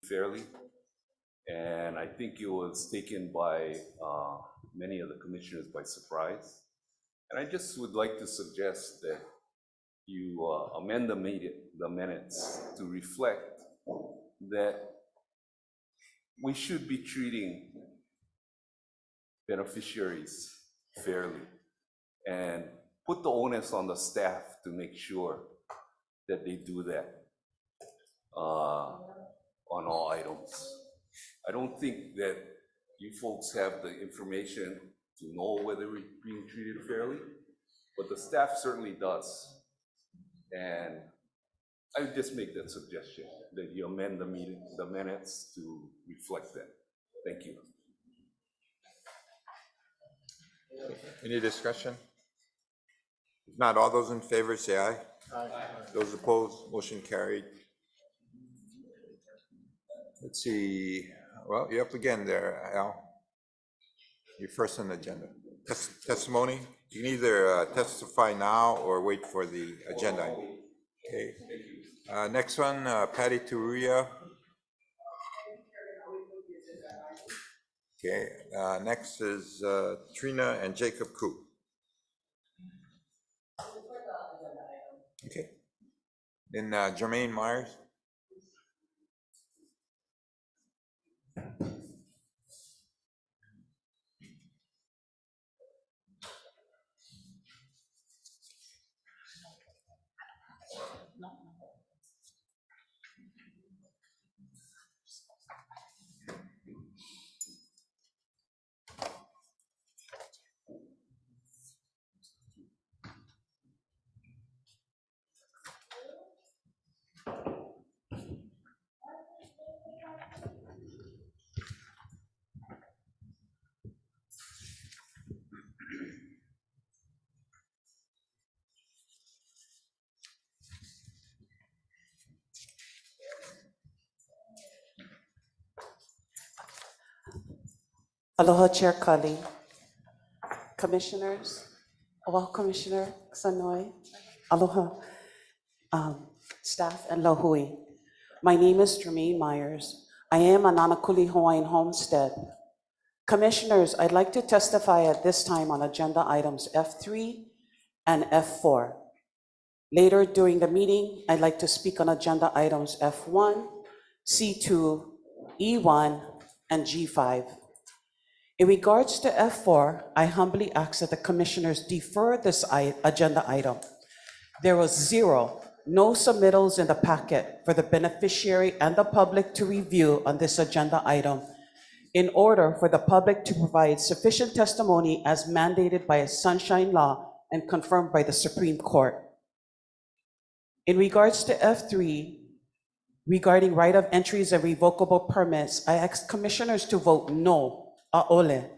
fairly. And I think it was taken by many of the commissioners by surprise. And I just would like to suggest that you amend the minutes to reflect that we should be treating beneficiaries fairly and put the onus on the staff to make sure that they do that on all items. I don't think that you folks have the information to know whether we're being treated fairly, but the staff certainly does. And I would just make that suggestion that you amend the minutes to reflect that. Thank you. Any discussion? If not, all those in favor say aye. Aye. Those opposed, motion carried. Let's see, well, you're up again there, Al. You're first on the agenda. Testimony, you can either testify now or wait for the agenda. Okay. Next one, Patty Turuya. Okay, next is Trina and Jacob Koo. Okay. Then Jermaine Myers. Aloha, Chair Kali, Commissioners, aloha, Commissioner Xanoi, aloha, staff and lahui. My name is Jermaine Myers. I am a Nanakuli Hawaiian Homestead. Commissioners, I'd like to testify at this time on agenda items F3 and F4. Later during the meeting, I'd like to speak on agenda items F1, C2, E1, and G5. In regards to F4, I humbly ask that the commissioners defer this agenda item. There was no submittals in the packet for the beneficiary and the public to review on this agenda item in order for the public to provide sufficient testimony as mandated by a sunshine law and confirmed by the Supreme Court. In regards to F3, regarding right of entries and revocable permits, I ask commissioners to vote no a'ole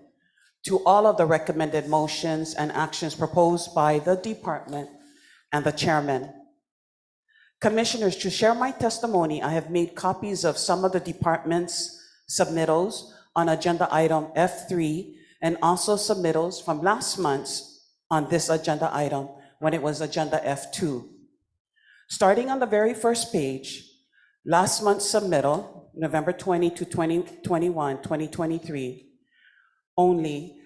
to all of the recommended motions and actions proposed by the department and the chairman. Commissioners, to share my testimony, I have made copies of some of the department's submittals on agenda item F3 and also submittals from last month's on this agenda item when it was agenda F2. Starting on the very first page, last month's submittal, November 20 to 2023, only,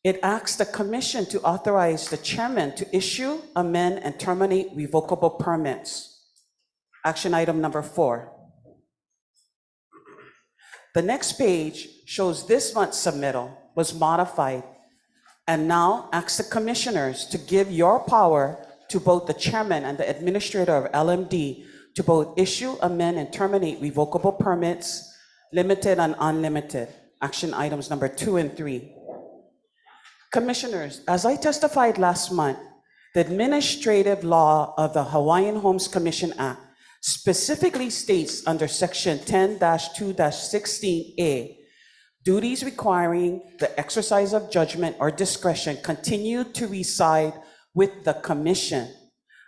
it asks the commission to authorize the chairman to issue, amend, and terminate revocable permits. Action item number 4. The next page shows this month's submittal was modified and now asks the commissioners to give your power to both the chairman and the administrator of LMD to both issue, amend, and terminate revocable permits, limited and unlimited. Action items number 2 and 3. Commissioners, as I testified last month, the administrative law of the Hawaiian Homes Commission Act specifically states under section 10-2-16A, duties requiring the exercise of judgment or discretion continue to reside with the commission.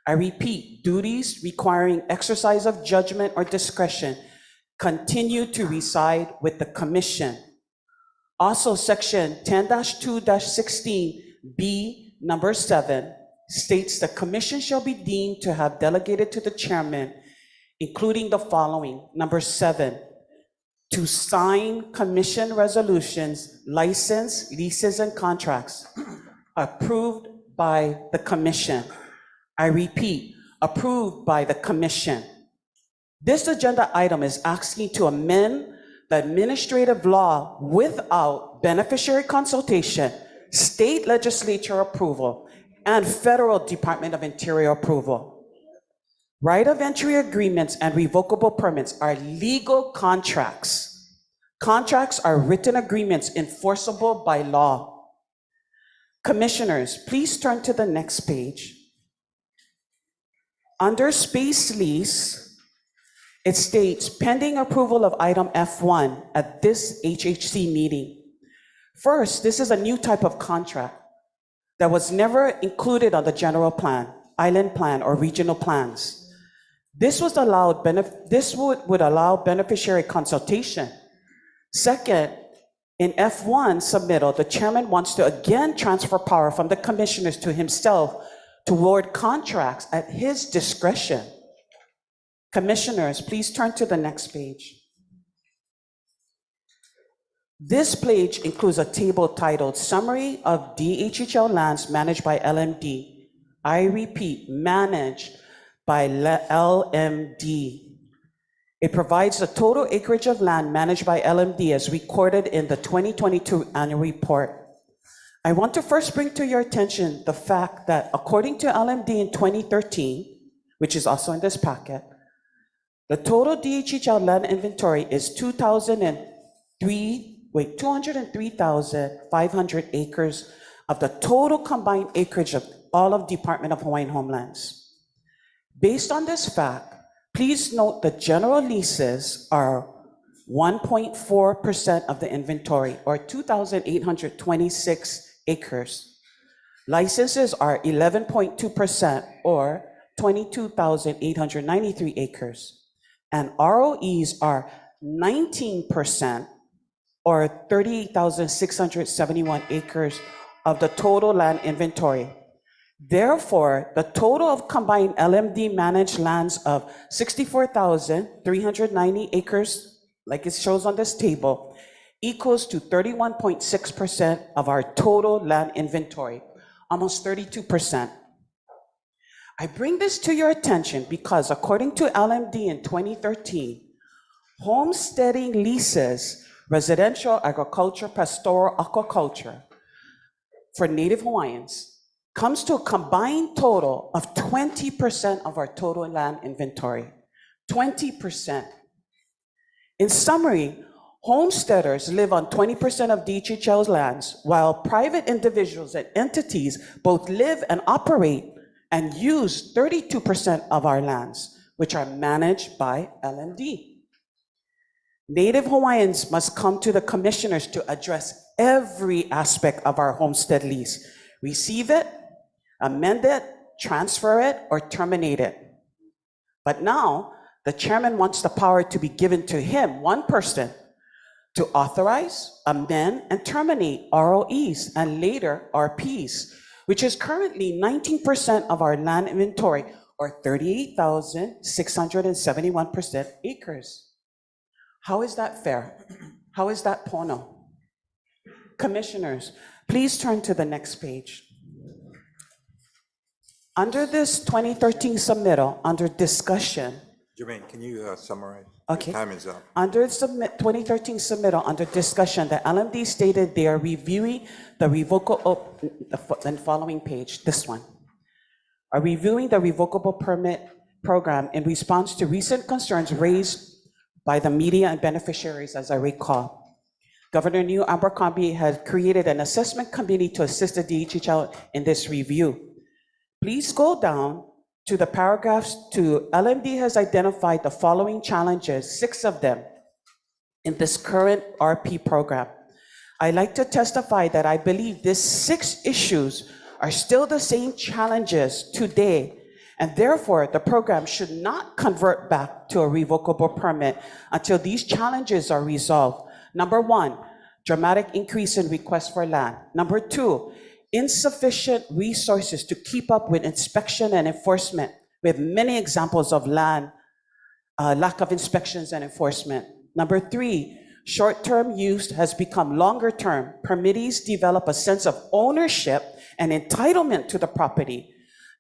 I repeat, duties requiring exercise of judgment or discretion continue to reside with the commission. Also, section 10-2-16B, number 7, states the commission shall be deemed to have delegated to the chairman, including the following. Number 7, to sign commission resolutions, license, leases, and contracts approved by the commission. I repeat, approved by the commission. This agenda item is asking to amend the administrative law without beneficiary consultation, state legislature approval, and federal Department of Interior approval. Right of entry agreements and revocable permits are legal contracts. Contracts are written agreements enforceable by law. Commissioners, please turn to the next page. Under space lease, it states pending approval of item F1 at this HHC meeting. First, this is a new type of contract that was never included on the general plan, island plan, or regional plans. This would allow beneficiary consultation. Second, in F1 submittal, the chairman wants to again transfer power from the commissioners to himself to award contracts at his discretion. Commissioners, please turn to the next page. This page includes a table titled Summary of DHHL Lands Managed by LMD. I repeat, managed by LMD. It provides the total acreage of land managed by LMD as recorded in the 2022 annual report. I want to first bring to your attention the fact that according to LMD in 2013, which is also in this packet, the total DHHL land inventory is 203,500 acres of the total combined acreage of all of Department of Hawaiian Homelands. Based on this fact, please note that general leases are 1.4% of the inventory, or 2,826 acres. Licenses are 11.2%, or 22,893 acres. And ROEs are 19%, or 38,671 acres of the total land inventory. Therefore, the total of combined LMD managed lands of 64,390 acres, like it shows on this table, equals to 31.6% of our total land inventory, almost 32%. I bring this to your attention because according to LMD in 2013, homesteading leases, residential, agriculture, pastoral, aquaculture for Native Hawaiians comes to a combined total of 20% of our total land inventory. 20%. In summary, homesteaders live on 20% of DHHL's lands, while private individuals and entities both live and operate and use 32% of our lands, which are managed by LMD. Native Hawaiians must come to the commissioners to address every aspect of our homestead lease. Receive it, amend it, transfer it, or terminate it. But now, the chairman wants the power to be given to him, one person, to authorize, amend, and terminate ROEs and later RPs, which is currently 19% of our land inventory, or 38,671% acres. How is that fair? How is that pono? Commissioners, please turn to the next page. Under this 2013 submittal, under discussion. Jermaine, can you summarize? Okay. Your time is up. Under 2013 submittal, under discussion, the LMD stated they are reviewing the revocable, the following page, this one, are reviewing the revocable permit program in response to recent concerns raised by the media and beneficiaries, as I recall. Governor New Abercrombie had created an assessment committee to assist the DHHL in this review. Please go down to the paragraphs to LMD has identified the following challenges, 6 of them, in this current RP program. I'd like to testify that I believe these 6 issues are still the same challenges today, and therefore the program should not convert back to a revocable permit until these challenges are resolved. Number 1, dramatic increase in requests for land. Number 2, insufficient resources to keep up with inspection and enforcement. We have many examples of land, lack of inspections and enforcement. Number 3, Short-term use has become longer-term. Permittees develop a sense of ownership and entitlement to the property.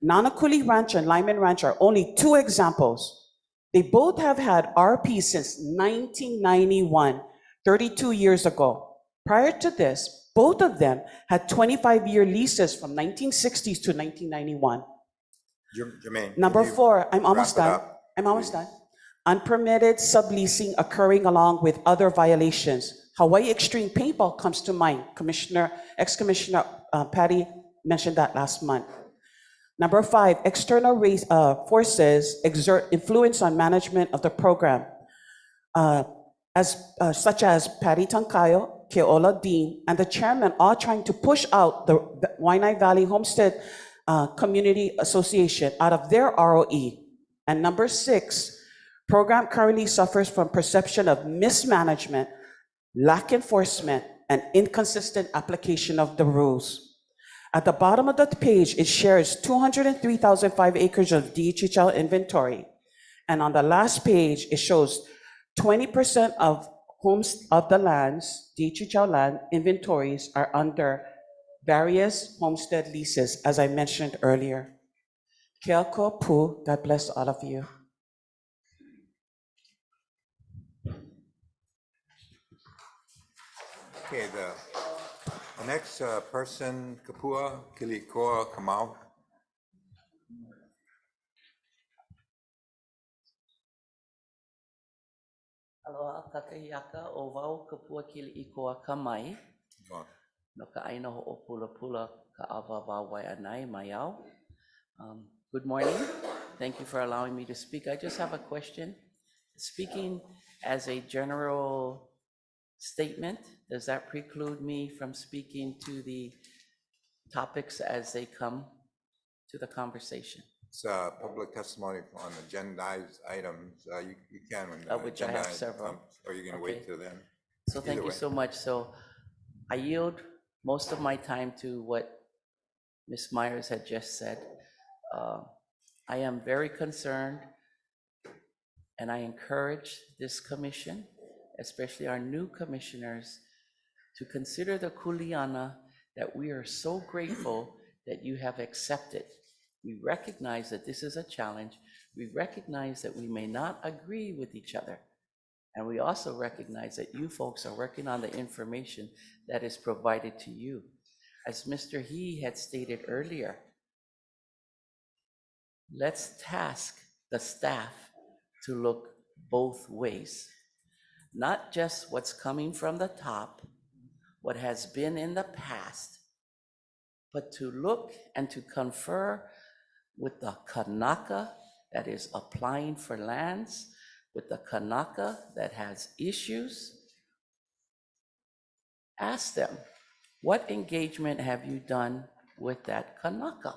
Nanakuli Ranch and Lyman Ranch are only two examples. They both have had RP since 1991, 32 years ago. Prior to this, both of them had 25-year leases from 1960s to 1991. Jermaine. Number can you 4, I'm almost wrap it done. up, I'm almost please? done. Unpermitted subleasing occurring along with other violations. Hawaii Extreme Paintball comes to mind. Ex-Commissioner Patty mentioned that last month. Number 5, external forces exert influence on management of the program, such as Patty Tankayo, Keola Dean, and the chairman, all trying to push out the Waianae Valley Homestead Community Association out of their ROE. And number 6, program currently suffers from perception of mismanagement, lack enforcement, and inconsistent application of the rules. At the bottom of the page, it shares 203,005 acres of DHHL inventory. And on the last page, it shows 20% of homes of the lands, DHHL land inventories are under various homestead leases, as I mentioned earlier. Keako pu, God bless all of you. Okay, the next person, Kapua Kilikoa Kamau. Aloha kakahiaka o wau kapua kili I koa kamai. Go. No ka aina ho o pula pula ka awa wawai anai mai au. Good morning. Thank you for allowing me to speak. I just have a question. Speaking as a general statement, does that preclude me from speaking to the topics as they come to the conversation? It's public testimony on agendized items. You can when the Which I agenda have item several. comes, or you're gonna Okay. wait till then. So thank Either you way. so much. So I yield most of my time to what Ms. Myers had just said. I am very concerned, and I encourage this commission, especially our new commissioners, to consider the kuleana that we are so grateful that you have accepted. We recognize that this is a challenge. We recognize that we may not agree with each other. And we also recognize that you folks are working on the information that is provided to you. As Mr. He had stated earlier, let's task the staff to look both ways. Not just what's coming from the top, what has been in the past, but to look and to confer with the Kanaka that is applying for lands, with the Kanaka that has issues. Ask them, what engagement have you done with that Kanaka,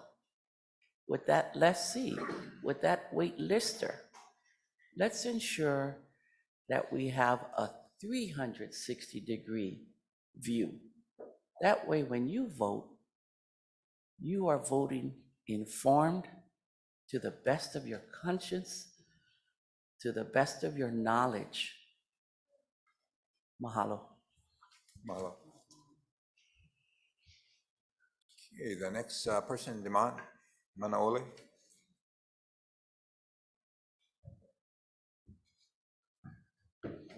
with that lessee, with that waitlister? Let's ensure that we have a 360-degree view. That way, when you vote, you are voting informed to the best of your conscience, to the best of your knowledge. Mahalo. Mahalo. Okay, the next person, Demand Manaole.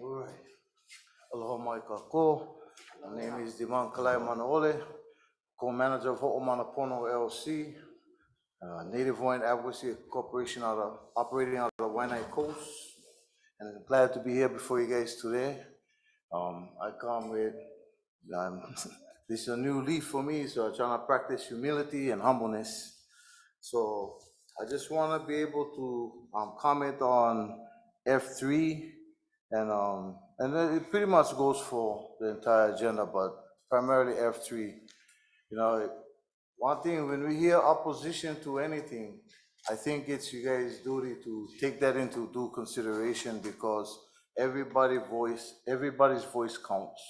All right. Aloha mai kako. My name is Diman Kalai Manaole, co-manager of Ho'omanapono LLC, Native Hawaiian Advocacy Corporation operating out of Waianae Coast. And I'm glad to be here before you guys today. I come with, this is a new leaf for me, so I'm trying to practice humility and humbleness. So I just want to be able to comment on F3, and it pretty much goes for the entire agenda, but primarily F3. You know, one thing, when we hear opposition to anything, I think it's you guys' duty to take that into due consideration, because everybody's voice counts.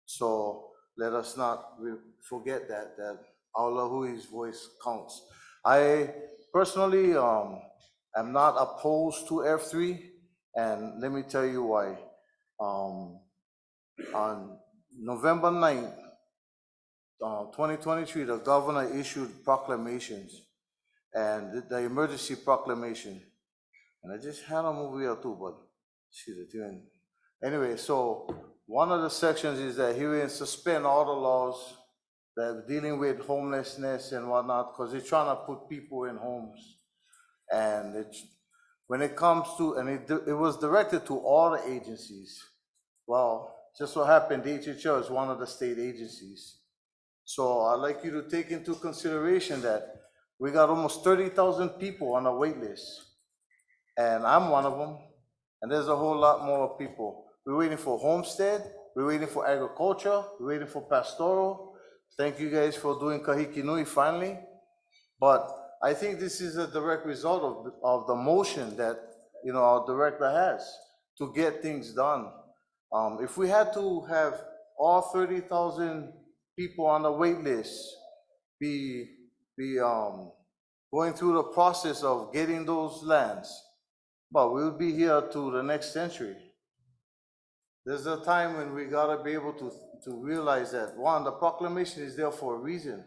So let us not forget that our Lahui's voice counts. I personally am not opposed to F3, and let me tell you why. On November 9th, 2023, the governor issued proclamations and the emergency proclamation. And I just had a movie or two, but see the thing. Anyway, so one of the sections is that he will suspend all the laws that are dealing with homelessness and whatnot, because they're trying to put people in homes. And when it comes to, and it was directed to all the agencies. Well, just so happened, DHHL is one of the state agencies. So I'd like you to take into consideration that we got almost 30,000 people on the wait list. And I'm one of them. And there's a whole lot more people. We're waiting for homestead. We're waiting for agriculture. We're waiting for pastoral. Thank you guys for doing Kahiki Nui finally. But I think this is a direct result of the motion that, you know, our director has to get things done. If we had to have all 30,000 people on the wait list be going through the process of getting those lands, but we'll be here to the next century. There's a time when we gotta be able to realize that, one, the proclamation is there for a reason.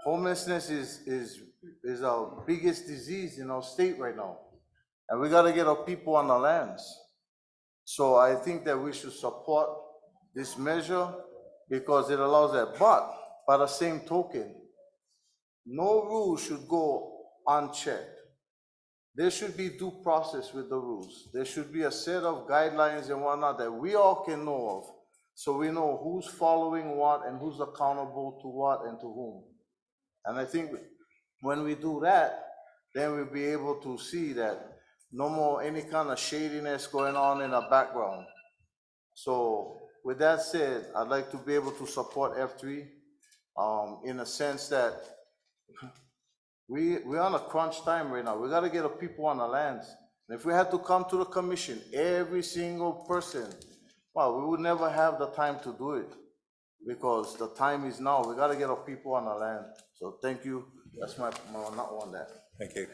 Homelessness is our biggest disease in our state right now. And we gotta get our people on the lands. So I think that we should support this measure because it allows that. But by the same token, no rule should go unchecked. There should be due process with the rules. There should be a set of guidelines and whatnot that we all can know of, so we know who's following what and who's accountable to what and to whom. And I think when we do that, then we'll be able to see that no more any kind of shadiness going on in the background. So with that said, I'd like to be able to support F3 in a sense that we're on a crunch time right now. We got to get our people on the lands. And if we had to come to the commission, every single person, well, we would never have the time to do it because the time is now. We got to get our people on the land. So thank you. That's my not on that. Thank you.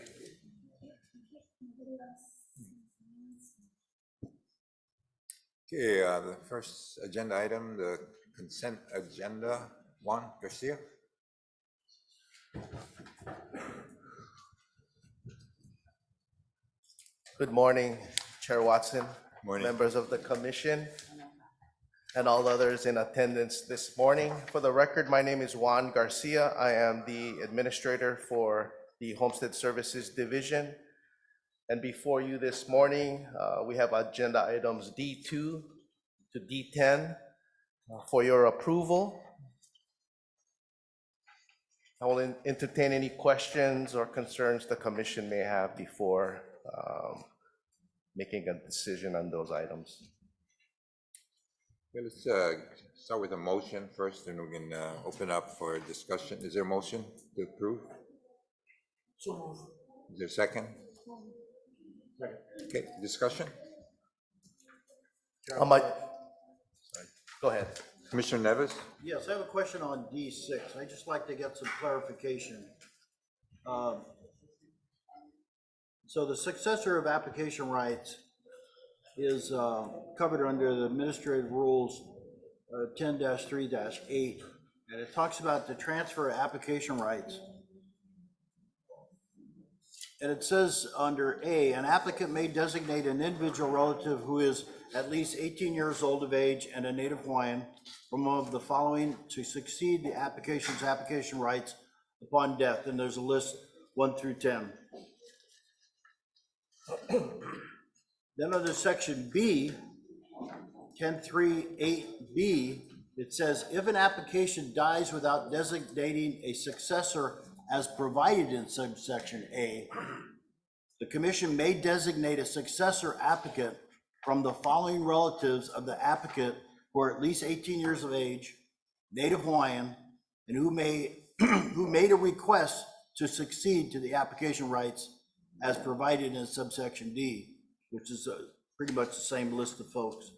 Okay, the first agenda item, the consent agenda. Juan Garcia. Good morning, Chair Watson, Morning. members of the commission, and all others in attendance this morning. For the record, my name is Juan Garcia. I am the administrator for the Homestead Services Division. And before you this morning, we have agenda items D2 to D10 for your approval. I will entertain any questions or concerns the commission may have before making a decision on those items. Okay, let's start with a motion first, and we can open up for discussion. Is there a motion to approve? Is there a second? Okay, discussion? Sorry, go ahead. Commissioner Neves? Yes, I have a question on D6. I'd just like to get some clarification. So the successor of application rights is covered under the administrative rules 10-3-8, and it talks about the transfer of application rights. And it says under A, an applicant may designate an individual relative who is at least 18 years old of age and a native Hawaiian from one of the following to succeed the application rights upon death. And there's a list 1 through 10. Then under section B, 10.3.8b, it says if an application dies without designating a successor as provided in subsection A, the commission may designate a successor applicant from the following relatives of the applicant who are at least 18 years of age, native Hawaiian, and who made a request to succeed to the application rights as provided in subsection D, which is pretty much the same list of folks.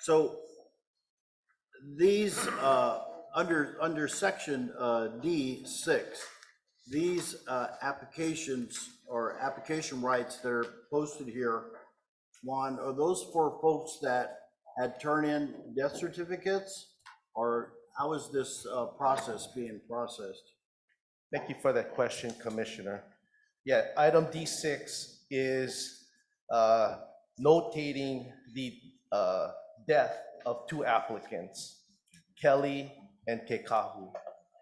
So these under section D6, these applications or application rights that are posted here, Juan, are those for folks that had turned in death certificates? Or how is this process being processed? Thank you for that question, Commissioner. Yeah, item D6 is notating the death of two applicants, Kelly and Kekahu.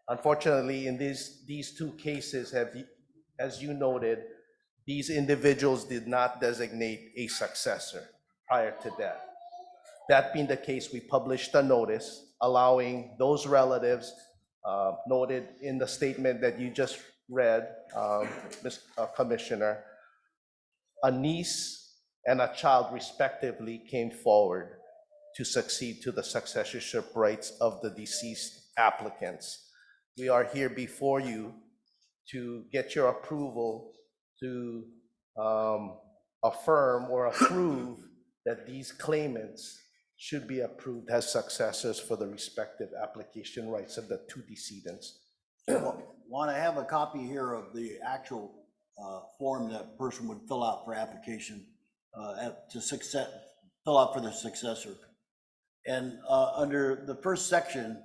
Unfortunately, in these two cases, as you noted, these individuals did not designate a successor prior to death. That being the case, we published a notice allowing those relatives noted in the statement that you just read, Commissioner, a niece and a child respectively came forward to succeed to the successorship rights of the deceased applicants. We are here before you to get your approval to affirm or approve that these claimants should be approved as successors for the respective application rights of the two decedents. Want to have a copy here of the actual form that person would fill out for application fill out for the successor. And under the first section,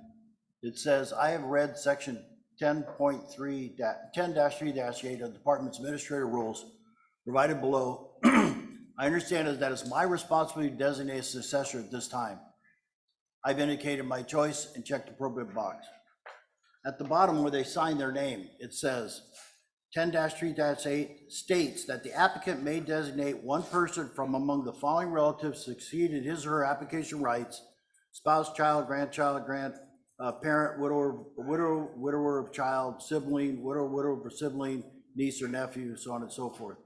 it says, I have read section 10.3, 10-3-8 of the Department's Administrative Rules provided below. I understand that it's my responsibility to designate a successor at this time. I've indicated my choice and checked the appropriate box. At the bottom where they sign their name, it says 10-3-8 states that the applicant may designate one person from among the following relatives to succeed in his or her application rights: spouse, child, grandchild, parent, widower of child, sibling, widow of a sibling, niece or nephew, so on and so forth.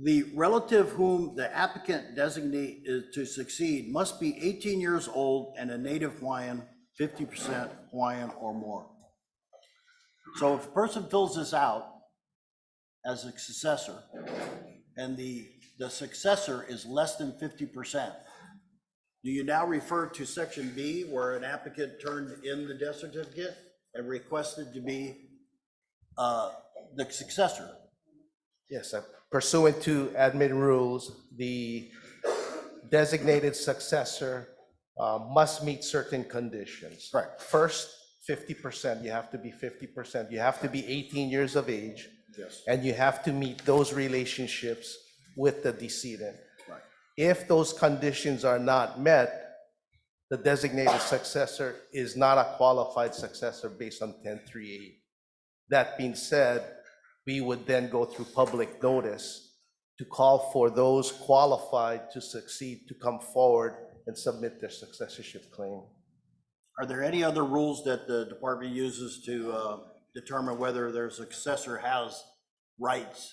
The relative whom the applicant designate is to succeed must be 18 years old and a native Hawaiian, 50% Hawaiian or more. So if a person fills this out as a successor and the successor is less than 50%, do you now refer to section B where an applicant turned in the death certificate and requested to be the successor? Yes, pursuant to admin rules, the designated successor must meet certain conditions. Correct. First, 50%, you have to be 50%. You have to be 18 years of age. Yes. And you have to meet those relationships with the decedent. Right. If those conditions are not met, the designated successor is not a qualified successor based on 10.3.8. That being said, we would then go through public notice to call for those qualified to succeed to come forward and submit their successorship claim. Are there any other rules that the department uses to determine whether their successor has rights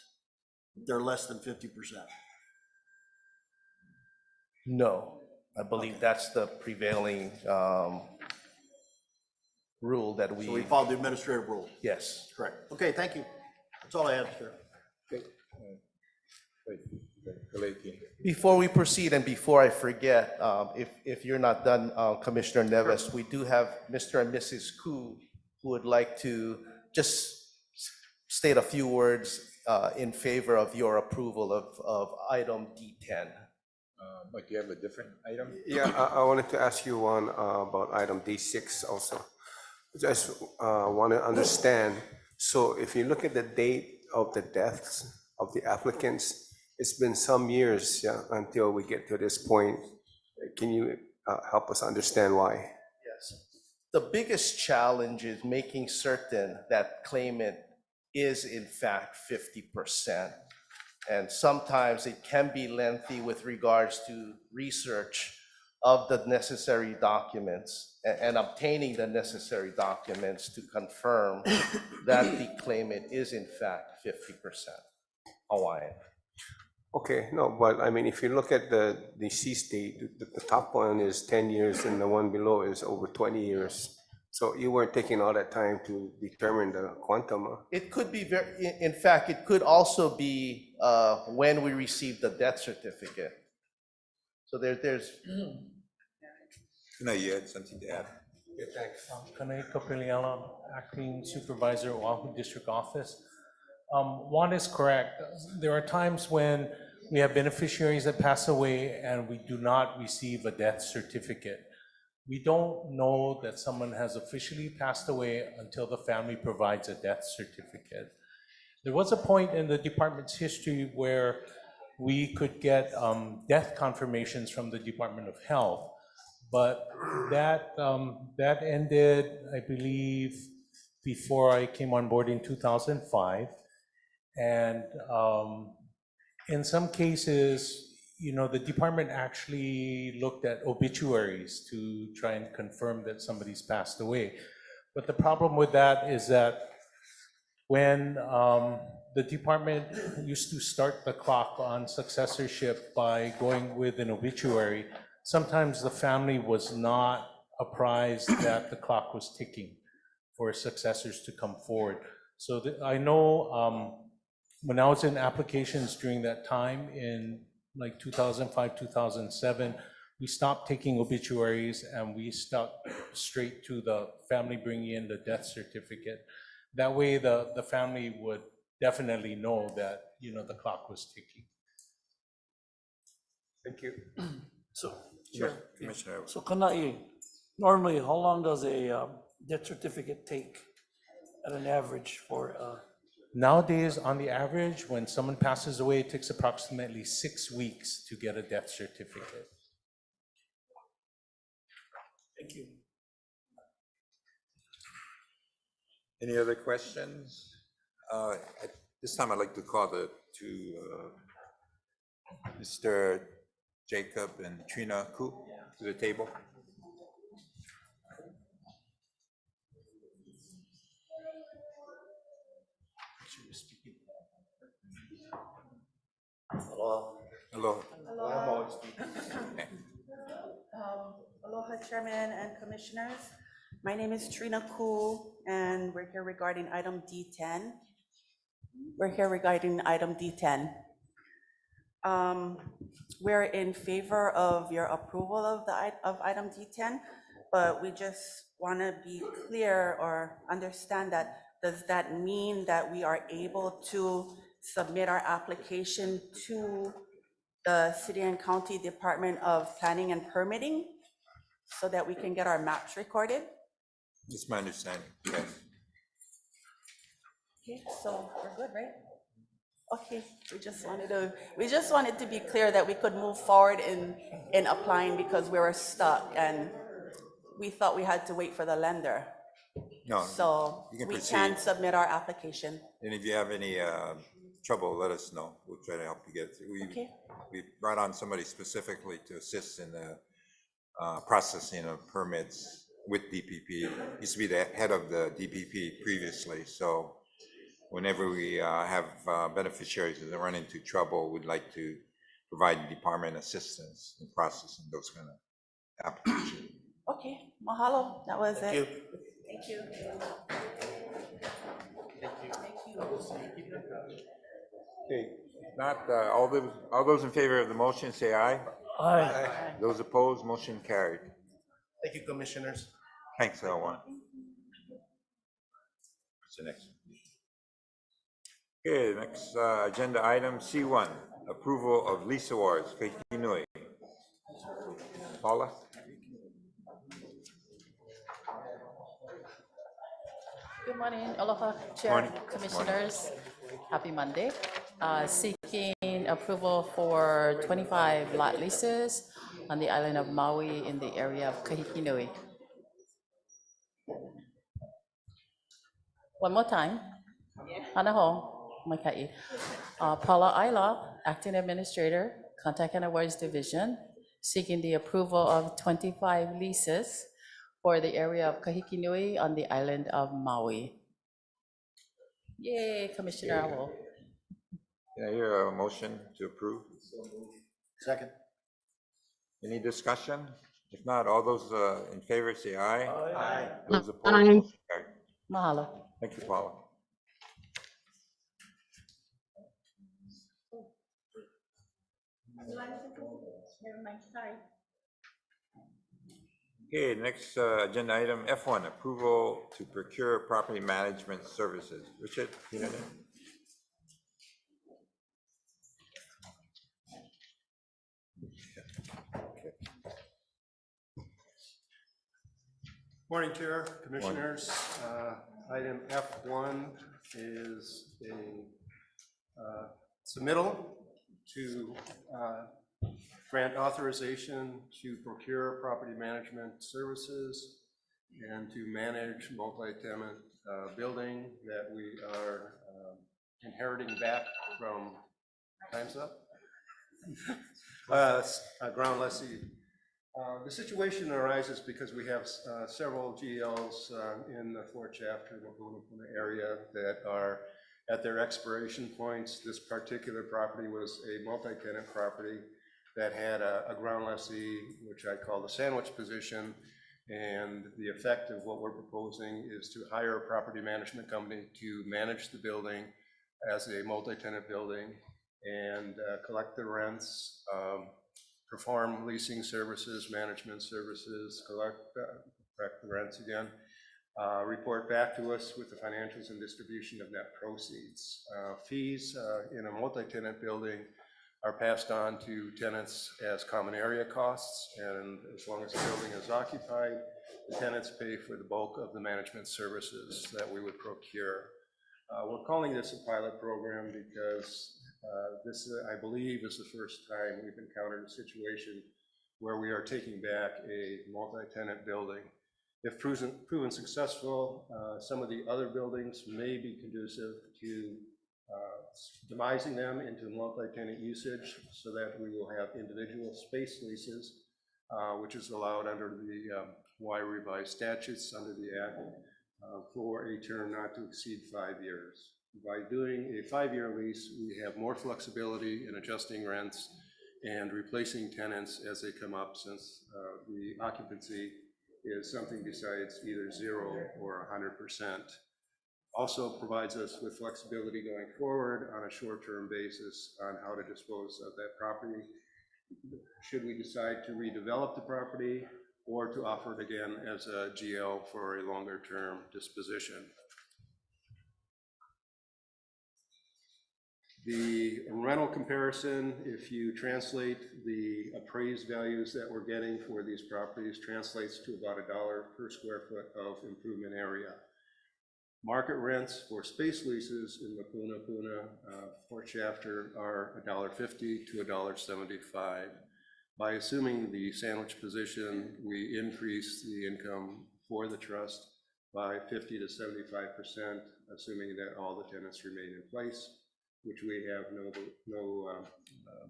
if they're less than 50%? No, I believe that's the prevailing rule that So we follow the administrative rules? Yes. Correct. Okay, thank you. That's all I have, sir. Okay. Before we proceed and before I forget, if you're not done, Commissioner Neves, we do have Mr. and Mrs. Koo who would like to just state a few words in favor of your approval of item D10. But you have a different item? Yeah, I wanted to ask you one about item D6 also. Just want to understand, so if you look at the date of the deaths of the applicants, it's been some years, yeah, until we get to this point. Can you help us understand why? Yes. The biggest challenge is making certain that claimant is in fact 50%. And sometimes it can be lengthy with regards to research of the necessary documents and obtaining the necessary documents to confirm that the claimant is in fact 50% Hawaiian. Okay, no, but I mean, if you look at the deceased date, the top one is 10 years and the one below is over 20 years. So you weren't taking all that time to determine the quantum. It could be in fact, it could also be when we receive the death certificate. So there's. No, you had something to add. Yeah, thanks. Kanai Kapiliala, Acting Supervisor, Oahu District Office. Juan is correct. There are times when we have beneficiaries that pass away and we do not receive a death certificate. We don't know that someone has officially passed away until the family provides a death certificate. There was a point in the department's history where we could get death confirmations from the Department of Health, but that ended, I believe, before I came on board in 2005. And in some cases, the department actually looked at obituaries to try and confirm that somebody's passed away. But the problem with that is that when the department used to start the clock on successorship by going with an obituary, sometimes the family was not apprised that the clock was ticking for successors to come forward. So I know when I was in applications during that time in like 2005, 2007, we stopped taking obituaries and we stuck straight to the family bringing in the death certificate. That way the family would definitely know that, the clock was ticking. Thank you. So, Commissioner, so Kanai, normally, how long does a death certificate take at an average for, Nowadays, on the average, when someone passes away, it takes approximately 6 weeks to get a death certificate. thank you. any other questions? At this time, I'd like to call Mr. Jacob and Trina Koo to the table. Hello. Aloha, Chairman and Commissioners. My name is Trina Koo, and we're here regarding item D10. We're in favor of your approval of item D10, but we just want to be clear or understand that, does that mean that we are able to submit our application to the City and County Department of Planning and Permitting so that we can get our maps recorded? It's my understanding, yes. Okay, so we're good, right? Okay, we just wanted to be clear that we could move forward in applying because we were stuck and we thought we had to wait for the lender. No, So you can we proceed. can submit our application. And if you have any trouble, let us know. We'll try to help you get through. Okay. We brought on somebody specifically to assist in the processing of permits with DPP. Used to be the head of the DPP previously, so whenever we have beneficiaries that run into trouble, we'd like to provide department assistance in processing those kind of applications. Okay, mahalo, that was it. Thank you. Okay, not, all those in favor of the motion, say aye. Aye. Those opposed, motion carried. Thank you, Commissioners. Thanks, L1. What's the next? Okay, next agenda item, C1, approval of lease awards, Kaikinui. Paula? Good morning, aloha, Chair, Morning. Commissioners. Happy Monday. Seeking approval for 25 lot leases on the island of Maui in the area of Kahikinui. One more time. Anaho, Maikai. Paula Aila, Acting Administrator, Contact and Awards Division, seeking the approval of 25 leases for the area of Kahikinui on the island of Maui. Yay, Commissioner Awo. Can I hear a motion to approve? Second. Any discussion? If not, all those in favor say aye. Aye. Those opposed, motion carried. Mahalo. Thank you, Paula. Okay, next agenda item, F1, approval to procure property management services. Richard? You know that? Morning, Chair, Commissioners. Item F1 is a submittal to grant authorization to procure property management services and to manage multi-tenant building that we are inheriting back from, time's up? A ground lessee. The situation arises because we have several GLs in the Fort Shafter, Laguna area that are at their expiration points. This particular property was a multi-tenant property that had a ground lessee, which I call the sandwich position. And the effect of what we're proposing is to hire a property management company to manage the building as a multi-tenant building and collect the rents, perform leasing services, management services, collect the rents again, report back to us with the financials and distribution of net proceeds. Fees in a multi-tenant building are passed on to tenants as common area costs, and as long as the building is occupied, the tenants pay for the bulk of the management services that we would procure. We're calling this a pilot program because this, I believe, is the first time we've encountered a situation where we are taking back a multi-tenant building. If proven successful, some of the other buildings may be conducive to demising them into multi-tenant usage so that we will have individual space leases, which is allowed under the Hawaii revised statutes under the Act for a term not to exceed 5 years. By doing a 5-year lease, we have more flexibility in adjusting rents and replacing tenants as they come up, since the occupancy is something besides either 0 or 100%. Also provides us with flexibility going forward on a short-term basis on how to dispose of that property. Should we decide to redevelop the property or to offer it again as a GL for a longer-term disposition. The rental comparison, if you translate the appraised values that we're getting for these properties, translates to about $1 per square foot of improvement area. Market rents for space leases in Laguna, Fort Shafter are $1.50 to $1.75. By assuming the sandwich position, we increase the income for the trust by 50 to 75%, assuming that all the tenants remain in place, which we have no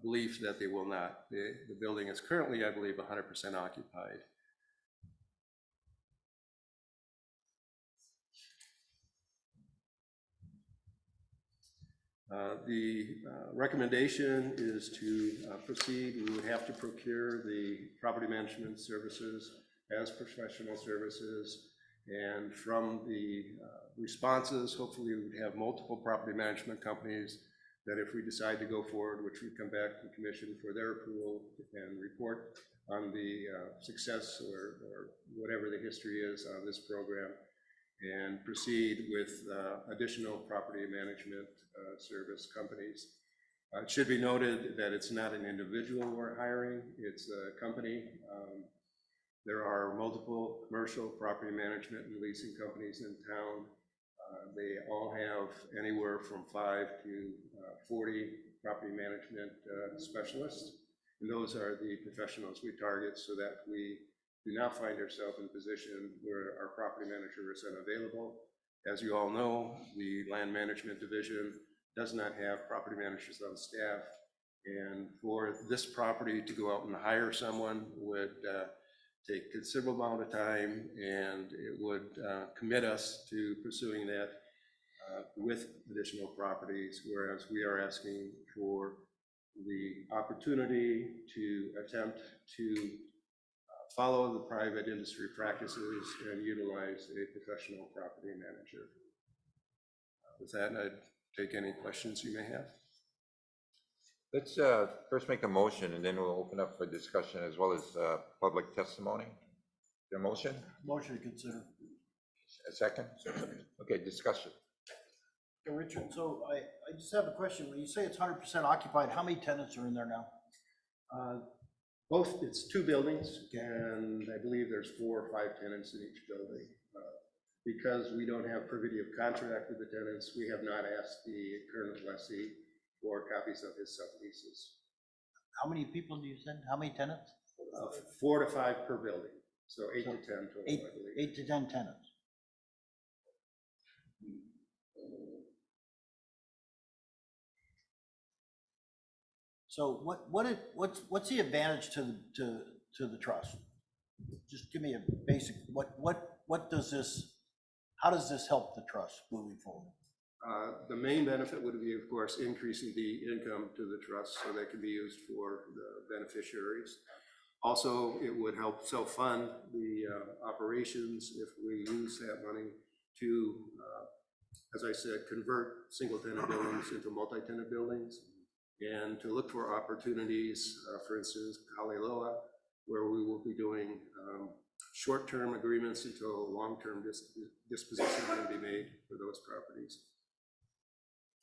belief that they will not. The building is currently, I believe, 100% occupied. The recommendation is to proceed. We would have to procure the property management services as professional services. And from the responses, hopefully we would have multiple property management companies that if we decide to go forward, which we come back to the commission for their approval and report on the success or whatever the history is on this program, and proceed with additional property management service companies. It should be noted that it's not an individual we're hiring, it's a company. There are multiple commercial property management and leasing companies in town. They all have anywhere from 5 to 40 property management specialists. And those are the professionals we target so that we do not find ourselves in a position where our property manager is unavailable. As you all know, the land management division does not have property managers on staff. And for this property to go out and hire someone would take a considerable amount of time, and it would commit us to pursuing that with additional properties, whereas we are asking for the opportunity to attempt to follow the private industry practices and utilize a professional property manager. With that, I'd take any questions you may have. Let's first make a motion, and then we'll open up for discussion as well as public testimony. Your motion? Motion to consider. A second? Okay, discussion. Okay, Richard, so I just have a question. When you say it's 100% occupied, how many tenants are in there now? Both, it's 2 buildings, and I believe there's 4 or 5 tenants in each building. Because we don't have privity of contract with the tenants, we have not asked the current lessee for copies of his subleases. How many people do you send? How many tenants? 4 to 5 per building, so 8 to 10 total, I Eight, believe. 8 to 10 tenants. So what's the advantage to the trust? Just give me a basic, what does this, how does this help the trust moving forward? The main benefit would be, of course, increasing the income to the trust so that can be used for the beneficiaries. Also, it would help self-fund the operations if we use that money to, as I said, convert single-tenant buildings into multi-tenant buildings, and to look for opportunities, for instance, Kaleloa, where we will be doing short-term agreements until long-term disposition can be made for those properties.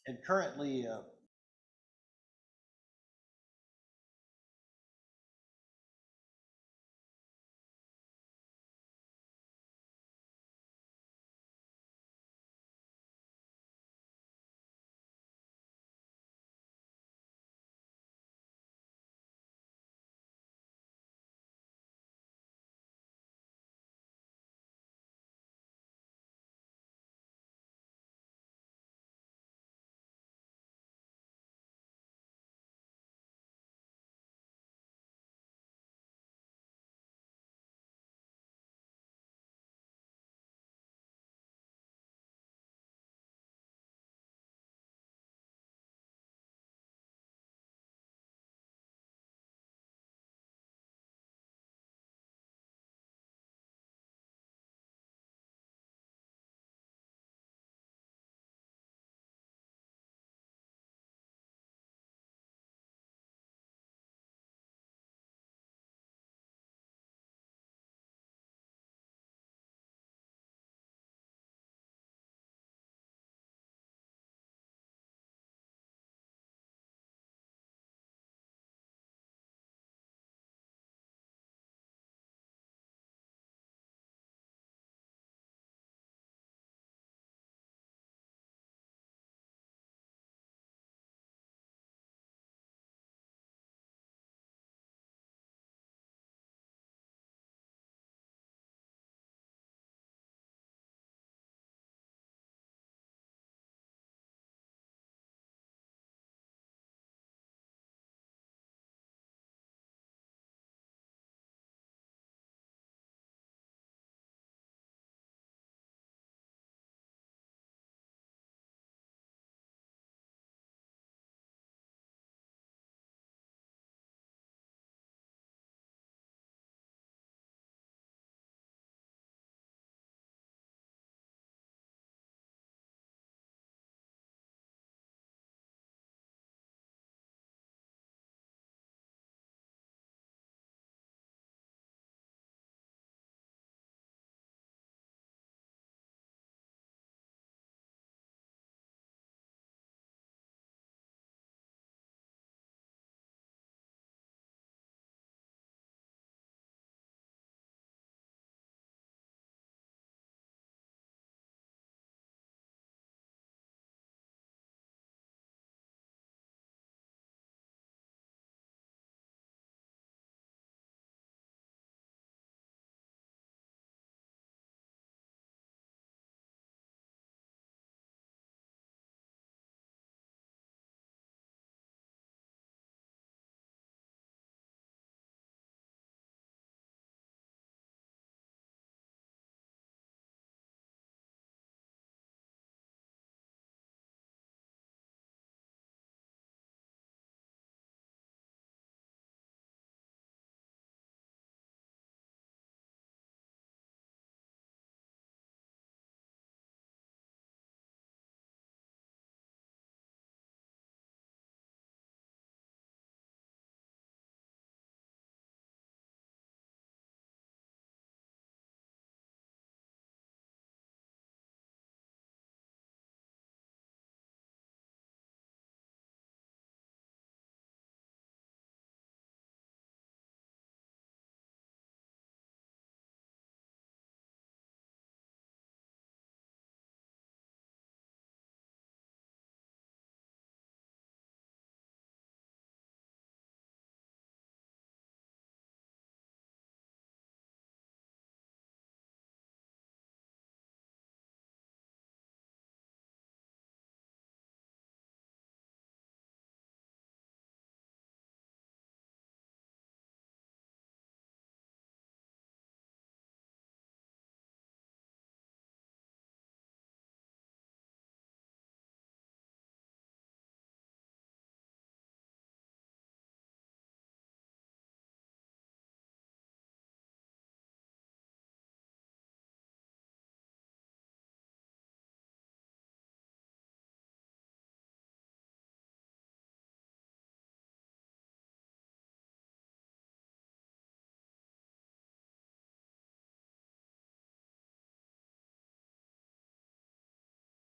And currently,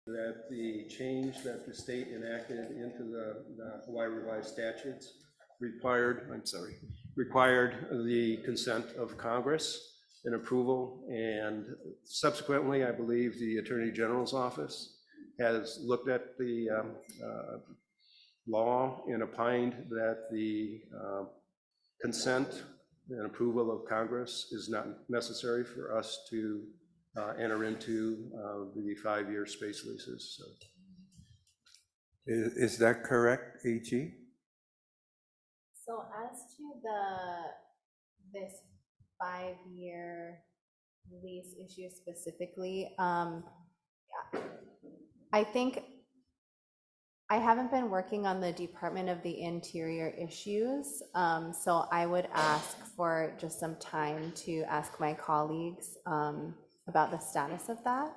that the change that the state enacted into the Hawaii revised statutes required the consent of Congress and approval, and subsequently, I believe the Attorney General's office has looked at the law and opined that the consent and approval of Congress is not necessary for us to enter into the 5-year space leases. So. Is that correct, AG? So as to this 5-year lease issue specifically, I think I haven't been working on the Department of the Interior issues, so I would ask for just some time to ask my colleagues about the status of that.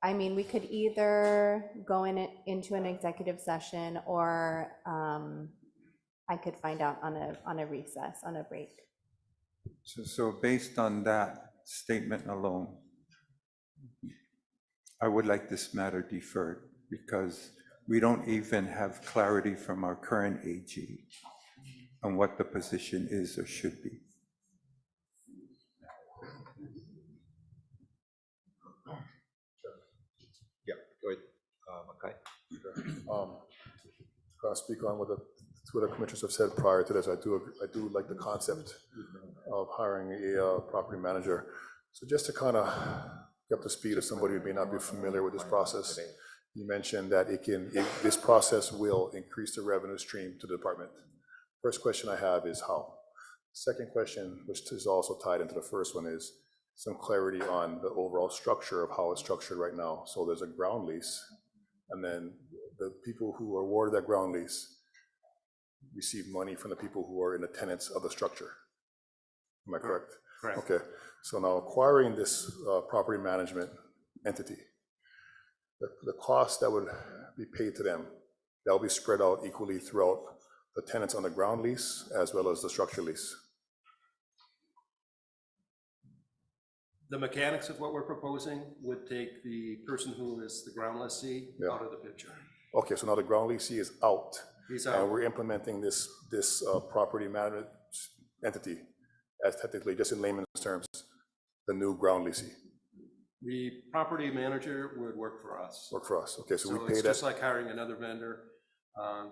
I mean, we could either go into an executive session, or I could find out on a recess, on a break. So based on that statement alone, I would like this matter deferred, because we don't even have clarity from our current AG on what the position is or should be. Yeah, go ahead, Makai. I'll speak on what the commissioners have said prior to this. I do like the concept of hiring a property manager. So just to kind of get up to speed of somebody who may not be familiar with this process, you mentioned that this process will increase the revenue stream to the department. First question I have is how. Second question, which is also tied into the first one, is some clarity on the overall structure of how it's structured right now. So there's a ground lease, and then the people who are awarded that ground lease receive money from the people who are in the tenants of the structure. Am I correct? Correct. Okay, so now acquiring this property management entity, the cost that would be paid to them, that will be spread out equally throughout the tenants on the ground lease as well as the structure lease. The mechanics of what we're proposing would take the person who is the ground lessee out of the picture. Okay, so now the ground leasee is out. He's And out. we're implementing this property management entity as technically, just in layman's terms, the new ground leasee. The property manager would work for us. Work for us. Okay, so we pay it's that. just like hiring another vendor.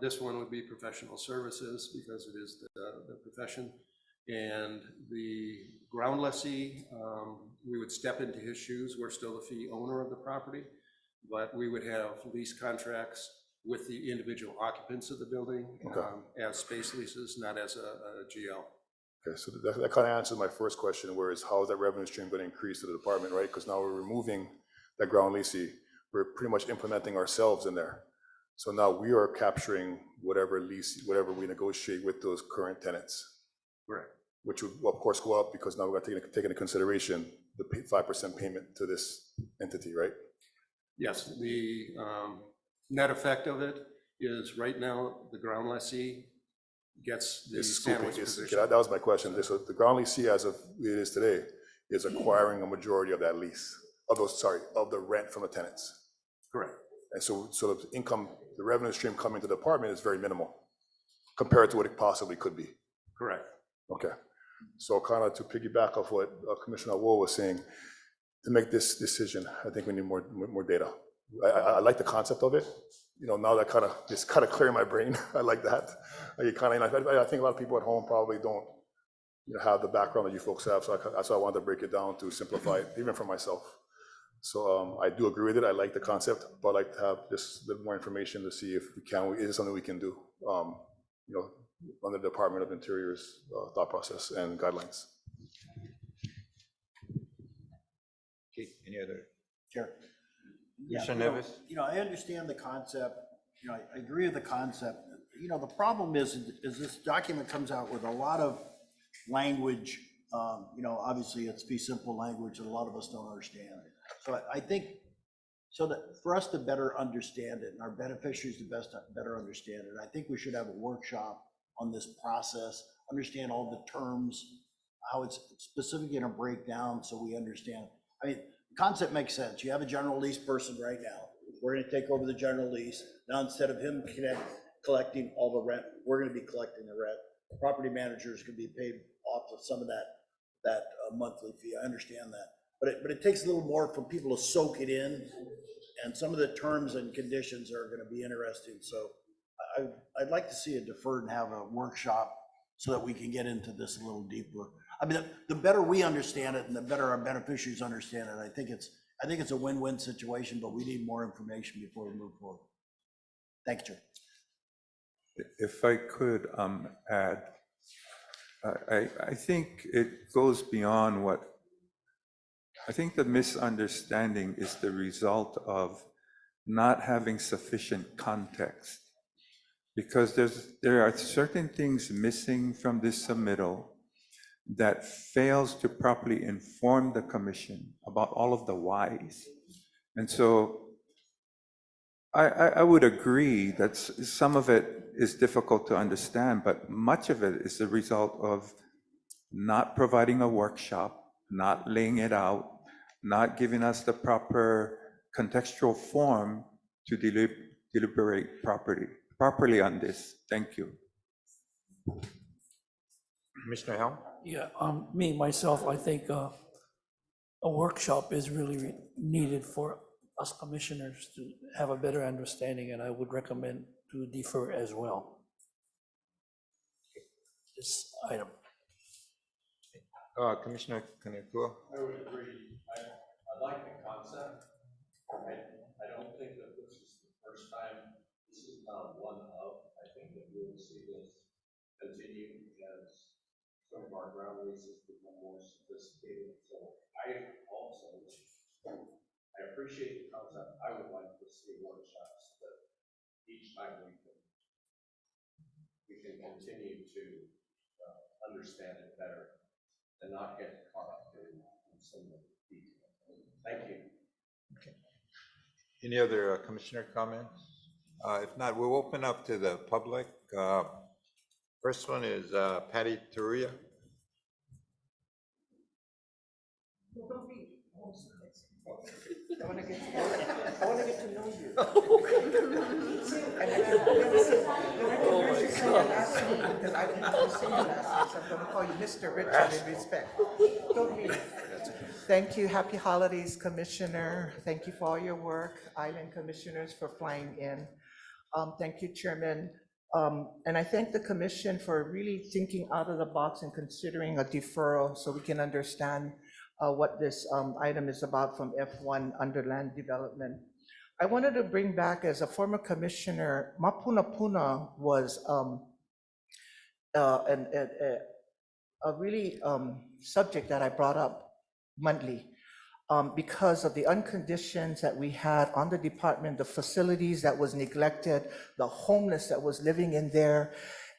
This one would be professional services because it is the profession. And the ground lessee, we would step into his shoes. We're still the fee owner of the property, but we would have lease contracts with the individual occupants of the building as space leases, not as a GL. Okay, so that kind of answers my first question, whereas how is that revenue stream going to increase to the department, right? Because now we're removing that ground leasee. We're pretty much implementing ourselves in there. So now we are capturing whatever we negotiate with those current tenants. Right. Which would, of course, go up because now we've got to take into consideration the 5% payment to this entity, right? Yes, the net effect of it is right now the ground lessee gets the sandwich position. That was my question. So the ground leasee, as of it is today, is acquiring a majority of that lease, of the rent from the tenants. Correct. And so the income, the revenue stream coming to the department is very minimal compared to what it possibly could be. Correct. Okay. So kind of to piggyback off what Commissioner Wool was saying, to make this decision, I think we need more data. I like the concept of it. You know, now that it's kind of clearing my brain. I like that. I think a lot of people at home probably don't have the background that you folks have. So that's why I wanted to break it down to simplify it, even for myself. So I do agree with it. I like the concept, but I'd like to have just a little more information to see if is it something we can do, on the Department of Interior's thought process and guidelines. Okay, any other? Chair. Commissioner Nevis? I understand the concept, I agree with the concept. The problem is this document comes out with a lot of language, obviously it's fee simple language that a lot of us don't understand. So I think, so that for us to better understand it and our beneficiaries to better understand it, I think we should have a workshop on this process, understand all the terms, how it's specifically gonna break down so we understand. I mean, the concept makes sense. You have a general lease person right now. We're gonna take over the general lease. Now, instead of him collecting all the rent, we're gonna be collecting the rent. Property managers can be paid off of some of that monthly fee. I understand that. But it takes a little more for people to soak it in, and some of the terms and conditions are gonna be interesting. So I'd like to see it deferred and have a workshop so that we can get into this a little deeper. I mean, the better we understand it and the better our beneficiaries understand it, I think it's a win-win situation, but we need more information before we move forward. Thank you, Chair. If I could add, I think it goes beyond what, I think the misunderstanding is the result of not having sufficient context. Because there are certain things missing from this submittal that fails to properly inform the commission about all of the whys. And so I would agree that some of it is difficult to understand, but much of it is the result of not providing a workshop, not laying it out, not giving us the proper contextual form to deliberate properly on this. Thank you. Commissioner Helm? Yeah, myself, I think a workshop is really needed for us commissioners to have a better understanding, and I would recommend to defer as well. This item. Commissioner Kaneko? I would agree. I like the concept. I don't think that this is the first time. This is not one of. I think that we will see this continue as some of our ground leases become more sophisticated. So I also, I appreciate the concept. I would like to see workshops that each time we can continue to understand it better and not get caught up in some of the details. Thank you. Okay. Any other commissioner comments? If not, we'll open up to the public. First one is Patty Taruya. I want to get to know you. Because I didn't have to say your last name, so I'm going to call you Mr. Richard in respect. Don't mean. Thank you. Happy holidays, Commissioner. Thank you for all your work. Island commissioners for flying in. Thank you, Chairman. And I thank the Commission for really thinking out of the box and considering a deferral so we can understand what this item is about from F1 under land development. I wanted to bring back, as a former commissioner, Mapunapuna was a really subject that I brought up monthly because of the unconditions that we had on the department, the facilities that was neglected, the homeless that was living in there.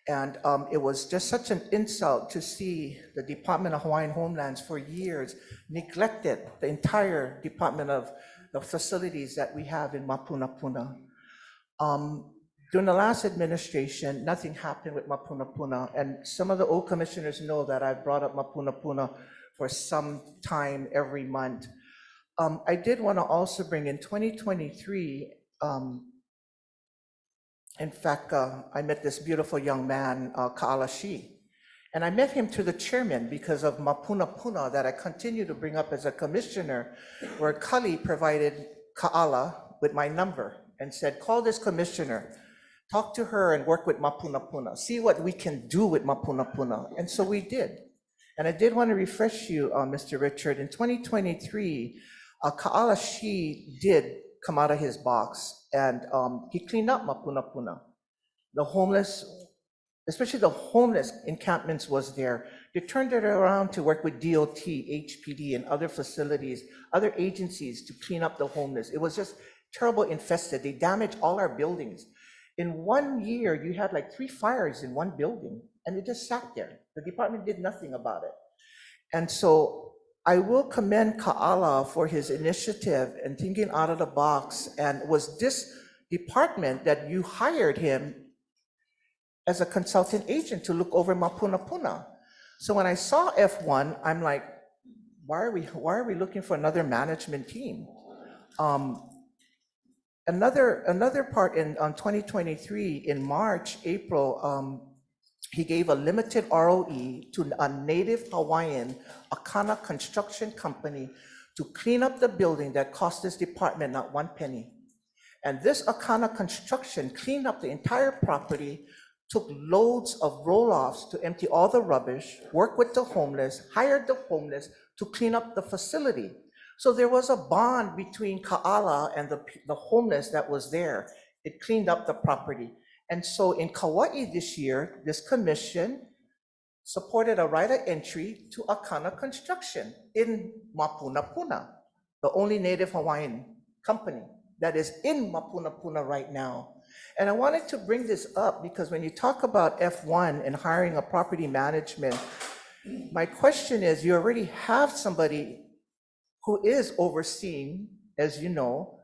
And it was just such an insult to see the Department of Hawaiian Homelands for years neglected the entire Department of the facilities that we have in Mapunapuna. During the last administration, nothing happened with Mapunapuna, and some of the old commissioners know that I brought up Mapunapuna for some time every month. I did want to also bring in 2023, in fact, I met this beautiful young man, Ka'ala Shi, and I met him through the chairman because of Mapunapuna that I continue to bring up as a commissioner, where Kali provided Ka'ala with my number and said, call this commissioner, talk to her and work with Mapunapuna, see what we can do with Mapunapuna. And so we did. And I did want to refresh you, Mr. Richard, in 2023, Ka'ala Shi did come out of his box, and he cleaned up Mapunapuna. The homeless, especially the homeless encampments was there. They turned it around to work with DOT, HPD, and other facilities, other agencies to clean up the homeless. It was just terrible infested. They damaged all our buildings. In 1 year, you had like 3 fires in one building, and it just sat there. The department did nothing about it. And so I will commend Ka'ala for his initiative and thinking out of the box, and was this department that you hired him as a consultant agent to look over Mapunapuna. So when I saw F1, I'm like, why are we looking for another management team? Another part on 2023, in March, April, he gave a limited ROE to a native Hawaiian Akana construction company to clean up the building that cost this department not one penny. And this Akana construction cleaned up the entire property, took loads of roll-offs to empty all the rubbish, worked with the homeless, hired the homeless to clean up the facility. So there was a bond between Ka'ala and the homeless that was there. It cleaned up the property. And so in Kauai this year, this commission supported a right of entry to Akana Construction in Mapunapuna, the only native Hawaiian company that is in Mapunapuna right now. And I wanted to bring this up because when you talk about F1 and hiring a property management, my question is, you already have somebody who is overseeing, as you know,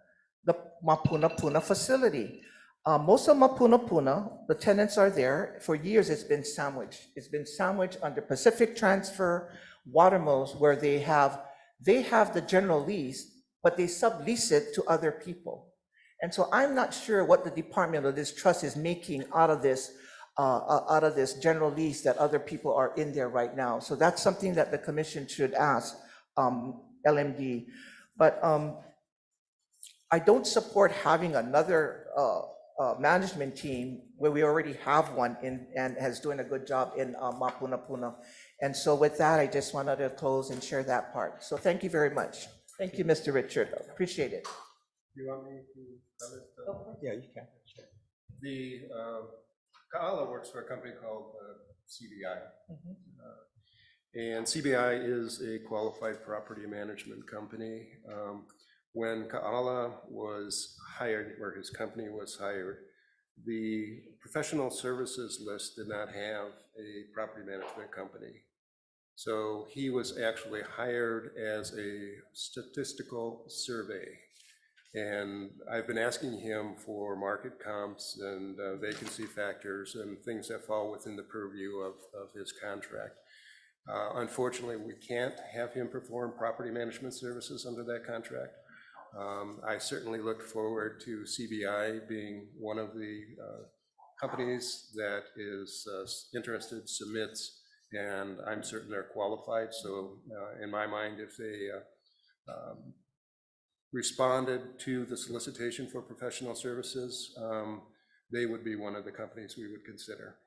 the Mapunapuna facility. Most of Mapunapuna, the tenants are there. For years, it's been sandwiched. It's been sandwiched under Pacific Transfer, Watermills, where they have the general lease, but they sublease it to other people. And so I'm not sure what the department of this trust is making out of this general lease that other people are in there right now. So that's something that the commission should ask LMD. But I don't support having another management team where we already have one and has doing a good job in Mapunapuna. And so with that, I just wanted to close and share that part. So thank you very much. Thank you, Mr. Richard. Appreciate it. You want me to comment? Yeah, you can. The Ka'ala works for a company called CBI. And CBI is a qualified property management company. When Ka'ala was hired, or his company was hired, the professional services list did not have a property management company. So he was actually hired as a statistical survey. And I've been asking him for market comps and vacancy factors and things that fall within the purview of his contract. Unfortunately, we can't have him perform property management services under that contract. I certainly look forward to CBI being one of the companies that is interested, submits, and I'm certain they're qualified. So in my mind, if they responded to the solicitation for professional services, they would be one of the companies we would consider.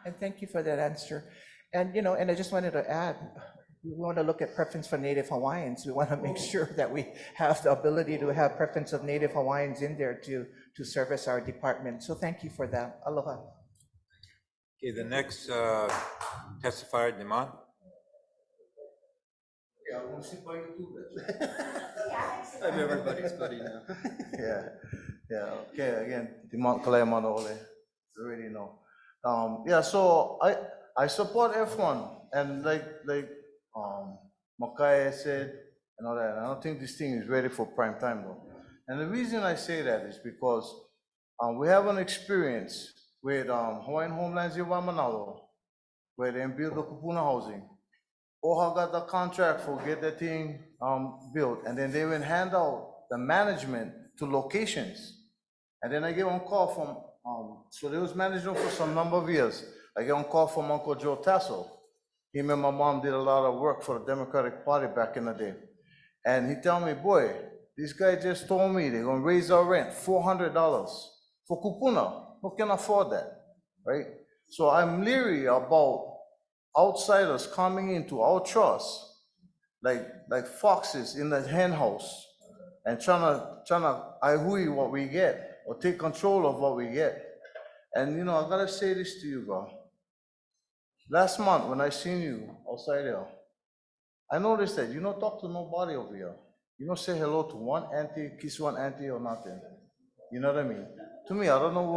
And thank you for that answer. And, you know, and I just wanted to add, we want to look at preference for Native Hawaiians. We want to make sure that we have the ability to have preference of Native Hawaiians in there to service our department. So thank you for that. Aloha. Okay, the next testifier, Demand. I'm everybody's buddy now. Yeah. Okay, again, Dimon Kalaimanaole, you already know. Yeah, so I support F1, and like Makai said, and all that, I don't think this thing is ready for prime time though. And the reason I say that is because we have an experience with Hawaiian Homelands in Waimanalo, where they build the kupuna housing. OHA got the contract for get the thing built, and then they will hand out the management to locations. And then I get one call from, so they was managing for some number of years. I get one call from Uncle Joe Tasso. Him and my mom did a lot of work for the Democratic Party back in the day. And he tell me, boy, this guy just told me they're gonna raise our rent $400 for kupuna. Who can afford that, right? So I'm leery about outsiders coming into our trust, like foxes in the hen house, and trying to aihui what we get or take control of what we get. And you know, I gotta say this to you, bro. Last month when I seen you outside there, I noticed that you don't talk to nobody over here. You don't say hello to one auntie, kiss one auntie or nothing. You know what I mean? To me, I don't know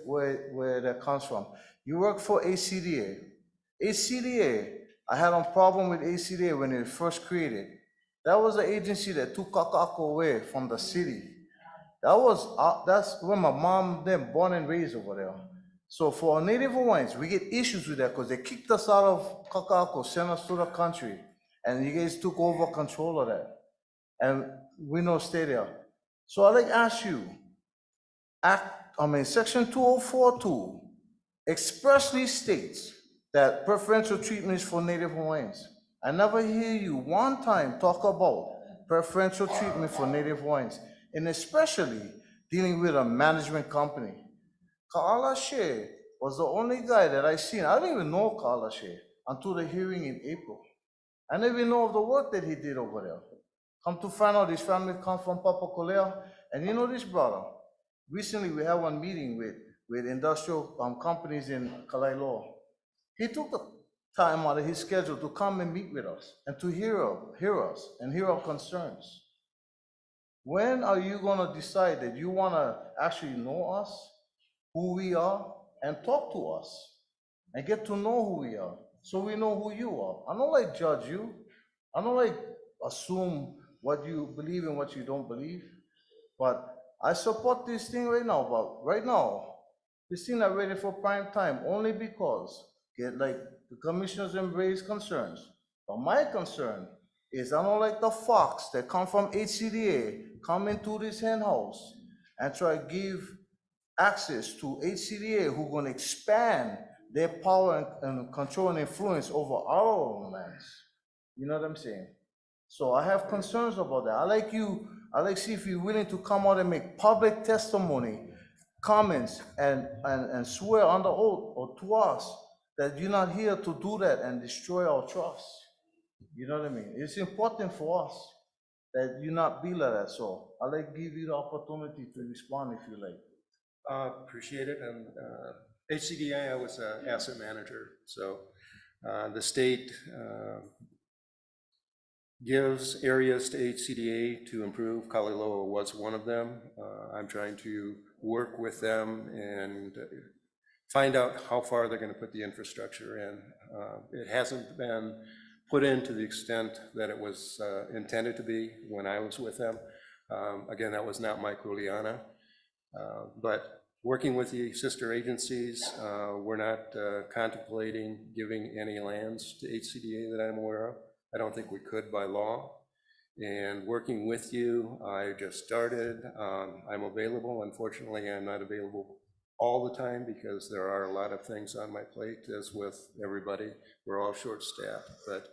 where that comes from. You work for ACDA. ACDA, I had a problem with ACDA when it was first created. That was the agency that took Kaka'ako away from the city. That's where my mom, then born and raised over there. So for our Native Hawaiians, we get issues with that because they kicked us out of Kakako, sent us to the country, and you guys took over control of that. And we don't stay there. So I'd like to ask you, Section 2042 expressly states that preferential treatment is for Native Hawaiians. I never hear you one time talk about preferential treatment for Native Hawaiians, and especially dealing with a management company. Ka'ala Shea was the only guy that I seen. I didn't even know Ka'ala Shea until the hearing in April. I didn't even know of the work that he did over there. Come to find out his family come from Papakolea, and you know this brother. Recently we had one meeting with industrial companies in Kalaeloa. He took the time out of his schedule to come and meet with us and to hear us and hear our concerns. When are you gonna decide that you wanna actually know us, who we are, and talk to us and get to know who we are so we know who you are? I don't like judge you. I don't like assume what you believe and what you don't believe. But I support this thing right now, this thing not ready for prime time only because the commissioners and raise concerns. But my concern is I don't like the fox that come from HCDA come into this hen house and try to give access to HCDA who gonna expand their power and control and influence over our own lands. You know what I'm saying? So I have concerns about that. I like to see if you're willing to come out and make public testimony, comments, and swear under oath or to us that you're not here to do that and destroy our trust. You know what I mean? It's important for us that you not be like that. So I'd like to give you the opportunity to respond if you like. Appreciate it. And HCDA, I was an asset manager. So the state gives areas to HCDA to improve. Kaliloa was one of them. I'm trying to work with them and find out how far they're going to put the infrastructure in. It hasn't been put in to the extent that it was intended to be when I was with them. Again, that was not Mike Ruliana. But working with the sister agencies, we're not contemplating giving any lands to HCDA that I'm aware of. I don't think we could by law. And working with you, I just started. I'm available. Unfortunately, I'm not available all the time because there are a lot of things on my plate, as with everybody. We're all short-staffed, but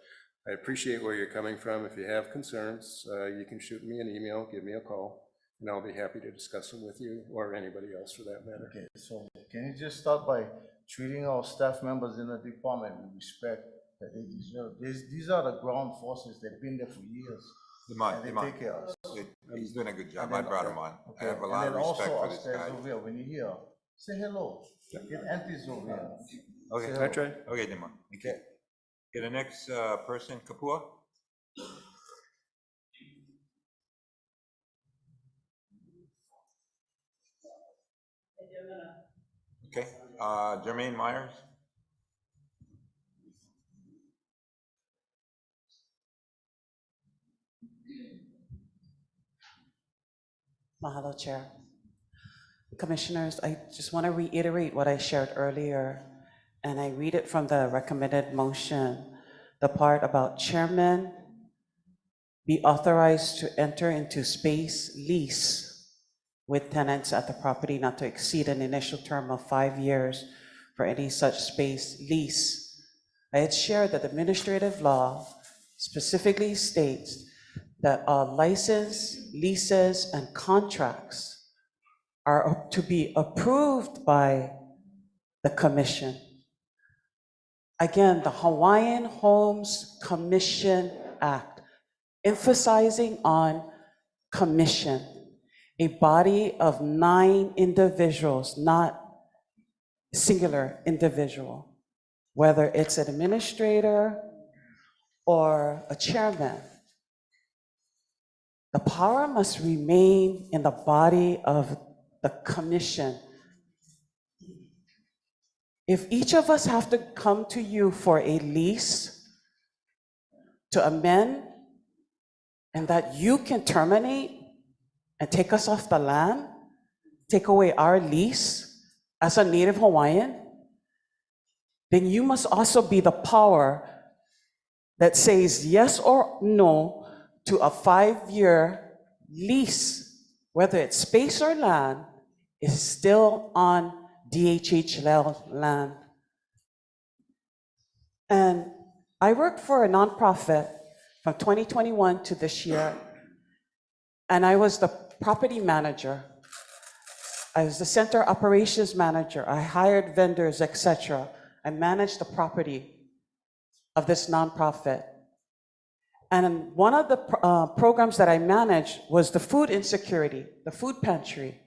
I appreciate where you're coming from. If you have concerns, you can shoot me an email, give me a call, and I'll be happy to discuss them with you or anybody else for that matter. Okay, so can you just start by treating our staff members in the department with respect that they deserve? These are the ground forces. They've been there for years. And they take care of us. He's doing a good job. I brought him on. Okay. I have a lot of respect for this guy. Over here, when you hear, say hello. Get aunties over here. Okay, I try. Okay, Dimon. Okay. Okay, the next person, Kapua. Okay, Jermaine Myers. Mahalo, Chair. Commissioners, I just want to reiterate what I shared earlier, and I read it from the recommended motion, the part about chairman be authorized to enter into space lease with tenants at the property not to exceed an initial term of 5 years for any such space lease. I had shared that administrative law specifically states that all license, leases, and contracts are to be approved by the commission. Again, the Hawaiian Homes Commission Act, emphasizing on commission, a body of 9 individuals, not singular individual, whether it's an administrator or a chairman. The power must remain in the body of the commission. If each of us have to come to you for a lease to amend, and that you can terminate and take us off the land, take away our lease, as a Native Hawaiian, then you must also be the power that says yes or no to a 5-year lease, whether it's space or land, is still on DHH land. And I worked for a nonprofit from 2021 to this year, and I was the property manager. I was the center operations manager. I hired vendors, etc. I managed the property of this nonprofit. And one of the programs that I managed was the food insecurity, the food pantry.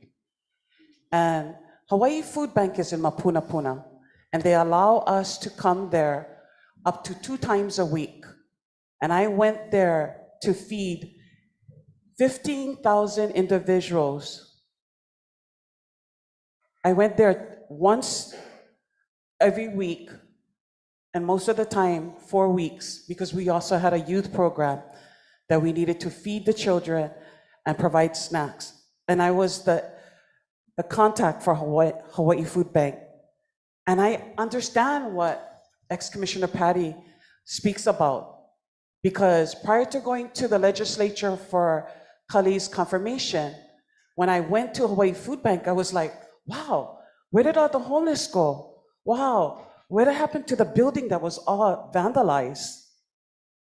And Hawaii Food Bank is in Mapunapuna, and they allow us to come there up to 2 times a week. And I went there to feed 15,000 individuals. I went there once every week, and most of the time, 4 weeks, because we also had a youth program that we needed to feed the children and provide snacks. And I was the contact for Hawaii Food Bank. And I understand what ex-Commissioner Patty speaks about, because prior to going to the legislature for Kali's confirmation, when I went to Hawaii Food Bank, I was like, wow, where did all the homeless go? Wow, what happened to the building that was all vandalized?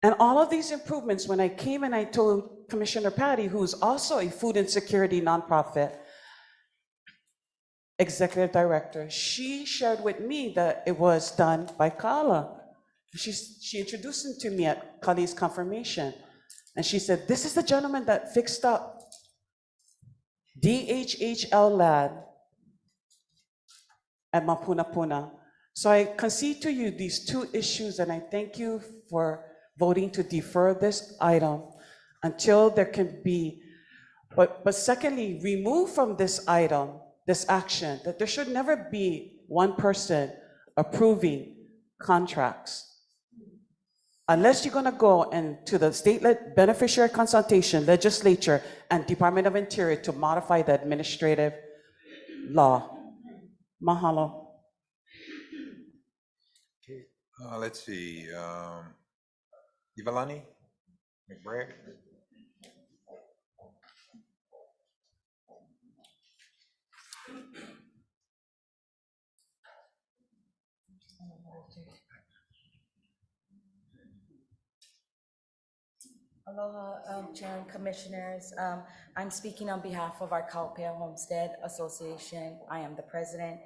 And all of these improvements, when I came and I told Commissioner Patty, who's also a food insecurity nonprofit executive director, she shared with me that it was done by Kala. She introduced him to me at Kali's confirmation. And she said, this is the gentleman that fixed up DHHL land at Mapunapuna. So I concede to you these 2 issues, and I thank you for voting to defer this item until there can be, but secondly, remove from this item, this action, that there should never be one person approving contracts. Unless you're gonna go into the state beneficiary consultation, legislature, and Department of Interior to modify the administrative law. Mahalo. Let's see, Ivalani McBride. Aloha, Chair and Commissioners. I'm speaking on behalf of our Kaupea Homestead Association. I am the president.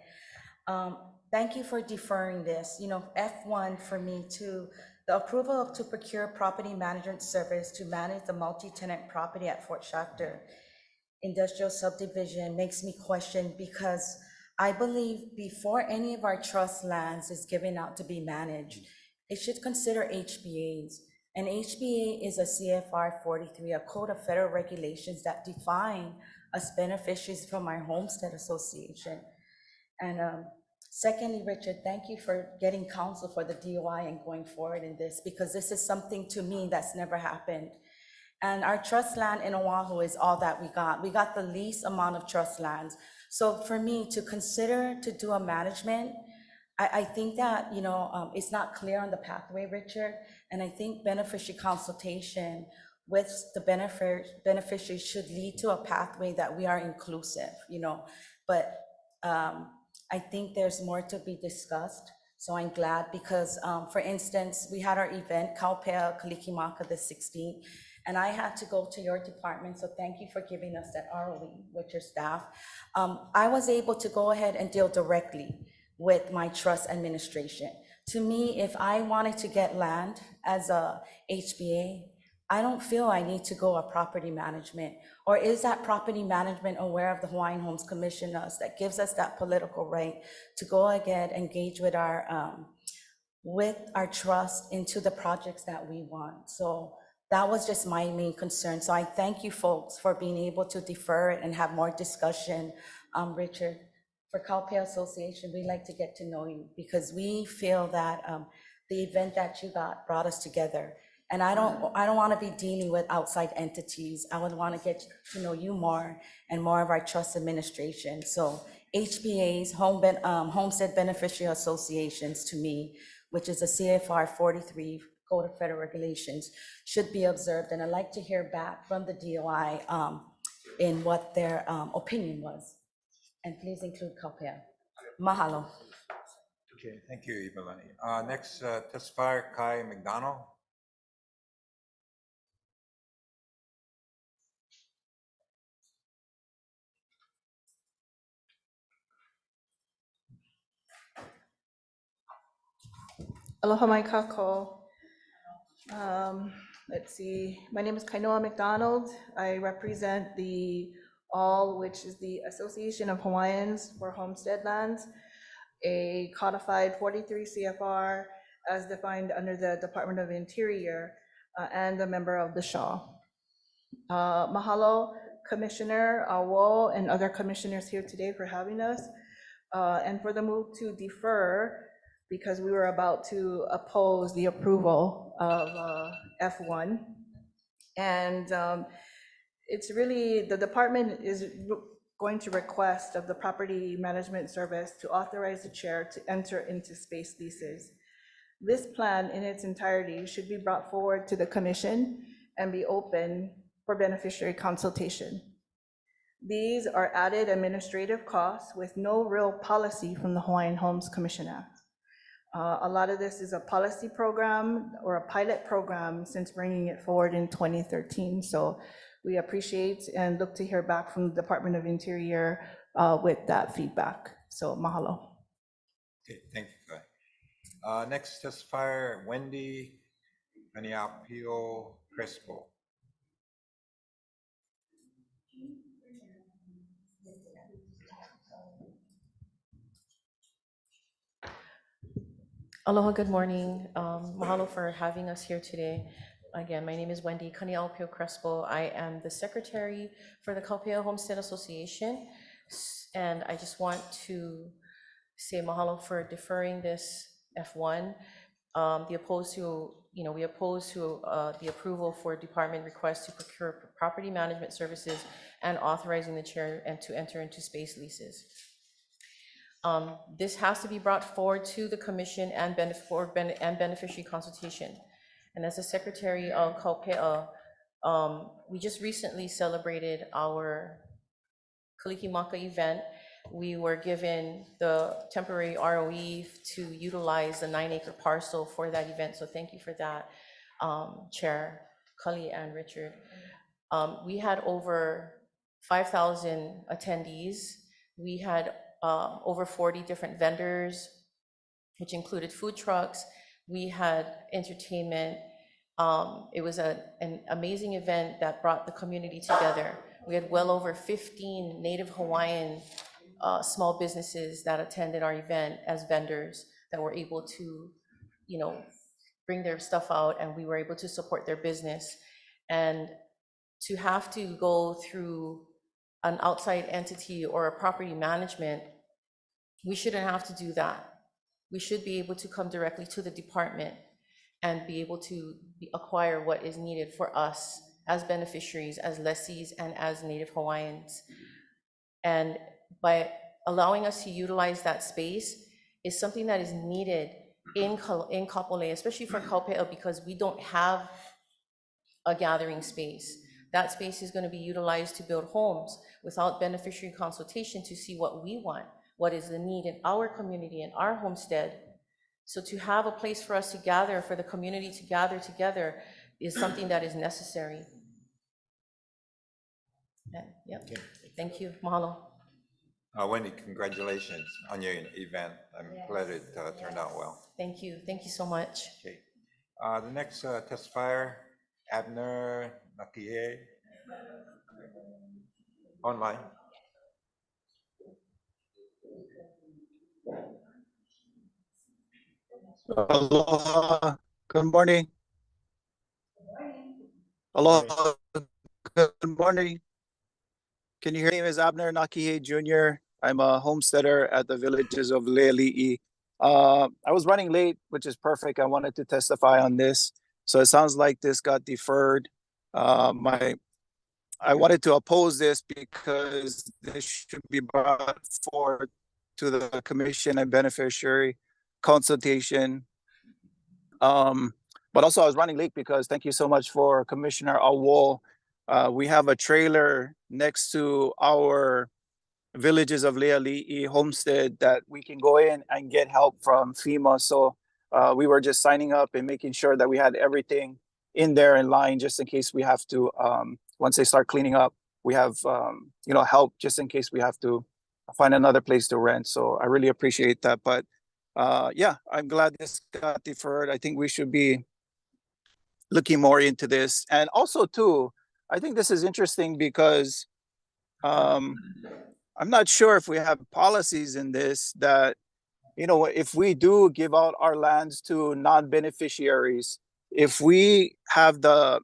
Thank you for deferring this. You know, F1 for me too, the approval to procure property management service to manage the multi-tenant property at Fort Shafter Industrial Subdivision makes me question, because I believe before any of our trust lands is given out to be managed, it should consider HBAs. And HBA is a CFR 43, a code of federal regulations that define us beneficiaries from our homestead association. And secondly, Richard, thank you for getting counsel for the DOI and going forward in this, because this is something to me that's never happened. And our trust land in Oahu is all that we got. We got the least amount of trust lands. So for me to consider to do a management, I think that, you know, it's not clear on the pathway, Richard. And I think beneficiary consultation with the beneficiary should lead to a pathway that we are inclusive, you know. But I think there's more to be discussed. So I'm glad, because for instance, we had our event, Kaupea Kalikimaka the 16th, and I had to go to your department. So thank you for giving us that ROE with your staff. I was able to go ahead and deal directly with my trust administration. To me, if I wanted to get land as a HBA, I don't feel I need to go a property management. Or is that property management aware of the Hawaiian Homes Commission that gives us that political right to go ahead and engage with our trust into the projects that we want? So that was just my main concern. So I thank you folks for being able to defer it and have more discussion. Richard, for Kaupea Association, we like to get to know you, because we feel that the event that you got brought us together. And I don't want to be dealing with outside entities. I would want to get to know you more and more of our trust administration. So HBAs, Homestead Beneficiary Associations, to me, which is a CFR 43 Code of Federal Regulations, should be observed. And I'd like to hear back from the DOI in what their opinion was. And please include Kaupea. Mahalo. Okay, thank you, Ivalani. Next testifier, Kai McDonald. Aloha mai kako. Let's see, my name is Kainoa McDonald. I represent the ALL, which is the Association of Hawaiians for Homestead Lands, a codified 43 CFR as defined under the Department of Interior, and a member of the SHA. Mahalo, Commissioner Awo and other commissioners here today for having us, and for the move to defer, because we were about to oppose the approval of F1. And it's really, the department is going to request of the Property Management Service to authorize the chair to enter into space leases. This plan in its entirety should be brought forward to the commission and be open for beneficiary consultation. These are added administrative costs with no real policy from the Hawaiian Homes Commission Act. A lot of this is a policy program or a pilot program since bringing it forward in 2013. So we appreciate and look to hear back from the Department of Interior with that feedback. So mahalo. Okay, thank you, Kai. Next testifier, Wendy Aniapio Crespo. Aloha, good morning. Mahalo for having us here today. Again, my name is Wendy Kaniaopio Crespo. I am the secretary for the Kaupea Homestead Association. And I just want to say mahalo for deferring this F1. We oppose to the approval for department requests to procure property management services and authorizing the chair and to enter into space leases. This has to be brought forward to the commission and beneficiary consultation. And as the secretary of Kaupea, we just recently celebrated our Kalikimaka event. We were given the temporary ROE to utilize the 9-acre parcel for that event. So thank you for that, Chair Kali and Richard. We had over 5,000 attendees. We had over 40 different vendors, which included food trucks. We had entertainment. It was an amazing event that brought the community together. We had well over 15 Native Hawaiian small businesses that attended our event as vendors that were able to, bring their stuff out, and we were able to support their business. And to have to go through an outside entity or a property management, we shouldn't have to do that. We should be able to come directly to the department and be able to acquire what is needed for us as beneficiaries, as lessees, and as Native Hawaiians. And by allowing us to utilize that space is something that is needed in Kapolei, especially for Kaupea, because we don't have a gathering space. That space is going to be utilized to build homes without beneficiary consultation to see what we want, what is the need in our community, in our homestead. So to have a place for us to gather, for the community to gather together, is something that is necessary. Yep. Okay. Thank you. Mahalo. Wendy, congratulations on your event. I'm glad it turned out well. Thank you. Thank you so much. Okay. The next testifier, Abner Nakie, online. Aloha, good morning. Aloha, good morning. Can you hear me? My name is Abner Nakihe Jr. I'm a homesteader at the villages of Leali'i. I was running late, which is perfect. I wanted to testify on this. So it sounds like this got deferred. I wanted to oppose this because this should be brought forward to the commission and beneficiary consultation. But also I was running late because thank you so much for Commissioner Awol. We have a trailer next to our Villages of Leali'i homestead that we can go in and get help from FEMA. So we were just signing up and making sure that we had everything in there in line just in case we have to, once they start cleaning up, we have, help just in case we have to find another place to rent. So I really appreciate that. But yeah, I'm glad this got deferred. I think we should be looking more into this. And also too, I think this is interesting because I'm not sure if we have policies in this that, if we do give out our lands to non-beneficiaries, if we have the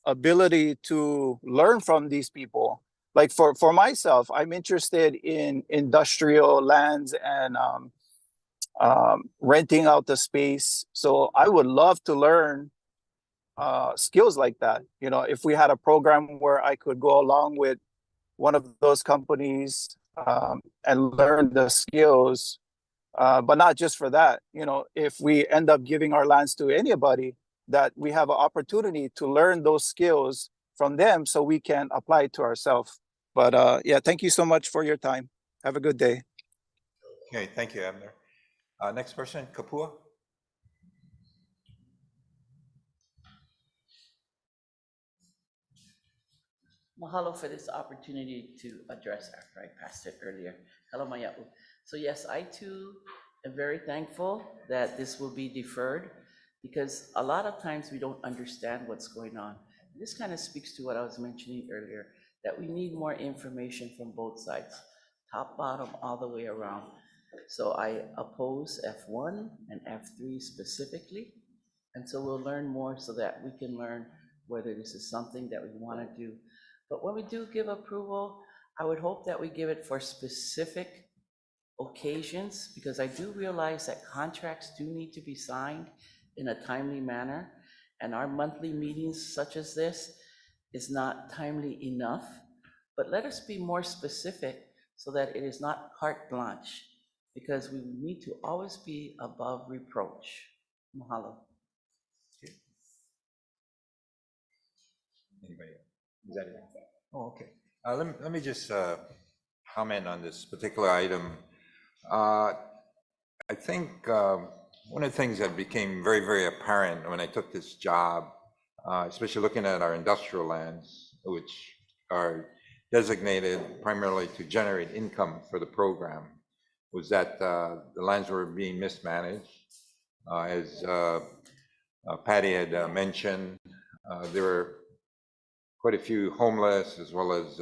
ability to learn from these people, like for myself, I'm interested in industrial lands and renting out the space. So I would love to learn skills like that. If we had a program where I could go along with one of those companies and learn the skills, but not just for that. If we end up giving our lands to anybody, that we have an opportunity to learn those skills from them so we can apply it to ourselves. But yeah, thank you so much for your time. Have a good day. Okay, thank you, Abner. Next person, Kapua. Mahalo for this opportunity to address after I passed it earlier. Hello, Maya'u. So yes, I too am very thankful that this will be deferred because a lot of times we don't understand what's going on. This kind of speaks to what I was mentioning earlier, that we need more information from both sides, top, bottom, all the way around. So I oppose F1 and F3 specifically. And so we'll learn more so that we can learn whether this is something that we want to do. But when we do give approval, I would hope that we give it for specific occasions, because I do realize that contracts do need to be signed in a timely manner, and our monthly meetings such as this is not timely enough. But let us be more specific so that it is not carte blanche, because we need to always be above reproach. Mahalo. Anybody else? Is that it? Oh, okay. Let me just comment on this particular item. I think one of the things that became very, very apparent when I took this job, especially looking at our industrial lands, which are designated primarily to generate income for the program, was that the lands were being mismanaged. As Patty had mentioned, there were quite a few homeless as well as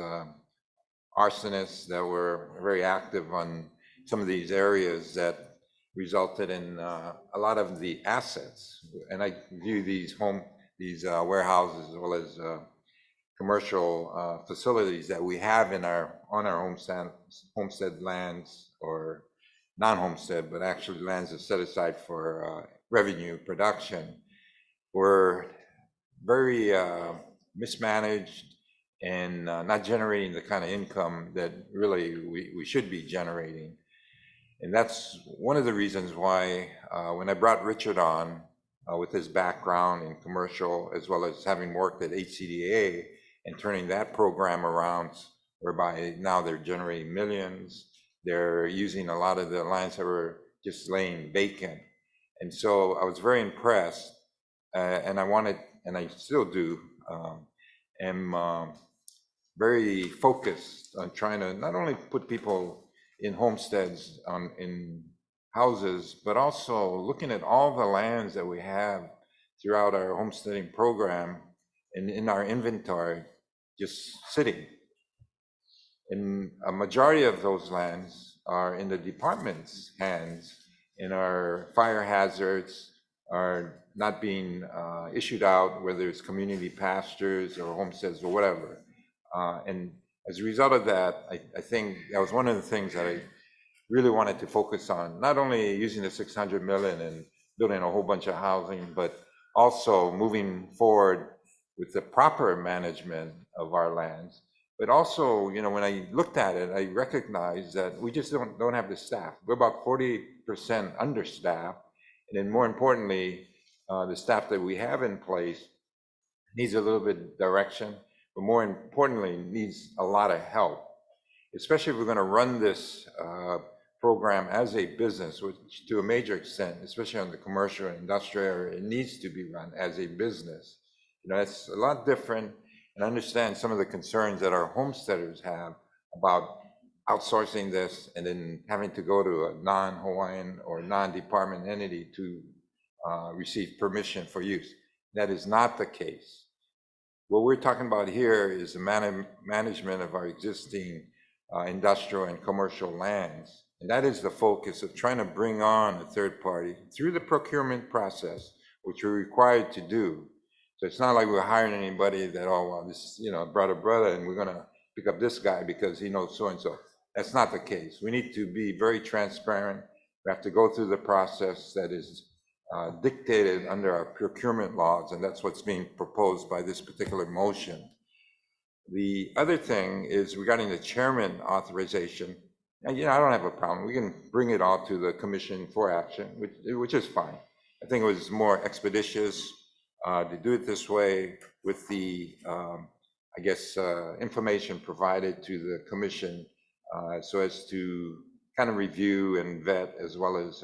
arsonists that were very active on some of these areas that resulted in a lot of the assets. And I view these warehouses as well as commercial facilities that we have on our homestead lands, or non-homestead, but actually lands that set aside for revenue production, were very mismanaged and not generating the kind of income that really we should be generating. And that's one of the reasons why when I brought Richard on with his background in commercial, as well as having worked at HCDA and turning that program around, whereby now they're generating millions, they're using a lot of the lands that were just laying vacant. And so I was very impressed, and I wanted, and I still do, am very focused on trying to not only put people in homesteads, in houses, but also looking at all the lands that we have throughout our homesteading program and in our inventory, just sitting. And a majority of those lands are in the department's hands, and our fire hazards are not being issued out, whether it's community pastures or homesteads or whatever. And as a result of that, I think that was one of the things that I really wanted to focus on, not only using the 600 million and building a whole bunch of housing, but also moving forward with the proper management of our lands. But also, you know, when I looked at it, I recognized that we just don't have the staff. We're about 40% understaffed. And then more importantly, the staff that we have in place needs a little bit of direction, but more importantly, needs a lot of help, especially if we're going to run this program as a business, which to a major extent, especially on the commercial and industrial area, it needs to be run as a business. You know, it's a lot different, and I understand some of the concerns that our homesteaders have about outsourcing this and then having to go to a non-Hawaiian or non-department entity to receive permission for use. That is not the case. What we're talking about here is the management of our existing industrial and commercial lands. And that is the focus of trying to bring on a third party through the procurement process, which we're required to do. So it's not like we're hiring anybody that, oh, well, this, you know, brother, and we're gonna pick up this guy because he knows so-and-so. That's not the case. We need to be very transparent. We have to go through the process that is dictated under our procurement laws, and that's what's being proposed by this particular motion. The other thing is regarding the chairman authorization. And, you know, I don't have a problem. We can bring it all to the commission for action, which is fine. I think it was more expeditious to do it this way with the, I guess, information provided to the commission so as to kind of review and vet as well as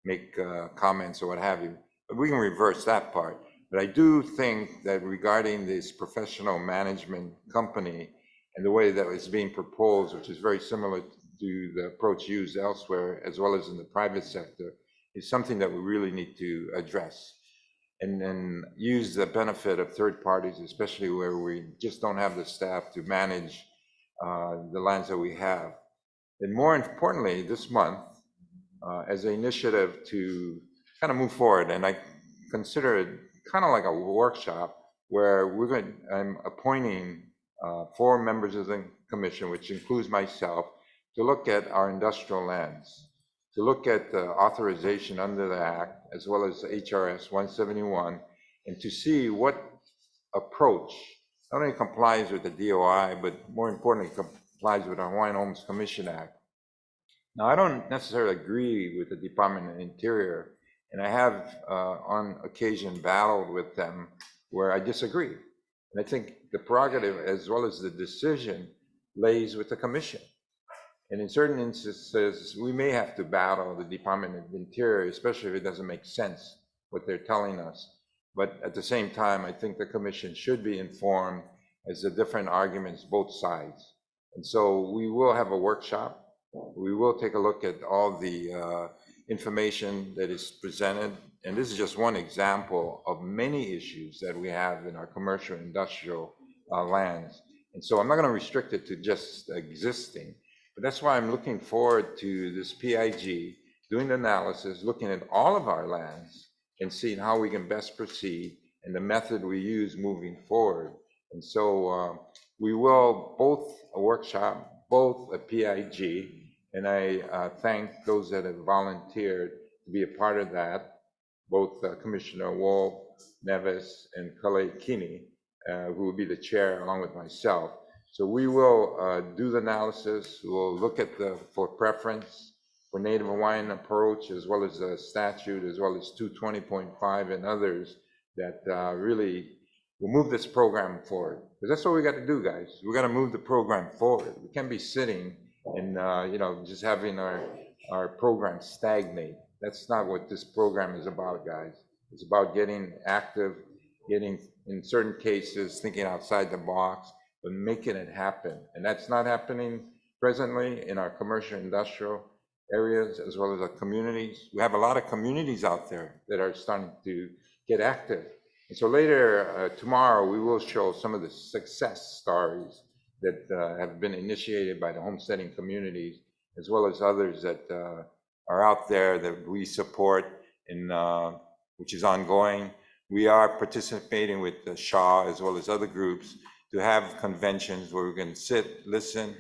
make comments or what have you. But we can reverse that part. But I do think that regarding this professional management company and the way that it's being proposed, which is very similar to the approach used elsewhere, as well as in the private sector, is something that we really need to address. And then use the benefit of third parties, especially where we just don't have the staff to manage the lands that we have. And more importantly, this month, as an initiative to kind of move forward, and I consider it kind of like a workshop where I'm appointing 4 members of the commission, which includes myself, to look at our industrial lands, to look at the authorization under the Act, as well as HRS 171, and to see what approach not only complies with the DOI, but more importantly, complies with the Hawaiian Homes Commission Act. Now, I don't necessarily agree with the Department of Interior, and I have on occasion battled with them where I disagree. And I think the prerogative as well as the decision lays with the commission. And in certain instances, we may have to battle the Department of Interior, especially if it doesn't make sense what they're telling us. But at the same time, I think the commission should be informed as the different arguments, both sides. And so we will have a workshop. We will take a look at all the information that is presented. And this is just one example of many issues that we have in our commercial and industrial lands. And so I'm not going to restrict it to just existing. But that's why I'm looking forward to this PIG, doing the analysis, looking at all of our lands and seeing how we can best proceed and the method we use moving forward. And so we will both a workshop, both a PIG, and I thank those that have volunteered to be a part of that, both Commissioner Wolf, Neves, and Kale Kini, who will be the chair along with myself. So we will do the analysis. We'll look at for preference for Native Hawaiian approach, as well as the statute, as well as 220.5 and others that really will move this program forward. Because that's what we got to do, guys. We got to move the program forward. We can't be sitting and you know, just having our program stagnate. That's not what this program is about, guys. It's about getting active, getting, in certain cases, thinking outside the box, but making it happen. And that's not happening presently in our commercial industrial areas as well as our communities. We have a lot of communities out there that are starting to get active. And so later, tomorrow, we will show some of the success stories that have been initiated by the homesteading communities, as well as others that are out there that we support, in, which is ongoing. We are participating with the SHA as well as other groups to have conventions where we can sit, listen,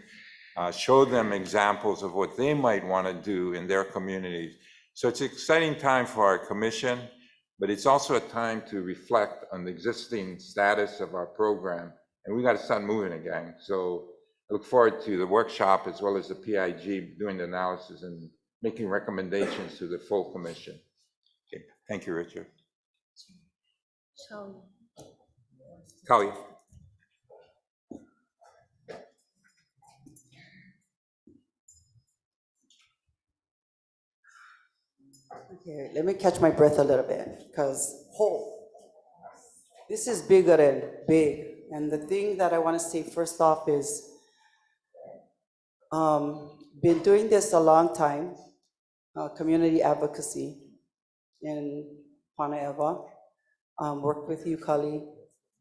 show them examples of what they might want to do in their communities. So it's an exciting time for our commission. but it's also a time to reflect on the existing status of our program. And we got to start moving again. So I look forward to the workshop as well as the PIG doing the analysis and making recommendations to the full commission. Okay. Thank you, Richard. Kali. Okay, let me catch my breath a little bit, because this is bigger than big. And the thing that I want to say first off is, been doing this a long time, community advocacy in Panaeva. Worked with you, Kali,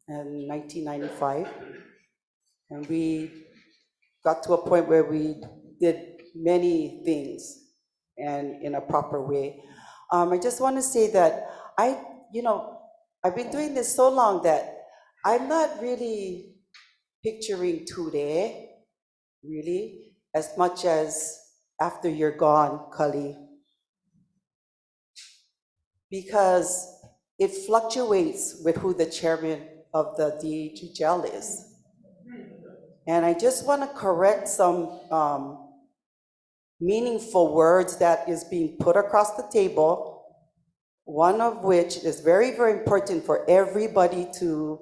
in 1995. And we got to a point where we did many things and in a proper way. I just want to say that I've been doing this so long that I'm not really picturing today, really, as much as after you're gone, Kali. Because it fluctuates with who the chairman of the DHHL is. And I just want to correct some meaningful words that is being put across the table, one of which is very, very important for everybody to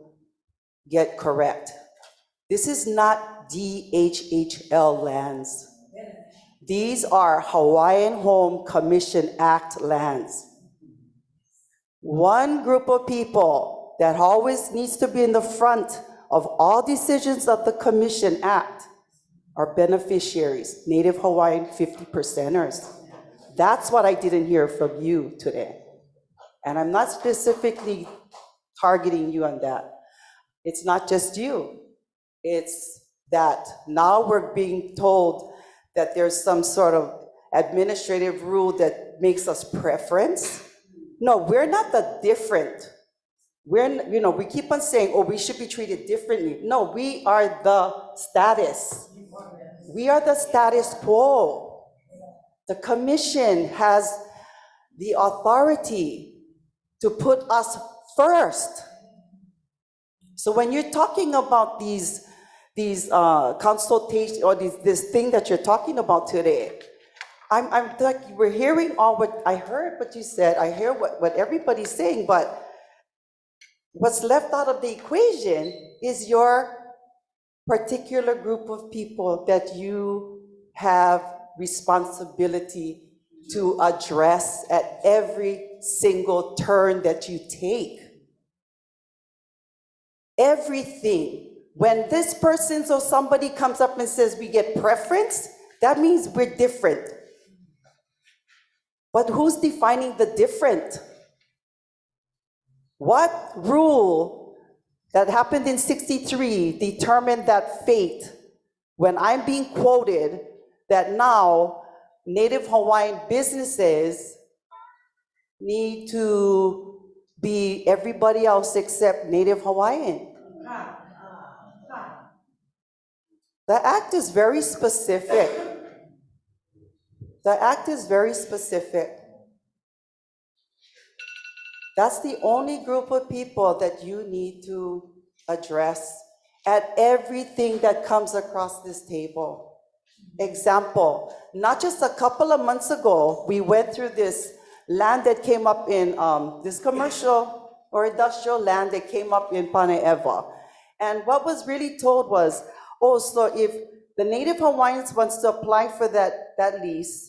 get correct. This is not DHHL lands. These are Hawaiian Home Commission Act lands. One group of people that always needs to be in the front of all decisions of the Commission Act are beneficiaries, Native Hawaiian 50%ers. That's what I didn't hear from you today. And I'm not specifically targeting you on that. It's not just you. It's that now we're being told that there's some sort of administrative rule that makes us preference. No, we're not the different. We keep on saying, oh, we should be treated differently. No, we are the status. We are the status quo. The commission has the authority to put us first. So when you're talking about these consultations or this thing that you're talking about today, I'm like, we're hearing all what I heard what you said, I hear what everybody's saying, but what's left out of the equation is your particular group of people that you have responsibility to address at every single turn that you take. Everything. When this person or somebody comes up and says we get preference, that means we're different. But who's defining the different? What rule that happened in '63 determined that fate when I'm being quoted that now Native Hawaiian businesses need to be everybody else except Native Hawaiian? The act is very specific. The act is very specific. That's the only group of people that you need to address at everything that comes across this table. Example, not just a couple of months ago, we went through this land that came up in this commercial or industrial land that came up in Panaeva. And what was really told was, oh, so if the Native Hawaiians wants to apply for that lease,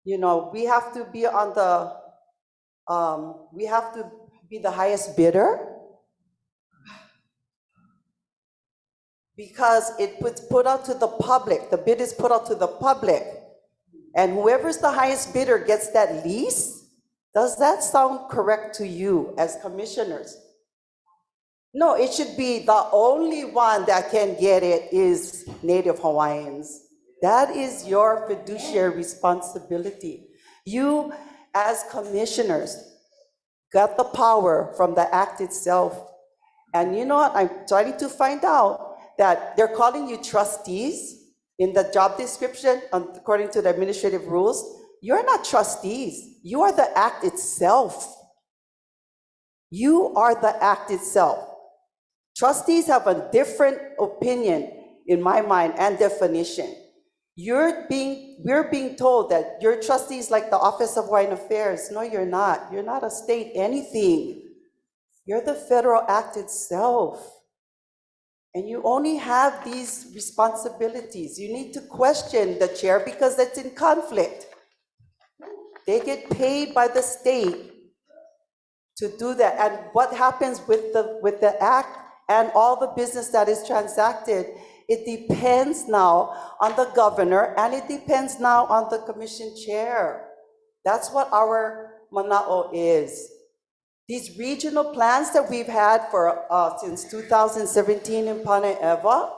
we have to be on the, we have to be the highest bidder because it puts put out to the public. The bid is put out to the public, and whoever's the highest bidder gets that lease. Does that sound correct to you as commissioners? No, it should be the only one that can get it is Native Hawaiians. That is your fiduciary responsibility. You, as commissioners, got the power from the act itself. And you know what? I'm trying to find out that they're calling you trustees in the job description according to the administrative rules. You're not trustees. You are the act itself. You are the act itself. Trustees have a different opinion in my mind and definition. We're being told that you're trustees like the Office of Hawaiian Affairs. No, you're not. You're not a state anything. You're the federal act itself. And you only have these responsibilities. You need to question the chair because that's in conflict. They get paid by the state to do that. And what happens with the act and all the business that is transacted, it depends now on the governor and it depends now on the commission chair. That's what our mana'o is. These regional plans that we've had for since 2017 in Pane'ewa,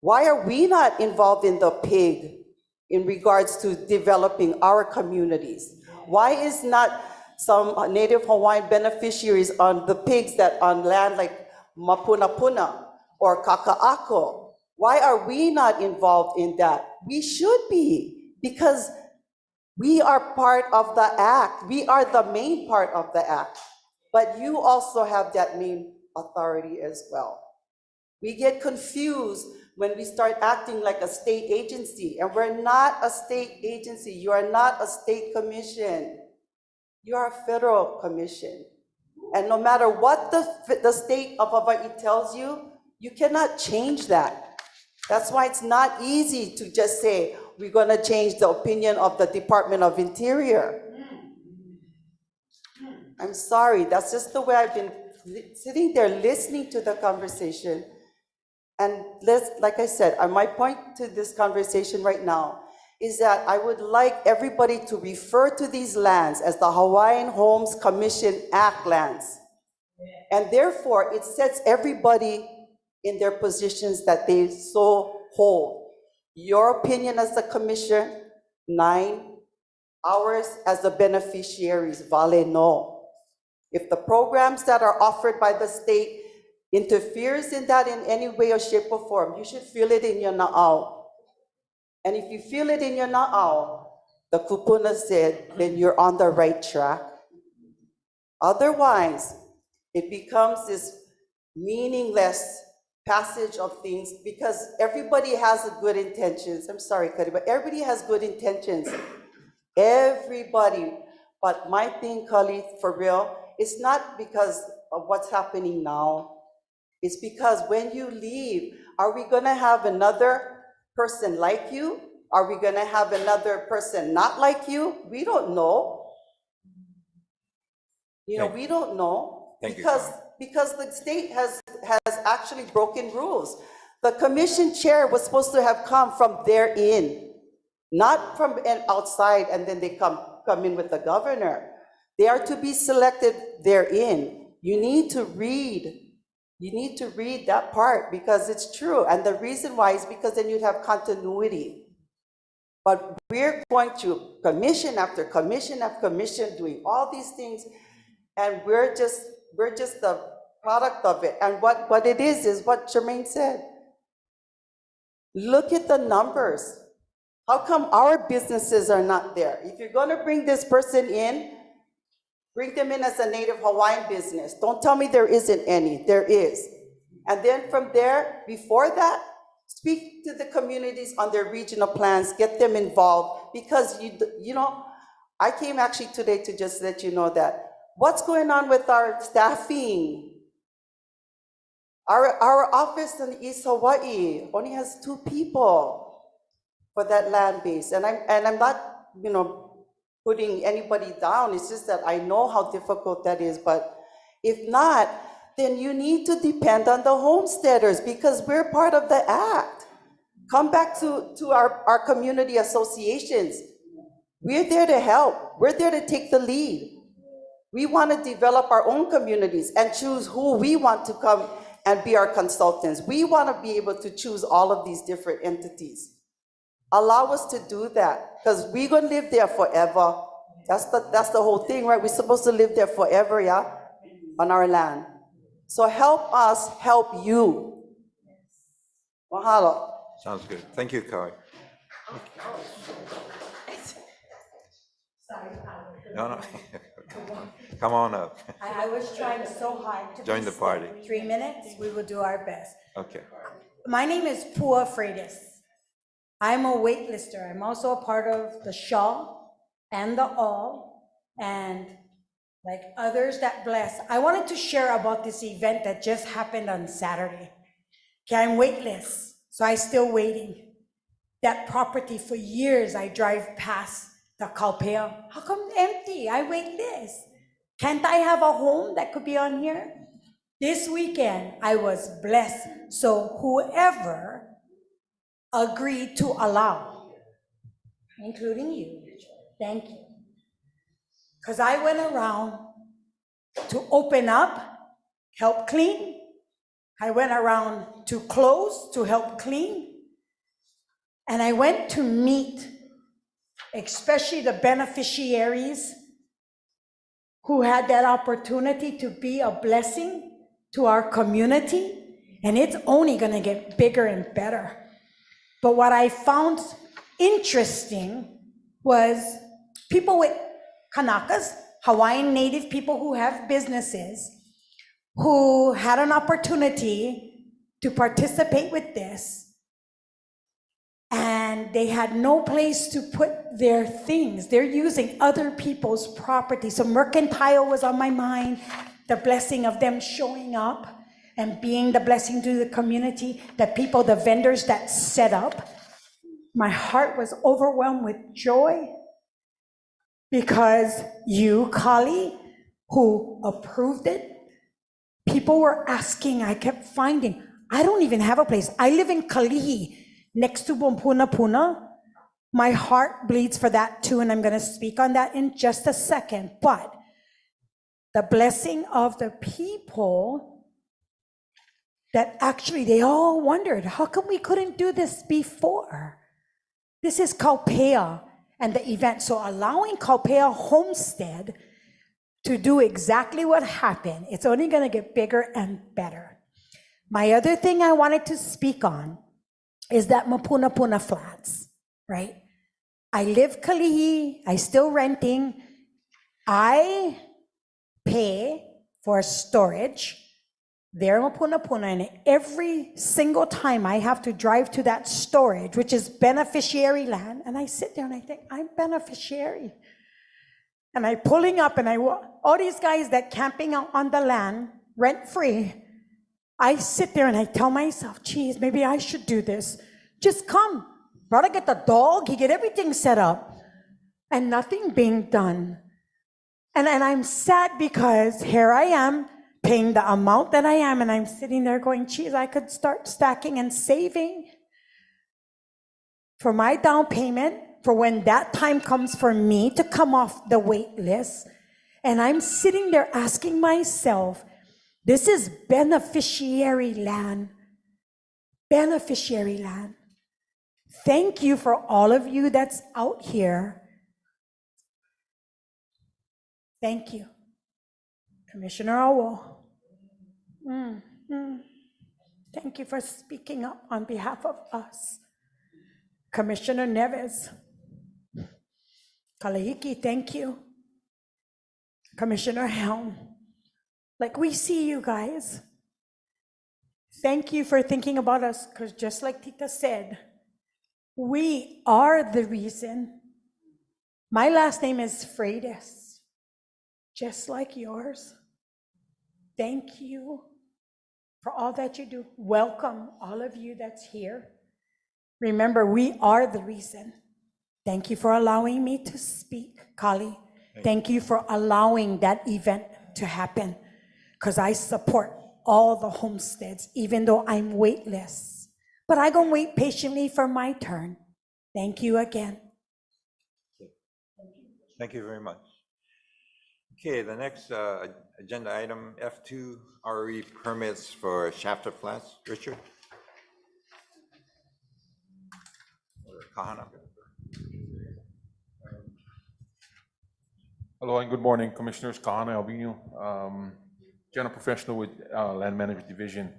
why are we not involved in the PIG in regards to developing our communities? Why is not some Native Hawaiian beneficiaries on the pigs that on land like Mapunapuna or Kaka'ako? Why are we not involved in that? We should be, because we are part of the act. We are the main part of the act. But you also have that main authority as well. We get confused when we start acting like a state agency, and we're not a state agency. You are not a state commission. You are a federal commission. And no matter what the state of Hawaii tells you, you cannot change that. That's why it's not easy to just say, we're going to change the opinion of the Department of Interior. I'm sorry, that's just the way I've been sitting there listening to the conversation. And like I said, my point to this conversation right now is that I would like everybody to refer to these lands as the Hawaiian Homes Commission Act lands. And therefore, it sets everybody in their positions that they so hold. Your opinion as the commission, 9. Ours as the beneficiaries, vale no. If the programs that are offered by the state interferes in that in any way or shape or form, you should feel it in your na'au. And if you feel it in your na'au, the kupuna said, then you're on the right track. Otherwise, it becomes this meaningless passage of things because everybody has good intentions. I'm sorry, Kari, but everybody has good intentions. Everybody. But my thing, Kali, for real, it's not because of what's happening now. It's because when you leave, are we going to have another person like you? Are we going to have another person not like you? We don't know. We don't know. Because the state has actually broken rules. The commission chair was supposed to have come from therein, not from outside, and then they come in with the governor. They are to be selected therein. You need to read that part because it's true. And the reason why is because then you'd have continuity. But we're going to commission after commission after commission doing all these things, and we're just the product of it. And what it is what Jermaine said. Look at the numbers. How come our businesses are not there? If you're going to bring this person in, bring them in as a Native Hawaiian business. Don't tell me there isn't any. There is. And then from there, before that, speak to the communities on their regional plans, get them involved, because I came actually today to just let you know that what's going on with our staffing. Our office in East Hawaii only has 2 people for that land base. And I'm not, putting anybody down. It's just that I know how difficult that is. But if not, then you need to depend on the homesteaders because we're part of the act. Come back to our community associations. We're there to help. We're there to take the lead. We want to develop our own communities and choose who we want to come and be our consultants. We want to be able to choose all of these different entities. Allow us to do that because we're going to live there forever. That's the whole thing, right? We're supposed to live there forever, yeah, on our land. So help us help you. Mahalo. Sounds good. Thank you, Kari. No. Come on up. I was trying so hard to. Join be the still. party. 3 minutes, we will do our best. Okay. My name is Pua Freitas. I'm a waitlister. I'm also a part of the Shaw and the All, and like others that bless. I wanted to share about this event that just happened on Saturday. Okay, I'm waitless, so I'm still waiting. That property for years, I drive past the Calpea. How come empty? I waitless. Can't I have a home that could be on here? This weekend, I was blessed. So whoever agreed to allow, including you, thank you. Because I went around to open up, help clean. I went around to close, to help clean. And I went to meet, especially the beneficiaries who had that opportunity to be a blessing to our community. And it's only gonna get bigger and better. But what I found interesting was people with Kanakas, Hawaiian native people who have businesses, who had an opportunity to participate with this, and they had no place to put their things. They're using other people's property. So Mercantile was on my mind, the blessing of them showing up and being the blessing to the community, the people, the vendors that set up. My heart was overwhelmed with joy because you, Kali, who approved it, people were asking, I kept finding, I don't even have a place. I live in Kalihi, next to Bumpuna Puna. My heart bleeds for that too, and I'm gonna speak on that in just a second. But the blessing of the people that actually they all wondered, how come we couldn't do this before? This is Calpea and the event. So allowing Calpea Homestead to do exactly what happened, it's only gonna get bigger and better. My other thing I wanted to speak on is that Mapuna Puna Flats, right? I live Kalihi, I still renting. I pay for storage there in Mapuna Puna, and every single time I have to drive to that storage, which is beneficiary land, and I sit there and I think, I'm beneficiary. And I'm pulling up and all these guys that camping out on the land, rent free, I sit there and I tell myself, geez, maybe I should do this. Just come. Brother get the dog, he get everything set up, and nothing being done. And I'm sad because here I am paying the amount that I am, and I'm sitting there going, geez, I could start stacking and saving for my down payment, for when that time comes for me to come off the wait list. And I'm sitting there asking myself, this is beneficiary land. Beneficiary land. Thank you for all of you that's out here. Thank you. Commissioner Awo. Thank you for speaking up on behalf of us. Commissioner Neves. Kalahiki, thank you. Commissioner Helm. Like, we see you guys. Thank you for thinking about us, because just like Tita said, we are the reason. My last name is Freitas, just like yours. Thank you for all that you do. Welcome, all of you that's here. Remember, we are the reason. Thank you for allowing me to speak, Kali. Thank you for allowing that event to happen, because I support all the homesteads, even though I'm waitless. But I'm gonna wait patiently for my turn. Thank you again. Thank you very much. Okay, the next agenda item, F2, RE permits for Shafter Flats. Richard? Or Kahana? Hello and good morning, Commissioners. Kahana Albino, General Professional with Land Management Division.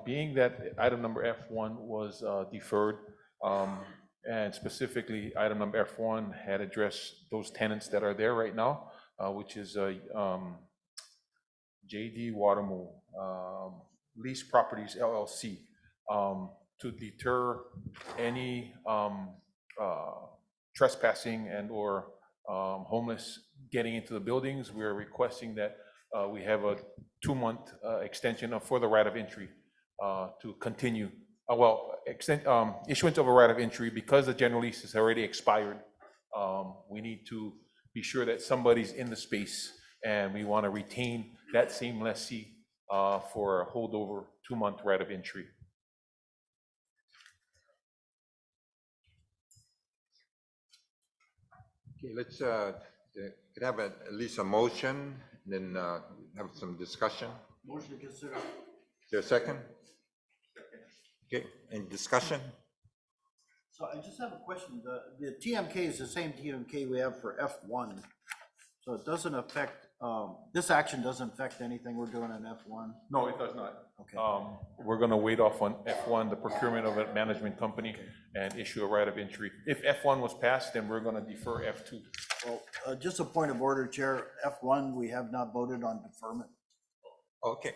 Being that item number F1 was deferred, and specifically item number F1 had addressed those tenants that are there right now, which is JD Watermole Lease Properties LLC, to deter any trespassing and/or homeless getting into the buildings. We're requesting that we have a 2-month extension for the right of entry to continue. Issuance of a right of entry, because the general lease has already expired. We need to be sure that somebody's in the space, and we want to retain that same lessee for a holdover 2-month right of entry. Okay, let's could have at least a motion, then have some discussion. Motion to consider. Is there a second? Okay, any discussion? So I just have a question. The TMK is the same TMK we have for F1. So it doesn't affect, this action doesn't affect anything we're doing in F1? No, it does not. Okay. We're going to wait off on F1, the procurement of a management company, and issue a right of entry. If F1 was passed, then we're going to defer F2. Well, just a point of order, Chair. F1, we have not voted on deferment. Okay.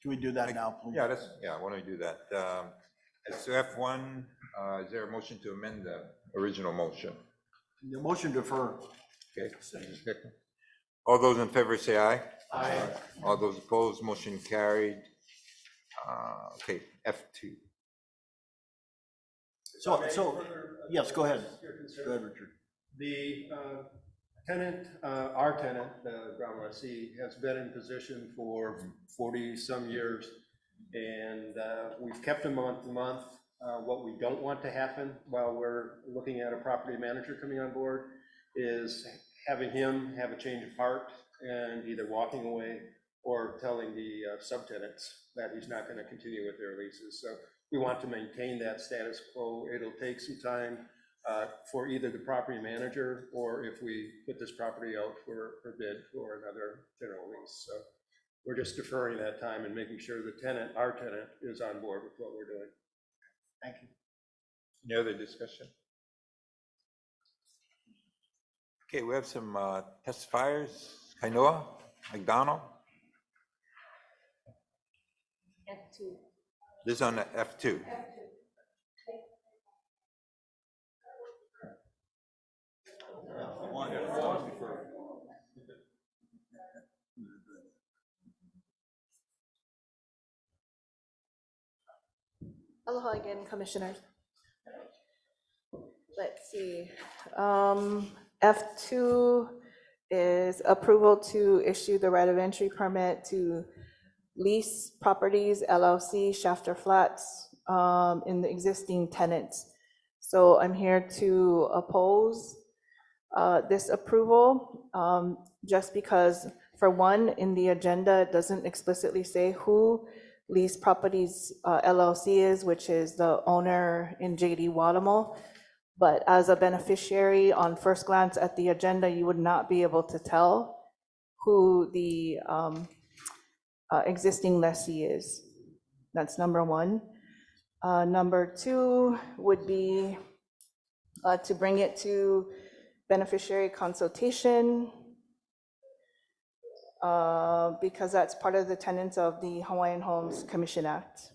Can we do that now, please? Yeah, why don't we do that? So F1, is there a motion to amend the original motion? The motion defer. Okay. All those in favor say aye. Aye. All those opposed, motion carried. Okay, F2. So, yes, go ahead. Go ahead, Richard. The tenant, our tenant, the ground lessee, has been in position for 40-some years, and we've kept him month to month. What we don't want to happen while we're looking at a property manager coming on board is having him have a change of heart and either walking away or telling the subtenants that he's not going to continue with their leases. So we want to maintain that status quo. It'll take some time for either the property manager, or if we put this property out for bid for another general lease. So we're just deferring that time and making sure the tenant, our tenant, is on board with what we're doing. Thank you. Any other discussion? Okay, we have some testifiers. Kainoa, McDonald. F2. This is on the F2. Aloha again, Commissioners. Let's see. F2 is approval to issue the right of entry permit to Lease Properties LLC, Shafter Flats, in the existing tenants. So I'm here to oppose this approval, just because, for one, in the agenda, it doesn't explicitly say who Lease Properties LLC is, which is the owner in JD Watermole. But as a beneficiary, on first glance at the agenda, you would not be able to tell who the existing lessee is. That's number one. Number two would be to bring it to beneficiary consultation, because that's part of the tenets of the Hawaiian Homes Commission Act.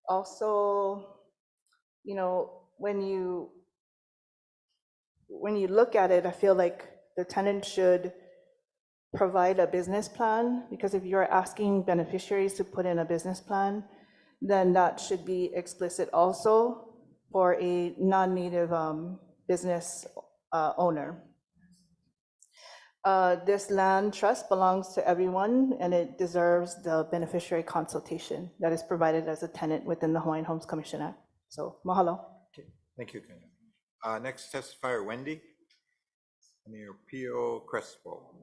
Also, you know, when you look at it, I feel like the tenant should provide a business plan, because if you're asking beneficiaries to put in a business plan, then that should be explicit also for a non-native business owner. This land trust belongs to everyone, and it deserves the beneficiary consultation that is provided as a tenant within the Hawaiian Homes Commission Act. So, mahalo. Thank you, Kainoa. Next testifier, Wendy. Mayor Pio Crespo.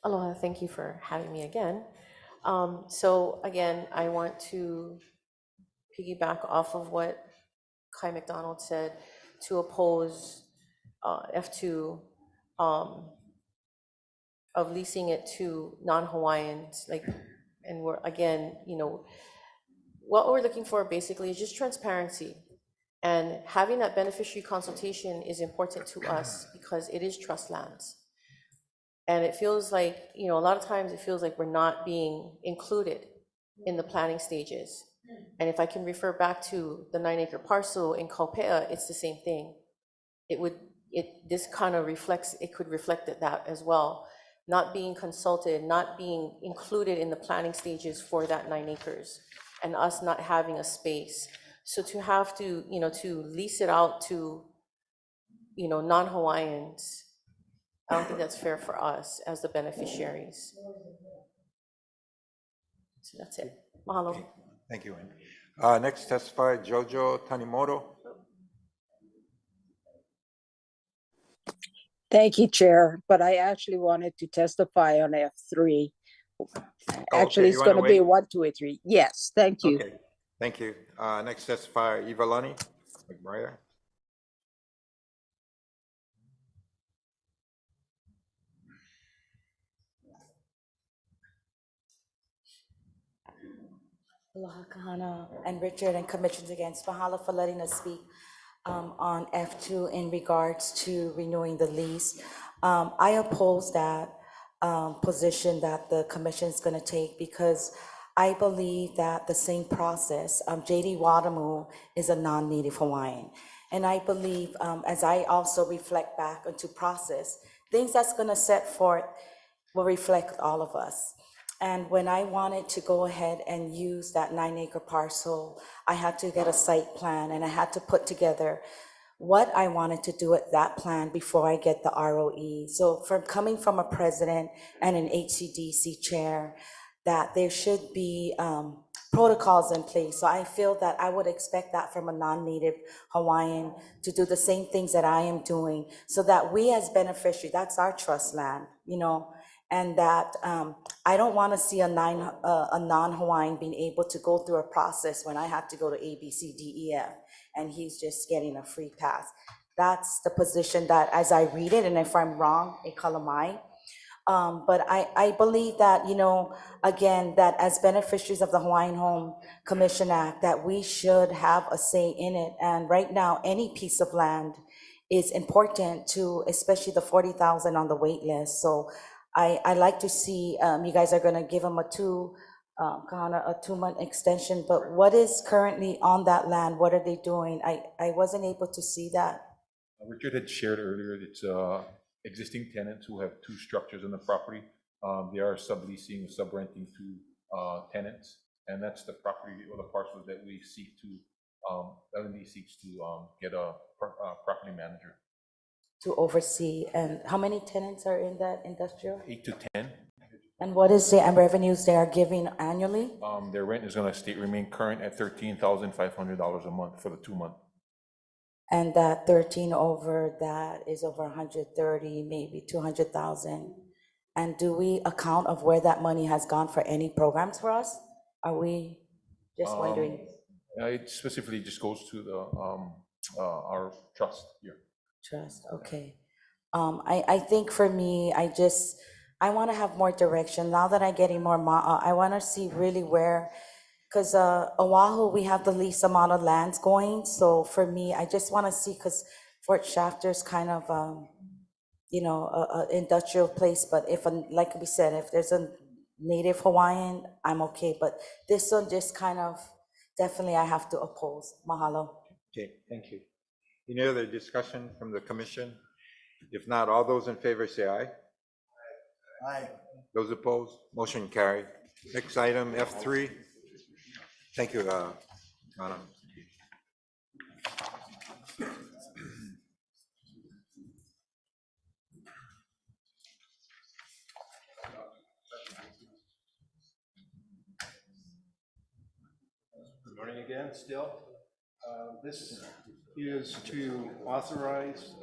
Aloha, thank you for having me again. So again, I want to piggyback off of what Kai McDonald said to oppose F2 of leasing it to non-Hawaiians, like And we're, again, what we're looking for basically is just transparency. And having that beneficiary consultation is important to us because it is trust lands. And it feels like, a lot of times it feels like we're not being included in the planning stages. And if I can refer back to the 9-acre parcel in Kaupea, it's the same thing. This kind of reflects, it could reflect that as well. Not being consulted, not being included in the planning stages for that 9 acres, and us not having a space. So to have to, to lease it out to, non-Hawaiians, I don't think that's fair for us as the beneficiaries. So that's it. Mahalo. Thank you, Wendy. Next testify, Jojo Tanimoto. Thank you, Chair, but I actually wanted to testify on F3. Actually, it's going to be 1, 2, and 3. Yes, thank you. Okay, thank you. Next testifier, Ivalani McBriar. Aloha Kahana and Richard and Commissions against. Mahalo for letting us speak on F2 in regards to renewing the lease. I oppose that position that the commission is going to take because I believe that the same process, J.D. Wadamu is a non-native Hawaiian. And I believe, as I also reflect back into process, things that's going to set forth will reflect all of us. And when I wanted to go ahead and use that 9-acre parcel, I had to get a site plan and I had to put together what I wanted to do with that plan before I get the ROE. So coming from a president and an HCDC chair, that there should be protocols in place. So I feel that I would expect that from a non-native Hawaiian to do the same things that I am doing so that we as beneficiaries, that's our trust land, and that I don't want to see a non-Hawaiian being able to go through a process when I have to go to A, B, C, D, E, F, and he's just getting a free pass. That's the position that, as I read it, and if I'm wrong, e kalamai. But I believe that, again, that as beneficiaries of the Hawaiian Home Commission Act, that we should have a say in it. And right now, any piece of land is important to, especially the 40,000 on the wait list. So I like to see, you guys are going to give them a 2-month extension, but what is currently on that land? What are they doing? I wasn't able to see that. Richard had shared earlier, it's existing tenants who have 2 structures on the property. They are subleasing, subrenting to tenants, and that's the property or the parcels that we seek to, L&D seeks to get a property manager. To oversee, and how many tenants are in that industrial? 8 to 10. And what is the revenues they are giving annually? Their rent is going to remain current at $13,500 a month for the 2 month. And that 13 over that is over 130, maybe 200,000. And do we account of where that money has gone for any programs for us? Are we just wondering? It specifically just goes to the our trust here. Trust, okay. I think for me, I want to have more direction. Now that I'm getting more, I want to see really where, because Oahu, we have the least amount of lands going. So for me, I just want to see, because Fort Shafter's kind of, an industrial place. But like we said, if there's a native Hawaiian, I'm okay. But this one just kind of, definitely I have to oppose. Mahalo. Okay, thank you. Any other discussion from the commission? If not, all those in favor say aye. Aye. Those opposed, motion carried. Next item, F3. Thank you, Anna. Good morning again, still. This is to authorize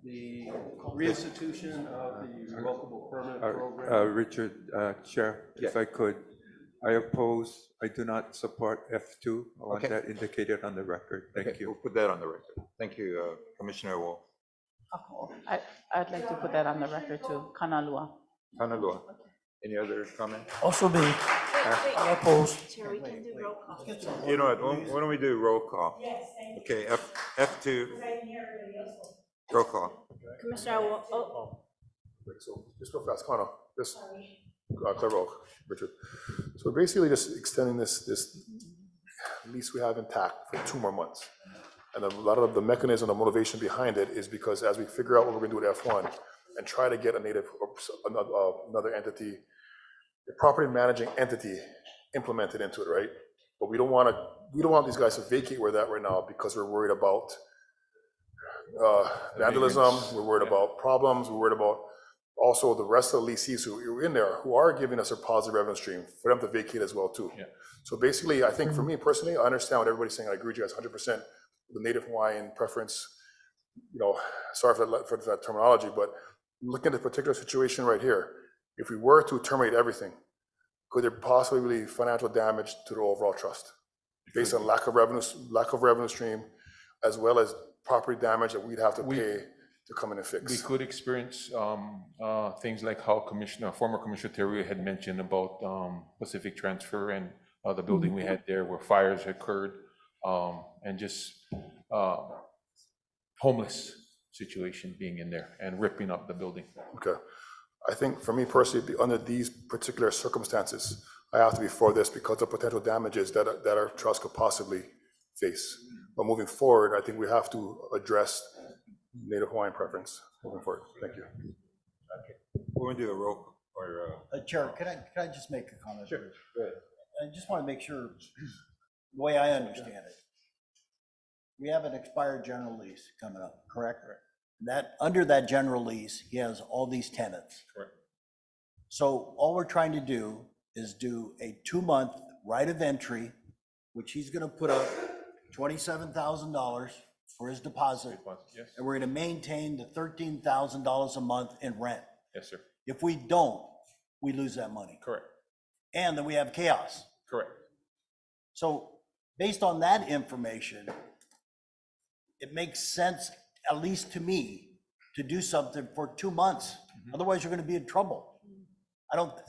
the reinstitution of the revocable permanent program. Richard, Chair, if I could, I oppose, I do not support F2. I want that indicated on the record. Thank you. We'll put that on the record. Thank you, Commissioner Wall. I'd like to put that on the record too, Kanalua. Kanalua. Any other comment? Also me, I oppose. You know what, why don't we do roll call? Okay, F2, roll call. Commissioner, So just real fast, Connor, just clear up, Richard. So we're basically just extending this lease we have intact for 2 more months. And a lot of the mechanism, the motivation behind it is because as we figure out what we're gonna do with F1 and try to get a native, or another entity, the property managing entity implemented into it, right? But we don't want these guys to vacate where they're at right now because we're worried about vandalism, we're worried about problems, we're worried about also the rest of the lessees who are in there, who are giving us a positive revenue stream, for them to vacate as well too. Yeah. So basically, I think for me personally, I understand what everybody's saying, I agree with you guys 100%, the Native Hawaiian preference, you know, sorry for that terminology, but looking at the particular situation right here, if we were to terminate everything, could there possibly be financial damage to the overall trust? Based on lack of revenue stream, as well as property damage that we'd have to pay to come in and fix. We could experience things like how former Commissioner Terry had mentioned about Pacific Transfer and the building we had there where fires occurred, and just homeless situation being in there and ripping up the building. Okay. I think for me personally, under these particular circumstances, I have to be for this because of potential damages that our trust could possibly face. But moving forward, I think we have to address Native Hawaiian preference moving forward. Thank you. We're gonna do a roll, or Chair, can I just make a comment? Sure, go ahead. I just want to make sure, the way I understand it, we have an expired general lease coming up, correct? That, under that general lease, he has all these tenants. Correct. So all we're trying to do is do a 2-month right of entry, which he's gonna put up $27,000 for his deposit. Yes. And we're gonna maintain the $13,000 a month in rent. Yes, sir. If we don't, we lose that money. Correct. And then we have chaos. Correct. So based on that information, it makes sense, at least to me, to do something for 2 months. Otherwise, you're gonna be in trouble.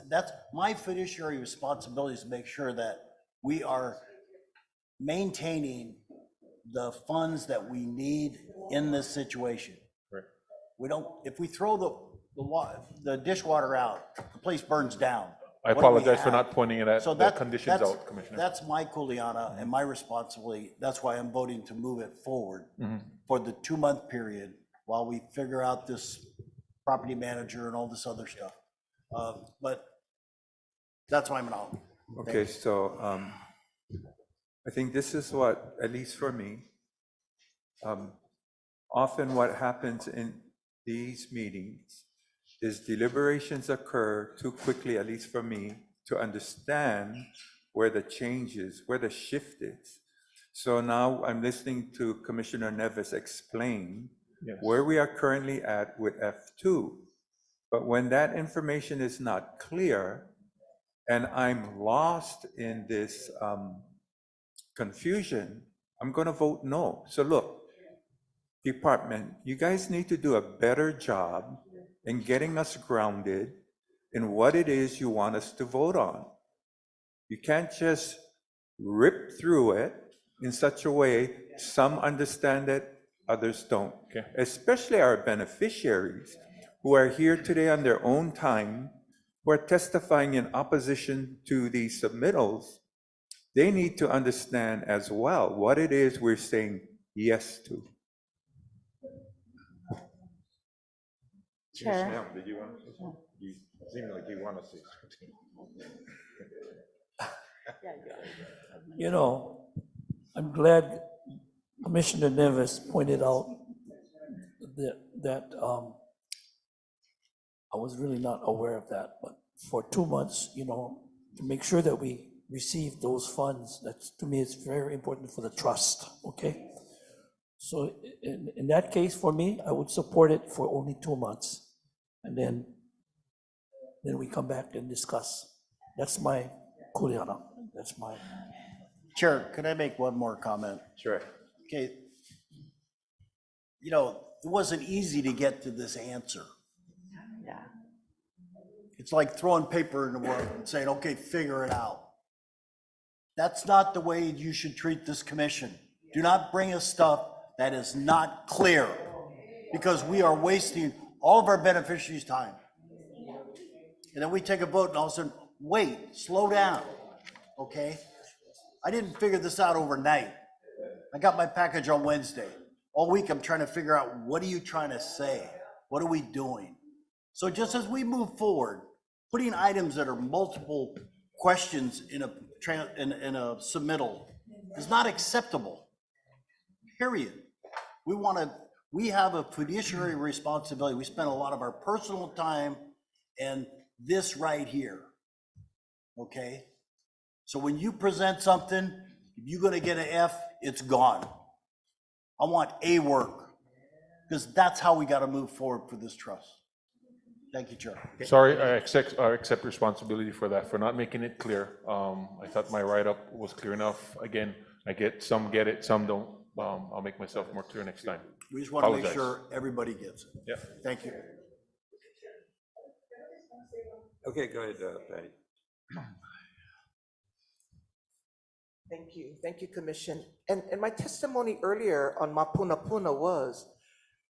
That's my fiduciary responsibility, is to make sure that we are maintaining the funds that we need in this situation. Right. We don't, if we throw the dishwater out, the place burns down. I apologize for not pointing it at the conditions out, Commissioner. That's my kuleana and my responsibility. That's why I'm voting to move it forward for the 2-month period while we figure out this property manager and all this other stuff. But that's why I'm out. Okay, so I think this is what, at least for me, often what happens in these meetings is deliberations occur too quickly, at least for me, to understand where the change is, where the shift is. So now I'm listening to Commissioner Neves explain where we are currently at with F2. But when that information is not clear and I'm lost in this confusion, I'm going to vote no. So look, department, you guys need to do a better job in getting us grounded in what it is you want us to vote on. You can't just rip through it in such a way some understand it, others don't. Okay. Especially our beneficiaries who are here today on their own time, who are testifying in opposition to these submittals. They need to understand as well what it is we're saying yes to. Chair. Did you want to say something? You seem like you want to say something. You know, I'm glad Commissioner Neves pointed out that I was really not aware of that, but for 2 months, you know, to make sure that we receive those funds, that's, to me, it's very important for the trust, okay? So in that case, for me, I would support it for only 2 months. And then we come back and discuss. That's my kuleana. That's my. Chair, could I make one more comment? Sure. Okay. You know, it wasn't easy to get to this answer. Yeah. It's like throwing paper in the world and saying, okay, figure it out. That's not the way you should treat this commission. Do not bring us stuff that is not clear, because we are wasting all of our beneficiaries' time. And then we take a vote and all of a sudden, wait, slow down, okay? I didn't figure this out overnight. I got my package on Wednesday. All week I'm trying to figure out, what are you trying to say? What are we doing? So just as we move forward, putting items that are multiple questions in a submittal is not acceptable, period. We have a fiduciary responsibility. We spend a lot of our personal time and this right here, okay? So when you present something, if you're gonna get an F, it's gone. I want A work, because that's how we gotta move forward for this trust. Thank you, Chair. Sorry, I accept responsibility for that, for not making it clear. I thought my write-up was clear enough. Again, some get it, some don't. I'll make myself more clear next time. We just want to make sure everybody gets it. Yeah. Thank you. Okay, go ahead, Patty. Thank you, Commission. And my testimony earlier on Mapuna Puna was,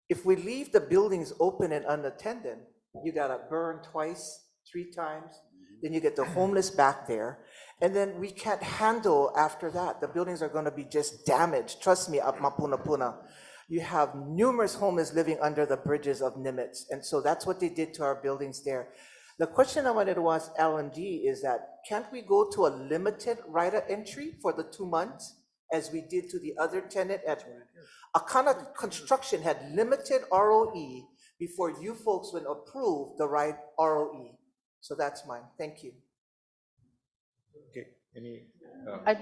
if we leave the buildings open and unattended, you gotta burn twice, 3 times, then you get the homeless back there, and then we can't handle after that. The buildings are gonna be just damaged. Trust me, at Mapuna Puna, you have numerous homeless living under the bridges of Nimitz, and so that's what they did to our buildings there. The question I wanted to ask L&D is that, can't we go to a limited right of entry for the 2 months, as we did to the other tenant at Akana Construction had limited ROE before you folks would approve the right ROE. So that's mine. Thank you. Okay, any? I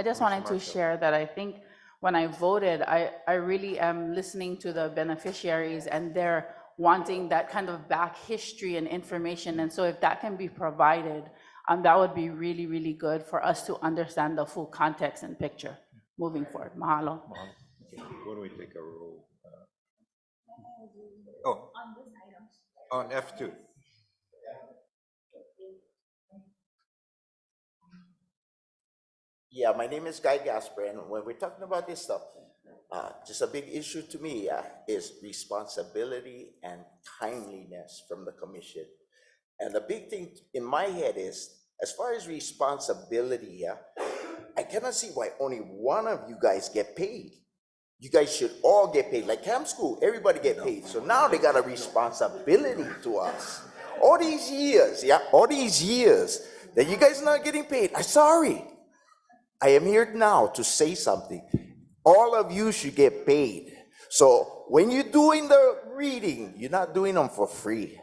just wanted to share that I think when I voted, I really am listening to the beneficiaries, and they're wanting that kind of back history and information. And so if that can be provided, that would be really, really good for us to understand the full context and picture moving forward. Mahalo. Okay, why don't we take a roll? On F2. Yeah, my name is Guy Gasper, and when we're talking about this stuff, just a big issue to me is responsibility and timeliness from the commission. And the big thing in my head is, as far as responsibility, I cannot see why only one of you guys get paid. You guys should all get paid. Like camp school, everybody get paid. So now they got a responsibility to us. All these years that you guys not getting paid, I'm sorry. I am here now to say something. All of you should get paid. So when you're doing the reading, you're not doing them for free.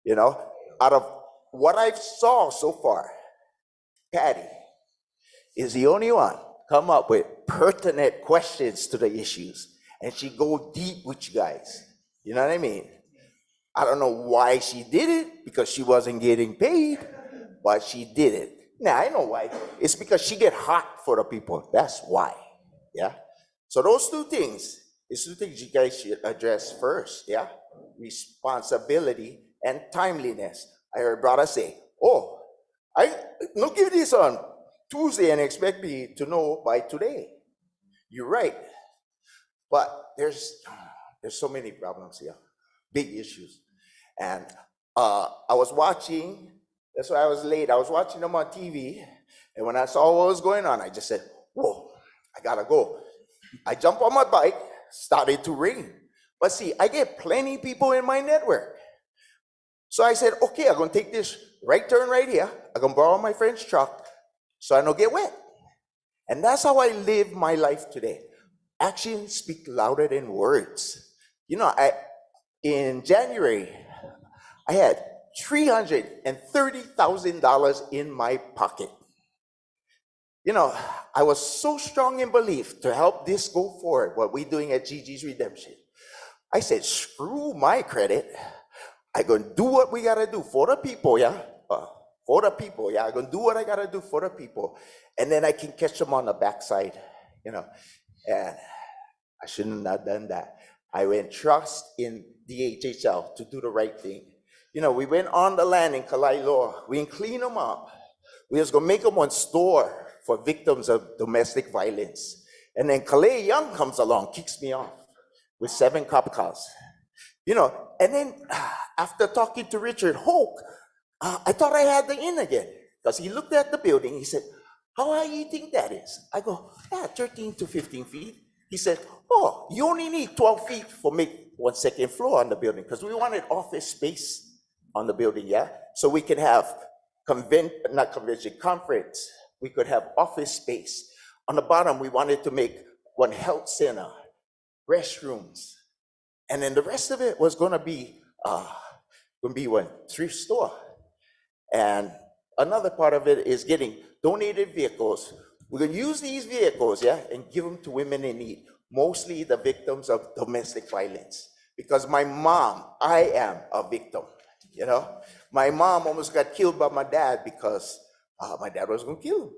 You know, out of what I've saw so far, Patty is the only one come up with pertinent questions to the issues, and she go deep with you guys. You know what I mean? I don't know why she did it, because she wasn't getting paid, but she did it. Now I know why. It's because she get hot for the people. That's why. Yeah. So those two things you guys should address first. Yeah. Responsibility and timeliness. I heard brother say, "Oh, I don't give this on Tuesday and expect me to know by today." You're right, but there's so many problems here, big issues, and I was watching. That's why I was late. I was watching them on TV, and when I saw what was going on, I just said, "Whoa, I gotta go." I jumped on my bike, started to ring, but see, I get plenty of people in my network. So I said, "Okay, I'm gonna take this right turn right here. I'm gonna borrow my friend's truck so I don't get wet." And that's how I live my life today. Actions speak louder than words. You know, in January, I had $330,000 in my pocket. You know, I was so strong in belief to help this go forward, what we're doing at Gigi's Redemption. I said, screw my credit. I'm going to do what we got to do for the people, yeah? For the people, yeah? I'm going to do what I got to do for the people. And then I can catch them on the backside, you know? And I shouldn't have done that. I went trust in DHHL to do the right thing. You know, we went on the land in Kalaeloa. We didn't clean them up. We was gonna make them one store for victims of domestic violence. And then Kalei Young comes along, kicks me off with 7 cop cars. You know, and then after talking to Richard Hoke, I thought I had the in again. Because he looked at the building, he said, how high do you think that is? I go, yeah, 13 to 15 feet. He said, oh, you only need 12 feet for make 1 second floor on the building, because we wanted office space on the building, yeah? So we could have conference, we could have office space. On the bottom, we wanted to make 1 health center, restrooms, and then the rest of it was gonna be 1 thrift store. And another part of it is getting donated vehicles. We're gonna use these vehicles, yeah, and give them to women in need, mostly the victims of domestic violence. Because my mom, I am a victim, you know? My mom almost got killed by my dad because my dad was gonna kill him.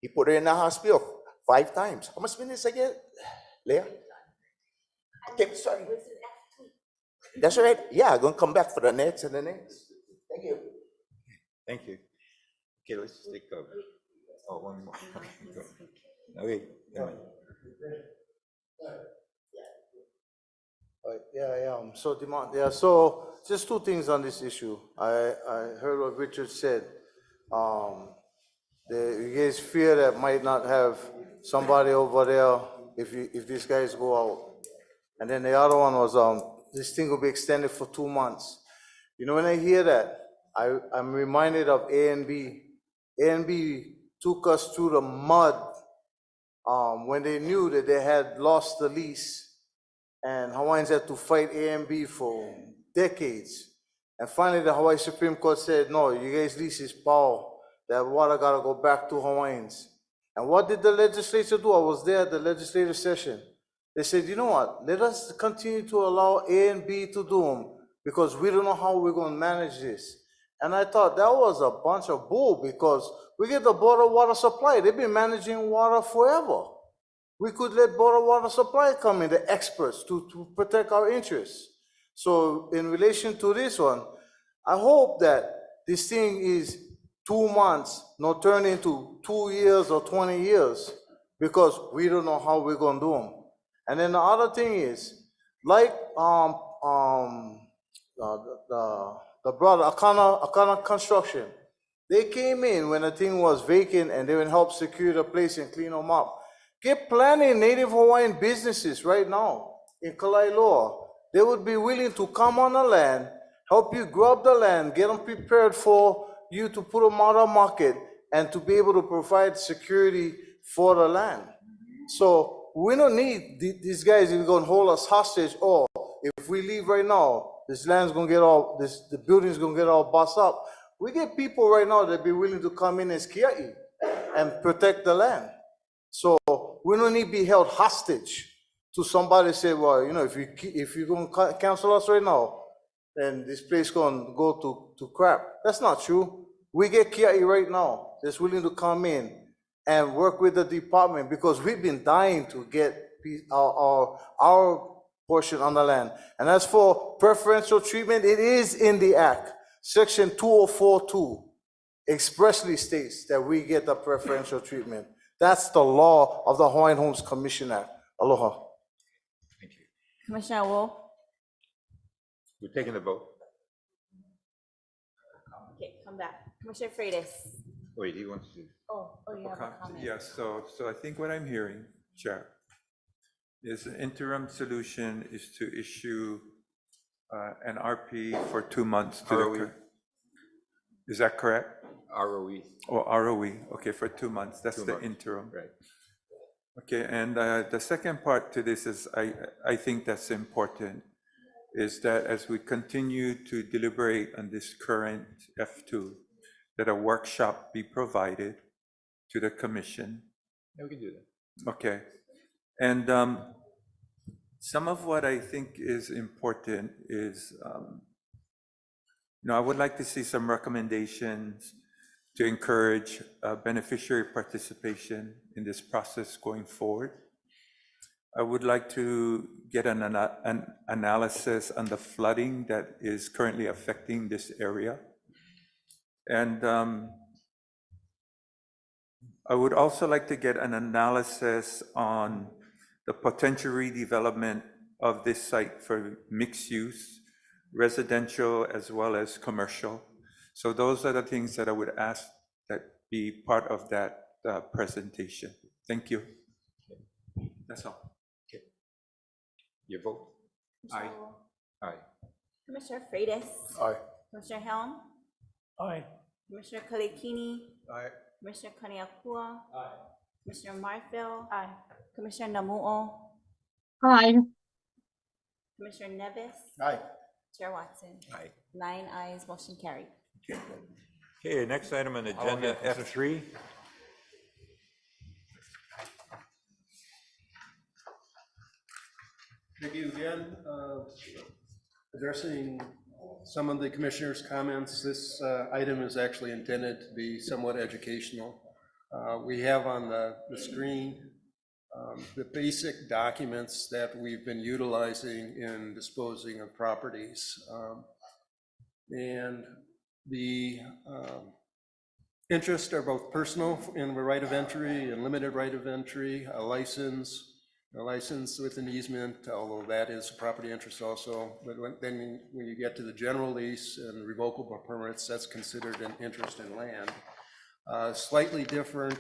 He put her in the hospital 5 times. How much minutes I get, Leah? Okay, sorry. That's right. Yeah, I'm gonna come back for the next and the next. Thank you. Thank you. Okay, let's take one more. No, wait, never mind. So demand, so just 2 things on this issue. I heard what Richard said. You guys fear that might not have somebody over there if these guys go out. And then the other one was this thing will be extended for 2 months. You know, when I hear that, I'm reminded of A&B. A&B took us through the mud when they knew that they had lost the lease, and Hawaiians had to fight A&B for decades. And finally, the Hawaii Supreme Court said, no, you guys' lease is power. That water gotta go back to Hawaiians. And what did the legislature do? I was there at the legislative session. They said, you know what, let us continue to allow A and B to do them because we don't know how we're gonna manage this. And I thought that was a bunch of bull because we get the Board of Water Supply. They've been managing water forever. We could let Board of Water Supply come in, the experts, to protect our interests. So in relation to this one, I hope that this thing is 2 months, not turn into 2 years or 20 years, because we don't know how we're gonna do them. And then the other thing is, like the brother Akana Construction, they came in when the thing was vacant and they would help secure the place and clean them up. Get plenty Native Hawaiian businesses right now in Kalaeloa. They would be willing to come on the land, help you grab the land, get them prepared for you to put them out of market and to be able to provide security for the land. So we don't need these guys who are going to hold us hostage, or if we leave right now, this land's going to get all, the building's going to get all bust up. We get people right now that be willing to come in as kia'i and protect the land. So we don't need to be held hostage to somebody say, well, you know, if you're going to cancel us right now, then this place going to go to crap. That's not true. We get kia'i right now that's willing to come in and work with the department because we've been dying to get our portion on the land. And as for preferential treatment, it is in the act. Section 2042 expressly states that we get the preferential treatment. That's the law of the Hawaiian Homes Commission Act. Aloha. Thank you. Commissioner Wu. We're taking the vote. Okay, come back. Commissioner Freitas. Wait, he wants to. Oh, you have a comment. Yes, so I think what I'm hearing, Chair, is the interim solution is to issue an RP for 2 months to ROE. the. Is that correct? ROE. Oh, ROE, okay, for 2 months, that's 2 the months. interim. Right. Okay, and the second part to this is, I think that's important, is that as we continue to deliberate on this current F2, that a workshop be provided to the commission. Yeah, we can do that. Okay, and some of what I think is important is, I would like to see some recommendations to encourage beneficiary participation in this process going forward. I would like to get an analysis on the flooding that is currently affecting this area. And I would also like to get an analysis on the potential redevelopment of this site for mixed use, residential as well as commercial. So those are the things that I would ask that be part of that presentation. Thank you. That's all. Okay. Your vote? Aye. Aye. Commissioner Freitas. Aye. Commissioner Helm. Aye. Commissioner Kalekini. Aye. Commissioner Kaniakua. Aye. Commissioner Marfil. Aye. Commissioner Namu'o. Aye. Commissioner Nevis. Aye. Chair Watson. Aye. 9 ayes, motion carried. Okay, next item on the agenda, F3. Thank you again. Addressing some of the commissioners' comments, this item is actually intended to be somewhat educational. We have on the screen the basic documents that we've been utilizing in disposing of properties. And the interests are both personal in the right of entry and limited right of entry, a license with an easement, although that is a property interest also. But then when you get to the general lease and revocable permits, that's considered an interest in land. Slightly different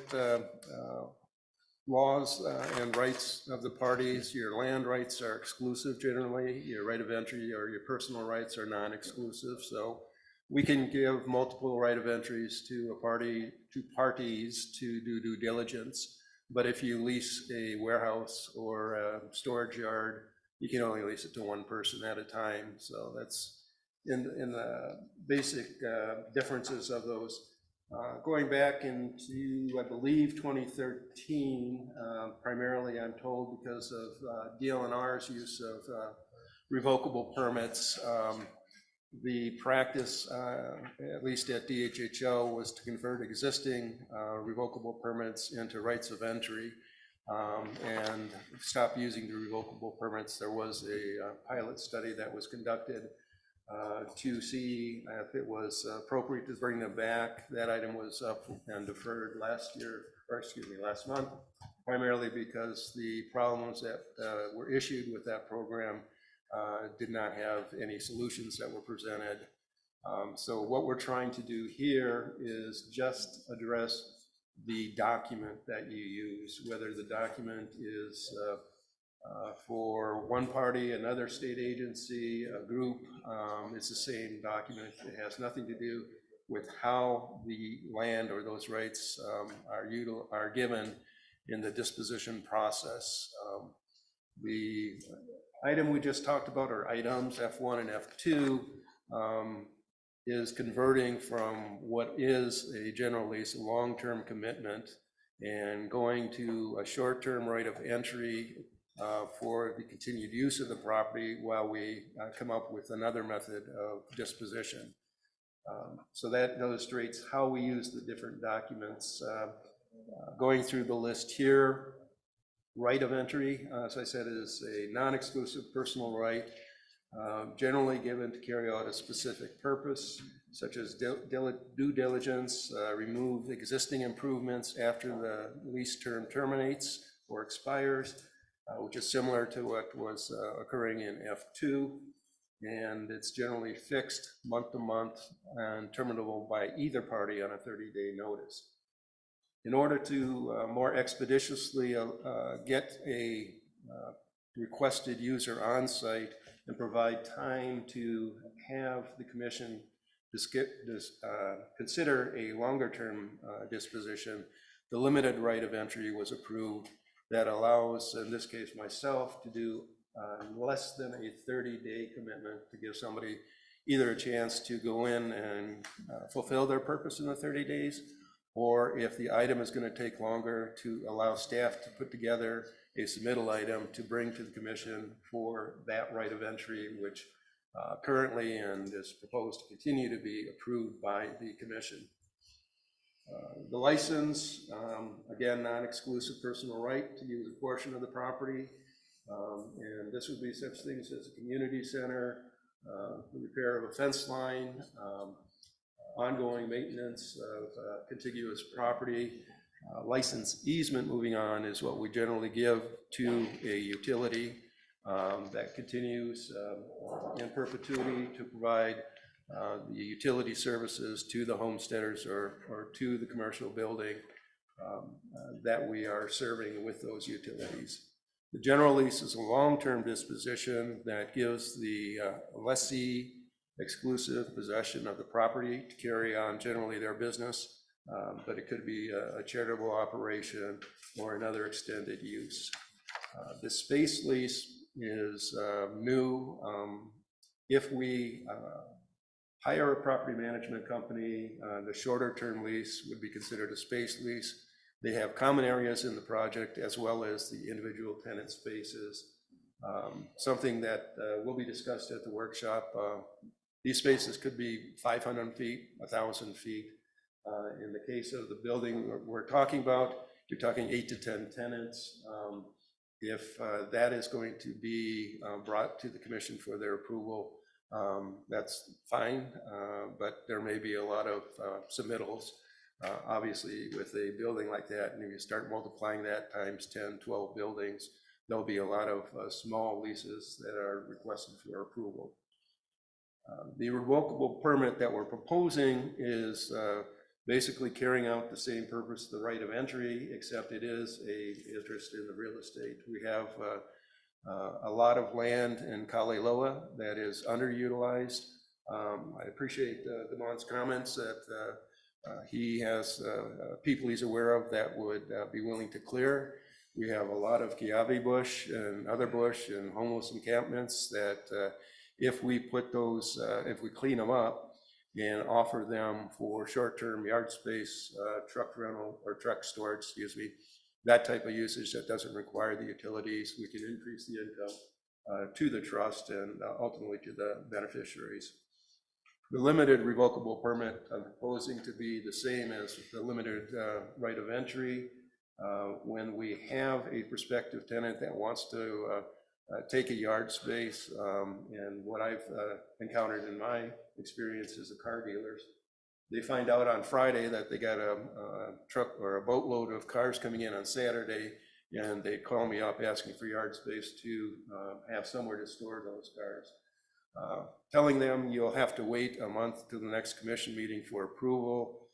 laws and rights of the parties. Your land rights are exclusive generally. Your right of entry or your personal rights are non-exclusive. So we can give multiple right of entries to parties to do due diligence. But if you lease a warehouse or a storage yard, you can only lease it to one person at a time. So that's in the basic differences of those. Going back into, I believe, 2013, primarily I'm told because of DLNR's use of revocable permits, the practice, at least at DHHO, was to convert existing revocable permits into rights of entry and stop using the revocable permits. There was a pilot study that was conducted to see if it was appropriate to bring them back. That item was up and deferred last month, primarily because the problems that were issued with that program did not have any solutions that were presented. So what we're trying to do here is just address the document that you use, whether the document is for one party, another state agency, a group, it's the same document. It has nothing to do with how the land or those rights are given in the disposition process. The item we just talked about, or items F1 and F2, is converting from what is a general lease, a long-term commitment, and going to a short-term right of entry for the continued use of the property while we come up with another method of disposition. So that illustrates how we use the different documents. Going through the list here, right of entry, as I said, is a non-exclusive personal right, generally given to carry out a specific purpose, such as due diligence, remove existing improvements after the lease term terminates or expires, which is similar to what was occurring in F2. And it's generally fixed month to month and terminable by either party on a 30-day notice. In order to more expeditiously get a requested user on site and provide time to have the commission consider a longer term disposition, the limited right of entry was approved that allows, in this case, myself to do less than a 30-day commitment to give somebody either a chance to go in and fulfill their purpose in the 30 days, or if the item is going to take longer, to allow staff to put together a submittal item to bring to the commission for that right of entry, which currently and is proposed to continue to be approved by the commission. The license, again, non-exclusive personal right to use a portion of the property. And this would be such things as a community center, the repair of a fence line, ongoing maintenance of contiguous property. License easement, moving on, is what we generally give to a utility that continues in perpetuity to provide the utility services to the homesteaders or to the commercial building that we are serving with those utilities. The general lease is a long-term disposition that gives the lessee exclusive possession of the property to carry on generally their business, but it could be a charitable operation or another extended use. The space lease is new. If we hire a property management company, the shorter term lease would be considered a space lease. They have common areas in the project as well as the individual tenant spaces. Something that will be discussed at the workshop. These spaces could be 500 feet, 1,000 feet. In the case of the building we're talking about, you're talking 8 to 10 tenants. If that is going to be brought to the commission for their approval, that's fine, but there may be a lot of submittals. Obviously, with a building like that, and if you start multiplying that times 10, 12 buildings, there'll be a lot of small leases that are requested for approval. The revocable permit that we're proposing is basically carrying out the same purpose, the right of entry, except it is an interest in the real estate. We have a lot of land in Kaleloa that is underutilized. I appreciate Damon's comments that he has people he's aware of that would be willing to clear. We have a lot of kiawe bush and other bush and homeless encampments that if we put those, if we clean them up and offer them for short-term yard space, truck rental or truck storage, excuse me, that type of usage that doesn't require the utilities, we can increase the income to the trust and ultimately to the beneficiaries. The limited revocable permit I'm proposing to be the same as the limited right of entry. When we have a prospective tenant that wants to take a yard space, and what I've encountered in my experience as a car dealers, they find out on Friday that they got a truck or a boatload of cars coming in on Saturday, and they call me up asking for yard space to have somewhere to store those cars. Telling them you'll have to wait a month to the next commission meeting for approval.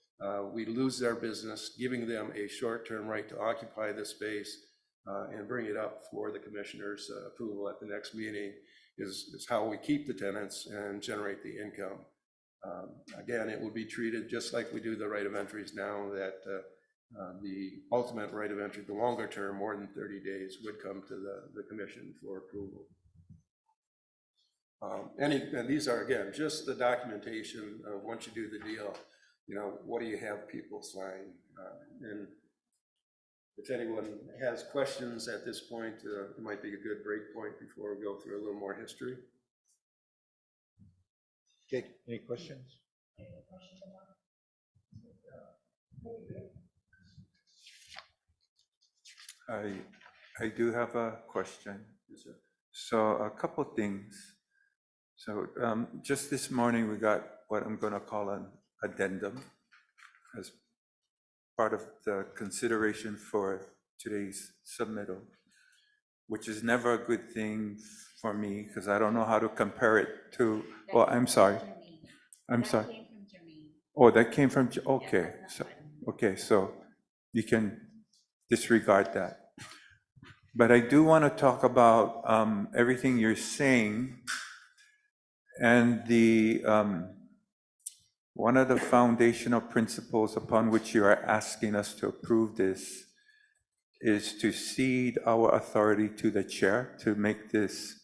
We lose their business. Giving them a short-term right to occupy the space and bring it up for the commissioner's approval at the next meeting is how we keep the tenants and generate the income. Again, it will be treated just like we do the right of entries now, that the ultimate right of entry, the longer term, more than 30 days, would come to the commission for approval. And these are, again, just the documentation of once you do the deal, you know, what do you have people sign? And if anyone has questions at this point, it might be a good break point before we go through a little more history. Okay, any questions? I do have a question. Yes, sir. So a couple things. So just this morning, we got what I'm going to call an addendum as part of the consideration for today's submittal, which is never a good thing for me because I don't know how to compare it to, well, I'm sorry. I'm sorry. Oh, that came from, okay. So, okay, so you can disregard that. But I do want to talk about everything you're saying. And the one of the foundational principles upon which you are asking us to approve this is to cede our authority to the chair to make this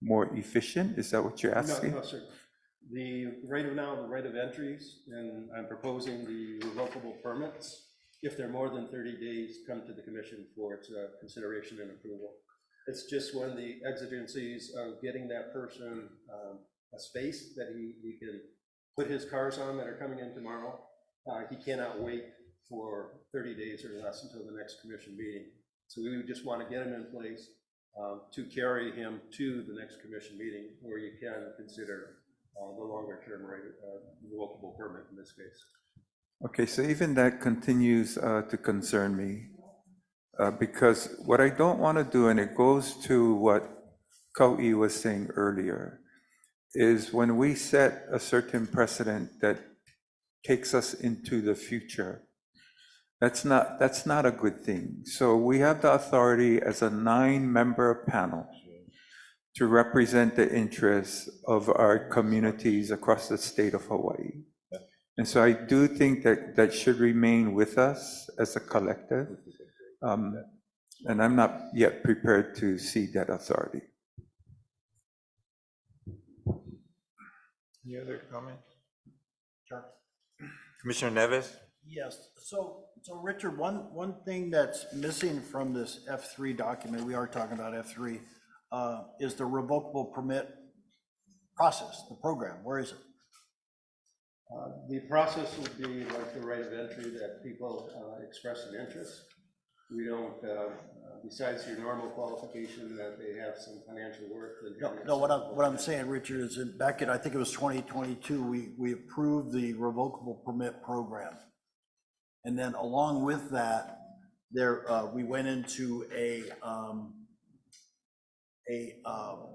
more efficient. Is that what you're asking? No, sir. The right of now, the right of entries, and I'm proposing the revocable permits, if they're more than 30 days, come to the commission for its consideration and approval. It's just when the exigencies of getting that person a space that he can put his cars on that are coming in tomorrow. He cannot wait for 30 days or less until the next commission meeting. So we would just want to get him in place to carry him to the next commission meeting where you can consider the longer term revocable permit in this case. Okay, so even that continues to concern me because what I don't want to do, and it goes to what Kau'i was saying earlier, is when we set a certain precedent that takes us into the future, that's not a good thing. So we have the authority as a 9-member panel to represent the interests of our communities across the state of Hawaii. And so I do think that that should remain with us as a collective. And I'm not yet prepared to cede that authority. Any other comments? Sure. Commissioner Neves? Yes, so Richard, one thing that's missing from this F3 document, we are talking about F3, is the revocable permit process, the program. Where is it? The process would be like the right of entry that people express an interest. We don't, besides your normal qualification that they have some financial worth. No, what I'm saying, Richard, is back in, I think it was 2022, we approved the revocable permit program. And then along with that, we went into a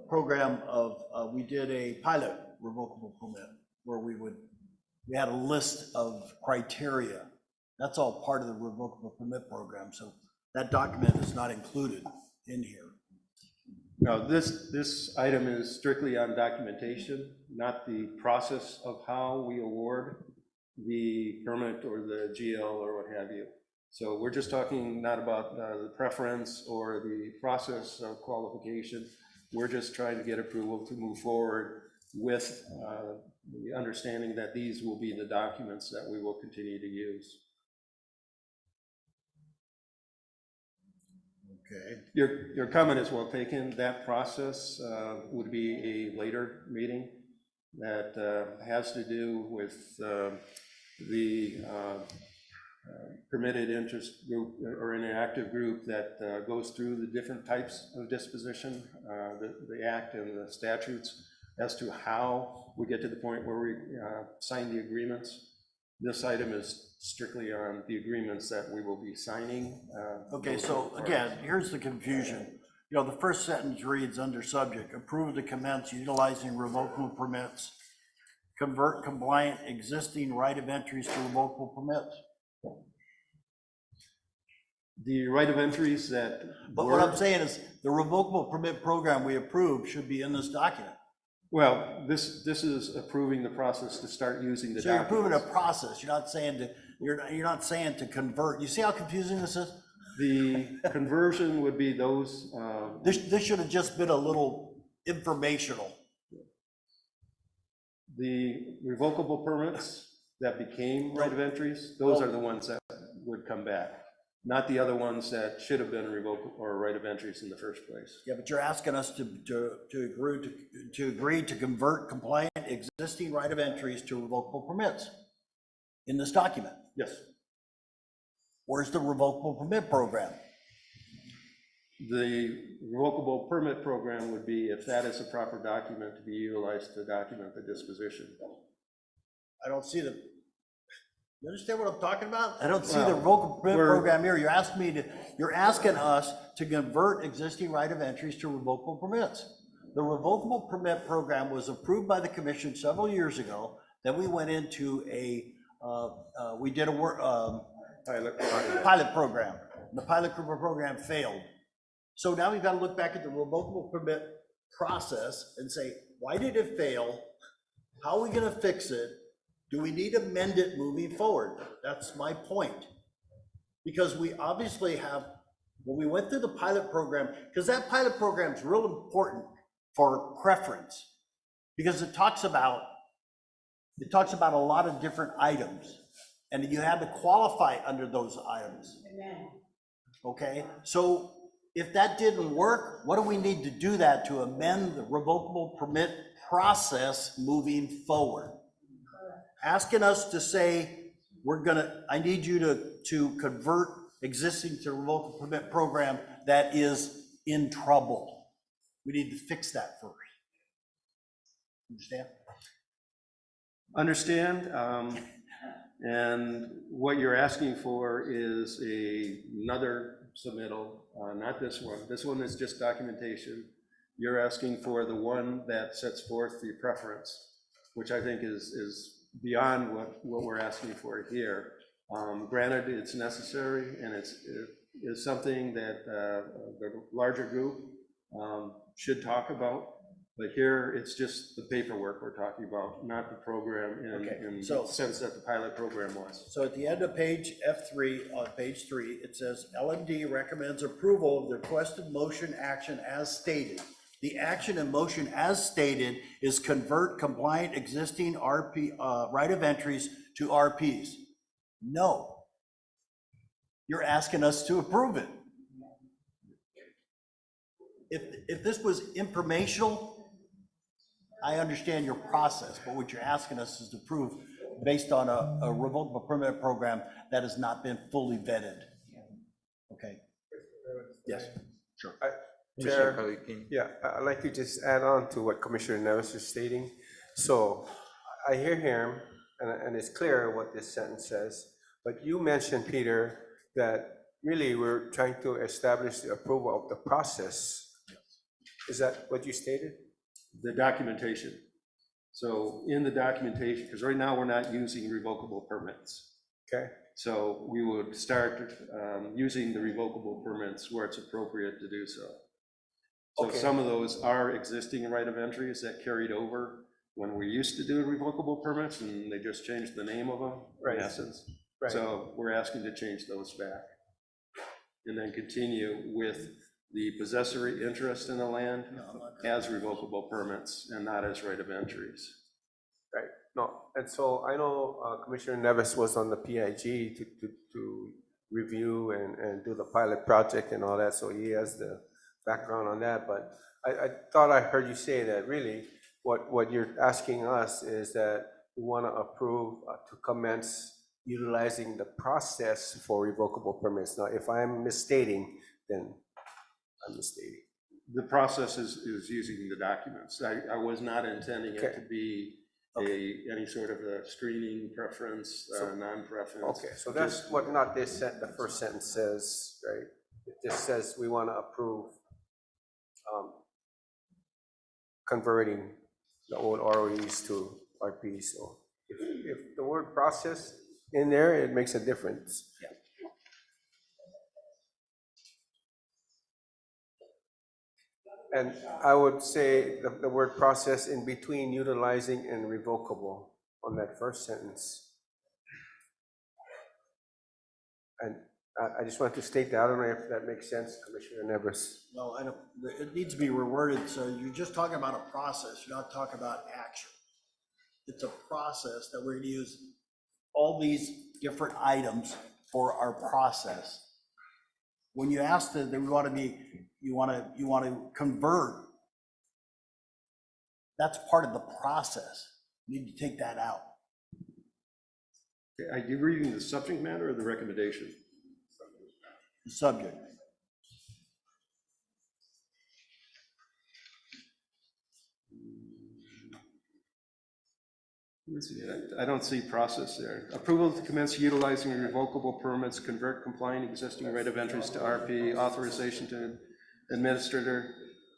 program of, we did a pilot revocable permit where we had a list of criteria. That's all part of the revocable permit program. So that document is not included in here. No, this item is strictly on documentation, not the process of how we award the permit or the GL or what have you. So we're just talking not about the preference or the process of qualification. We're just trying to get approval to move forward with the understanding that these will be the documents that we will continue to use. Okay. Your comment is well taken. That process would be a later meeting that has to do with the permitted interest group or interactive group that goes through the different types of disposition, the act and the statutes as to how we get to the point where we sign the agreements. This item is strictly on the agreements that we will be signing. Okay, so again, here's the confusion. You know, the first sentence reads under subject, approve to commence utilizing revocable permits, convert compliant existing right of entries to revocable permits. The right of entries that. But what I'm saying is the revocable permit program we approved should be in this document. Well, this is approving the process to start using the. So you're approving a process. You're not saying to convert. You see how confusing this is? The conversion would be those. This should have just been a little informational. The revocable permits that became right of entries, those are the ones that would come back, not the other ones that should have been revocable or right of entries in the first place. Yeah, but you're asking us to agree to convert compliant existing right of entries to revocable permits in this document. Yes. Where's the revocable permit program? The revocable permit program would be if that is a proper document to be utilized to document the disposition. I don't see the. You understand what I'm talking about? I don't see the revocable permit program here. You're asking us to convert existing right of entries to revocable permits. The revocable permit program was approved by the commission several years ago. Then we went into we did a pilot program. The pilot program failed. So now we've got to look back at the revocable permit process and say, why did it fail? How are we going to fix it? Do we need to amend it moving forward? That's my point. Because we obviously have, when we went through the pilot program, because that pilot program is real important for preference, because it talks about a lot of different items, and you had to qualify under those items. Amen. Okay, so if that didn't work, what do we need to do that to amend the revocable permit process moving forward? Asking us to say, I need you to convert existing to revocable permit program that is in trouble. We need to fix that first. Understand? Understand, and what you're asking for is another submittal, not this one. This one is just documentation. You're asking for the one that sets forth the preference, which I think is beyond what we're asking for here. Granted, it's necessary, and it is something that the larger group should talk about. But here, it's just the paperwork we're talking about, not the program in the sense that the pilot program was. So at the end of page F3, on page 3, it says LMD recommends approval of the requested motion action as stated. The action and motion as stated is convert compliant existing RP right of entries to RPs. No. You're asking us to approve it. If this was informational, I understand your process, but what you're asking us is to prove based on a revocable permit program that has not been fully vetted. Okay. Yes, sure. Chair, yeah, I'd like to just add on to what Commissioner Neves is stating. So I hear him, and it's clear what this sentence says, but you mentioned, Peter, that really we're trying to establish the approval of the process. Is that what you stated? The documentation. So in the documentation, because right now we're not using revocable permits. Okay. So we would start using the revocable permits where it's appropriate to do so. So Okay. some of those are existing right of entries that carried over when we used to do revocable permits, and they just changed the name of them, Right. in essence. Right. So we're asking to change those back. And then continue with the possessory interest in the land as revocable permits and not as right of entries. Right. No, and so I know Commissioner Neves was on the PIG to review and do the pilot project and all that, so he has the background on that. But I thought I heard you say that really what you're asking us is that we want to approve to commence utilizing the process for revocable permits. Now, if I'm misstating, then I'm misstating. The process is using the documents. I was not intending it to be any sort of a screening preference, non-preference. Okay, so that's what not this the first sentence says, right? It just says we want to approve converting the old ROEs to RPs. So if the word process in there, it makes a difference. Yeah. And I would say the word process in between utilizing and revocable on that first sentence. And I just want to state that. I don't know if that makes sense, Commissioner Neves. No, I don't, it needs to be reworded, so you're just talking about a process, you're not talking about action. It's a process that we're gonna use all these different items for our process. When you ask that we want to be, you want to convert, that's part of the process. You need to take that out. Are you reading the subject matter or the recommendation? The subject. I don't see process there. Approval to commence utilizing revocable permits, convert compliant existing right of entries to RP, authorization to administrator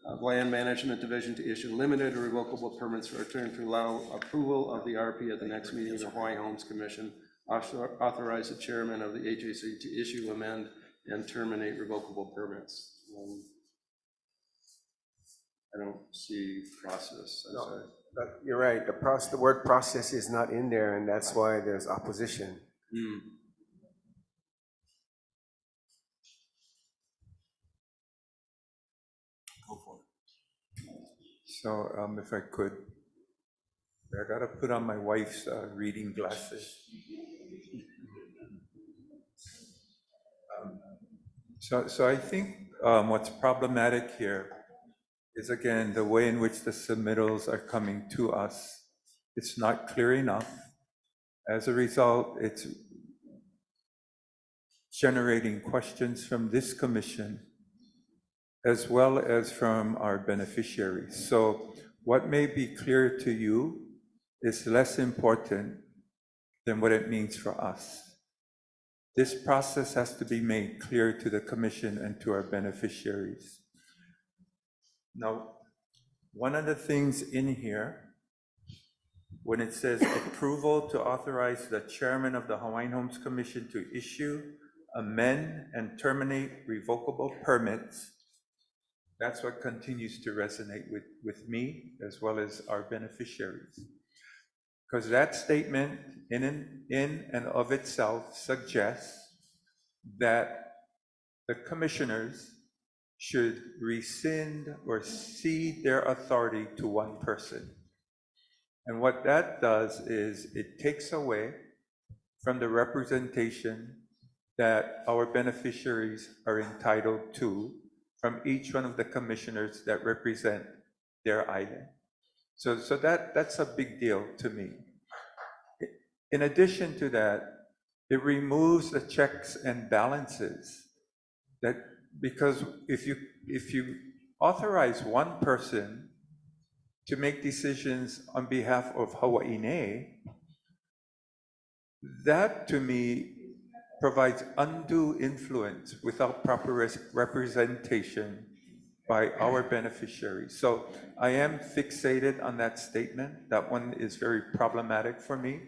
of land management division to issue limited or revocable permits for a term to allow approval of the RP at the next meeting of the Hawaiian Homes Commission. Authorize the chairman of the HAC to issue, amend, and terminate revocable permits. I don't see process. I'm sorry. But you're right, the word process is not in there, and that's why there's opposition. Go for it. So if I could, I gotta put on my wife's reading glasses. So I think what's problematic here is, again, the way in which the submittals are coming to us. It's not clear enough. As a result, it's generating questions from this commission as well as from our beneficiaries. So what may be clear to you is less important than what it means for us. This process has to be made clear to the commission and to our beneficiaries. Now, one of the things in here, when it says approval to authorize the chairman of the Hawaiian Homes Commission to issue, amend, and terminate revocable permits, that's what continues to resonate with me as well as our beneficiaries. Because that statement in and of itself suggests that the commissioners should rescind or cede their authority to one person. And what that does is it takes away from the representation that our beneficiaries are entitled to from each one of the commissioners that represent their island. So that's a big deal to me. In addition to that, it removes the checks and balances that, because if you authorize one person to make decisions on behalf of Hawaiian, that to me provides undue influence without proper representation by our beneficiaries. So I am fixated on that statement. That one is very problematic for me,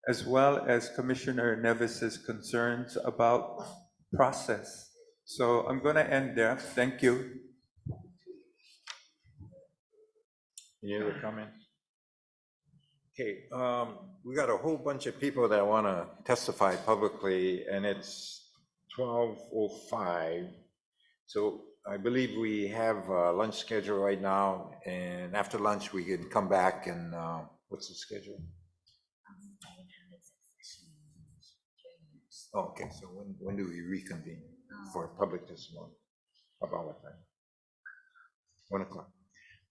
as well as Commissioner Nevis's concerns about process. So I'm going to end there. Thank you. Any other comments? Okay, we got a whole bunch of people that want to testify publicly, and it's 12:05. So I believe we have a lunch schedule right now, and after lunch we can come back and what's the schedule? Oh, okay, so when do we reconvene for public testimony? About what time? 1 o'clock.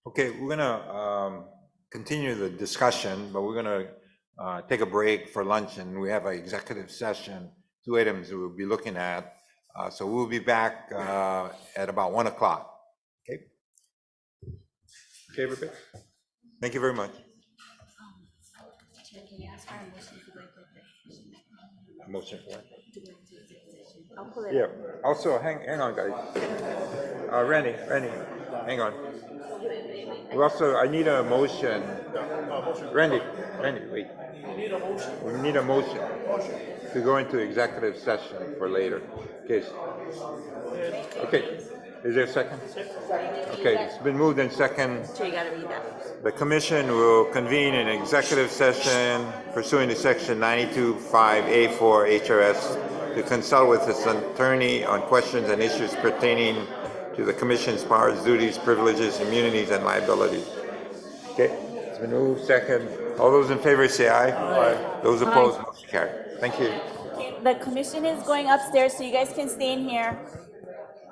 Okay, we're gonna continue the discussion, but we're gonna take a break for lunch, and we have an executive session, 2 items we'll be looking at. So we'll be back at about 1 o'clock. Okay? Okay, everybody? Thank you very much. Motion for it? Yeah, also, hang on, guys. Randy, hang on. We also, I need a motion. Randy, wait. We need a motion to go into executive session for later. Okay, is there a second? Okay, it's been moved in second. The commission will convene an executive session pursuant to section 92(5)(a)(4) HRS to consult with its attorney on questions and issues pertaining to the commission's powers, duties, privileges, immunities, and liabilities. Okay, it's been moved second. All those in favor say aye. Aye. Those opposed, motion carried. Thank you. Okay, the commission is going upstairs, so you guys can stay in here.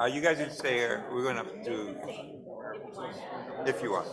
You guys can stay here. We're gonna do, if you want.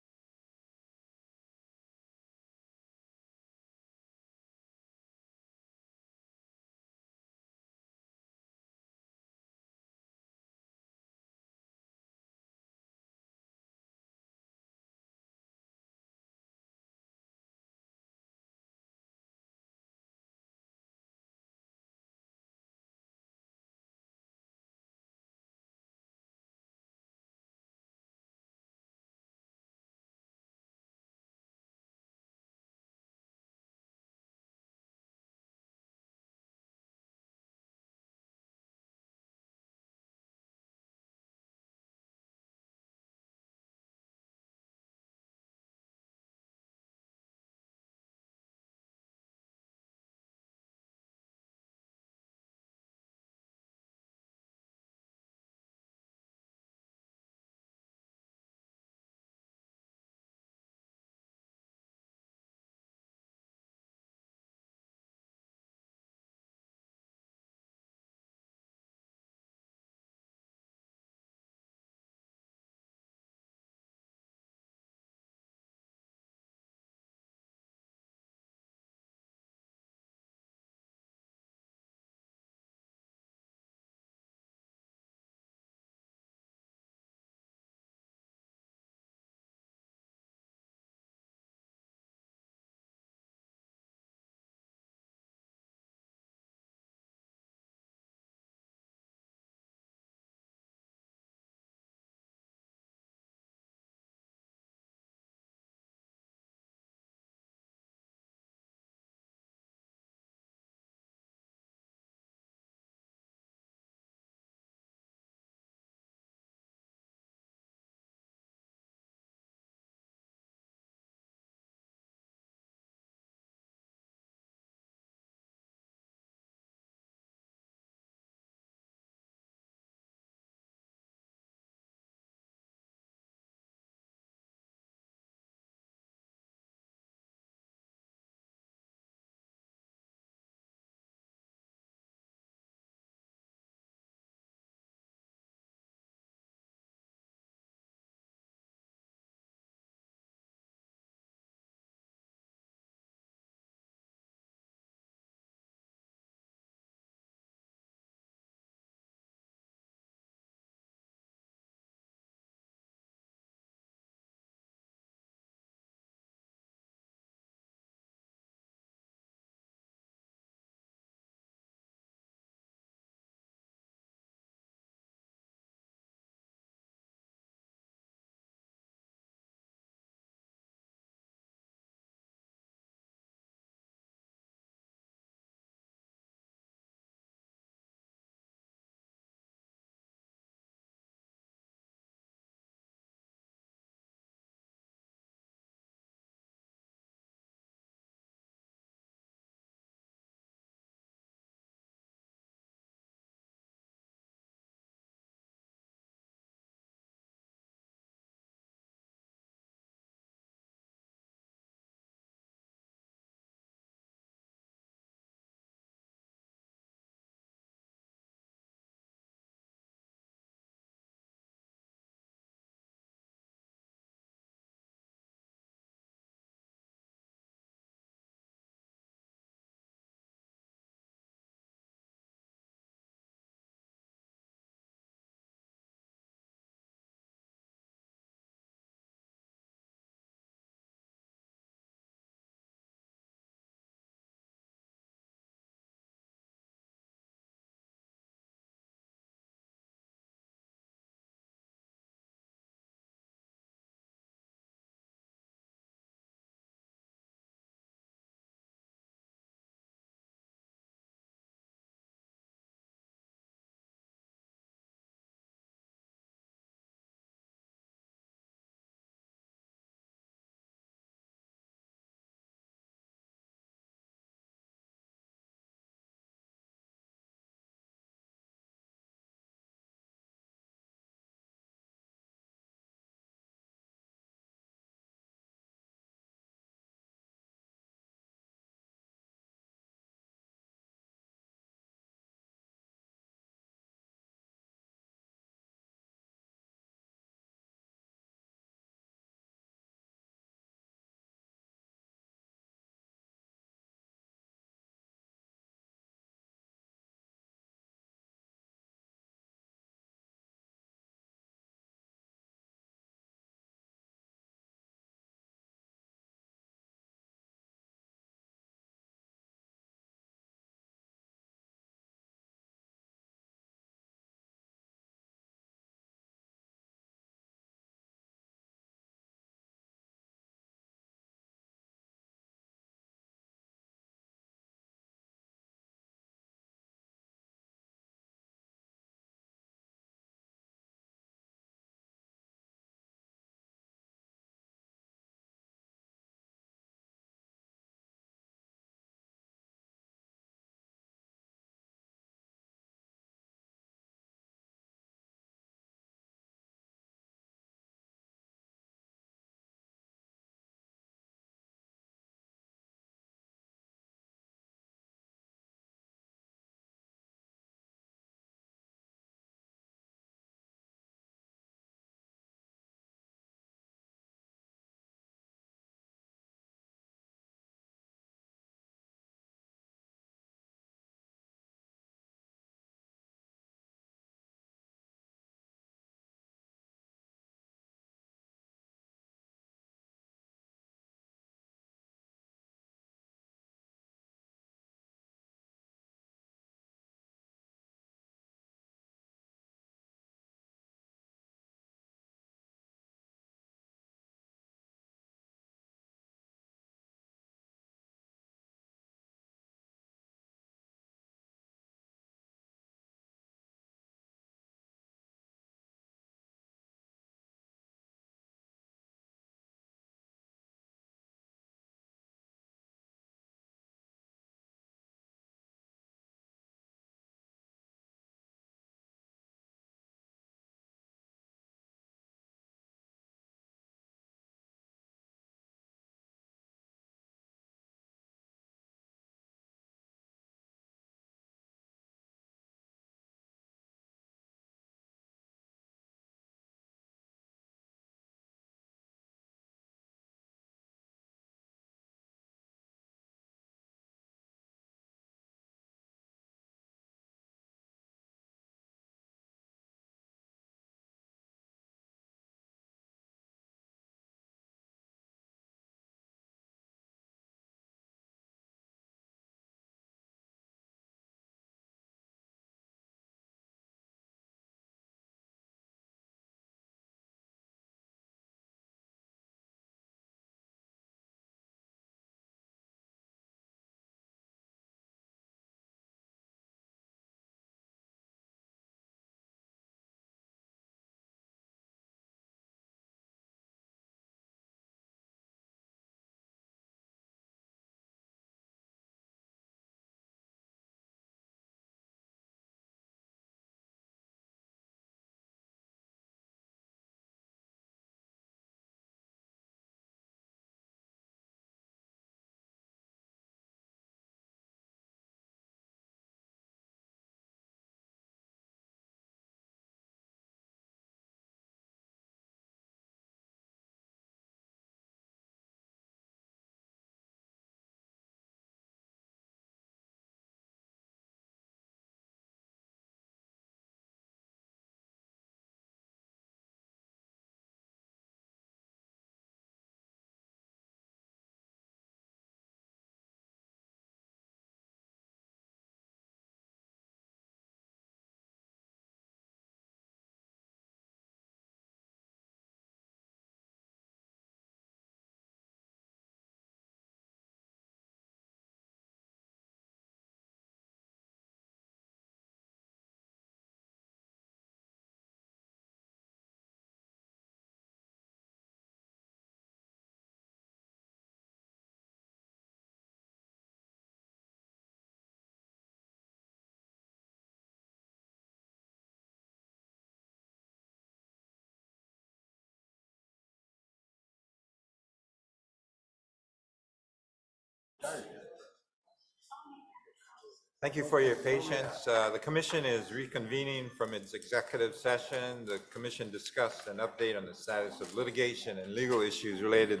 Thank you for your patience. The commission is reconvening from its executive session. The commission discussed an update on the status of litigation and legal issues related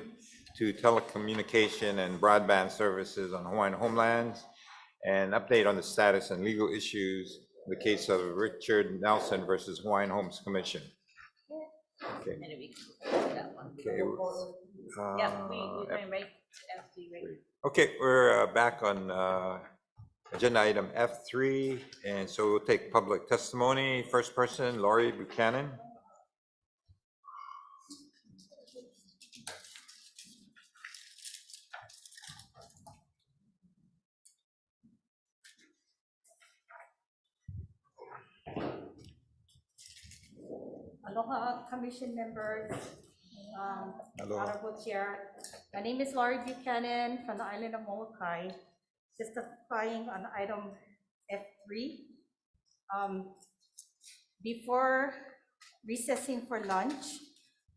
to telecommunication and broadband services on Hawaiian homelands, and update on the status and legal issues in the case of Richard Nelson versus Hawaiian Homes Commission. Okay. Okay. Okay, we're back on agenda item F3, and so we'll take public testimony. First person, Laurie Buchanan. Aloha, Commission members, Aloha. Honorable Chair. My name is Laurie Buchanan from the island of Molokai, testifying on item F3. Before recessing for lunch,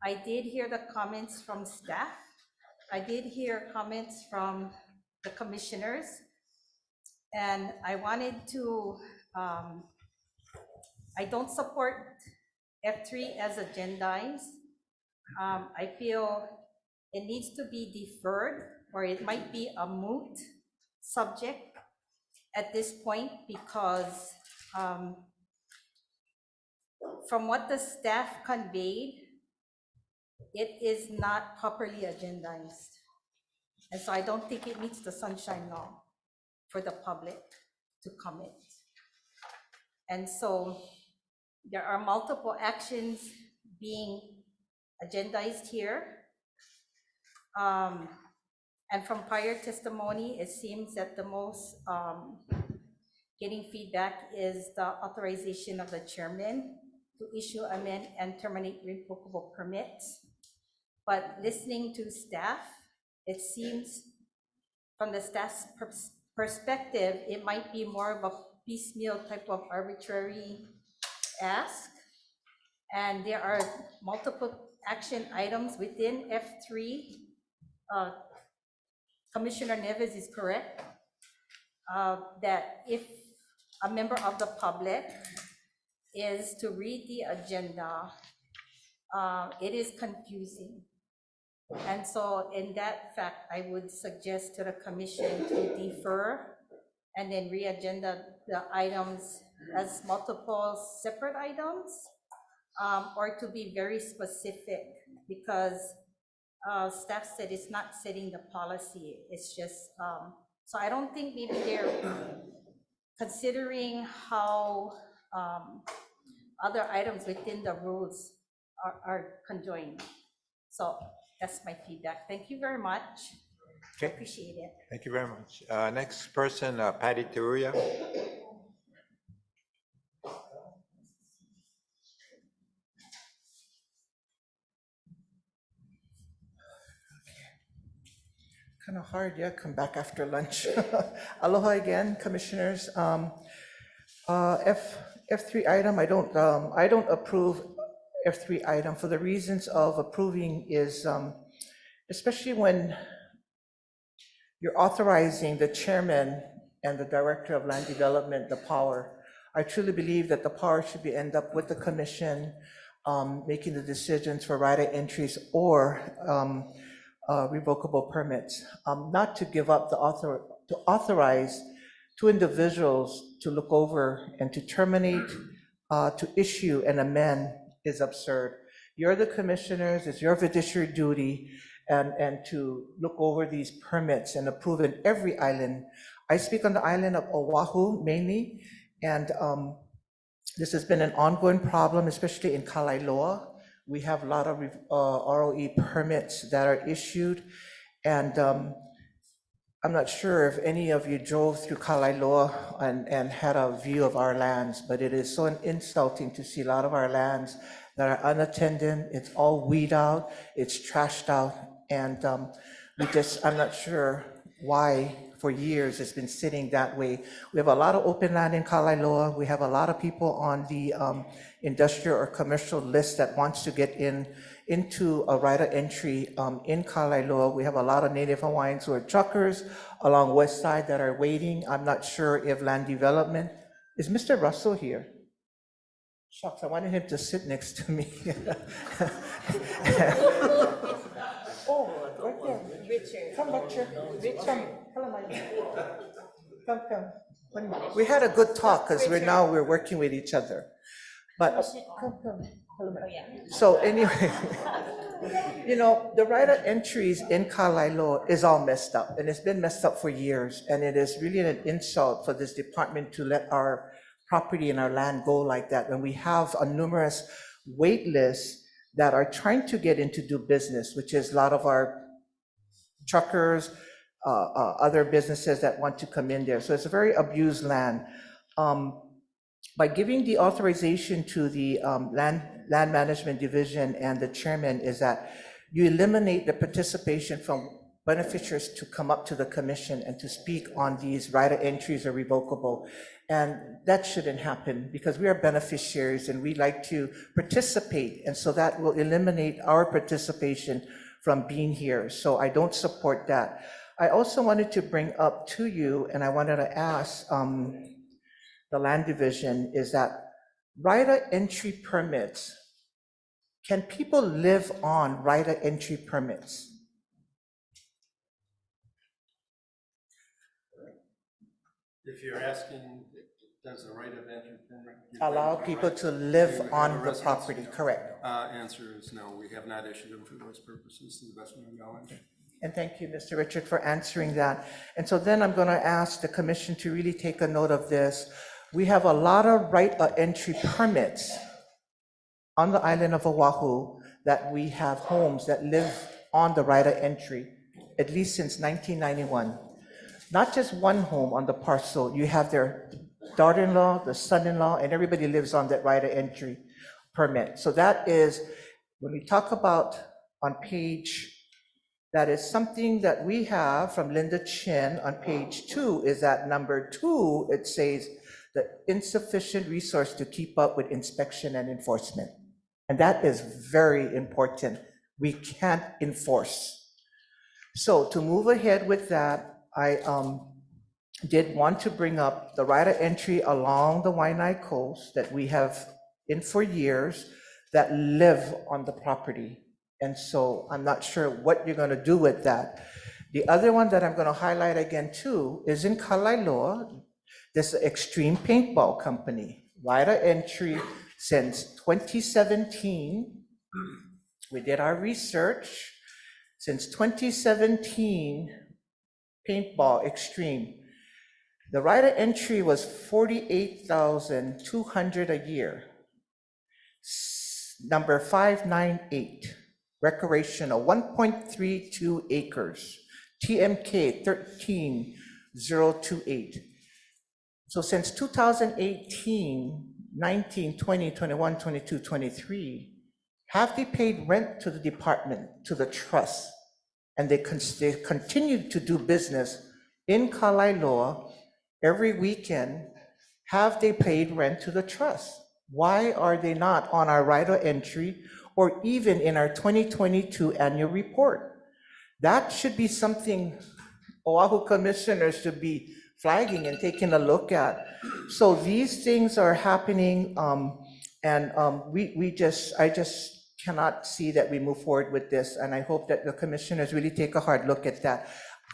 I did hear the comments from staff. I did hear comments from the commissioners, and I wanted to, I don't support F3 as agendized. I feel it needs to be deferred, or it might be a moot subject at this point, because from what the staff conveyed, it is not properly agendized. And so I don't think it meets the sunshine law for the public to comment. And so there are multiple actions being agendized here. And from prior testimony, it seems that the most getting feedback is the authorization of the chairman to issue, amend, and terminate revocable permits. But listening to staff, it seems from the staff's perspective, it might be more of a piecemeal type of arbitrary ask. And there are multiple action items within F3. Commissioner Neves is correct that if a member of the public is to read the agenda, it is confusing. And so in that fact, I would suggest to the commission to defer and then re-agenda the items as multiple separate items, or to be very specific, because staff said it's not setting the policy, it's just, so I don't think maybe they're considering how other items within the rules are conjoined. So that's my feedback. Thank you very much. Okay. Appreciate it. Thank you very much. Next person, Patty Teruya. Kind of hard, yeah, come back after lunch. Aloha again, commissioners. F3 item, I don't approve F3 item for the reasons of approving is, especially when you're authorizing the chairman and the director of land development, the power. I truly believe that the power should be end up with the commission, making the decisions for right of entries or revocable permits, not to give up to authorize two individuals to look over and to terminate, to issue and amend is absurd. You're the commissioners, it's your fiduciary duty and to look over these permits and approve in every island. I speak on the island of Oahu mainly, and this has been an ongoing problem, especially in Kalailoa. We have a lot of ROE permits that are issued, and I'm not sure if any of you drove through Kalailoa and had a view of our lands, but it is so insulting to see a lot of our lands that are unattended. It's all weed out, it's trashed out, and I'm not sure why for years. It's been sitting that way. We have a lot of open land in Kalailoa. We have a lot of people on the industrial or commercial list that wants to get into a right of entry in Kalailoa. We have a lot of Native Hawaiians who are truckers along West Side that are waiting. I'm not sure if land development, is Mr. Russell here? Shucks, I wanted him to sit next to me. Oh, right there. Richard. Come, Richard. Come. We had a good talk because we're working with each other. But so anyway, the right of entries in Kalailoa is all messed up, and it's been messed up for years. And it is really an insult for this department to let our property and our land go like that when we have a numerous wait lists that are trying to get into do business, which is a lot of our truckers, other businesses that want to come in there. So it's a very abused land. By giving the authorization to the land management division and the chairman is that you eliminate the participation from beneficiaries to come up to the commission and to speak on these right of entries or revocable. And that shouldn't happen because we are beneficiaries and we like to participate. And so that will eliminate our participation from being here. So I don't support that. I also wanted to bring up to you, and I wanted to ask the land division, is that right of entry permits, can people live on right of entry permits? If you're asking, does the right of entry permit Allow people to live on the property, correct? Answer is no, we have not issued them for those purposes to the best of my knowledge. And thank you, Mr. Richard, for answering that. And so then I'm going to ask the commission to really take a note of this. We have a lot of right of entry permits on the island of Oahu that we have homes that live on the right of entry, at least since 1991. Not just one home on the parcel, you have their daughter-in-law, the son-in-law, and everybody lives on that right of entry permit. So that is, when we talk about on page, that is something that we have from Linda Chin on page 2, is that number 2, it says the insufficient resource to keep up with inspection and enforcement. And that is very important. We can't enforce. So to move ahead with that, I did want to bring up the right of entry along the Waianae Coast that we have in for years that live on the property. And so I'm not sure what you're going to do with that. The other one that I'm going to highlight again too is in Kalailoa, this Extreme Paintball Company, right of entry since 2017. We did our research. Since 2017, Paintball Extreme. The right of entry was $48,200 a year. Number 598, recreational, 1.32 acres. TMK 13028. So since 2018, 19, 20, 21, 22, 23, have they paid rent to the department, to the trust? And they continue to do business in Kalailoa every weekend. Have they paid rent to the trust? Why are they not on our right of entry or even in our 2022 annual report? That should be something Oahu commissioners should be flagging and taking a look at. So these things are happening, and I just cannot see that we move forward with this, and I hope that the commissioners really take a hard look at that.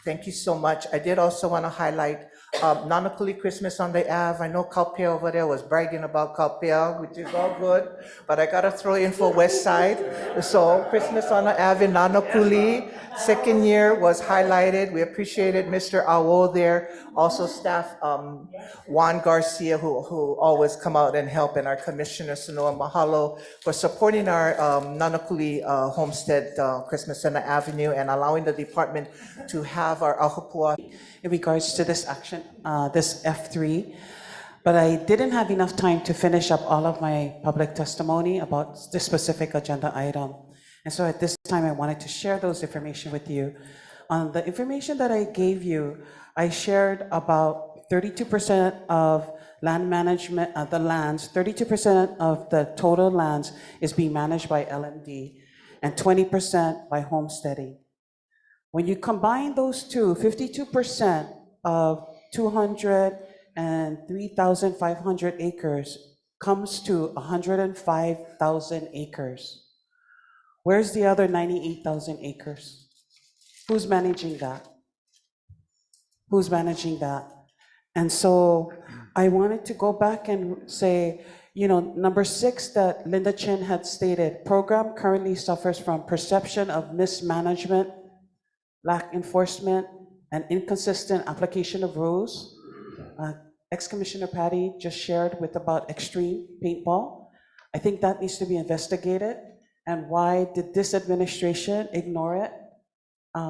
Thank you so much. I did also want to highlight Nanakuli Christmas on the Ave. I know Kalpea over there was bragging about Kalpea, which is all good, but I got to throw in for West Side. So Christmas on the Ave in Nanakuli, second year was highlighted. We appreciated Mr. Awo there. Also staff Juan Garcia, who always come out and help, and our Commissioner Sonoa Mahalo for supporting our Nanakuli Homestead Christmas on the Avenue and allowing the department to have our ahupua. In regards to this action, this F3, but I didn't have enough time to finish up all of my public testimony about this specific agenda item. And so at this time, I wanted to share those information with you. On the information that I gave you, I shared about 32% of land management, the lands, 32% of the total lands is being managed by LMD and 20% by homesteading. When you combine those two, 52% of 203,500 acres comes to 105,000 acres. Where's the other 98,000 acres? Who's managing that? Who's managing that? And so I wanted to go back and say, number 6 that Linda Chin had stated, program currently suffers from perception of mismanagement, lack enforcement, and inconsistent application of rules. Ex-Commissioner Patty just shared about extreme paintball. I think that needs to be investigated. And why did this administration ignore it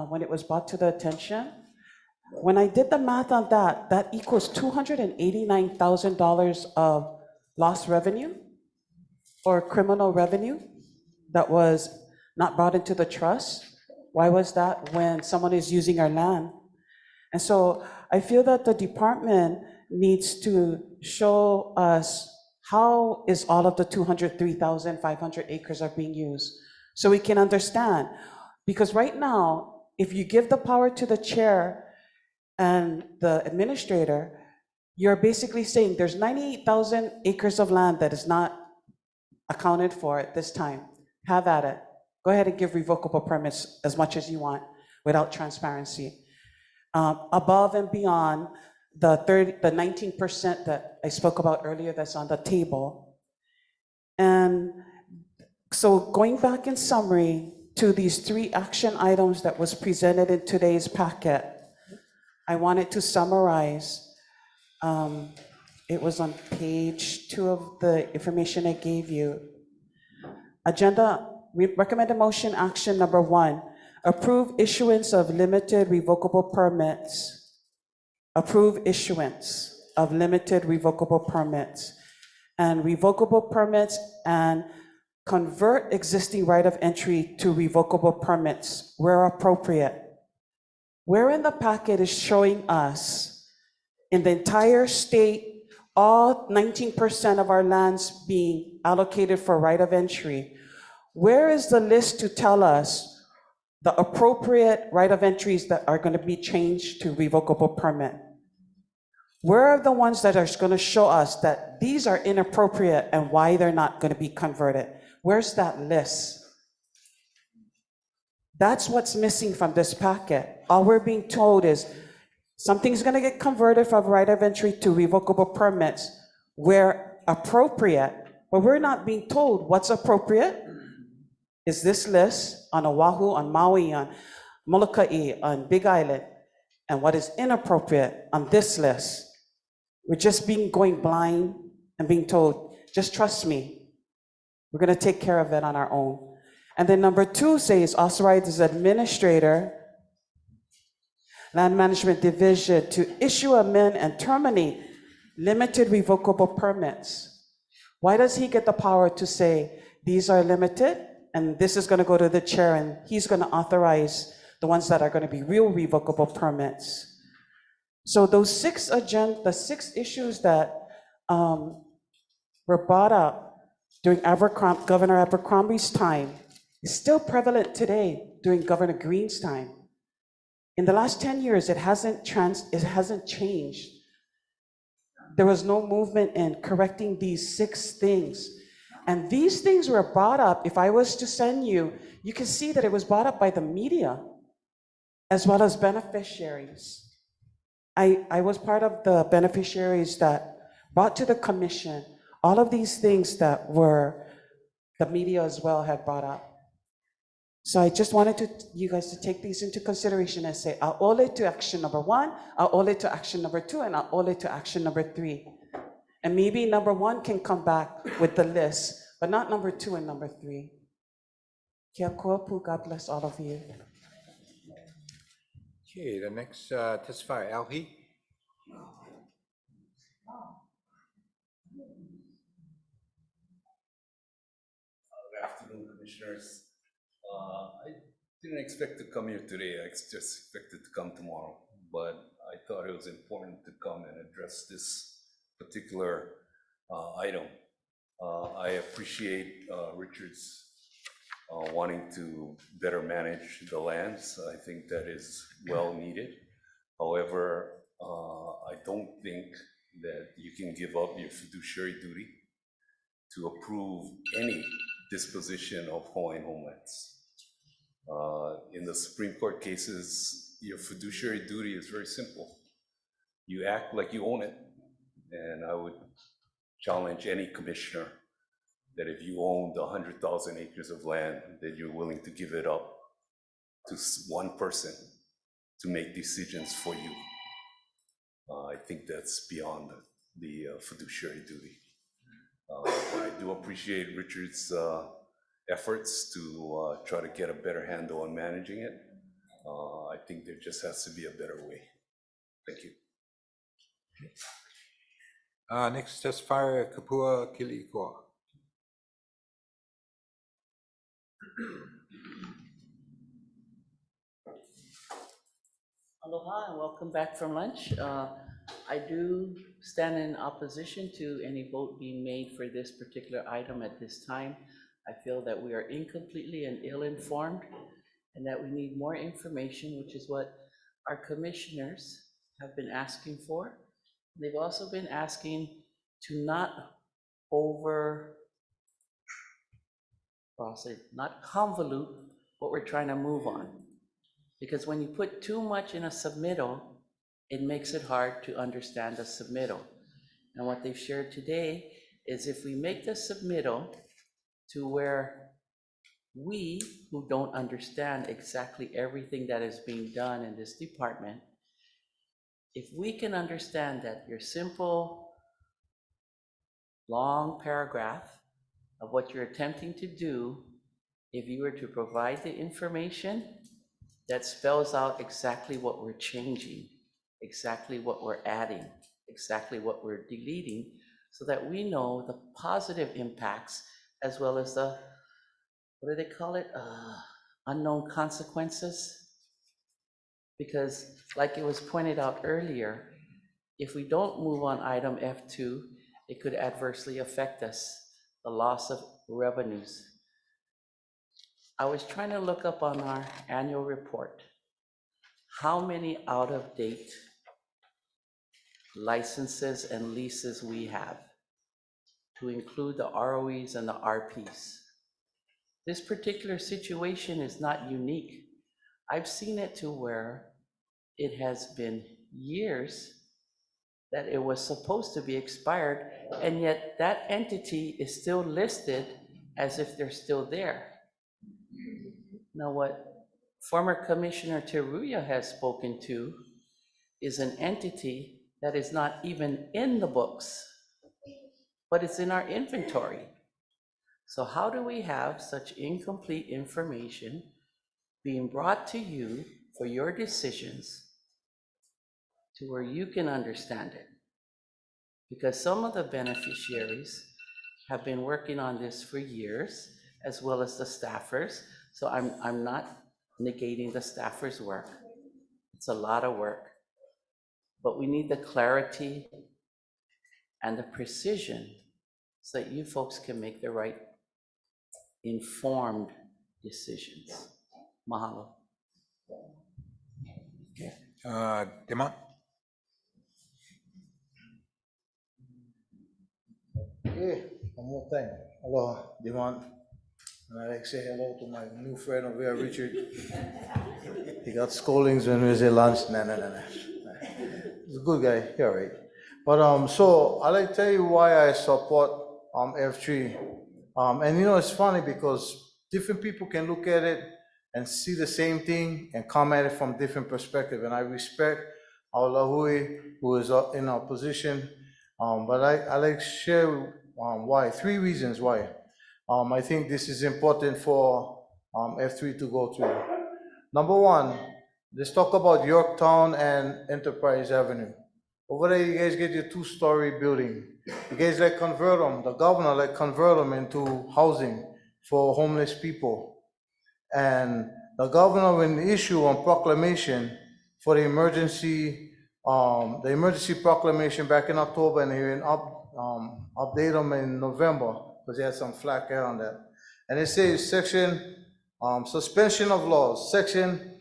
when it was brought to the attention? When I did the math on that, that equals $289,000 of lost revenue or criminal revenue that was not brought into the trust. Why was that when someone is using our land? And so I feel that the department needs to show us how is all of the 203,500 acres are being used so we can understand. Because right now, if you give the power to the chair and the administrator, you're basically saying there's 98,000 acres of land that is not accounted for at this time. Have at it. Go ahead and give revocable permits as much as you want without transparency. Above and beyond the 19% that I spoke about earlier that's on the table. And so going back in summary to these 3 action items that was presented in today's packet, I wanted to summarize. It was on page 2 of the information I gave you. We recommend a motion action number 1, approve issuance of limited revocable permits. Approve issuance of limited revocable permits and revocable permits and convert existing right of entry to revocable permits where appropriate. Where in the packet is showing us in the entire state, all 19% of our lands being allocated for right of entry. Where is the list to tell us the appropriate right of entries that are going to be changed to revocable permit? Where are the ones that are going to show us that these are inappropriate and why they're not going to be converted? Where's that list? That's what's missing from this packet. All we're being told is something's going to get converted from right of entry to revocable permits where appropriate, but we're not being told what's appropriate. Is this list on Oahu, on Maui, on Molokai, on Big Island, and what is inappropriate on this list? We're just going blind and being told, just trust me. We're going to take care of it on our own. And then number 2 says, authorize the administrator, land management division, to issue, amend, and terminate limited revocable permits. Why does he get the power to say, these are limited, and this is going to go to the chair, and he's going to authorize the ones that are going to be real revocable permits? So those 6 issues that were brought up during Governor Abercrombie's time is still prevalent today during Governor Green's time. In the last 10 years, it hasn't changed. There was no movement in correcting these 6 things. And these things were brought up. If I was to send you, you can see that it was brought up by the media as well as beneficiaries. I was part of the beneficiaries that brought to the commission all of these things that the media as well had brought up. So I just wanted you guys to take these into consideration and say, I'll ole to action number 1, I'll ole to action number 2, and I'll ole to action number 3. And maybe number 1 can come back with the list, but not number 2 and number 3. Kia koapu, God bless all of you. Okay, the next testifier, Alhi. Good afternoon, commissioners. Didn't expect to come here today, I just expected to come tomorrow, but I thought it was important to come and address this particular item. I appreciate Richard's wanting to better manage the lands. I think that is well needed. However, I don't think that you can give up your fiduciary duty to approve any disposition of Hawaiian homelands. In the Supreme Court cases, your fiduciary duty is very simple. You act like you own it, and I would challenge any commissioner that if you owned 100,000 acres of land, that you're willing to give it up to one person to make decisions for you. I think that's beyond the fiduciary duty. I do appreciate Richard's efforts to try to get a better handle on managing it. I think there just has to be a better way. Thank you. Next testifier, Kapua Kilikoa. Aloha and welcome back from lunch. I do stand in opposition to any vote being made for this particular item at this time. I feel that we are incompletely and ill-informed and that we need more information, which is what our commissioners have been asking for. They've also been asking to not convolute what we're trying to move on. Because when you put too much in a submittal, it makes it hard to understand the submittal. And what they've shared today is if we make the submittal to where we, who don't understand exactly everything that is being done in this department, if we can understand that your simple, long paragraph of what you're attempting to do, if you were to provide the information that spells out exactly what we're changing, exactly what we're adding, exactly what we're deleting, so that we know the positive impacts as well as the, what do they call it? Unknown consequences. Because like it was pointed out earlier, if we don't move on item F2, it could adversely affect us, the loss of revenues. I was trying to look up on our annual report how many out-of-date licenses and leases we have to include the ROEs and the RPs. This particular situation is not unique. I've seen it to where it has been years that it was supposed to be expired, and yet that entity is still listed as if they're still there. Now, what former Commissioner Teruya has spoken to is an entity that is not even in the books, but it's in our inventory. So how do we have such incomplete information being brought to you for your decisions to where you can understand it? Because some of the beneficiaries have been working on this for years, as well as the staffers. So I'm not negating the staffers' work. It's a lot of work, but we need the clarity and the precision so that you folks can make the right informed decisions. Mahalo. Demont? Okay, one more thing. Aloha, Demont. And I'd like to say hello to my new friend over here, Richard. He got scoldings when we was at lunch. Nah. He's a good guy. He all right. But so I'd like to tell you why I support F3. And you know, it's funny because different people can look at it and see the same thing and come at it from different perspective. And I respect our Lahui who is in our position. But I like to share why. 3 reasons why. I think this is important for F3 to go through. Number 1, let's talk about Yorktown and Enterprise Avenue. Over there, you guys get your 2-story building. You guys like convert them, the governor like convert them into housing for homeless people. And the governor will issue a proclamation for the emergency proclamation back in October, and he will update them in November, because he had some flack here on that. And it says suspension of laws, section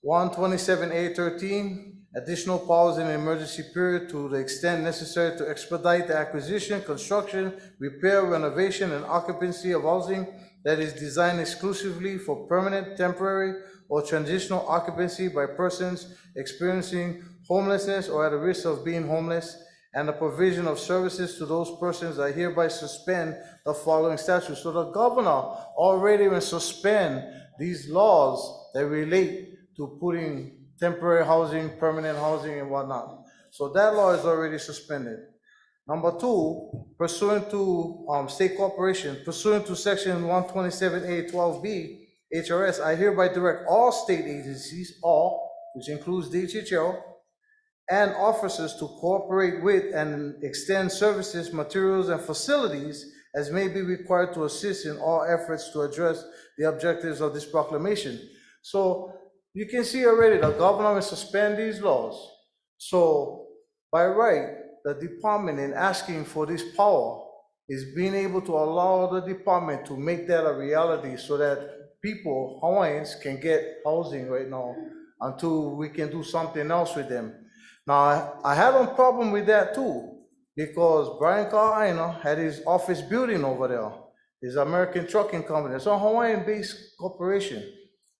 127A13, additional powers in the emergency period to the extent necessary to expedite the acquisition, construction, repair, renovation, and occupancy of housing that is designed exclusively for permanent, temporary, or transitional occupancy by persons experiencing homelessness or at a risk of being homeless, and the provision of services to those persons. I hereby suspend the following statutes. So the governor already will suspend these laws that relate to putting temporary housing, permanent housing, and whatnot. So that law is already suspended. Number two, pursuant to state corporation, pursuant to section 127A12B HRS, I hereby direct all state agencies, all, which includes DHHL, and officers to cooperate with and extend services, materials, and facilities as may be required to assist in all efforts to address the objectives of this proclamation. So you can see already the governor will suspend these laws. So by right, the department, in asking for this power, is being able to allow the department to make that a reality so that people, Hawaiians, can get housing right now until we can do something else with them. Now, I had a problem with that too, because Brian Carr had his office building over there, his American trucking company. It's a Hawaiian-based corporation.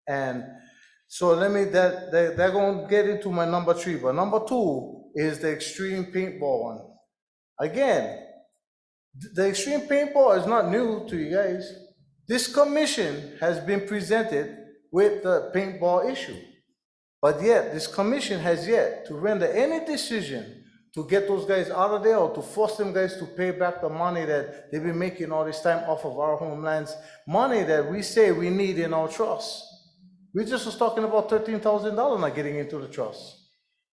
And so they're going to get into my number three. But number two is the extreme paintball one. Again, the extreme paintball is not new to you guys. This commission has been presented with the paintball issue. But yet, this commission has yet to render any decision to get those guys out of there or to force them guys to pay back the money that they've been making all this time off of our homelands, money that we say we need in our trust. We just was talking about $13,000 not getting into the trust.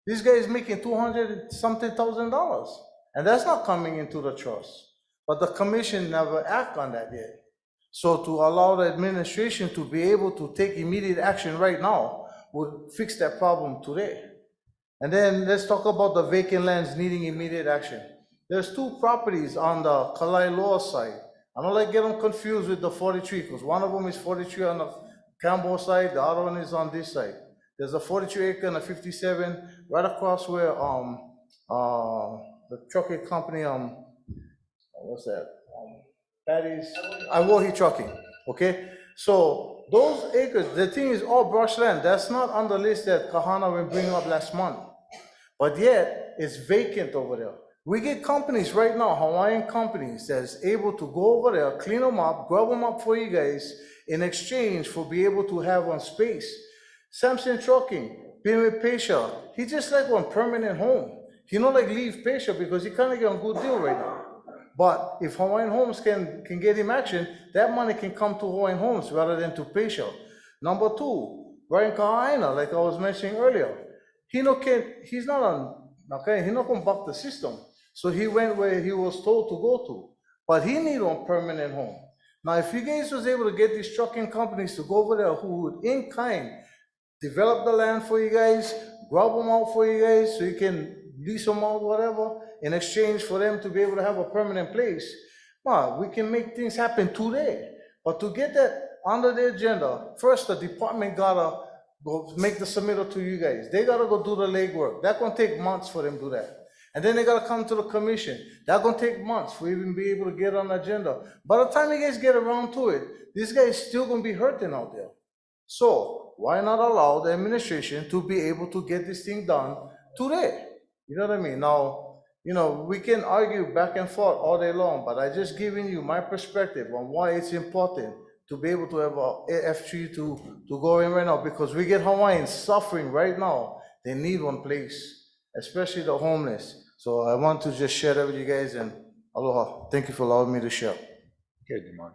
This guy is making $200-something thousand, and that's not coming into the trust. But the commission never act on that yet. So to allow the administration to be able to take immediate action right now would fix that problem today. And then let's talk about the vacant lands needing immediate action. There's two properties on the Kalailoa side. I don't like get them confused with the 43, because one of them is 43 on the Campbell side, the other one is on this side. There's a 42 acre and a 57 right across where the trucking company, what's that? Patty's, Iwohi Trucking, okay? So those acres, the thing is all brushland. That's not on the list that Kahana will bring up last month. But yet, it's vacant over there. We get companies right now, Hawaiian companies, that's able to go over there, clean them up, grub them up for you guys in exchange for being able to have one space. Samson Trucking, being with Pesha, he just like one permanent home. He not like leave Pesha because he kind of get a good deal right now. But if Hawaiian Homes can get him action, that money can come to Hawaiian Homes rather than to Pesha. Number two, Brian Kahaina, like I was mentioning earlier, he's not going to buck the system. So he went where he was told to go to. But he need a permanent home. Now, if you guys was able to get these trucking companies to go over there who would, in kind, develop the land for you guys, grab them out for you guys so you can lease them out, whatever, in exchange for them to be able to have a permanent place, well, we can make things happen today. But to get that under the agenda, first the department gotta go make the submittal to you guys. They gotta go do the legwork. That's gonna take months for them to do that. And then they gotta come to the commission. That's gonna take months for even be able to get on the agenda. By the time you guys get around to it, this guy is still gonna be hurting out there. So why not allow the administration to be able to get this thing done today? You know what I mean? Now, we can argue back and forth all day long, but I just giving you my perspective on why it's important to be able to have a F3 to go in right now, because we get Hawaiians suffering right now. They need one place, especially the homeless. So I want to just share that with you guys, and aloha. Thank you for allowing me to share. Okay, Demar.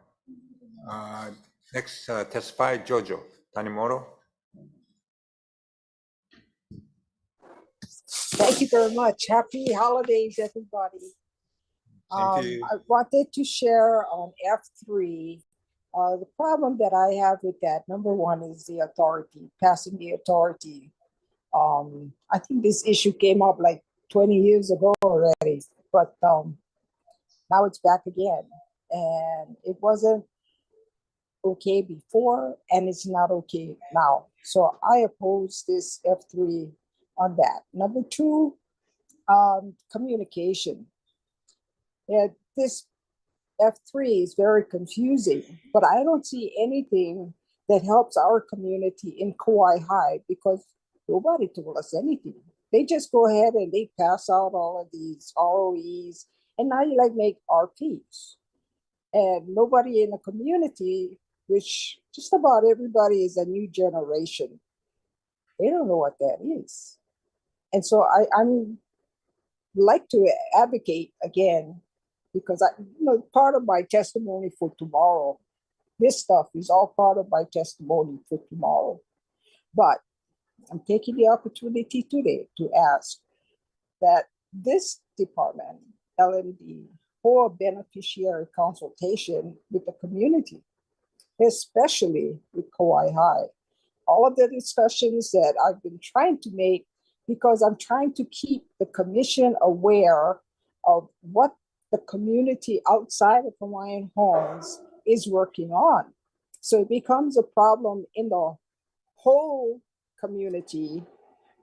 Next, testify Jojo Tanimoto. Thank you very much. Happy holidays, everybody. Thank you. I wanted to share on F3 The problem that I have with that, number one, is the authority, passing the authority. I think this issue came up like 20 years ago already, but now it's back again. And it wasn't okay before, and it's not okay now. So I oppose this F3 on that. Number two, communication. Yeah, this F3 is very confusing, but I don't see anything that helps our community in Kauai High because nobody told us anything. They just go ahead and they pass out all of these ROEs, and now you like make RPs. And nobody in the community, which just about everybody is a new generation, they don't know what that is. And so I'm like to advocate again, because part of my testimony for tomorrow, this stuff is all part of my testimony for tomorrow. But I'm taking the opportunity today to ask that this department, LMD, for a beneficiary consultation with the community, especially with Kauai High. All of the discussions that I've been trying to make, because I'm trying to keep the commission aware of what the community outside of Hawaiian Homes is working on. So it becomes a problem in the whole community,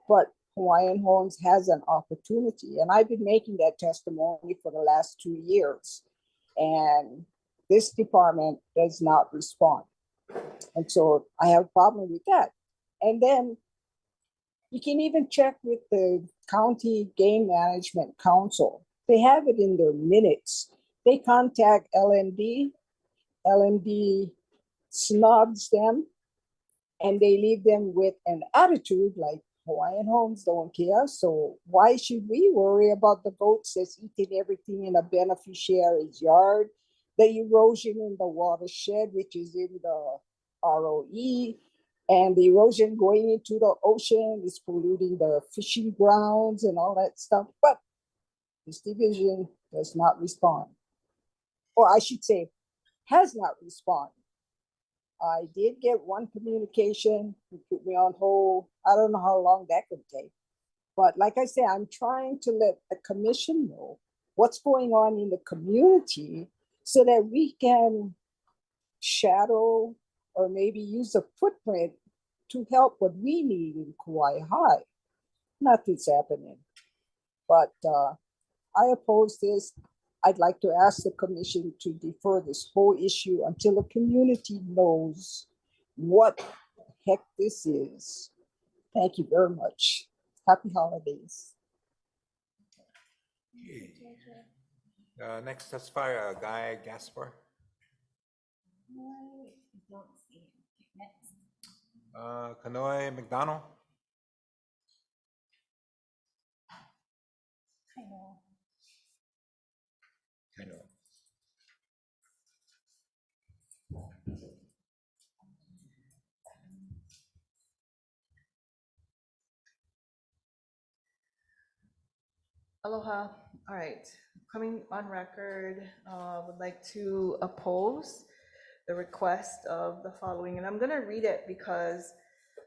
but Hawaiian Homes has an opportunity. And I've been making that testimony for the last 2 years. And this department does not respond. And so I have a problem with that. And then you can even check with the County Game Management Council. They have it in their minutes. They contact LMD, LMD snubs them, and they leave them with an attitude like Hawaiian Homes don't care. So why should we worry about the goats that's eating everything in a beneficiary's yard, the erosion in the watershed, which is in the ROE, and the erosion going into the ocean is polluting the fishing grounds and all that stuff. But this division does not respond. Or I should say, has not responded. I did get one communication who put me on hold. I don't know how long that could take. But like I said, I'm trying to let the commission know what's going on in the community so that we can shadow or maybe use a footprint to help what we need in Kauai High. Nothing's happening. But I oppose this. I'd like to ask the commission to defer this whole issue until the community knows what the heck this is. Thank you very much. Happy holidays. Next testifier, Guy Gaspar. I don't see him. Next. Kanoe McDonald. I know. I know. Aloha. All right. Coming on record, would like to oppose the request of the following, and I'm going to read it because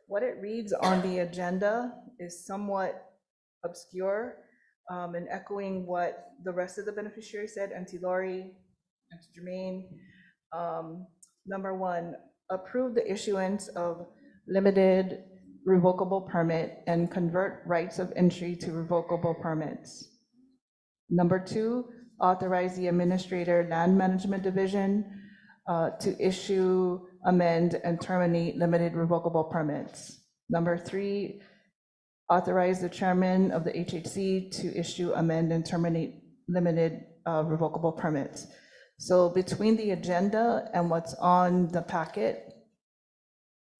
what it reads on the agenda is somewhat obscure, and echoing what the rest of the beneficiaries said, Auntie Lori, Auntie Jermaine. Number one, approve the issuance of limited revocable permit and convert rights of entry to revocable permits. Number two, authorize the Administrator Land Management Division to issue, amend, and terminate limited revocable permits. Number three, authorize the Chairman of the HHC to issue, amend, and terminate limited revocable permits. So between the agenda and what's on the packet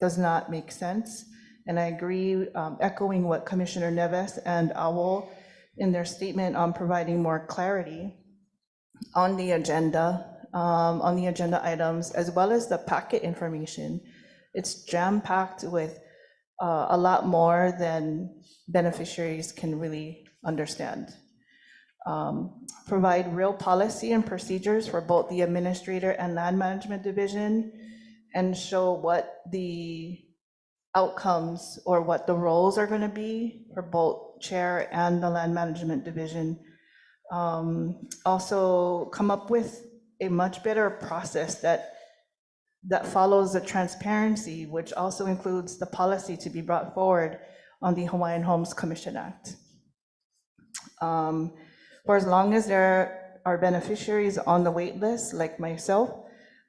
does not make sense. And I agree, echoing what Commissioner Neves and Owl in their statement on providing more clarity on the agenda items, as well as the packet information. It's jam-packed with a lot more than beneficiaries can really understand. provide real policy and procedures for both the administrator and land management division, and show what the outcomes or what the roles are going to be for both chair and the land management division. Also come up with a much better process that follows the transparency, which also includes the policy to be brought forward on the Hawaiian Homes Commission Act. For as long as there are beneficiaries on the wait list, like myself,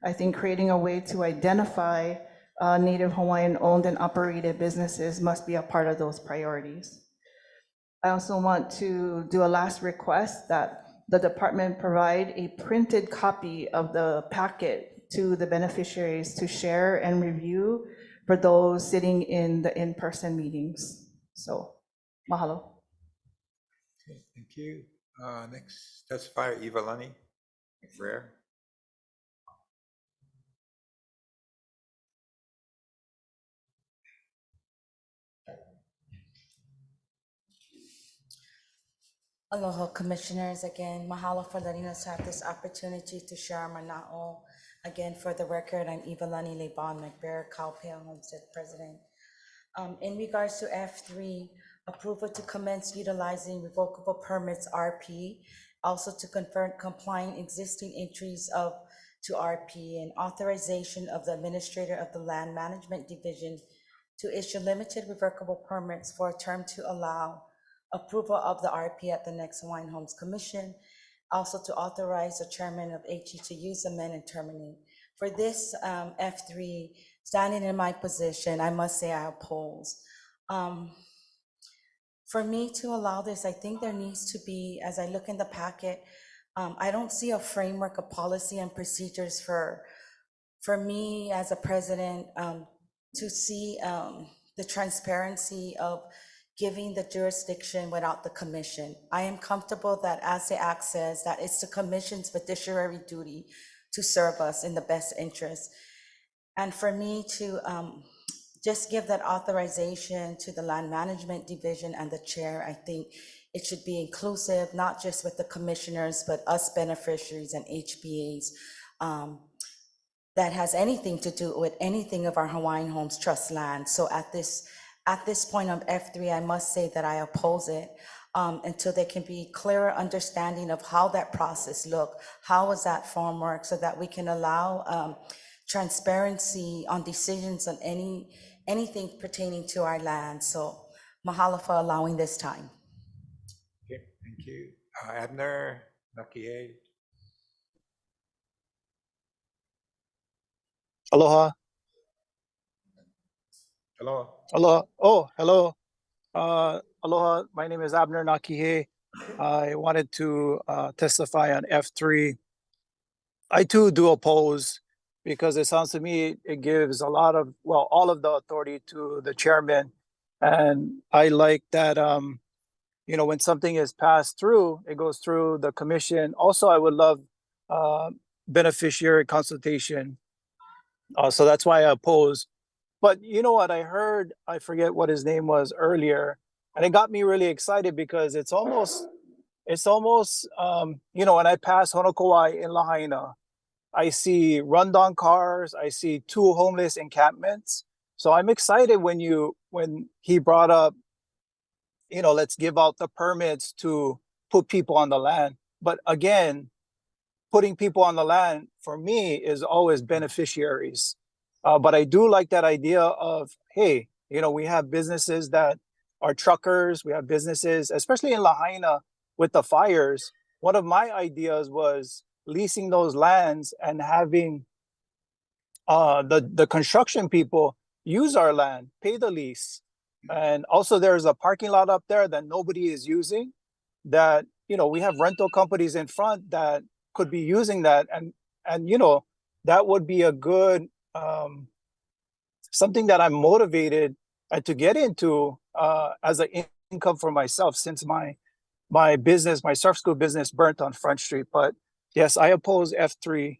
I think creating a way to identify Native Hawaiian owned and operated businesses must be a part of those priorities. I also want to do a last request that the department provide a printed copy of the packet to the beneficiaries to share and review for those sitting in the in-person meetings. So, mahalo. Okay, thank you. Next testifier, Ivalani Frere. Aloha, Commissioners. Again, mahalo for letting us have this opportunity to share our mana'o. Again, for the record, I'm Ivalani Lebon McBear, Kaupea Homestead President. In regards to F3, approval to commence utilizing revocable permits RP, also to confirm complying existing entries to RP, and authorization of the Administrator of the Land Management Division to issue limited revocable permits for a term to allow approval of the RP at the next Hawaiian Homes Commission. Also to authorize the chairman of HE to use, amend, and terminate. For this F3, standing in my position, I must say I oppose. For me to allow this, I think there needs to be, as I look in the packet, I don't see a framework of policy and procedures for me as a president to see the transparency of giving the jurisdiction without the commission. I am comfortable that, as the act says, that it's the commission's fiduciary duty to serve us in the best interest. And for me to just give that authorization to the Land Management Division and the chair, I think it should be inclusive, not just with the commissioners, but us beneficiaries and HBAs that has anything to do with anything of our Hawaiian Homes Trust land. So at this point of F3, I must say that I oppose it until there can be clearer understanding of how that process look, how is that form work, so that we can allow transparency on decisions on anything pertaining to our land. So mahalo for allowing this time. Okay, thank you. Abner Nakie. Aloha. Hello. Aloha. Oh, hello. Aloha. My name is Abner Nakihe. I wanted to testify on F3. I too do oppose, because it sounds to me it gives a lot of, well, all of the authority to the chairman. And I like that, when something is passed through, it goes through the commission. Also, I would love beneficiary consultation. So that's why I oppose. But you know what I heard, I forget what his name was earlier, and it got me really excited, because it's almost, when I pass Honokowai in Lahaina, I see rundown cars, I see 2 homeless encampments. So I'm excited when he brought up, let's give out the permits to put people on the land. But again, putting people on the land for me is always beneficiaries. But I do like that idea of, hey, we have businesses that are truckers, we have businesses, especially in Lahaina with the fires. One of my ideas was leasing those lands and having the construction people use our land, pay the lease. And also there's a parking lot up there that nobody is using, that, we have rental companies in front that could be using that. And that would be a good, something that I'm motivated to get into as an income for myself, since my business, my surf school business burnt on Front Street. But yes, I oppose F3.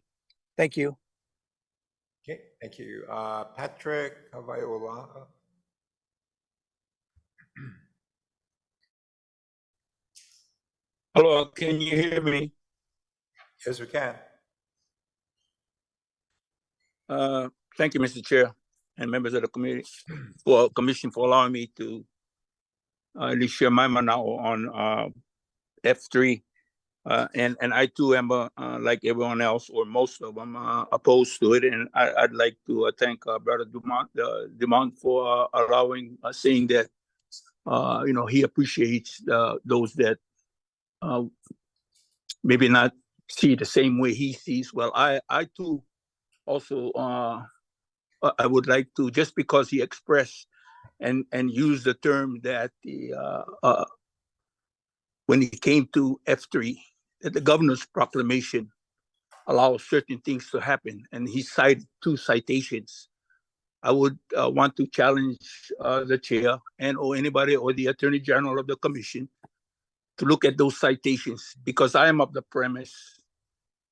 Thank you. Okay, thank you. Patrick Havaiola. Hello, can you hear me? Yes, we can. Thank you, Mr. Chair and members of the commission for allowing me to at least share my manao on F3. And I too am, like everyone else, or most of them, opposed to it. And I'd like to thank Brother Dumont for allowing, saying that, he appreciates those that maybe not see the same way he sees. Well, I too also, I would like to, just because he expressed and used the term that when it came to F3, that the governor's proclamation allows certain things to happen, and he cited 2 citations. I would want to challenge the chair and or anybody or the attorney general of the commission to look at those citations, because I am of the premise,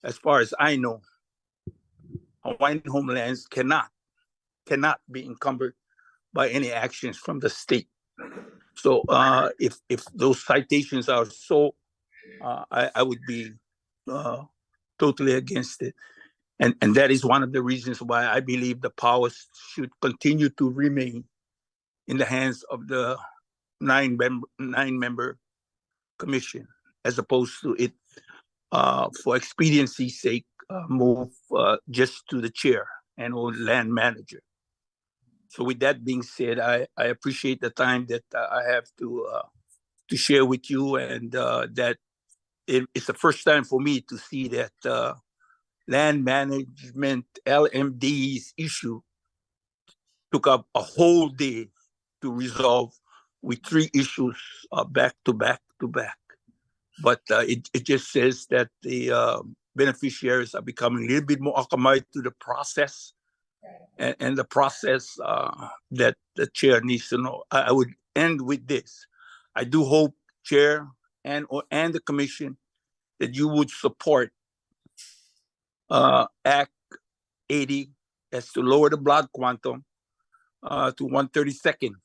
as far as I know, Hawaiian homelands cannot be encumbered by any actions from the state. So if those citations are so, I would be totally against it. And that is one of the reasons why I believe the powers should continue to remain in the hands of the nine-member commission, as opposed to it, for expediency's sake, move just to the chair and or land manager. So with that being said, I appreciate the time that I have to share with you, and that it's the first time for me to see that land management LMD's issue took up a whole day to resolve with 3 issues back to back to back. But it just says that the beneficiaries are becoming a little bit more acclimated to the process, and the process that the chair needs to know. I would end with this. I do hope, chair and the commission, that you would support Act 80 as to lower the blood quantum to 1/32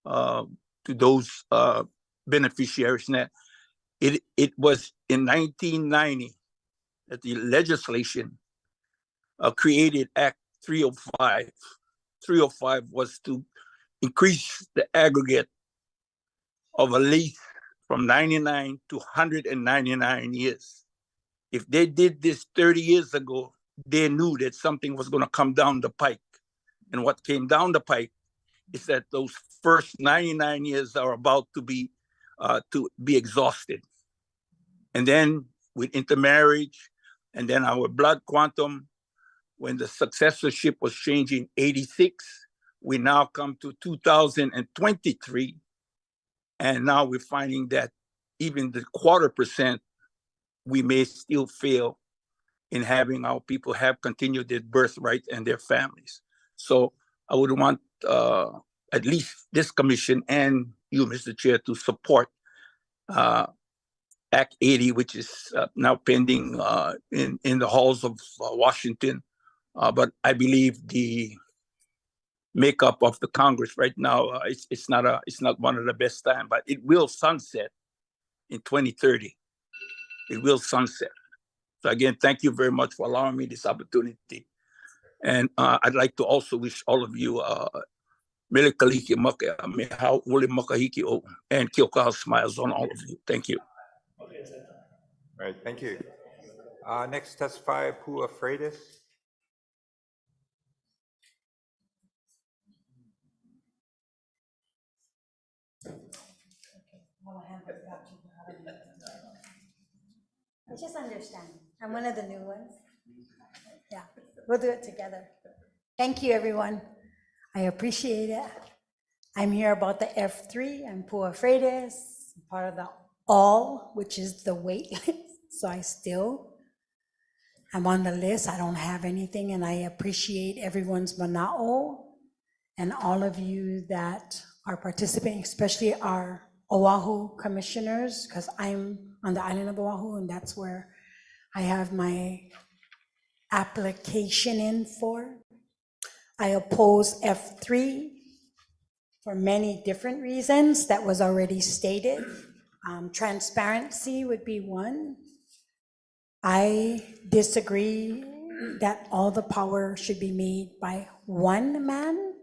to those beneficiaries. Now, it was in 1990 that the legislation created Act 305. 305 was to increase the aggregate of a lease from 99 to 199 years. If they did this 30 years ago, they knew that something was going to come down the pike. And what came down the pike is that those first 99 years are about to be exhausted. And then with intermarriage, and then our blood quantum, when the successorship was changing 86, we now come to 2023. And now we're finding that even the 0.25%, we may still fail in having our people have continued their birthright and their families. So I would want at least this commission and you, Mr. Chair, to support Act 80, which is now pending in the halls of Washington. But I believe the makeup of the Congress right now, it's not one of the best time, but it will sunset in 2030. It will sunset. So again, thank you very much for allowing me this opportunity. And I'd like to also wish all of you Mele Kaliki Maka, Mehau Uli Makahiki O, and Kiokaha smiles on all of you. Thank you. All right, thank you. Next testify, Pua Freitas. I just understand. I'm one of the new ones. Yeah, we'll do it together. Thank you, everyone. I appreciate it. I'm here about the F3. I'm Pua Freitas, part of the all, which is the wait list. So I'm on the list. I don't have anything, and I appreciate everyone's mana'o and all of you that are participating, especially our Oahu commissioners, because I'm on the island of Oahu, and that's where I have my application in for. I oppose F3 for many different reasons that was already stated. Transparency would be one. I disagree that all the power should be made by one man.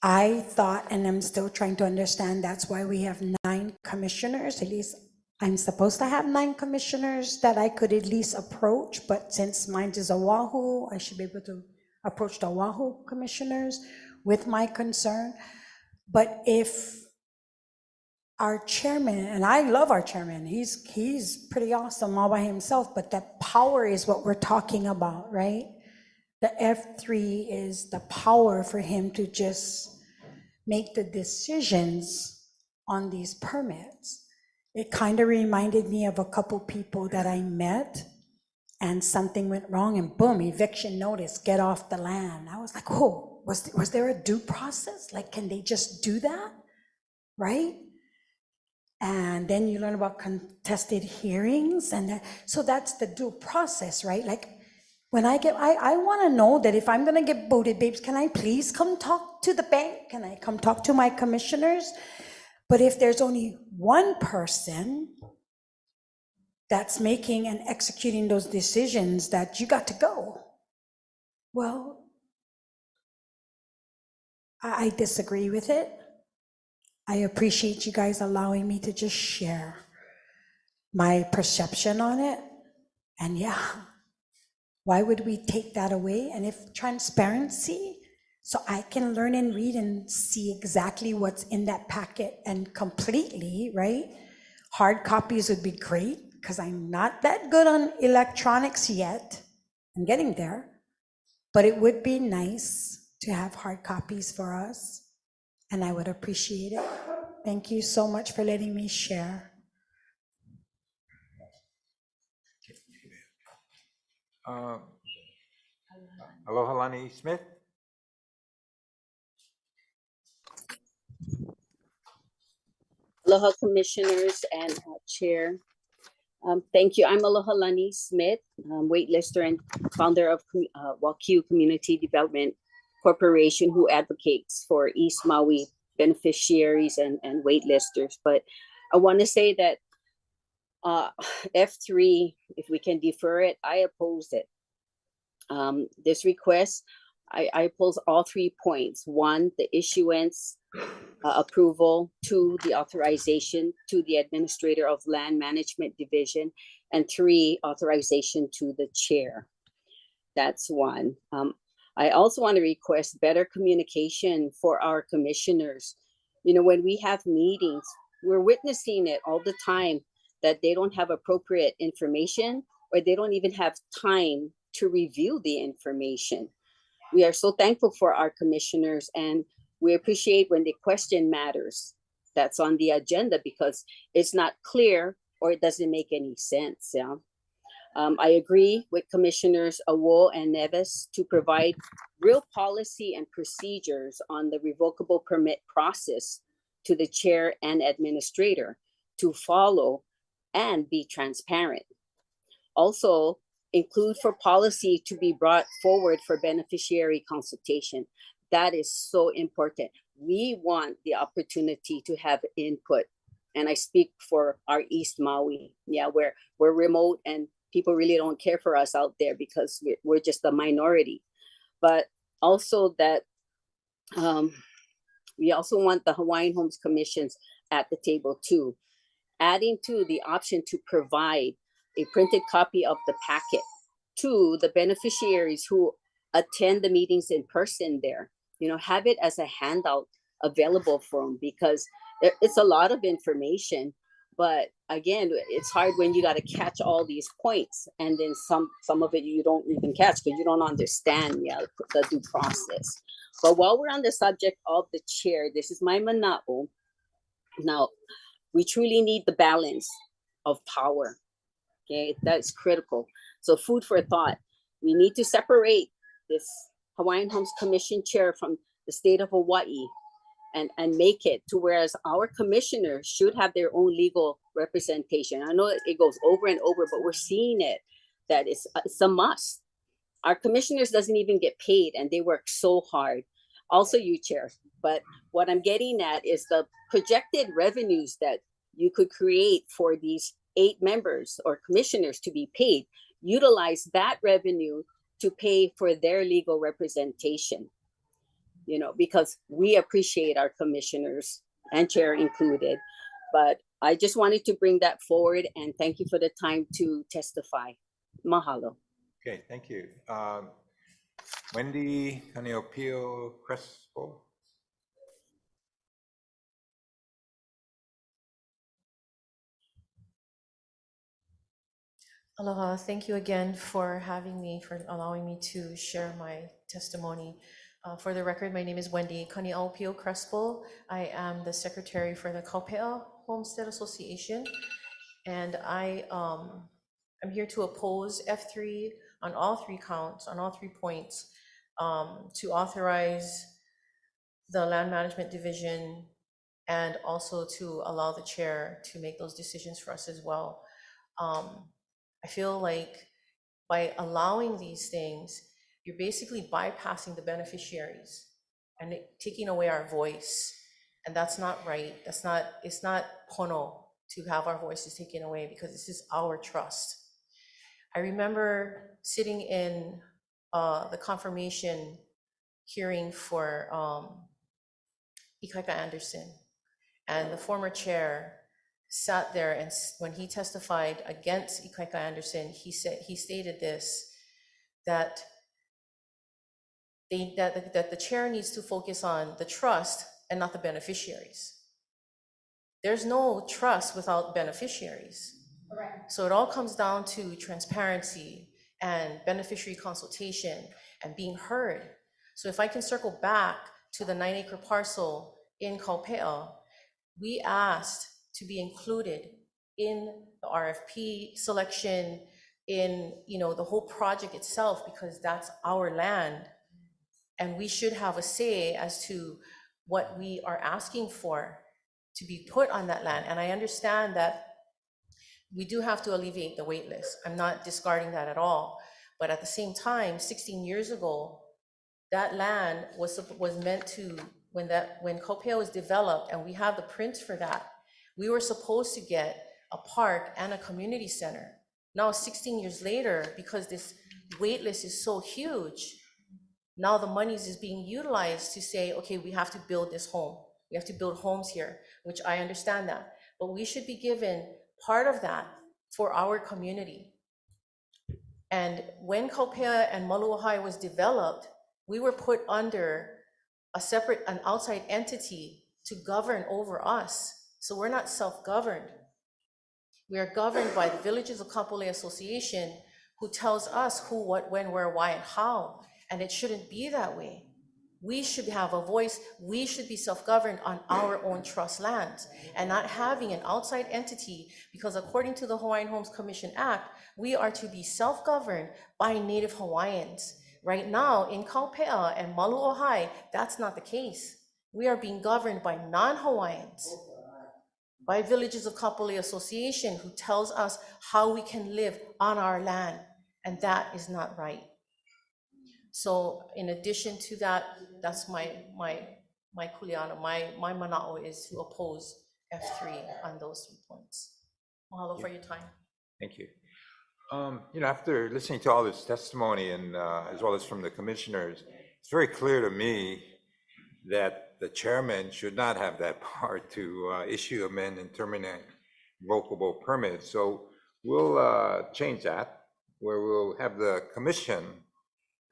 I thought, and I'm still trying to understand, that's why we have 9 commissioners. At least I'm supposed to have 9 commissioners that I could at least approach, but since mine is Oahu, I should be able to approach the Oahu commissioners with my concern. But if our chairman, and I love our chairman, he's pretty awesome all by himself, but that power is what we're talking about, right? The F3 is the power for him to just make the decisions on these permits. It kind of reminded me of a couple people that I met and something went wrong and boom, eviction notice, get off the land. I was like, oh, was there a due process? Like, can they just do that, right? And then you learn about contested hearings so that's the due process, right? Like when I want to know that if I'm going to get voted, babes, can I please come talk to the bank? Can I come talk to my commissioners? But if there's only one person that's making and executing those decisions that you got to go, well, I disagree with it. I appreciate you guys allowing me to just share my perception on it. And yeah, why would we take that away? And if transparency, so I can learn and read and see exactly what's in that packet and completely, right? Hard copies would be great because I'm not that good on electronics yet. I'm getting there, but it would be nice to have hard copies for us. And I would appreciate it. Thank you so much for letting me share. Aloha Lani Smith? Aloha Commissioners and Chair. Thank you. I'm Aloha Lani Smith, waitlister and founder of Wakiu Community Development Corporation, who advocates for East Maui beneficiaries and waitlisters. But I want to say that F3, if we can defer it, I oppose it. This request, I oppose all 3 points. 1, the issuance approval. 2, the authorization to the Administrator of Land Management Division. And 3, authorization to the chair. That's 1. I also want to request better communication for our commissioners. You know, when we have meetings, we're witnessing it all the time that they don't have appropriate information or they don't even have time to review the information. We are so thankful for our commissioners and we appreciate when the question matters that's on the agenda because it's not clear or it doesn't make any sense. Yeah. I agree with Commissioners Awo and Neves to provide real policy and procedures on the revocable permit process to the chair and administrator to follow and be transparent. Also, include for policy to be brought forward for beneficiary consultation. That is so important. We want the opportunity to have input. And I speak for our East Maui, yeah, where we're remote and people really don't care for us out there because we're just a minority. But also that we also want the Hawaiian Homes Commissions at the table too. Adding to the option to provide a printed copy of the packet to the beneficiaries who attend the meetings in person there. You know, have it as a handout available for them because it's a lot of information. But again, it's hard when you got to catch all these points and then some of it you don't even catch because you don't understand the due process. But while we're on the subject of the chair, this is my mana'o. Now, we truly need the balance of power. Okay, that's critical. So food for thought. We need to separate this Hawaiian Homes Commission chair from the state of Hawaii and make it to whereas our commissioners should have their own legal representation. I know it goes over and over, but we're seeing it that it's a must. Our commissioners doesn't even get paid and they work so hard. Also you, Chair. But what I'm getting at is the projected revenues that you could create for these 8 members or commissioners to be paid, utilize that revenue to pay for their legal representation, you know, because we appreciate our commissioners and chair included. But I just wanted to bring that forward and thank you for the time to testify. Mahalo. Okay, thank you. Wendy Caniopio Crespo. Aloha, thank you again for having me, for allowing me to share my testimony. For the record, my name is Wendy Kaniaopio Crespo. I am the secretary for the Kaupea Homestead Association, and I'm here to oppose F3 on all 3 counts, on all 3 points, to authorize the Land Management Division and also to allow the chair to make those decisions for us as well. I feel like by allowing these things, you're basically bypassing the beneficiaries and taking away our voice. And that's not right. It's not pono to have our voices taken away, because this is our trust. I remember sitting in the confirmation hearing for Ikaika Anderson, and the former chair sat there, and when he testified against Ikaika Anderson, he stated this, that the chair needs to focus on the trust and not the beneficiaries. There's no trust without beneficiaries. Correct. So it all comes down to transparency and beneficiary consultation and being heard. So if I can circle back to the 9-acre parcel in Kaupea, we asked to be included in the RFP selection, in, you know, the whole project itself, because that's our land. And we should have a say as to what we are asking for to be put on that land. And I understand that we do have to alleviate the wait list. I'm not discarding that at all. But at the same time, 16 years ago, that land was meant to, when Kaupea was developed, and we have the prints for that, we were supposed to get a park and a community center. Now, 16 years later, because this wait list is so huge, now the money is being utilized to say, okay, we have to build this home. We have to build homes here, which I understand that. But we should be given part of that for our community. And when Kaupea and Maluahai was developed, we were put under an outside entity to govern over us. So we're not self-governed. We are governed by the Villages of Kapolei Association, who tells us who, what, when, where, why, and how. And it shouldn't be that way. We should have a voice. We should be self-governed on our own trust lands and not having an outside entity, because according to the Hawaiian Homes Commission Act, we are to be self-governed by Native Hawaiians. Right now in Kaupea and Maluahai, that's not the case. We are being governed by non-Hawaiians, by Villages of Kapolei Association, who tells us how we can live on our land, and that is not right. So in addition to that, that's my kuleana, my mana'o is to oppose F3 on those 3 points. Mahalo for your time. Thank you. You know, after listening to all this testimony and as well as from the commissioners, it's very clear to me that the chairman should not have that power to issue, amend, and terminate revocable permits. So we'll change that, where we'll have the commission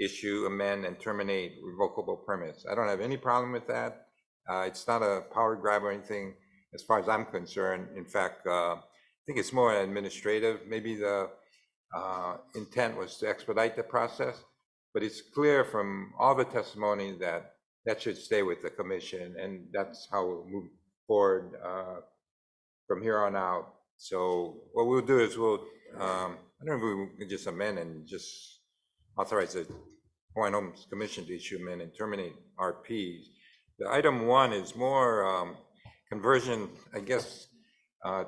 issue, amend, and terminate revocable permits. I don't have any problem with that. It's not a power grab or anything as far as I'm concerned. In fact, I think it's more administrative. Maybe the intent was to expedite the process, but it's clear from all the testimony that that should stay with the commission, and that's how we'll move forward from here on out. So what we'll do is we'll, I don't know if we can just amend and just authorize the Hawaiian Homes Commission to issue, amend, and terminate RPs. The item 1 is more conversion, I guess,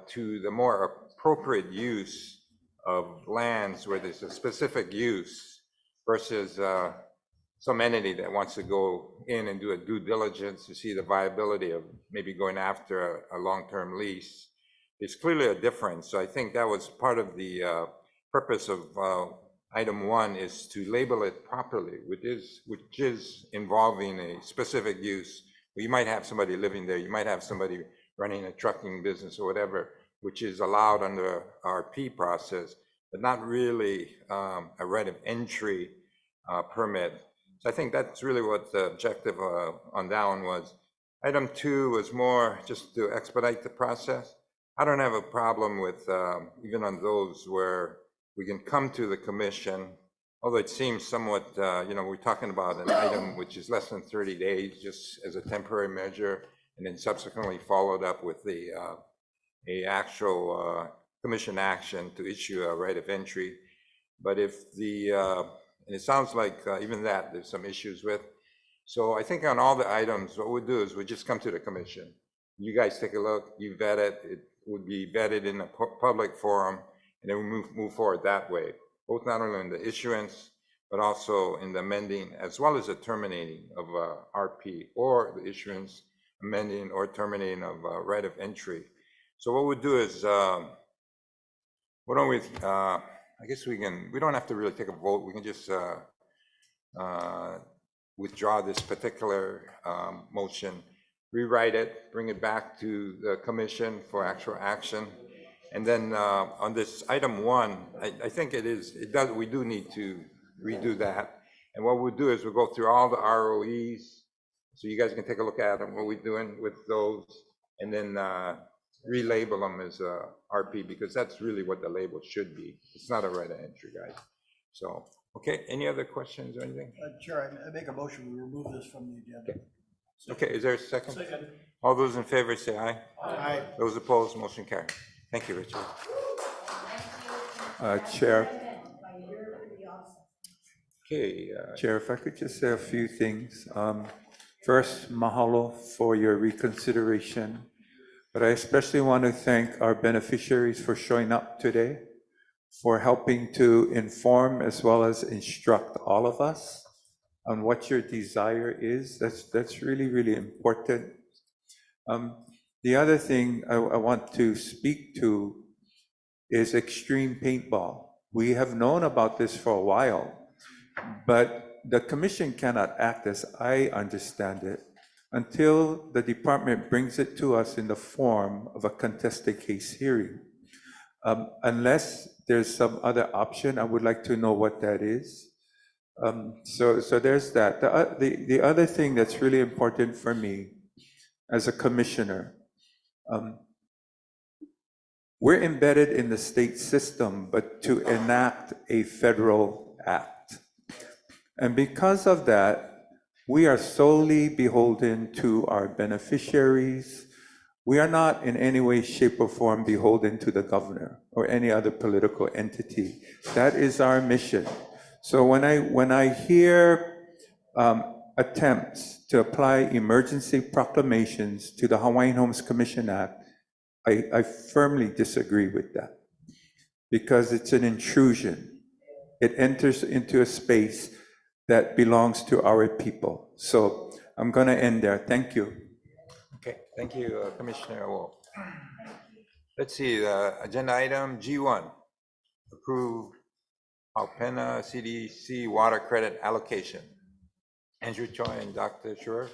to the more appropriate use of lands where there's a specific use versus some entity that wants to go in and do a due diligence to see the viability of maybe going after a long-term lease. there's clearly a difference. So I think that was part of the purpose of item 1 is to label it properly, which is involving a specific use. You might have somebody living there, you might have somebody running a trucking business or whatever, which is allowed under RP process, but not really a right of entry permit. So I think that's really what the objective on that one was. Item 2 was more just to expedite the process. I don't have a problem with even on those where we can come to the commission, although it seems somewhat, we're talking about an item which is less than 30 days just as a temporary measure, and then subsequently followed up with a actual commission action to issue a right of entry. But if and it sounds like even that there's some issues with. So I think on all the items, what we'll do is we just come to the commission. You guys take a look, you vet it, it would be vetted in a public forum, and then we move forward that way, both not only in the issuance, but also in the amending, as well as the terminating of RP, or the issuance, amending, or terminating of right of entry. So what we'll do is, why don't we, I guess we don't have to really take a vote, we can just withdraw this particular motion, rewrite it, bring it back to the commission for actual action. And then on this item 1, I think we do need to redo that. And what we'll do is we'll go through all the ROEs, so you guys can take a look at them, what we're doing with those, and then relabel them as RP, because that's really what the label should be. It's not a right of entry, guys. So, okay, any other questions or anything? Chair, I make a motion, we remove this from the agenda. Okay, is there a second? Second. All those in favor say aye. Aye. Those opposed, motion carried. Thank you, Richard. Chair. Okay. Chair, if I could just say a few things. First, mahalo for your reconsideration, but I especially want to thank our beneficiaries for showing up today, for helping to inform as well as instruct all of us on what your desire is. That's really, really important. The other thing I want to speak to is extreme paintball. We have known about this for a while, but the commission cannot act, as I understand it, until the department brings it to us in the form of a contested case hearing. Unless there's some other option, I would like to know what that is. So there's that. The other thing that's really important for me as a commissioner, we're embedded in the state system, but to enact a federal act. And because of that, we are solely beholden to our beneficiaries. We are not in any way, shape, or form beholden to the governor or any other political entity. That is our mission. So when I hear attempts to apply emergency proclamations to the Hawaiian Homes Commission Act, I firmly disagree with that, because it's an intrusion. It enters into a space that belongs to our people. So I'm going to end there. Thank you. Okay, thank you, Commissioner Awol. Let's see, agenda item G1, approve Alpena CDC water credit allocation. Andrew Choi and Dr. Schur.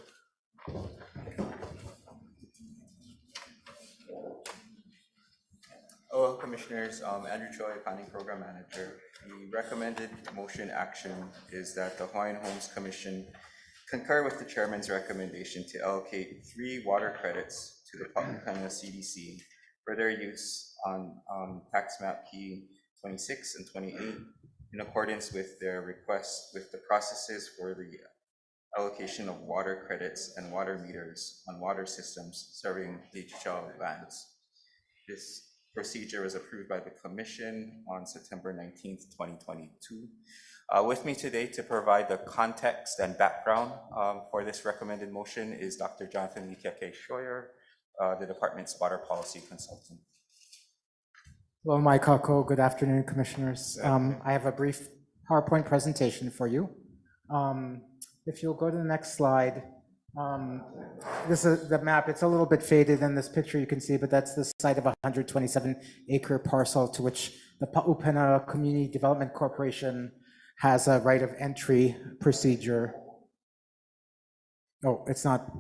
Hello, Commissioners. Andrew Choi, Planning Program Manager. The recommended motion action is that the Hawaiian Homes Commission concur with the Chairman's recommendation to allocate 3 water credits to the Alpena CDC for their use on tax map P 26 and 28 in accordance with their request with the processes for the allocation of water credits and water meters on water systems serving HHL lands. This procedure was approved by the Commission on September 19th, 2022. With me today to provide the context and background for this recommended motion is Dr. Jonathan Likiake Schroyer, the Department's Water Policy Consultant. Hello, Mike Kako. Good afternoon, Commissioners. I have a brief PowerPoint presentation for you. If you'll go to the next slide, This is the map. It's a little bit faded in this picture, you can see, but that's the site of a 127-acre parcel to which the Pa'upena Community Development Corporation has a right of entry procedure. Oh, it's not.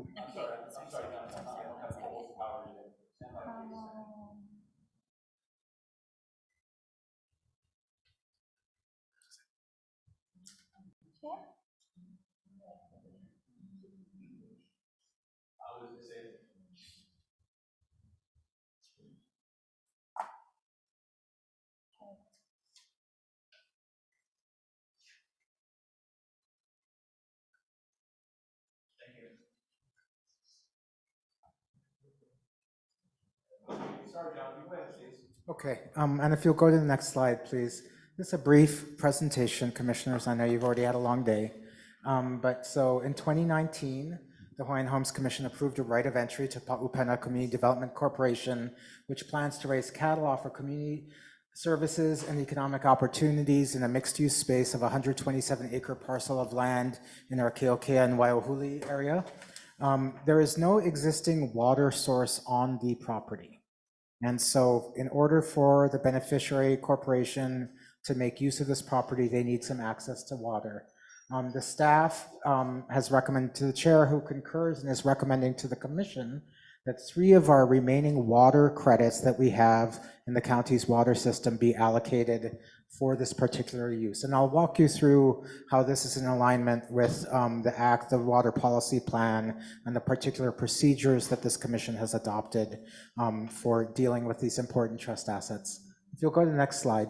Okay, and if you'll go to the next slide, please. Just a brief presentation, commissioners. I know you've already had a long day. But so in 2019, the Hawaiian Homes Commission approved a right of entry to Pa'upena Community Development Corporation, which plans to raise cattle, offer community services and economic opportunities in a mixed-use space of a 127-acre parcel of land in our Keokea and Waiahuli area. There is no existing water source on the property. And so in order for the beneficiary corporation to make use of this property, they need some access to water. The staff has recommended to the chair, who concurs and is recommending to the commission, that 3 of our remaining water credits that we have in the county's water system be allocated for this particular use. And I'll walk you through how this is in alignment with the Act, the Water Policy Plan, and the particular procedures that this commission has adopted for dealing with these important trust assets. If you'll go to the next slide.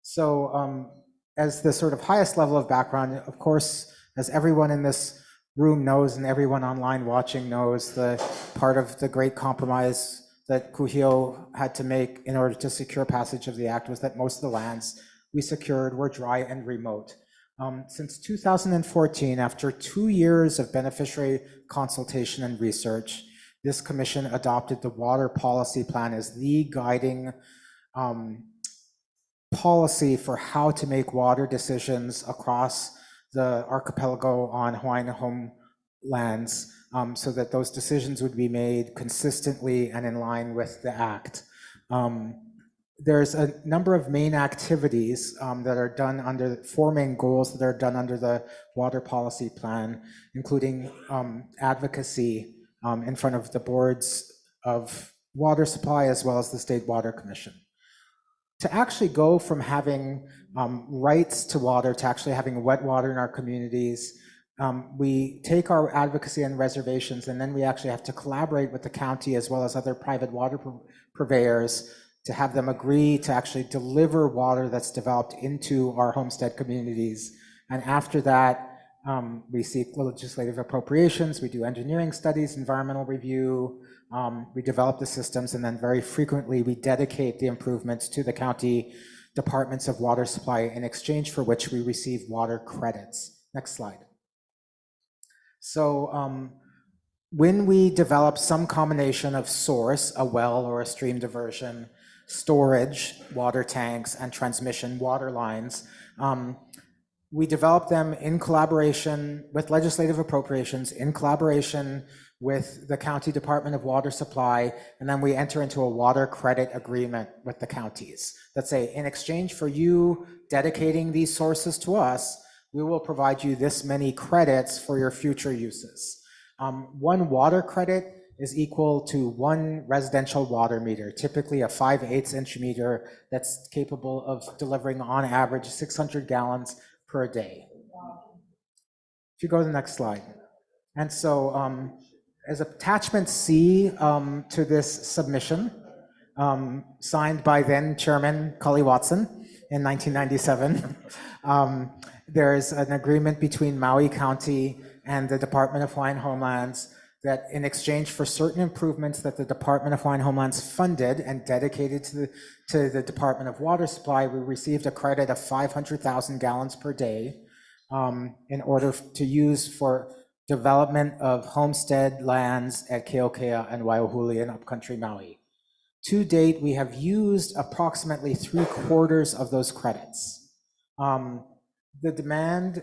So as the sort of highest level of background, of course, as everyone in this room knows and everyone online watching knows, the part of the great compromise that Kuhio had to make in order to secure passage of the act was that most of the lands we secured were dry and remote. Since 2014, after 2 years of beneficiary consultation and research, this commission adopted the Water Policy Plan as the guiding policy for how to make water decisions across the archipelago on Hawaiian homelands, so that those decisions would be made consistently and in line with the Act. There's a number of main activities that are done under 4 main goals that are done under the Water Policy Plan, including advocacy in front of the boards of water supply as well as the State Water Commission. To actually go from having rights to water to actually having wet water in our communities, we take our advocacy and reservations, and then we actually have to collaborate with the county as well as other private water purveyors to have them agree to actually deliver water that's developed into our homestead communities. And after that, we seek legislative appropriations, we do engineering studies, environmental review, we develop the systems, and then very frequently we dedicate the improvements to the county departments of water supply, in exchange for which we receive water credits. Next slide. So when we develop some combination of source, a well or a stream diversion, storage, water tanks, and transmission water lines, we develop them in collaboration with legislative appropriations, in collaboration with the County Department of Water Supply, and then we enter into a water credit agreement with the counties that say, in exchange for you dedicating these sources to us, we will provide you this many credits for your future uses. 1 water credit is equal to 1 residential water meter, typically a 5/8 inch meter that's capable of delivering on average 600 gallons per day. If you go to the next slide. And so as attachment C to this submission, signed by then Chairman Cully Watson in 1997, there's an agreement between Maui County and the Department of Hawaiian Homelands that in exchange for certain improvements that the Department of Hawaiian Homelands funded and dedicated to the Department of Water Supply, we received a credit of 500,000 gallons per day in order to use for development of homestead lands at Keokea and Waiahuli and upcountry Maui. To date, we have used approximately 3/4 of those credits. The demand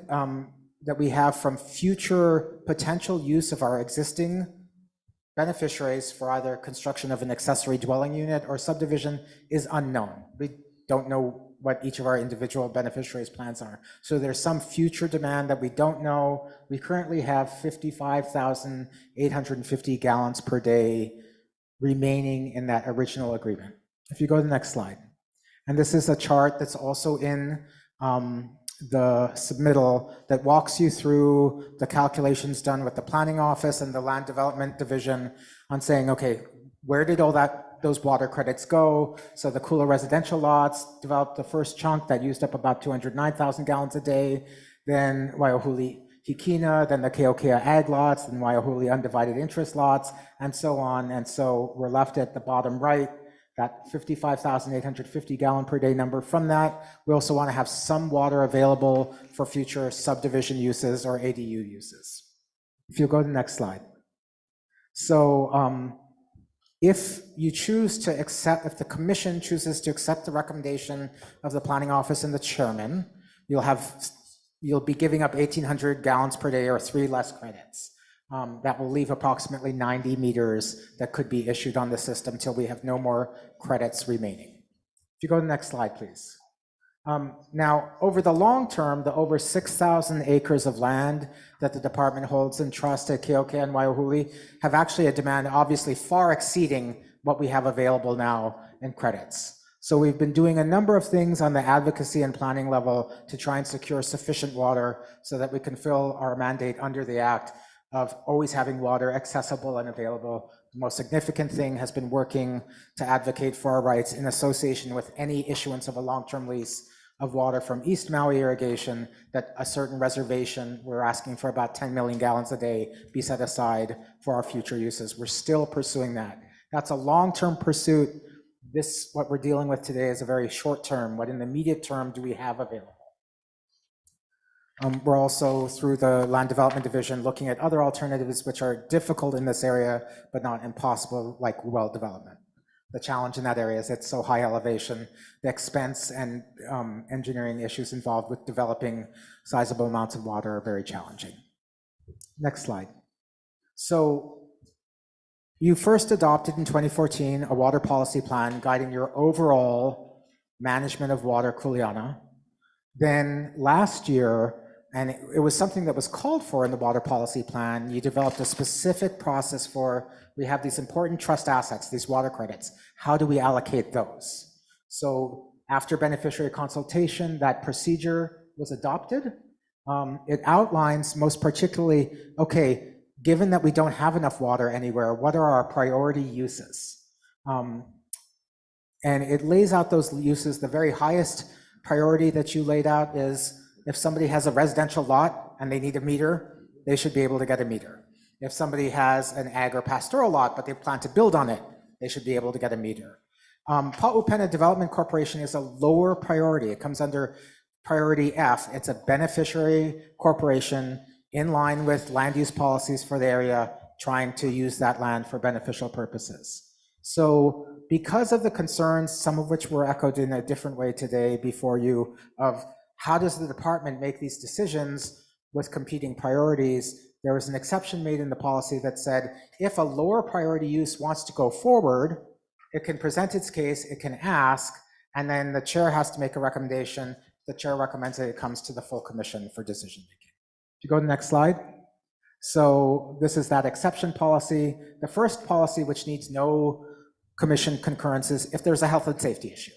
that we have from future potential use of our existing beneficiaries for either construction of an accessory dwelling unit or subdivision is unknown. We don't know what each of our individual beneficiaries' plans are. So there's some future demand that we don't know. We currently have 55,850 gallons per day remaining in that original agreement. If you go to the next slide. And this is a chart that's also in the submittal that walks you through the calculations done with the planning office and the land development division on saying, okay, where did all those water credits go? So the Kula residential lots developed the first chunk that used up about 209,000 gallons a day. Then Waiahuli Hikina, then the Keokea ag lots, then Waiahuli undivided interest lots, and so on. And so we're left at the bottom right, that 55,850 gallon per day number. From that, we also want to have some water available for future subdivision uses or ADU uses. If you go to the next slide. So if you choose to accept, if the commission chooses to accept the recommendation of the planning office and the chairman, you'll be giving up 1,800 gallons per day or 3 less credits. That will leave approximately 90 meters that could be issued on the system until we have no more credits remaining. If you go to the next slide, please. Now, over the long term, the over 6,000 acres of land that the department holds in trust at Keokea and Waiahuli have actually a demand obviously far exceeding what we have available now in credits. So we've been doing a number of things on the advocacy and planning level to try and secure sufficient water so that we can fill our mandate under the Act of always having water accessible and available. The most significant thing has been working to advocate for our rights in association with any issuance of a long-term lease of water from East Maui Irrigation, that a certain reservation, we're asking for about 10 million gallons a day, be set aside for our future uses. We're still pursuing that. That's a long-term pursuit. This, what we're dealing with today, is a very short term. What in the immediate term do we have available? We're also, through the Land Development Division, looking at other alternatives which are difficult in this area, but not impossible, like well development. The challenge in that area is it's so high elevation. The expense and engineering issues involved with developing sizable amounts of water are very challenging. Next slide. So you first adopted in 2014 a water policy plan guiding your overall management of water kuleana. Then last year, and it was something that was called for in the water policy plan, you developed a specific process for, we have these important trust assets, these water credits. How do we allocate those? So after beneficiary consultation, that procedure was adopted. It outlines most particularly, okay, given that we don't have enough water anywhere, what are our priority uses? And it lays out those uses. The very highest priority that you laid out is if somebody has a residential lot and they need a meter, they should be able to get a meter. If somebody has an ag or pastoral lot, but they plan to build on it, they should be able to get a meter. Pa'upena Development Corporation is a lower priority. It comes under priority F. It's a beneficiary corporation in line with land use policies for the area, trying to use that land for beneficial purposes. So because of the concerns, some of which were echoed in a different way today before you, of how does the department make these decisions with competing priorities, there was an exception made in the policy that said, if a lower priority use wants to go forward, it can present its case, it can ask, and then the chair has to make a recommendation. The chair recommends that it comes to the full commission for decision making. If you go to the next slide. So this is that exception policy. The first policy, which needs no commission concurrence, is if there's a health and safety issue.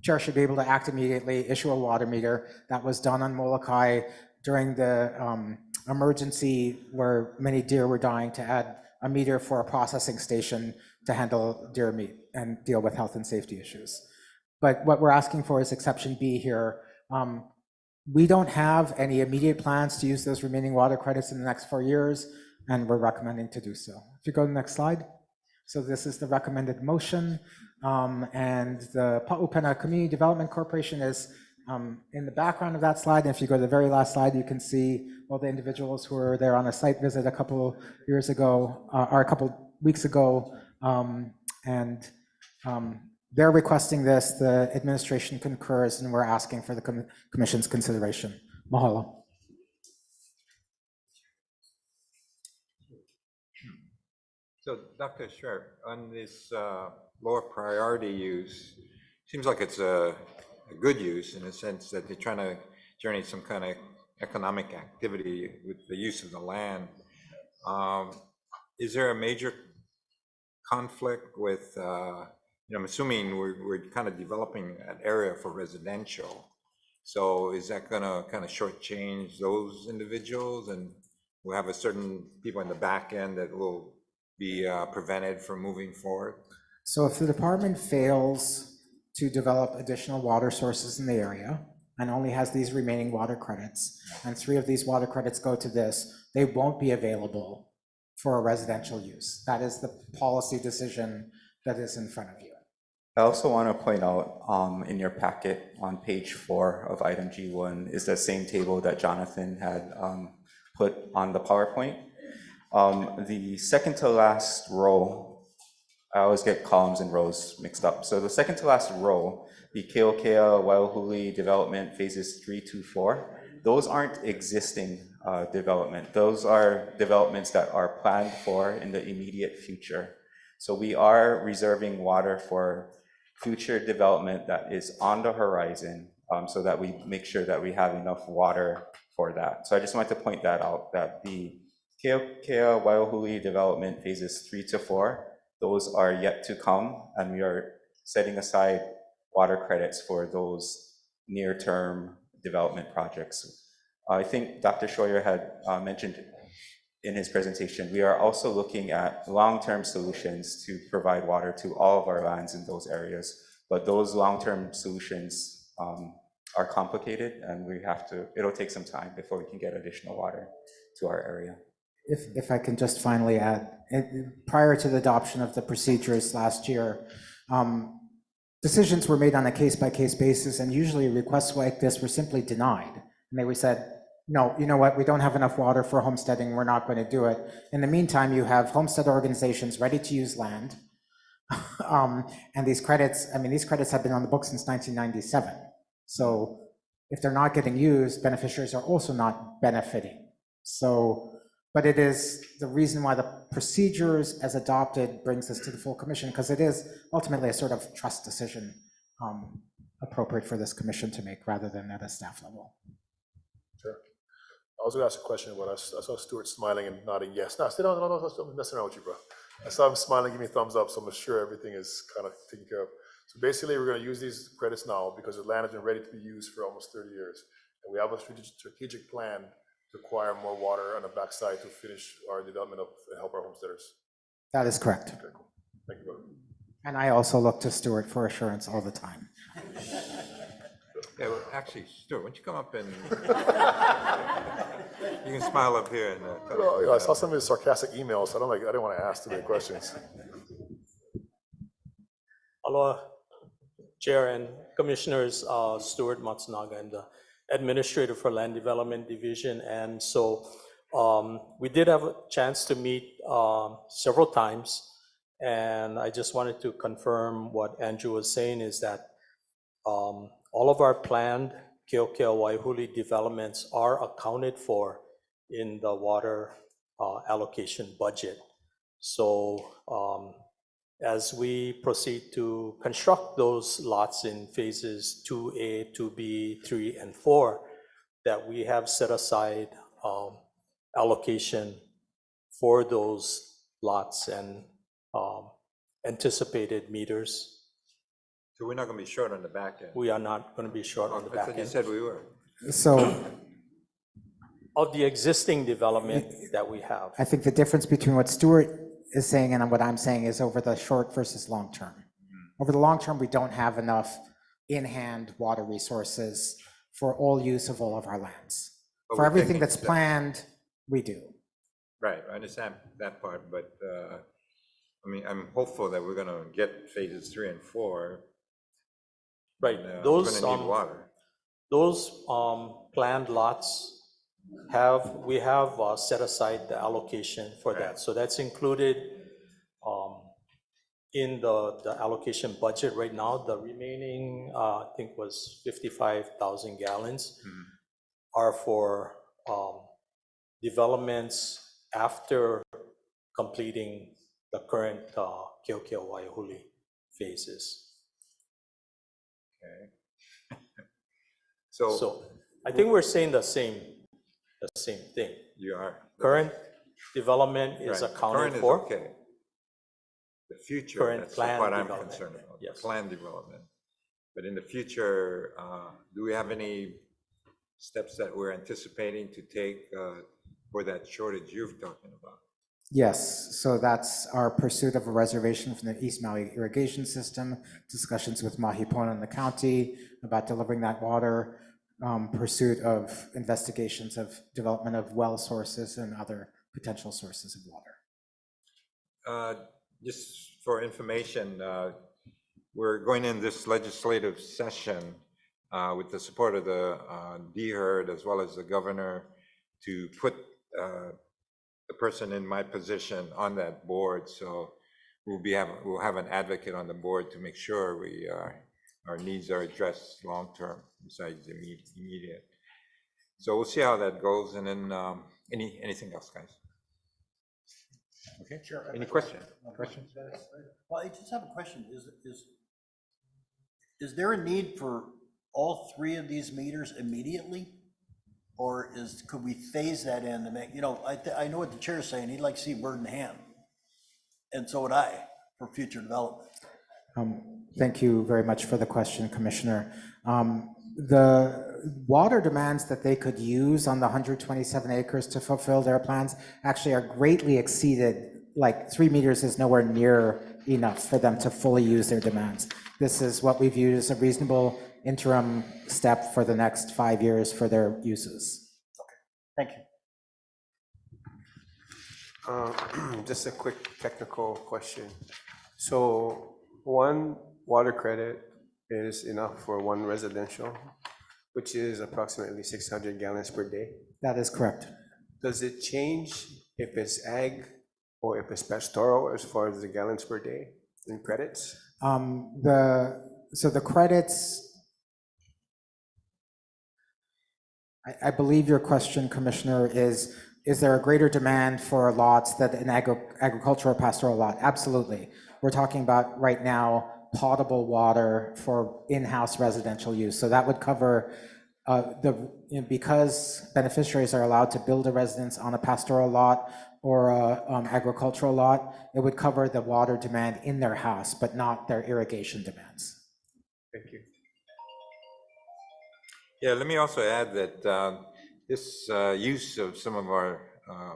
Chair should be able to act immediately, issue a water meter. That was done on Molokai during the emergency where many deer were dying, to add a meter for a processing station to handle deer meat and deal with health and safety issues. But what we're asking for is exception B here. We don't have any immediate plans to use those remaining water credits in the next 4 years, and we're recommending to do so. If you go to the next slide. So this is the recommended motion, and the Pa'upena Community Development Corporation is in the background of that slide. And if you go to the very last slide, you can see all the individuals who were there on a site visit a couple years ago, or a couple weeks ago, and they're requesting this. The administration concurs, and we're asking for the commission's consideration. Mahalo. So, Dr. Sharp, on this lower priority use, seems like it's a good use in the sense that they're trying to generate some kind of economic activity with the use of the land. Is there a major conflict with, I'm assuming we're kind of developing an area for residential. So is that gonna kind of shortchange those individuals, and we'll have a certain people in the back end that will be prevented from moving forward? So if the department fails to develop additional water sources in the area and only has these remaining water credits, and 3 of these water credits go to this, they won't be available for a residential use. That is the policy decision that is in front of you. I also want to point out in your packet on page 4 of item G1 is the same table that Jonathan had put on the PowerPoint. The second to last row, I always get columns and rows mixed up. So the second to last row, the Keokea, Waiahuli development phases 3 to 4, those aren't existing development. Those are developments that are planned for in the immediate future. So we are reserving water for future development that is on the horizon, so that we make sure that we have enough water for that. So I just wanted to point that out, that the Keokea Waiahuli development phases 3 to 4, those are yet to come, and we are setting aside water credits for those near-term development projects. I think Dr. Schroyer had mentioned in his presentation, we are also looking at long-term solutions to provide water to all of our lands in those areas. But those long-term solutions are complicated, and it'll take some time before we can get additional water to our area. If I can just finally add, prior to the adoption of the procedures last year, decisions were made on a case-by-case basis, and usually requests like this were simply denied. And they said, no, you know what, we don't have enough water for homesteading, we're not going to do it. In the meantime, you have homestead organizations ready to use land. And these credits have been on the books since 1997. So if they're not getting used, beneficiaries are also not benefiting. So, but it is the reason why the procedures as adopted brings us to the full commission, because it is ultimately a sort of trust decision appropriate for this commission to make rather than at a staff level. Sure. I was gonna ask a question, but I saw Stuart smiling and nodding yes. No, sit down, no, I'm messing around with you, bro. I saw him smiling, give me a thumbs up, so I'm sure everything is kind of taken care of. So basically, we're gonna use these credits now because the land has been ready to be used for almost 30 years. And we have a strategic plan to acquire more water on the backside to finish our development and help our homesteaders. That is correct. Okay, cool. Thank you, brother. And I also look to Stuart for assurance all the time. Yeah, well, actually, Stuart, why don't you come up and you can smile up here and. I saw some of his sarcastic emails. So I didn't want to ask too many questions. Aloha, Chair and Commissioners, Stuart Matsunaga, and the Administrator for Land Development Division. And so we did have a chance to meet several times, and I just wanted to confirm what Andrew was saying is that all of our planned Keokea Waiahuli developments are accounted for in the water allocation budget. So as we proceed to construct those lots in phases 2A, 2B, 3, and 4, that we have set aside allocation for those lots and anticipated meters. So we're not going to be short on the back end? We are not going to be short on the back I thought end. you said we were. So Of the existing development that we have. I think the difference between what Stuart is saying and what I'm saying is over the short versus long term. Over the long term, we don't have enough in-hand water resources for all use of all of our lands. But For we're everything taking that's steps. planned, we do. Right, I understand that part, but I mean, I'm hopeful that we're gonna get phases 3 and 4. Right, and, we're those gonna need water. those planned lots we have set aside the allocation for that. So that's included in the allocation budget right now. The remaining, I think was 55,000 gallons are for developments after completing the current Keokea Waihuli phases. Okay. So I think we're saying the same thing. You are. Current development is Right. accounted Current is for. okay. The future, Current that's the plan part I'm development, concerned about, yes. plan development. But in the future, do we have any steps that we're anticipating to take for that shortage you're talking about? Yes, so that's our pursuit of a reservation from the East Maui irrigation system, discussions with Mahipona and the county about delivering that water, pursuit of investigations of development of well sources and other potential sources of water. Just for information, we're going in this legislative session with the support of the DHERD as well as the governor to put the person in my position on that board. So we'll have an advocate on the board to make sure our needs are addressed long-term besides the immediate. So we'll see how that goes. And then anything else, guys? Okay, sure. Any questions? Well, I just have a question. Is there a need for all three of these meters immediately? Or could we phase that in to make, I know what the chair is saying, he'd like to see word in hand. And so would I, for future development. Thank you very much for the question, Commissioner. The water demands that they could use on the 127 acres to fulfill their plans actually are greatly exceeded. Like 3 meters is nowhere near enough for them to fully use their demands. This is what we view as a reasonable interim step for the next 5 years for their uses. Thank you. Just a quick technical question. So one water credit is enough for one residential, which is approximately 600 gallons per day. That is correct. Does it change if it's ag or if it's pastoral as far as the gallons per day in credits? So the credits, I believe your question, Commissioner, is there a greater demand for lots than an agricultural pastoral lot? Absolutely. We're talking about right now potable water for in-house residential use. So that would cover because beneficiaries are allowed to build a residence on a pastoral lot or a agricultural lot, it would cover the water demand in their house, but not their irrigation demands. Thank you. Yeah, let me also add that this use of some of our,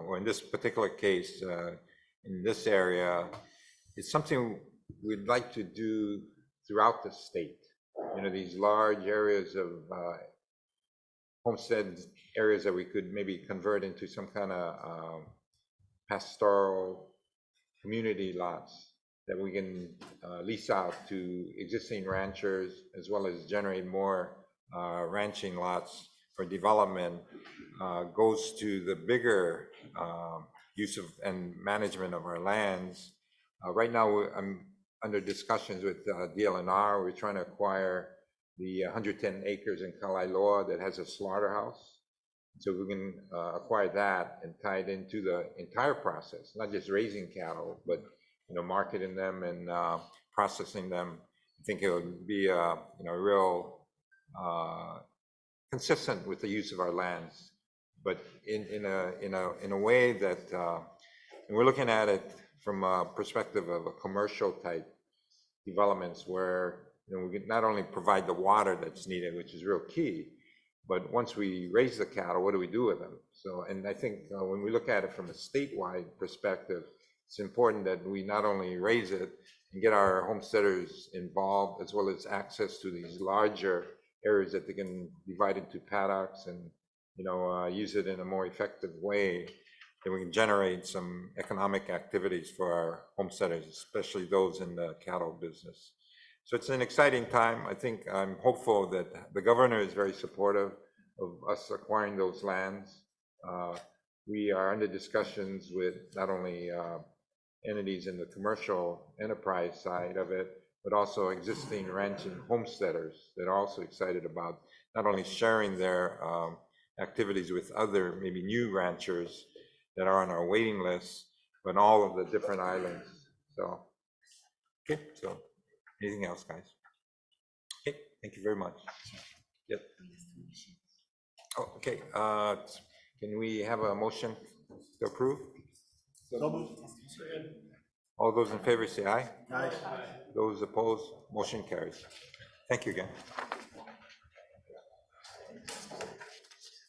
or in this particular case, in this area, is something we'd like to do throughout the state. These large areas of homestead areas that we could maybe convert into some kind of pastoral community lots that we can lease out to existing ranchers, as well as generate more ranching lots for development, goes to the bigger use of and management of our lands. Right now, I'm under discussions with DLNR. We're trying to acquire the 110 acres in Kalailoa that has a slaughterhouse. So we can acquire that and tie it into the entire process, not just raising cattle, but marketing them and processing them. I think it would be real consistent with the use of our lands, but in a way that and we're looking at it from a perspective of a commercial type developments where we can not only provide the water that's needed, which is real key, but once we raise the cattle, what do we do with them? So, and I think when we look at it from a statewide perspective, it's important that we not only raise it and get our homesteaders involved, as well as access to these larger areas that they can divide into paddocks and use it in a more effective way, then we can generate some economic activities for our homesteaders, especially those in the cattle business. So it's an exciting time. I think I'm hopeful that the governor is very supportive of us acquiring those lands. We are under discussions with not only entities in the commercial enterprise side of it, but also existing ranching homesteaders that are also excited about not only sharing their activities with other maybe new ranchers that are on our waiting list, but all of the different islands So, okay, so anything else, guys? Okay, thank you very much. Yep. Oh, okay, can we have a motion to approve? All those in favor say aye. Aye. Those opposed, motion carries. Thank you again.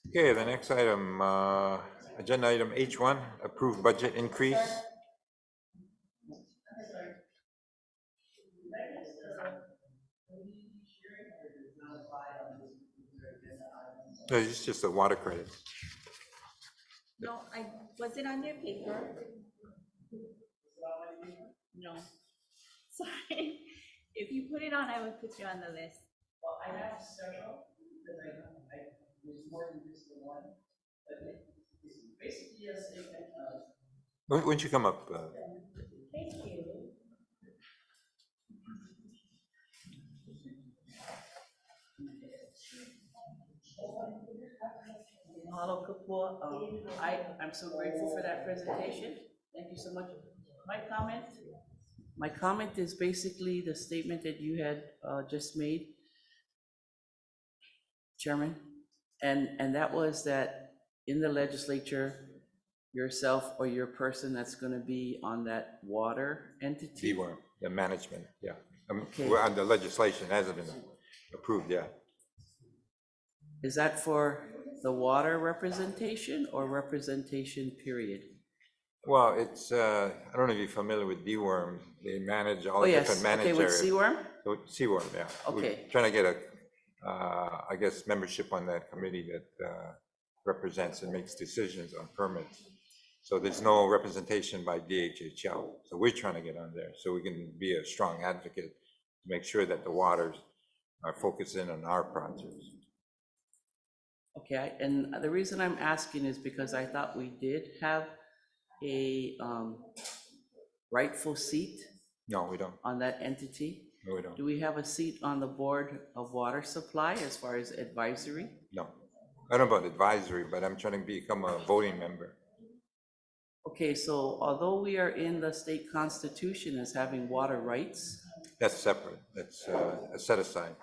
Okay, the next item, agenda item H1, approved budget increase. No, it's just a water credit. No, was it on your paper? No. Sorry. If you put it on, I would put you on the list. Well, I have several, there's more than just the one, but it's basically a statement of. Why don't you come up? Thank you. Mahalo Kupua. I'm so grateful for that presentation. Thank you so much. My comment is basically the statement that you had just made, Chairman, and that was that in the legislature, yourself or your person that's going to be on that water entity. The management, yeah. Okay. We're on the legislation, hasn't been approved yet. Is that for the water representation or representation period? Well, it's, I don't know if you're familiar with DWORM. They manage all the different managers. Okay, with CWORM? CWORM, yeah. Okay. We're trying to get a, I guess, membership on that committee that represents and makes decisions on permits. So there's no representation by DHHL. So we're trying to get on there so we can be a strong advocate to make sure that the waters are focusing on our projects. Okay, and the reason I'm asking is because I thought we did have a rightful seat. No, we don't. On that entity. No, we don't. Do we have a seat on the board of water supply as far as advisory? No, I don't know about advisory, but I'm trying to become a voting member. Okay, so although we are in the state constitution as having water rights. That's separate. That's a set aside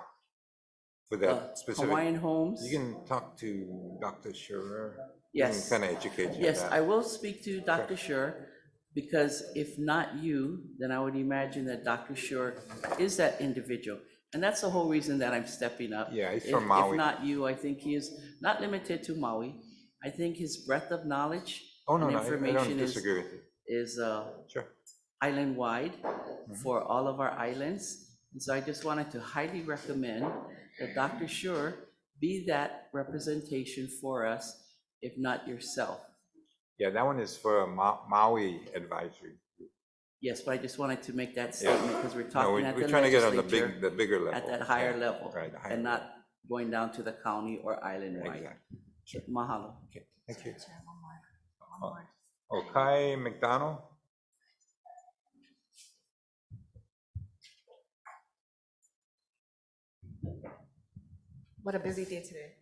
for that specific. Hawaiian homes. You can talk to Dr. Scherer. Yes. Kind of educate you. Yes, I will speak to Dr. Scherer, because if not you, then I would imagine that Dr. Scherer is that individual. And that's the whole reason that I'm stepping up. Yeah, he's from Maui. If not you, I think he is not limited to Maui. I think his breadth of knowledge and I information don't disagree with you. is Sure. island-wide for all of our islands. And so I just wanted to highly recommend that Dr. Scherer be that representation for us, if not yourself. Yeah, that one is for a Maui advisory. Yes, but I just wanted to make that statement because we're talking at the we're trying to get on legislature the bigger level. at that higher level, Right, the higher and level. not going down to the county or island-wide. Exactly. Sure. Mahalo. Okay, thank you. Okay, McDonald. What a busy day today.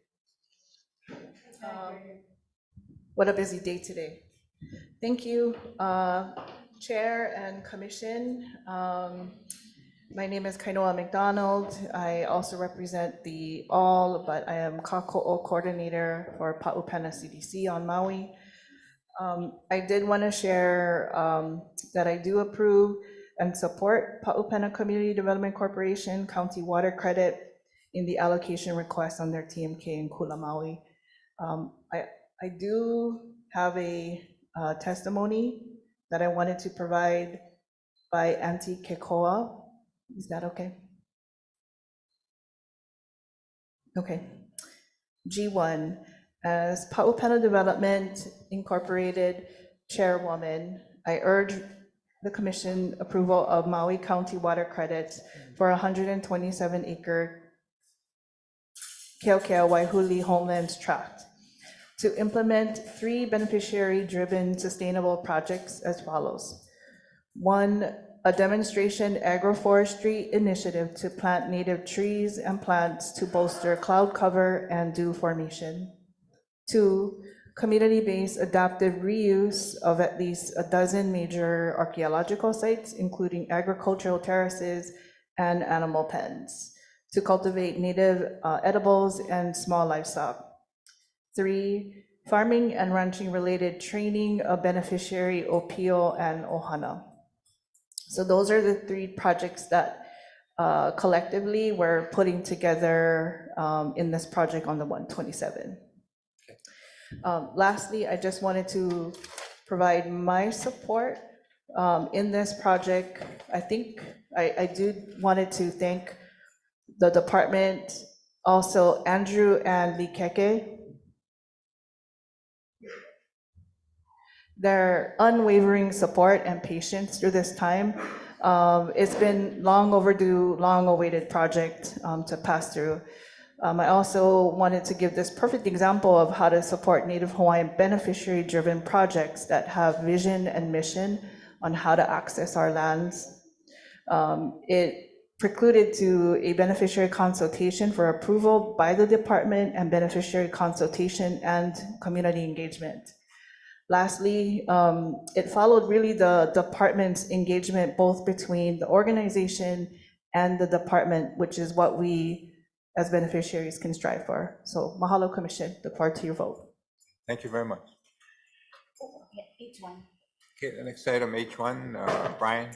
What a busy day today. Thank you, Chair and Commission. My name is Kainoa McDonald. I also represent the all, but I am Kako'o Coordinator for Pa'upena CDC on Maui. I did want to share that I do approve and support Pa'upena Community Development Corporation County Water Credit in the allocation request on their TMK in Kula Maui. I do have a testimony that I wanted to provide by Auntie Kekoa. Is that okay? Okay. G1, as Pa'upena Development Incorporated Chairwoman, I urge the Commission approval of Maui County water credits for 127-acre Keokea Waihuli Homelands Tract to implement 3 beneficiary-driven sustainable projects as follows. 1, a demonstration agroforestry initiative to plant native trees and plants to bolster cloud cover and dew formation. 2, community-based adaptive reuse of at least a dozen major archaeological sites, including agricultural terraces and animal pens, to cultivate native edibles and small livestock. 3, farming and ranching related training of beneficiary Opio and Ohana. So those are the 3 projects that collectively we're putting together in this project on the 127. Lastly, I just wanted to provide my support in this project. I think I wanted to thank the department, also Andrew and Likeke. Their unwavering support and patience through this time. It's been long overdue, long awaited project to pass through. I also wanted to give this perfect example of how to support Native Hawaiian beneficiary-driven projects that have vision and mission on how to access our lands. It precluded to a beneficiary consultation for approval by the department and beneficiary consultation and community engagement. Lastly, it followed really the department's engagement both between the organization and the department, which is what we as beneficiaries can strive for. So mahalo, Commission. Look forward to your vote. Thank you very much. H1. Okay, the next item, H1, Brian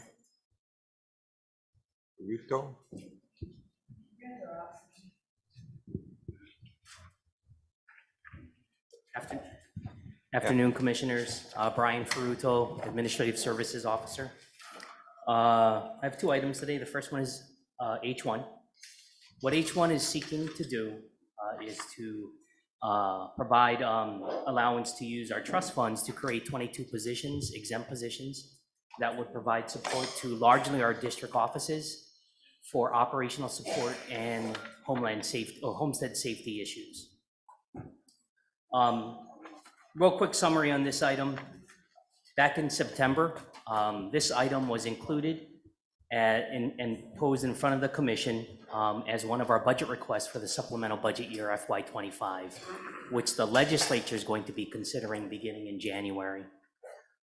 Ruto. Afternoon, Commissioners. Brian Ferruto, Administrative Services Officer. I have 2 items today. The first one is H1. What H1 is seeking to do is to provide allowance to use our trust funds to create 22 positions, exempt positions, that would provide support to largely our district offices for operational support and homeland safety or homestead safety issues. Real quick summary on this item. Back in September, this item was included and posed in front of the Commission as one of our budget requests for the supplemental budget year FY25, which the legislature is going to be considering beginning in January.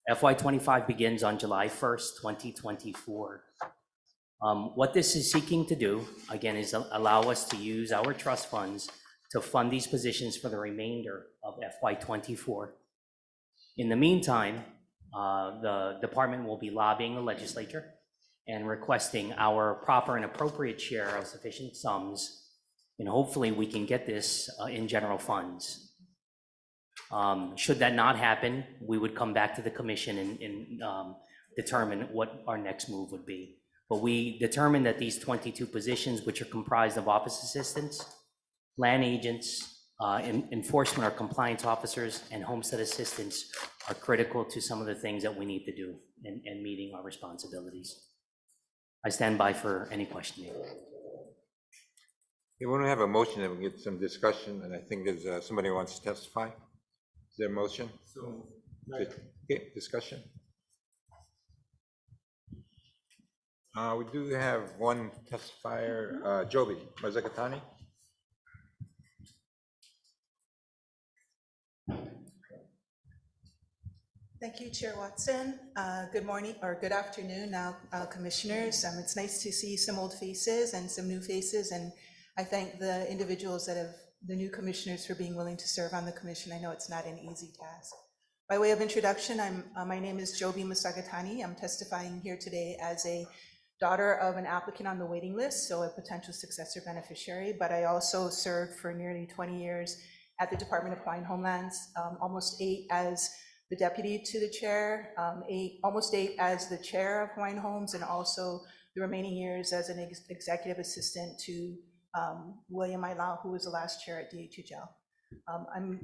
FY25 begins on July 1st, 2024. What this is seeking to do, again, is allow us to use our trust funds to fund these positions for the remainder of FY24. In the meantime, the department will be lobbying the legislature and requesting our proper and appropriate share of sufficient sums, and hopefully we can get this in general funds. Should that not happen, we would come back to the Commission and determine what our next move would be. But we determined that these 22 positions, which are comprised of office assistants, land agents, enforcement or compliance officers, and homestead assistants, are critical to some of the things that we need to do in meeting our responsibilities. I stand by for any questioning. We want to have a motion and we get some discussion, and I think there's somebody who wants to testify. Is there a motion? So, okay, discussion. We do have one testifier, Joby Mazakatani. Thank you, Chair Watson. Good morning or good afternoon now, Commissioners. It's nice to see some old faces and some new faces, and I thank the individuals the new commissioners for being willing to serve on the commission. I know it's not an easy task. By way of introduction, my name is Joby Masagatani. I'm testifying here today as a daughter of an applicant on the waiting list, so a potential successor beneficiary, but I also served for nearly 20 years at the Department of Hawaiian Homelands, almost 8 as the deputy to the chair, almost 8 as the chair of Hawaiian Homes, and also the remaining years as an executive assistant to William Ailau, who was the last chair at DHHL. I'm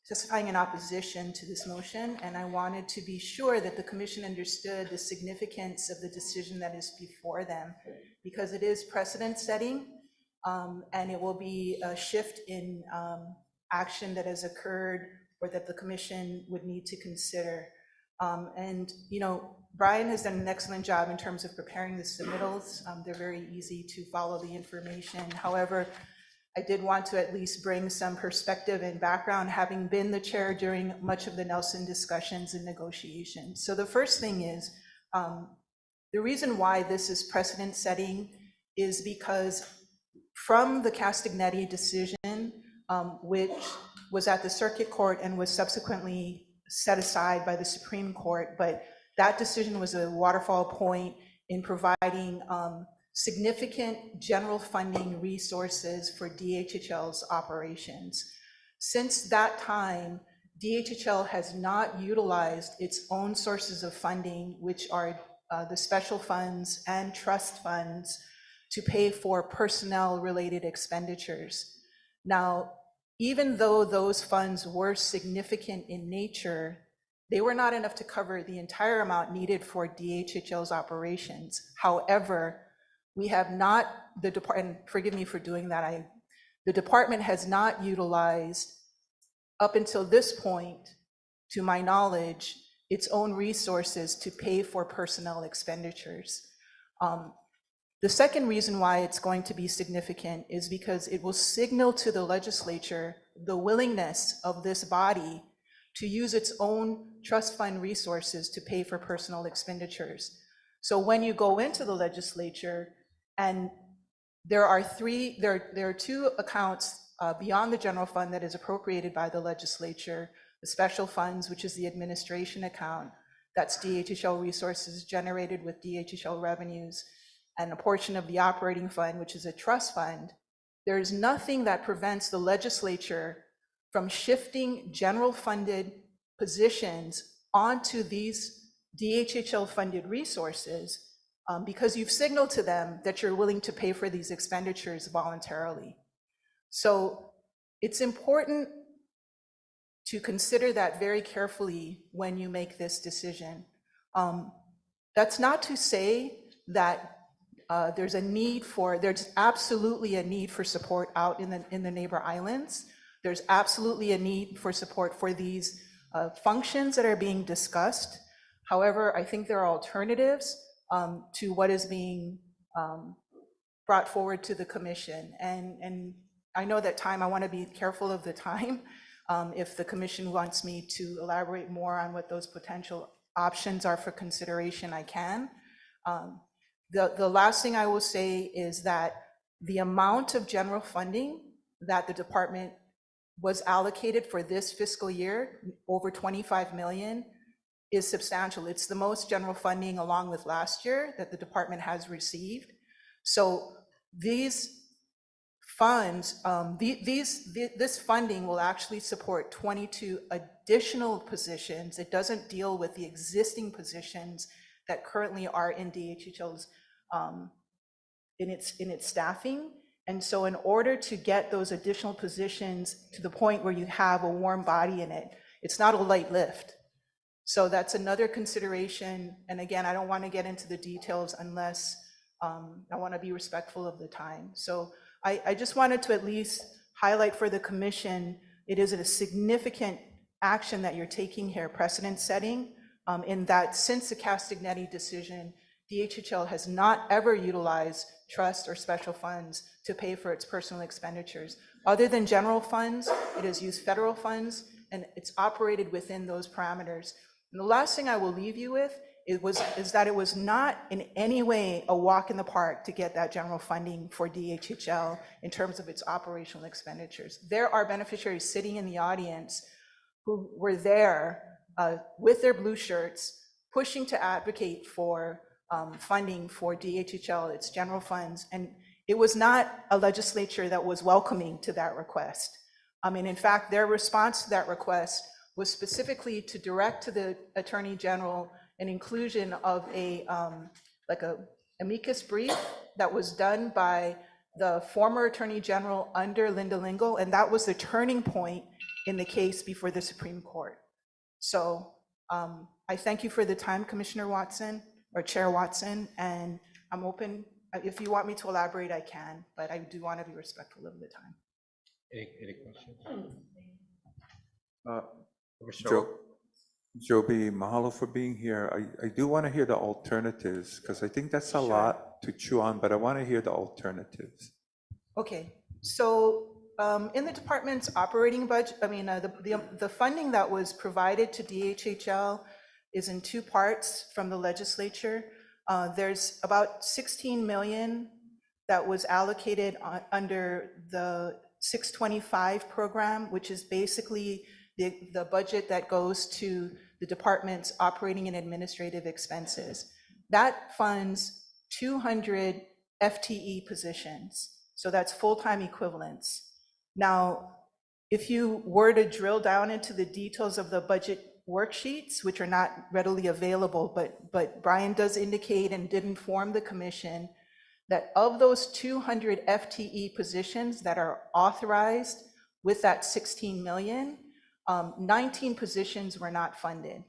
testifying in opposition to this motion, and I wanted to be sure that the commission understood the significance of the decision that is before them, because it is precedent setting, and it will be a shift in action that has occurred or that the commission would need to consider. And, you know, Brian has done an excellent job in terms of preparing the submittals. They're very easy to follow the information. However, I did want to at least bring some perspective and background, having been the chair during much of the Nelson discussions and negotiations. So the first thing is, the reason why this is precedent setting is because from the Castagnetti decision, which was at the circuit court and was subsequently set aside by the Supreme Court, but that decision was a waterfall point in providing significant general funding resources for DHHL's operations. Since that time, DHHL has not utilized its own sources of funding, which are the special funds and trust funds, to pay for personnel-related expenditures. Now, even though those funds were significant in nature, they were not enough to cover the entire amount needed for DHHL's operations. However, we have not, the department, forgive me for doing that, the department has not utilized, up until this point, to my knowledge, its own resources to pay for personnel expenditures. The second reason why it's going to be significant is because it will signal to the legislature the willingness of this body to use its own trust fund resources to pay for personnel expenditures. So when you go into the legislature, and there are two accounts beyond the general fund that is appropriated by the legislature: the special funds, which is the administration account, that's DHHL resources generated with DHHL revenues, and a portion of the operating fund, which is a trust fund. There is nothing that prevents the legislature from shifting general funded positions onto these DHHL funded resources because you've signaled to them that you're willing to pay for these expenditures voluntarily. So it's important to consider that very carefully when you make this decision. That's not to say that there's absolutely a need for support out in the neighbor islands. There's absolutely a need for support for these functions that are being discussed. However, I think there are alternatives to what is being brought forward to the commission. And I know that I want to be careful of the time. If the commission wants me to elaborate more on what those potential options are for consideration, I can. The last thing I will say is that the amount of general funding that the department was allocated for this fiscal year, over 25 million, is substantial. It's the most general funding, along with last year, that the department has received. So these funds, this funding will actually support 22 additional positions. It doesn't deal with the existing positions that currently are in DHHL's in its staffing. And so in order to get those additional positions to the point where you have a warm body in it, it's not a light lift. So that's another consideration. And again, I don't want to get into the details unless I want to be respectful of the time. So I just wanted to at least highlight for the commission, it is a significant action that you're taking here, precedent setting, in that since the Castagnetti decision, DHHL has not ever utilized trust or special funds to pay for its personal expenditures. Other than general funds, it has used federal funds, and it's operated within those parameters. And the last thing I will leave you with is that it was not in any way a walk in the park to get that general funding for DHHL in terms of its operational expenditures. There are beneficiaries sitting in the audience who were there with their blue shirts, pushing to advocate for funding for DHHL, its general funds, and it was not a legislature that was welcoming to that request. In fact, their response to that request was specifically to direct to the Attorney General an inclusion of a amicus brief that was done by the former Attorney General under Linda Lingle, and that was the turning point in the case before the Supreme Court. So I thank you for the time, Commissioner Watson, or Chair Watson, and I'm open. If you want me to elaborate, I can, but I do want to be respectful of the time. Any questions? Joby, mahalo for being here. I do want to hear the alternatives, because I think that's a lot to chew on, but I want to hear the alternatives. Okay, So in the department's operating budget, the funding that was provided to DHHL is in two parts from the legislature. There's about 16 million that was allocated under the 625 program, which is basically the budget that goes to the department's operating and administrative expenses. That funds 200 FTE positions. So that's full-time equivalents. Now, if you were to drill down into the details of the budget worksheets, which are not readily available, but Brian does indicate and did inform the commission that of those 200 FTE positions that are authorized with that 16 million, 19 positions were not funded.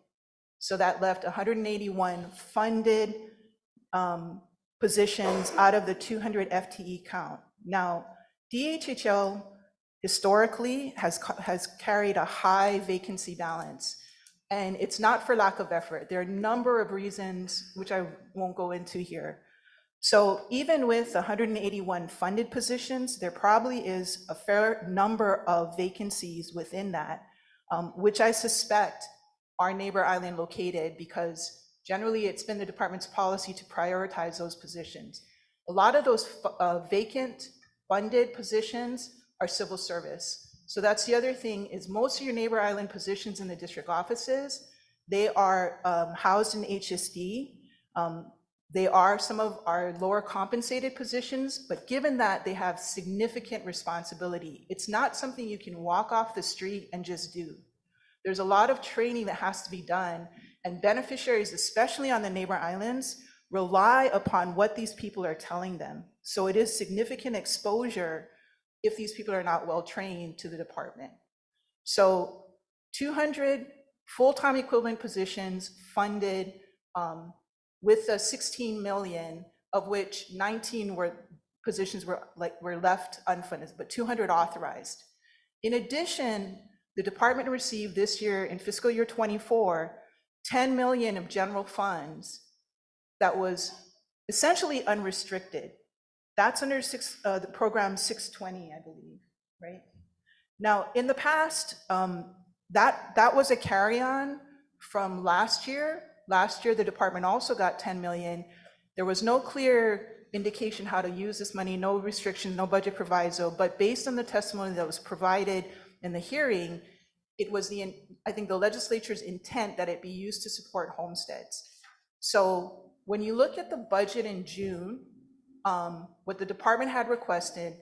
So that left 181 funded positions out of the 200 FTE count. Now, DHHL historically has carried a high vacancy balance, and it's not for lack of effort. There are a number of reasons, which I won't go into here. So even with 181 funded positions, there probably is a fair number of vacancies within that, which I suspect are neighbor island located, because generally it's been the department's policy to prioritize those positions. A lot of those vacant funded positions are civil service. So that's the other thing, is most of your neighbor island positions in the district offices, they are housed in HSD. They are some of our lower compensated positions, but given that they have significant responsibility, it's not something you can walk off the street and just do. There's a lot of training that has to be done, and beneficiaries, especially on the neighbor islands, rely upon what these people are telling them. So it is significant exposure if these people are not well trained to the department. So 200 full-time equivalent positions funded with the 16 million, of which 19 positions were left unfunded, but 200 authorized. In addition, the department received this year in fiscal year 24, 10 million of general funds that was essentially unrestricted. That's under the program 620, I believe, right? Now, in the past, that was a carry-on from last year. Last year, the department also got 10 million. There was no clear indication how to use this money, no restriction, no budget proviso, but based on the testimony that was provided in the hearing, it was I think the legislature's intent that it be used to support homesteads. So when you look at the budget in June, what the department had requested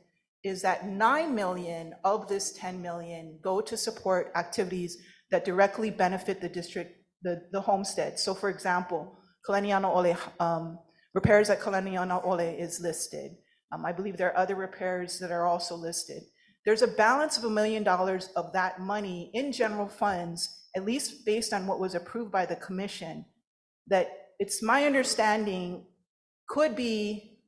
is that 9 million of this 10 million go to support activities that directly benefit the district, the homestead. So for example, Kalaniana Ole, repairs at Kalaniana Ole is listed. I believe there are other repairs that are also listed. There's a balance of $1 million of that money in general funds, at least based on what was approved by the commission, that it's my understanding could be,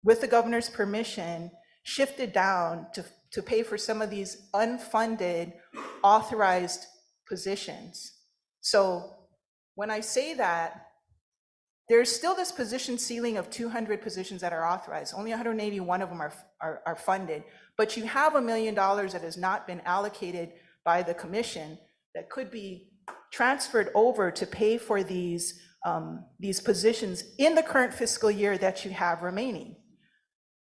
with the governor's permission, shifted down to pay for some of these unfunded authorized positions. So when I say that, there's still this position ceiling of 200 positions that are authorized. Only 181 of them are funded, but you have $1 million that has not been allocated by the commission that could be transferred over to pay for these positions in the current fiscal year that you have remaining.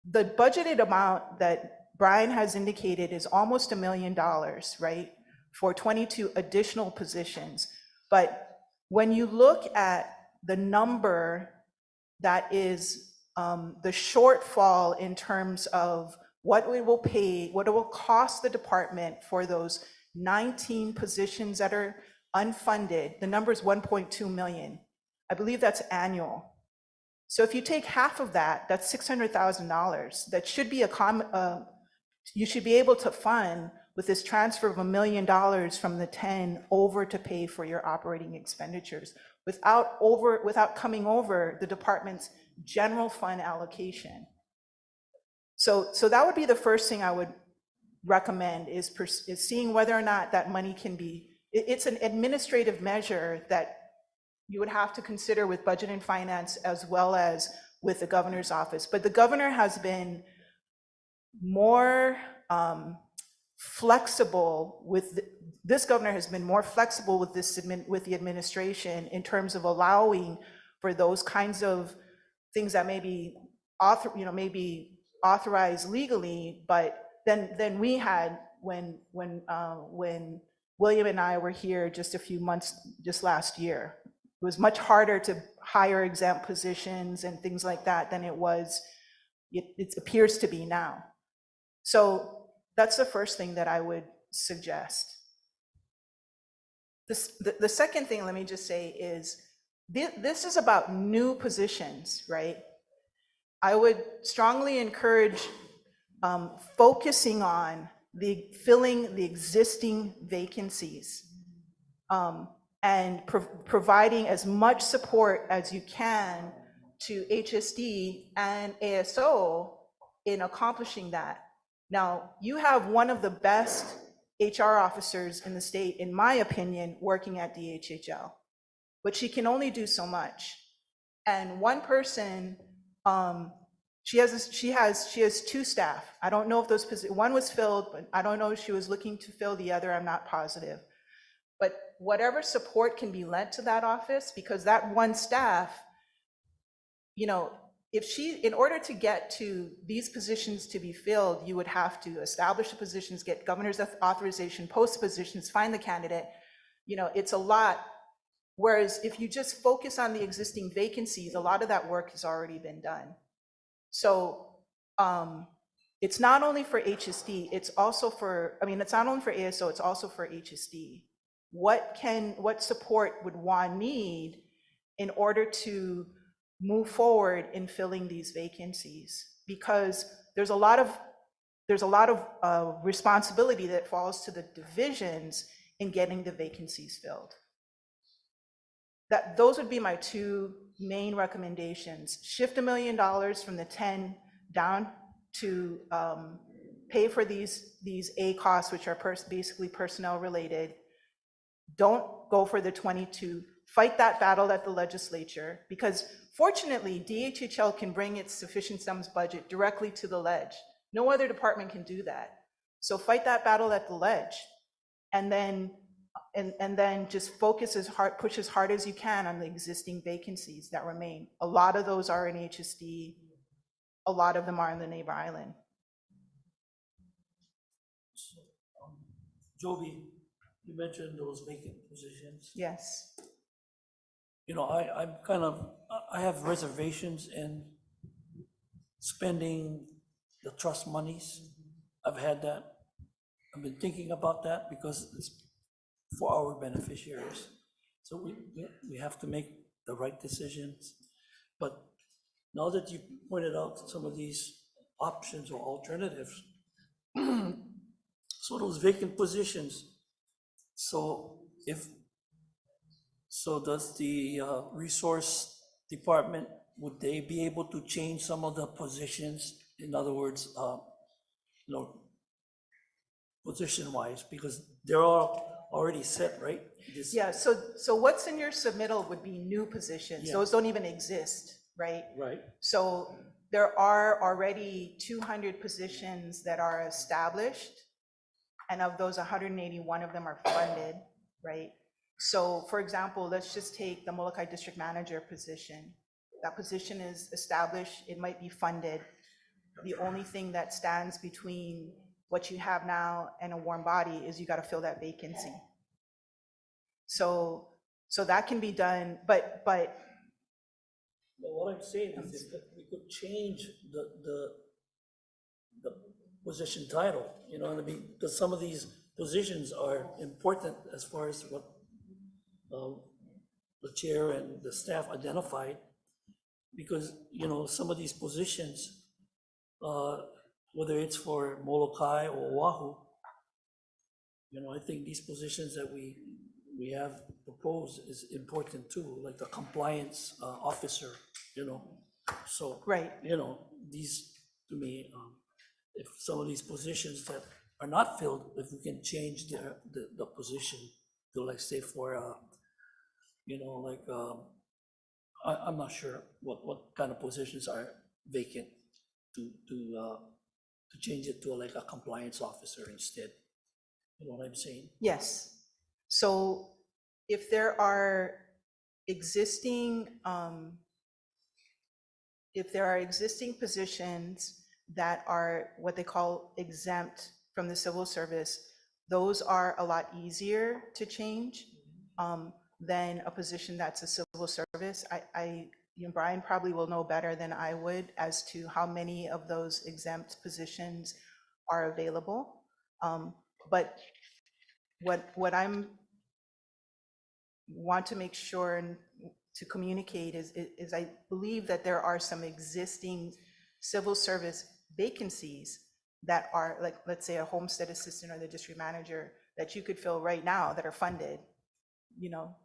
The budgeted amount that Brian has indicated is almost $1 million, right, for 22 additional positions. But when you look at the number that is the shortfall in terms of what we will pay, what it will cost the department for those 19 positions that are unfunded, the number is 1.2 million. I believe that's annual. So if you take half of that, that's $600,000. That should be you should be able to fund with this transfer of $1 million from the 10 over to pay for your operating expenditures without coming over the department's general fund allocation. So that would be the first thing I would recommend, is seeing whether or not that money can be, it's an administrative measure that you would have to consider with budget and finance as well as with the governor's office. But the governor has been more flexible with, this governor has been more flexible with with the administration in terms of allowing for those kinds of things that may be maybe authorized legally, but than we had when William and I were here just a few months, just last year. It was much harder to hire exempt positions and things like that than it appears to be now. So that's the first thing that I would suggest. The second thing, let me just say, is this is about new positions, right? I would strongly encourage focusing on filling the existing vacancies and providing as much support as you can to HSD and ASO in accomplishing that. Now, you have one of the best HR officers in the state, in my opinion, working at DHHL, but she can only do so much. And one person, she has two staff. I don't know if those positions, one was filled, but I don't know if she was looking to fill the other, I'm not positive. But whatever support can be lent to that office, because that one staff, in order to get to these positions to be filled, you would have to establish the positions, get governor's authorization, post the positions, find the candidate. It's a lot. Whereas if you just focus on the existing vacancies, a lot of that work has already been done. So it's not only for HSD, it's also for, it's not only for ASO, it's also for HSD. What support would Juan need in order to move forward in filling these vacancies? Because there's a lot of responsibility that falls to the divisions in getting the vacancies filled. Those would be my two main recommendations. Shift $1 million from the 10 down to pay for these A costs, which are basically personnel related. Don't go for the 22. Fight that battle at the legislature, because fortunately, DHHL can bring its sufficient sums budget directly to the ledge. No other department can do that. So fight that battle at the ledge, and then just push as hard as you can on the existing vacancies that remain. A lot of those are in HSD. A lot of them are in the neighbor island. Joby, you mentioned those vacant positions. Yes. I have reservations in spending the trust monies. I've had that. I've been thinking about that because it's for our beneficiaries. So we have to make the right decisions. But now that you pointed out some of these options or alternatives, so those vacant positions, does the resource department, would they be able to change some of the positions? In other words, position-wise, because they're all already set, right? Yeah, so what's in your submittal would be new positions. Yeah. Those don't even exist, right? Right. So there are already 200 positions that are established, and of those, 181 of them are funded, right? So for example, let's just take the Molokai District Manager position. That position is established, it might be funded. The only thing that stands between what you have now and a warm body is you gotta fill that vacancy. So that can be done, but what I'm saying is if we could change the position title, you know what I mean? Because some of these positions are important as far as what the chair and the staff identified, because, some of these positions, whether it's for Molokai or Oahu, I think these positions that we have proposed is important too, like the compliance officer, so. Right. These, to me, if some of these positions that are not filled, if we can change the position to, like, say for, I'm not sure what kind of positions are vacant to to change it to like a compliance officer instead. You know what I'm saying? Yes. So if there are existing, positions that are what they call exempt from the civil service, those are a lot easier to change than a position that's a civil service. You know, Brian probably will know better than I would as to how many of those exempt positions are available. But what I'm want to make sure and to communicate is I believe that there are some existing civil service vacancies that are, like, let's say a homestead assistant or the district manager, that you could fill right now that are funded, you know.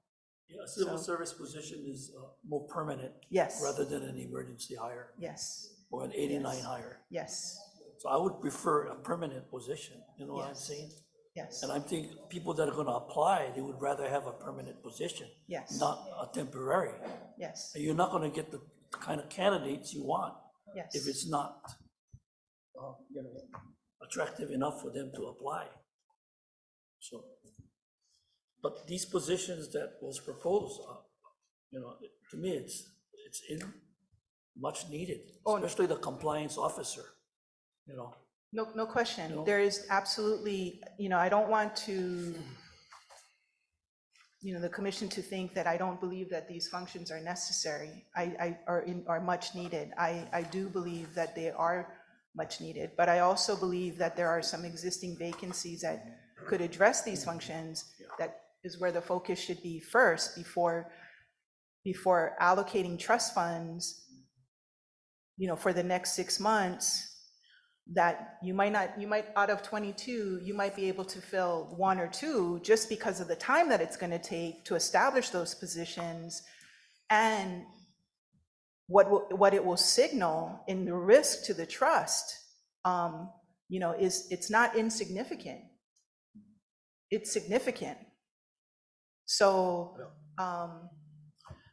Yeah, a civil So- service position is more permanent. Yes. Rather than an emergency hire. Yes. Or an 89 Yes. hire. Yes. So I would prefer a permanent position, you know what I'm Yes. saying? Yes. And I think people that are gonna apply, they would rather have a permanent position. Yes. Not a temporary. Yes. And you're not gonna get the kind of candidates you want. Yes. If it's not, you know, attractive enough for them to apply. So, but these positions that was proposed, you know, to me, it's much needed, especially the compliance officer, you know. No question. You know? There is absolutely, you know, I don't want to, you know, the commission to think that I don't believe that these functions are necessary. Are much needed. I do believe that they are much needed, but I also believe that there are some existing vacancies that could address these functions. That is where the focus should be first before allocating trust funds, you know, for the next 6 months, that you might out of 22, you might be able to fill 1 or 2 just because of the time that it's going to take to establish those positions, and what it will signal in the risk to the trust, you know, it's not insignificant. It's significant. So,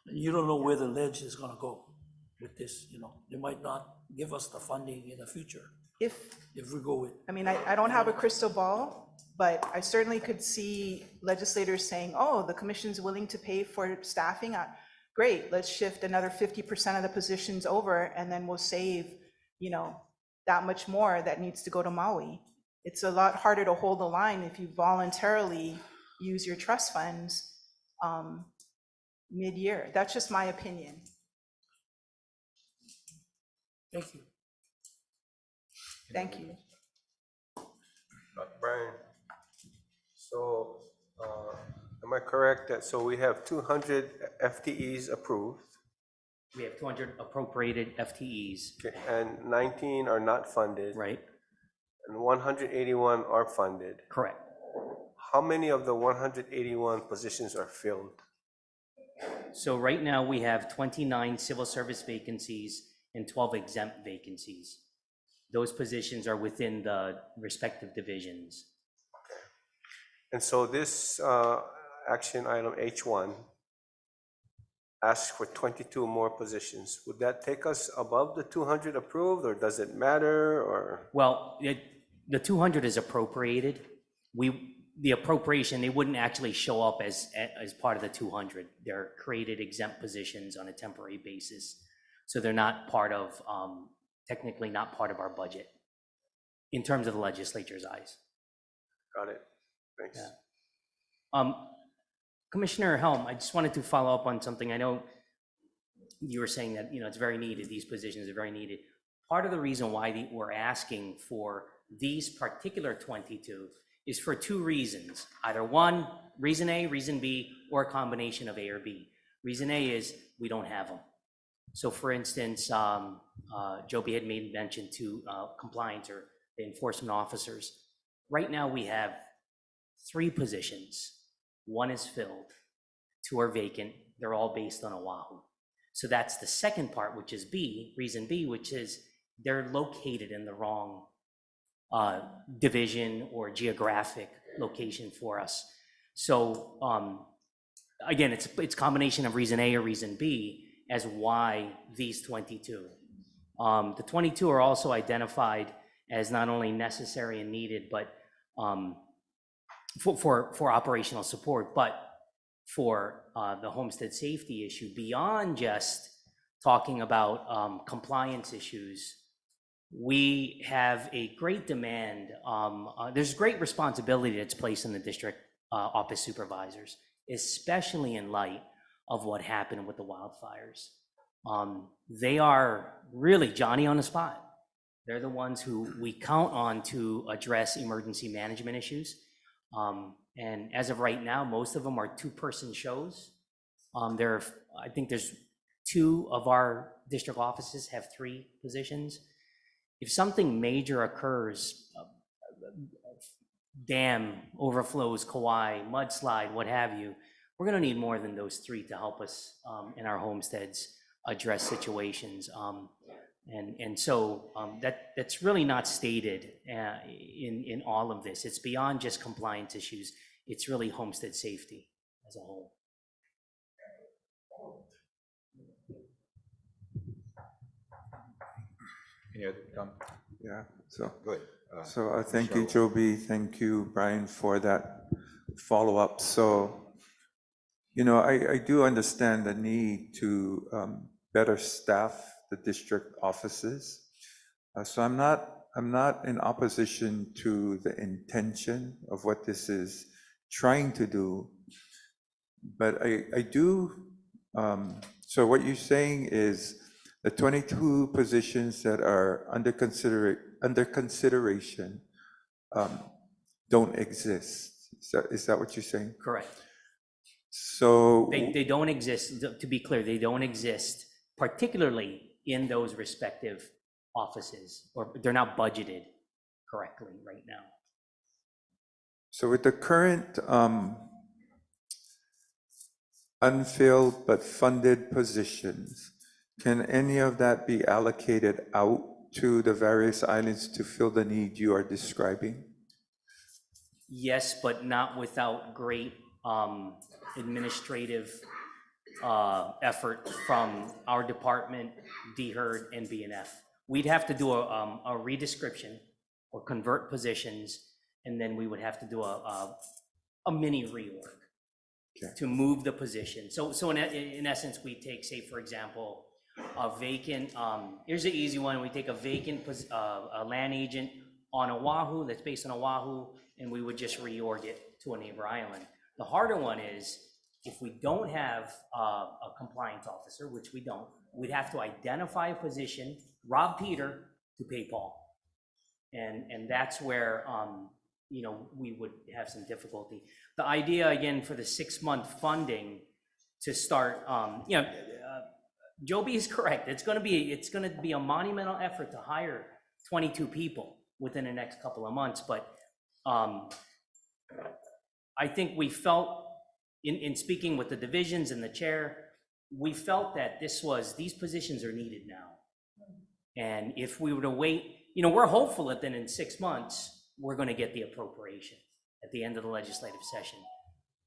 You don't know where the ledge is gonna go with this, you know. They might not give us the funding in the future if we go with. I mean, I don't have a crystal ball, but I certainly could see legislators saying, oh, the commission's willing to pay for staffing. Great, let's shift another 50% of the positions over, and then we'll save, you know, that much more that needs to go to Maui. It's a lot harder to hold the line if you voluntarily use your trust funds mid-year. That's just my opinion. Thank you. Thank you. Brian, so am I correct that, so we have 200 FTEs approved? We have 200 appropriated FTEs. Okay, and 19 are not funded? Right. And 181 are funded? Correct. How many of the 181 positions are filled? So right now, we have 29 civil service vacancies and 12 exempt vacancies. Those positions are within the respective divisions. And so this action item H1 asks for 22 more positions. Would that take us above the 200 approved, or does it matter, or? Well, the 200 is appropriated. The appropriation, they wouldn't actually show up as part of the 200. They're created exempt positions on a temporary basis. So they're not part of, technically not part of our budget in terms of the legislature's eyes. Got it. Thanks. Yeah. Commissioner Helm, I just wanted to follow up on something. I know you were saying that, you know, it's very needed. These positions are very needed. Part of the reason why we're asking for these particular 22 is for 2 reasons. Either one, reason A, reason B, or a combination of A or B. Reason A is we don't have them. So for instance, Joby had made mention to compliance or the enforcement officers. Right now we have 3 positions. 1 is filled, 2 are vacant. They're all based on Oahu. So that's the second part, which is B, reason B, which is they're located in the wrong division or geographic location for us. So again, it's combination of reason A or reason B as why these 22. The 22 are also identified as not only necessary and needed, but for operational support, but for the homestead safety issue, beyond just talking about compliance issues. We have a great demand. There's great responsibility that's placed in the district office supervisors, especially in light of what happened with the wildfires. They are really Johnny on the spot. They're the ones who we count on to address emergency management issues. And as of right now, most of them are two-person shows. I think there's 2 of our district offices have 3 positions. If something major occurs, dam overflows, Kauai, mudslide, what have you, we're gonna need more than those 3 to help us in our homesteads address situations. So that's really not stated in all of this. It's beyond just compliance issues. It's really homestead safety as a whole. Any other comment? Yeah, so. Good. Thank you, Joby. Thank you, Brian, for that follow-up. So, I do understand the need to better staff the district offices. So I'm not in opposition to the intention of what this is trying to do, but I do, so what you're saying is the 22 positions that are under consideration don't exist. Is that what you're saying? Correct. So they don't exist, to be clear, they don't exist, particularly in those respective offices, or they're not budgeted correctly right now. So with the current unfilled but funded positions, can any of that be allocated out to the various islands to fill the need you are describing? Yes, but not without great administrative effort from our department, DHERD, and BNF. We'd have to do a redescription or convert positions, and then we would have to do a mini rework to move the position. So in essence, we take, say, for example, a vacant, here's the easy one, we take a vacant a land agent on Oahu that's based on Oahu, and we would just reorg it to a neighbor island. The harder one is, if we don't have a compliance officer, which we don't, we'd have to identify a position, rob Peter to pay Paul. And that's where, we would have some difficulty. The idea, again, for the 6-month funding to start, Joby is correct. It's gonna be a monumental effort to hire 22 people within the next couple of months, but I think we felt, in speaking with the divisions and the chair, we felt that these positions are needed now. And if we were to wait, we're hopeful that then in 6 months, we're gonna get the appropriation at the end of the legislative session.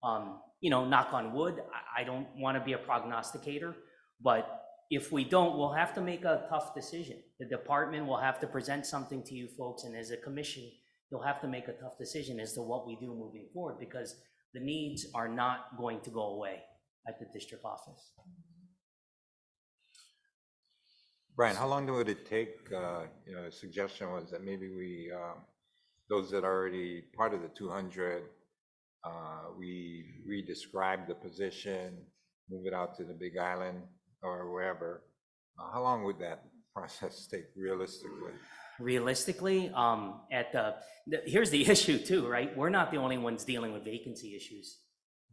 Knock on wood, I don't wanna be a prognosticator, but if we don't, we'll have to make a tough decision. The department will have to present something to you folks, and as a commission, you'll have to make a tough decision as to what we do moving forward, because the needs are not going to go away at the district office. Brian, how long would it take? The suggestion was that maybe we, those that are already part of the 200, we re-describe the position, move it out to the Big Island or wherever. How long would that process take realistically? Realistically, here's the issue too, right? We're not the only ones dealing with vacancy issues.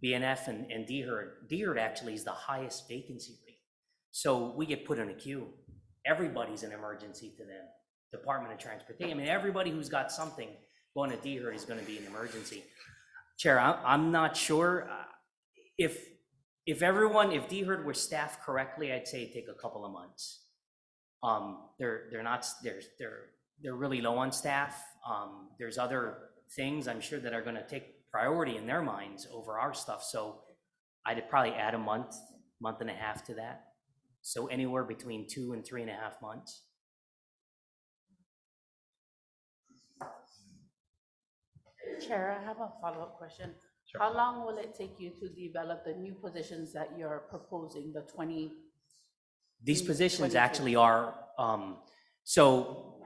BNF and DHERD actually is the highest vacancy rate. So we get put in a queue. Everybody's an emergency to them. Department of Transportation, everybody who's got something going to DHERD is going to be an emergency. Chair, I'm not sure if DHERD were staffed correctly, I'd say it'd take a couple of months. They're really low on staff. There's other things I'm sure that are going to take priority in their minds over our stuff. So I'd probably add a month and a half to that. So anywhere between 2 and 3.5 months. Chair, I have a follow-up question. How long will it take you to develop the new positions that you're proposing, the 20? These positions 22? actually are, so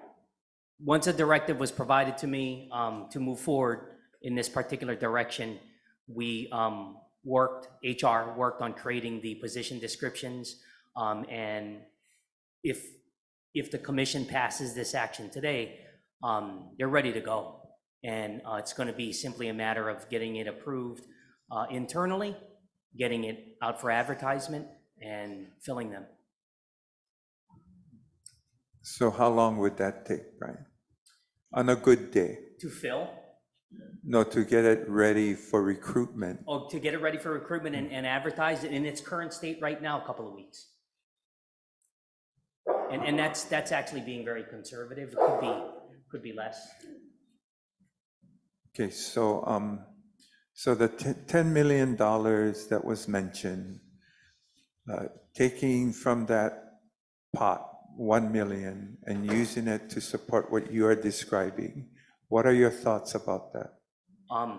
once a directive was provided to me to move forward in this particular direction, we HR worked on creating the position descriptions. And if the commission passes this action today, they're ready to go. And it's going to be simply a matter of getting it approved internally, getting it out for advertisement, and filling them. So how long would that take, Brian? On a good day? To fill? No, to get it ready for recruitment. Oh, to get it ready for recruitment and advertise it in its current state right now, a couple of weeks. And that's actually being very conservative. It could be less. Okay, so the $10 million that was mentioned, taking from that pot 1 million and using it to support what you are describing, what are your thoughts about that? I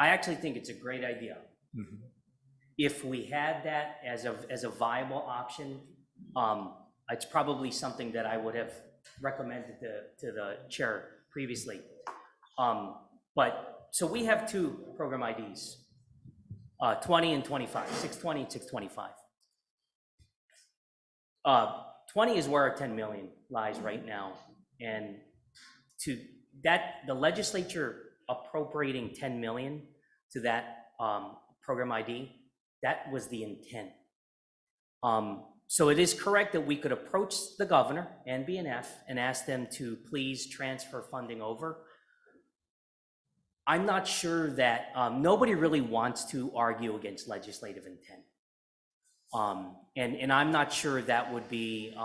actually think it's a great idea. Mm-hmm. If we had that as a viable option, it's probably something that I would have recommended to the chair previously. But so we have two program IDs, 20 and 25, 620 and 625. 20 is where our 10 million lies right now. And to that, the legislature appropriating 10 million to that program ID, that was the intent. So it is correct that we could approach the governor and BNF and ask them to please transfer funding over. I'm not sure that nobody really wants to argue against legislative intent. And I'm not sure that would be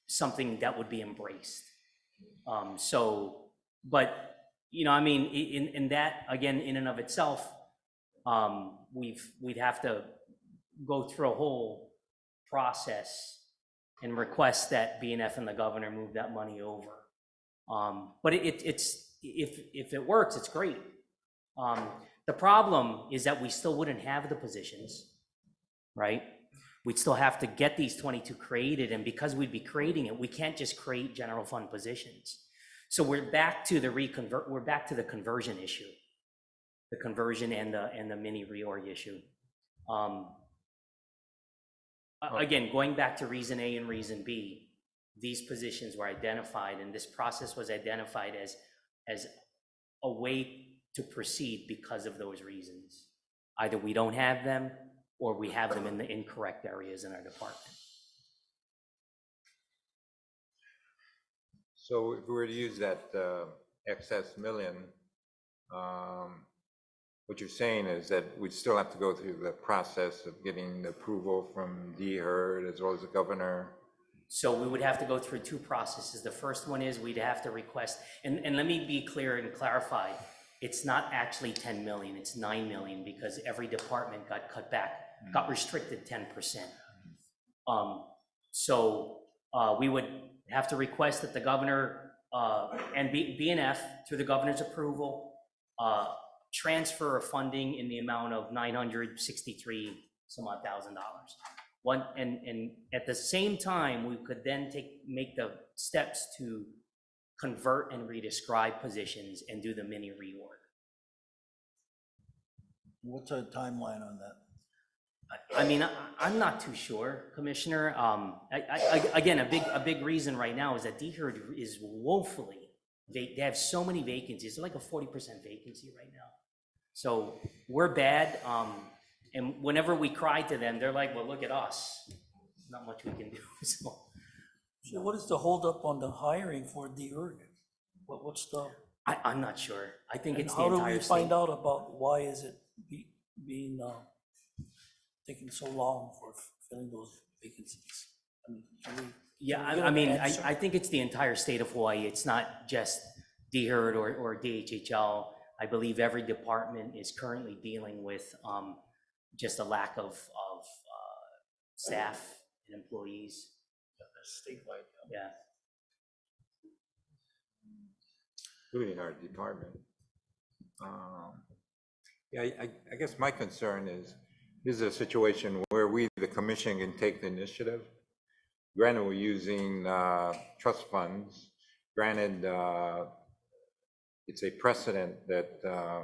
something that would be embraced. But, you know, I mean, in that, again, in and of itself, we'd have to go through a whole process and request that BNF and the governor move that money over. But if it works, it's great. The problem is that we still wouldn't have the positions, right? We'd still have to get these 22 created, and because we'd be creating it, we can't just create general fund positions. So we're back to the conversion issue, the conversion and the mini reorg issue. Again, going back to reason A and reason B, these positions were identified, and this process was identified as a way to proceed because of those reasons. Either we don't have them, or we have them in the incorrect areas in our department. So if we were to use that excess million, what you're saying is that we'd still have to go through the process of getting approval from DHERD as well as the governor. So we would have to go through two processes. The first one is we'd have to request, and let me be clear and clarify, it's not actually 10 million, it's 9 million, because every department got cut back, got restricted 10%. So we would have to request that the governor and BNF, through the governor's approval, transfer of funding in the amount of $963 some odd thousand. And at the same time, we could then make the steps to convert and redescribe positions and do the mini reorg. What's our timeline on that? I mean, I'm not too sure, Commissioner. Again, a big reason right now is that DHERD is woefully, they have so many vacancies. They're like a 40% vacancy right now. So we're bad. And whenever we cry to them, they're like, well, look at us. Not much we can do. So what is the holdup on the hiring for DHERD? What's the? I'm not sure. I think it's the entire entire state. How do we find out about why is it being taking so long for filling those vacancies? I mean, yeah, I think it's the entire state of Hawaii. It's not just DHERD or DHHL. I believe every department is currently dealing with just a lack of staff and employees. Statewide. Yeah. including our department. Yeah, I guess my concern is, this is a situation where we, the commission, can take the initiative. Granted, we're using trust funds. Granted, it's a precedent that I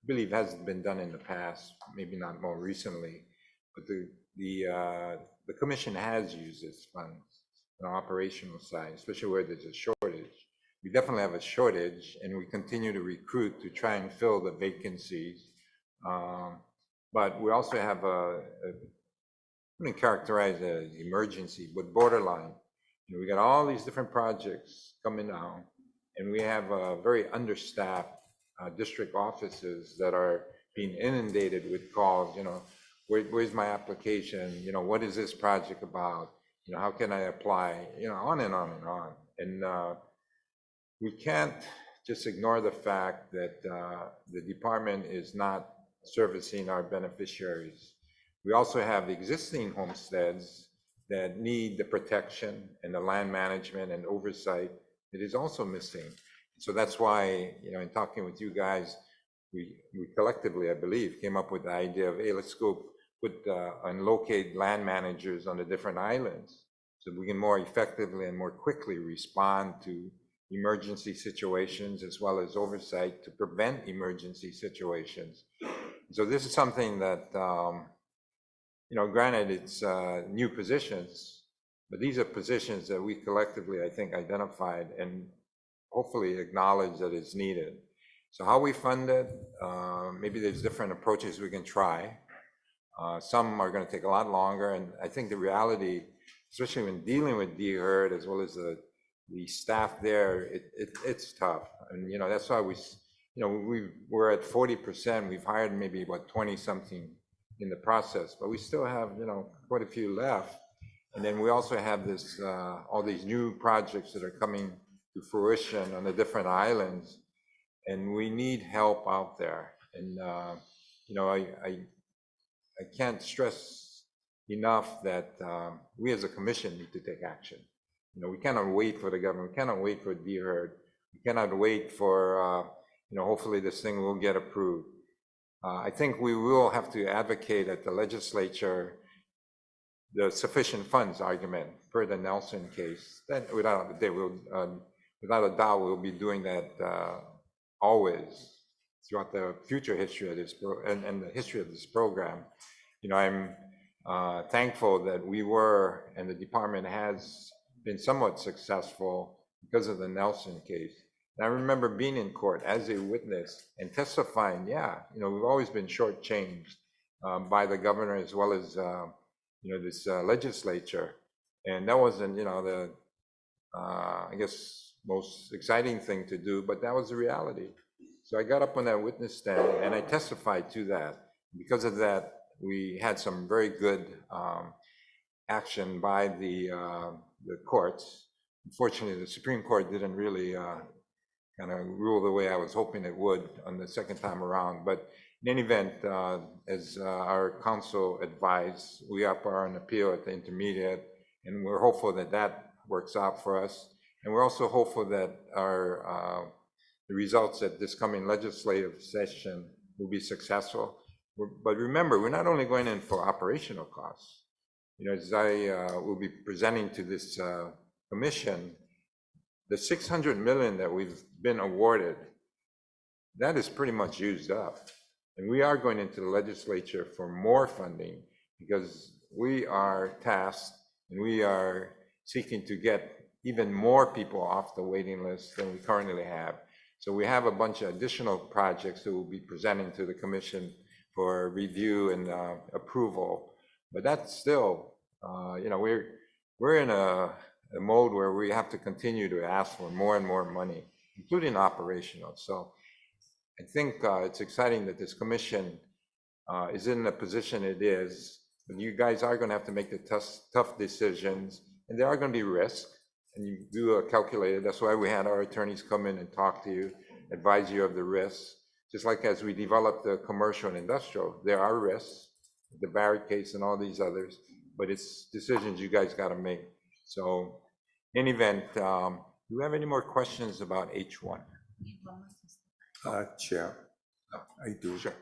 believe hasn't been done in the past, maybe not more recently, but the commission has used its funds on the operational side, especially where there's a shortage. We definitely have a shortage, and we continue to recruit to try and fill the vacancies. But we also have I wouldn't characterize it as emergency, but borderline. You know, we got all these different projects coming down, and we have very understaffed district offices that are being inundated with calls. You know, where's my application? You know, what is this project about? You know, how can I apply? You know, on and on and on. And we can't just ignore the fact that the department is not servicing our beneficiaries. We also have existing homesteads that need the protection and the land management and oversight that is also missing. So that's why, you know, in talking with you guys, we collectively, I believe, came up with the idea of, hey, let's go put and locate land managers on the different islands so we can more effectively and more quickly respond to emergency situations as well as oversight to prevent emergency situations. So this is something that, you know, granted it's new positions, but these are positions that we collectively, I think, identified and hopefully acknowledge that it's needed. So how we fund it, maybe there's different approaches we can try. Some are going to take a lot longer, and I think the reality, especially when dealing with DHERD as well as the staff there, it's tough. And, you know, that's why we're at 40%. We've hired maybe, 20-something in the process, but we still have, you know, quite a few left. And then we also have this, all these new projects that are coming to fruition on the different islands, and we need help out there. And, you know, I can't stress enough that we as a commission need to take action. You know, we cannot wait for the government. We cannot wait for DHERD. We cannot wait for, you know, hopefully this thing will get approved. I think we will have to advocate at the legislature the sufficient funds argument per the Nelson case. That without a doubt, we'll be doing that always throughout the future history of this and the history of this program. You know, I'm thankful that we were, and the department has been somewhat successful because of the Nelson case. And I remember being in court as a witness and testifying, yeah, you know, we've always been shortchanged by the governor as well as, you know, this legislature. And that wasn't, you know, the, I guess, most exciting thing to do, but that was the reality. So I got up on that witness stand and I testified to that. Because of that, we had some very good action by the courts. Unfortunately, the Supreme Court didn't really kind of rule the way I was hoping it would on the second time around. But in any event, as our counsel advised, we are on appeal at the intermediate, and we're hopeful that that works out for us. And we're also hopeful that our the results at this coming legislative session will be successful. But remember, we're not only going in for operational costs. You know, as I will be presenting to this commission, the $600 million that we've been awarded, that is pretty much used up. And we are going into the legislature for more funding because we are tasked and we are seeking to get even more people off the waiting list than we currently have. So we have a bunch of additional projects that we'll be presenting to the commission for review and approval. But that's still, you know, we're in a mode where we have to continue to ask for more and more money, including operational. So I think it's exciting that this commission is in the position it is. But you guys are going to have to make the tough decisions, and there are going to be risks, and you do calculate it. That's why we had our attorneys come in and talk to you, advise you of the risks. Just like as we develop the commercial and industrial, there are risks, the Barrett case and all these others, but it's decisions you guys got to make. So in any event, do we have any more questions about H1? Chair, I do. Sure.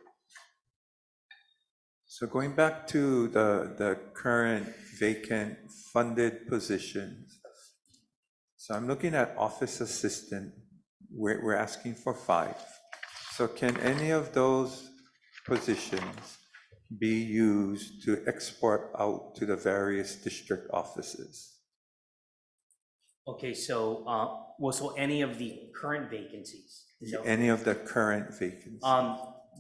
So going back to the current vacant funded positions. So I'm looking at office assistant, we're asking for 5. So can any of those positions be used to export out to the various district offices? Okay, so, well, so any of the current vacancies? Is that what- Any of the current vacancies?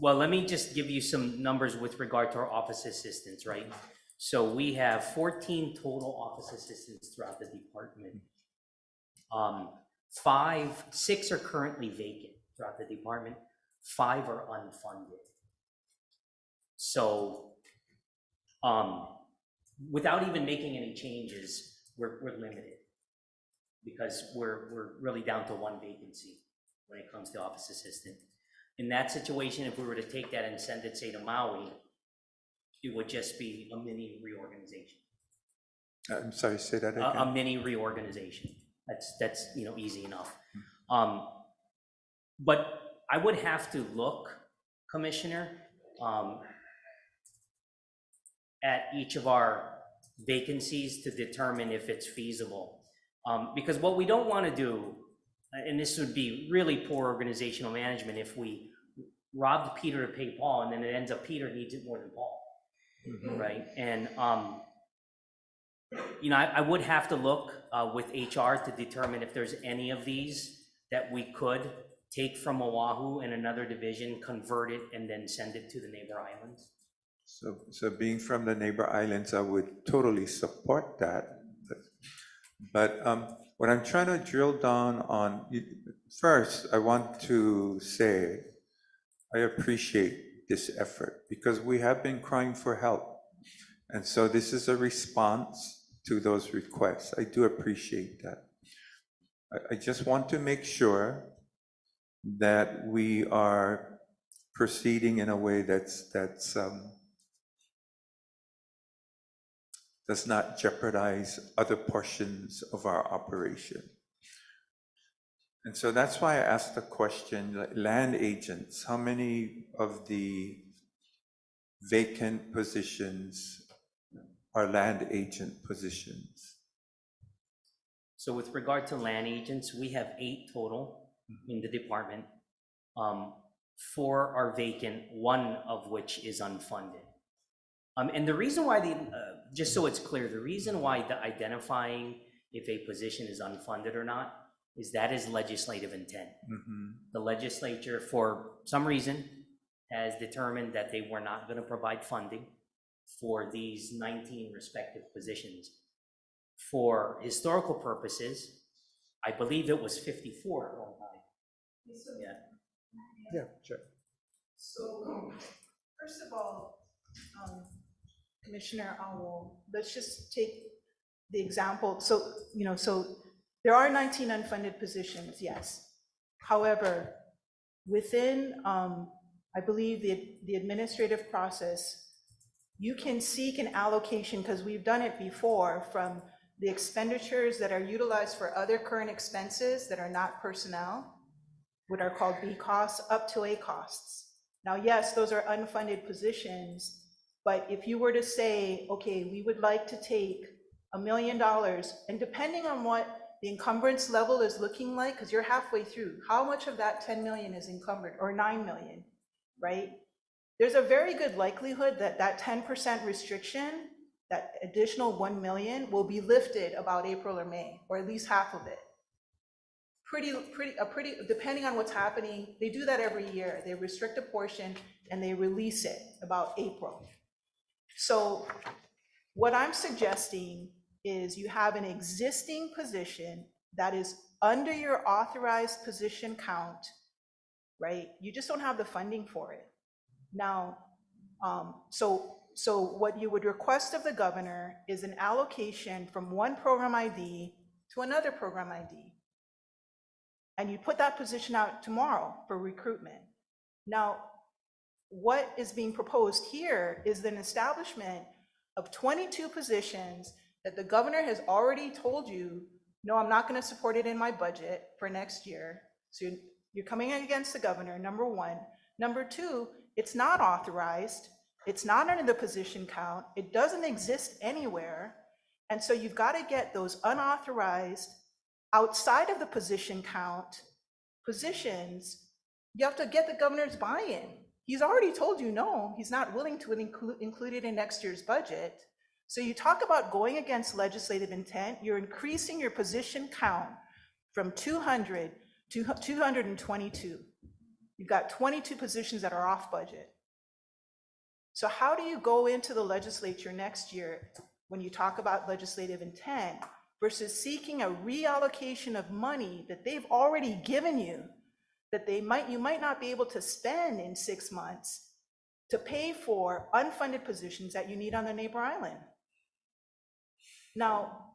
Well, let me just give you some numbers with regard to our office assistants, right? So we have 14 total office assistants throughout the department. 6 are currently vacant throughout the department, 5 are unfunded. So, without even making any changes, we're limited because we're really down to 1 vacancy when it comes to office assistant. In that situation, if we were to take that and send it, say, to Maui, it would just be a mini reorganization. I'm sorry, say that again. A mini reorganization. That's easy enough. But I would have to look, Commissioner, at each of our vacancies to determine if it's feasible. Because what we don't want to do, and this would be really poor organizational management, if we robbed Peter to pay Paul, and then it ends up Peter needs it more than Paul, right? And I would have to look with HR to determine if there's any of these that we could take from Oahu and another division, convert it, and then send it to the neighbor islands. So being from the neighbor islands, I would totally support that. But what I'm trying to drill down on, first, I want to say I appreciate this effort because we have been crying for help. And so this is a response to those requests. I do appreciate that. I just want to make sure that we are proceeding in a way that's does not jeopardize other portions of our operation. And so that's why I asked the question, land agents, how many of the vacant positions are land agent positions? So with regard to land agents, we have 8 total in the department. 4 are vacant, 1 of which is unfunded. And the reason why just so it's clear, the reason why the identifying if a position is unfunded or not is that is legislative intent. The legislature, for some reason, has determined that they were not going to provide funding for these 19 respective positions. For historical purposes, I believe it was 54 at one time. Yeah, sure. So, first of all, Commissioner Owl, let's just take the example. So, so there are 19 unfunded positions, yes. However, within, I believe the administrative process, you can seek an allocation, because we've done it before, from the expenditures that are utilized for other current expenses that are not personnel, what are called B costs, up to A costs. Now, yes, those are unfunded positions, but if you were to say, okay, we would like to take $1 million, and depending on what the encumbrance level is looking like, because you're halfway through, how much of that 10 million is encumbered, or 9 million, right? There's a very good likelihood that that 10% restriction, that additional 1 million, will be lifted about April or May, or at least half of it. Depending on what's happening, they do that every year. They restrict a portion and they release it about April. So what I'm suggesting is you have an existing position that is under your authorized position count, right? You just don't have the funding for it. Now, so what you would request of the governor is an allocation from one program ID to another program ID. And you put that position out tomorrow for recruitment. Now, what is being proposed here is an establishment of 22 positions that the governor has already told you, no, I'm not going to support it in my budget for next year. So You're coming against the governor, number one. Number two, it's not authorized. It's not under the position count. It doesn't exist anywhere. And so you've got to get those unauthorized, outside of the position count positions. You have to get the governor's buy-in. He's already told you no, he's not willing to include it in next year's budget. So you talk about going against legislative intent, you're increasing your position count from 200 to 222. You've got 22 positions that are off budget. So how do you go into the legislature next year when you talk about legislative intent versus seeking a reallocation of money that they've already given you, that you might not be able to spend in 6 months to pay for unfunded positions that you need on the neighbor island? Now,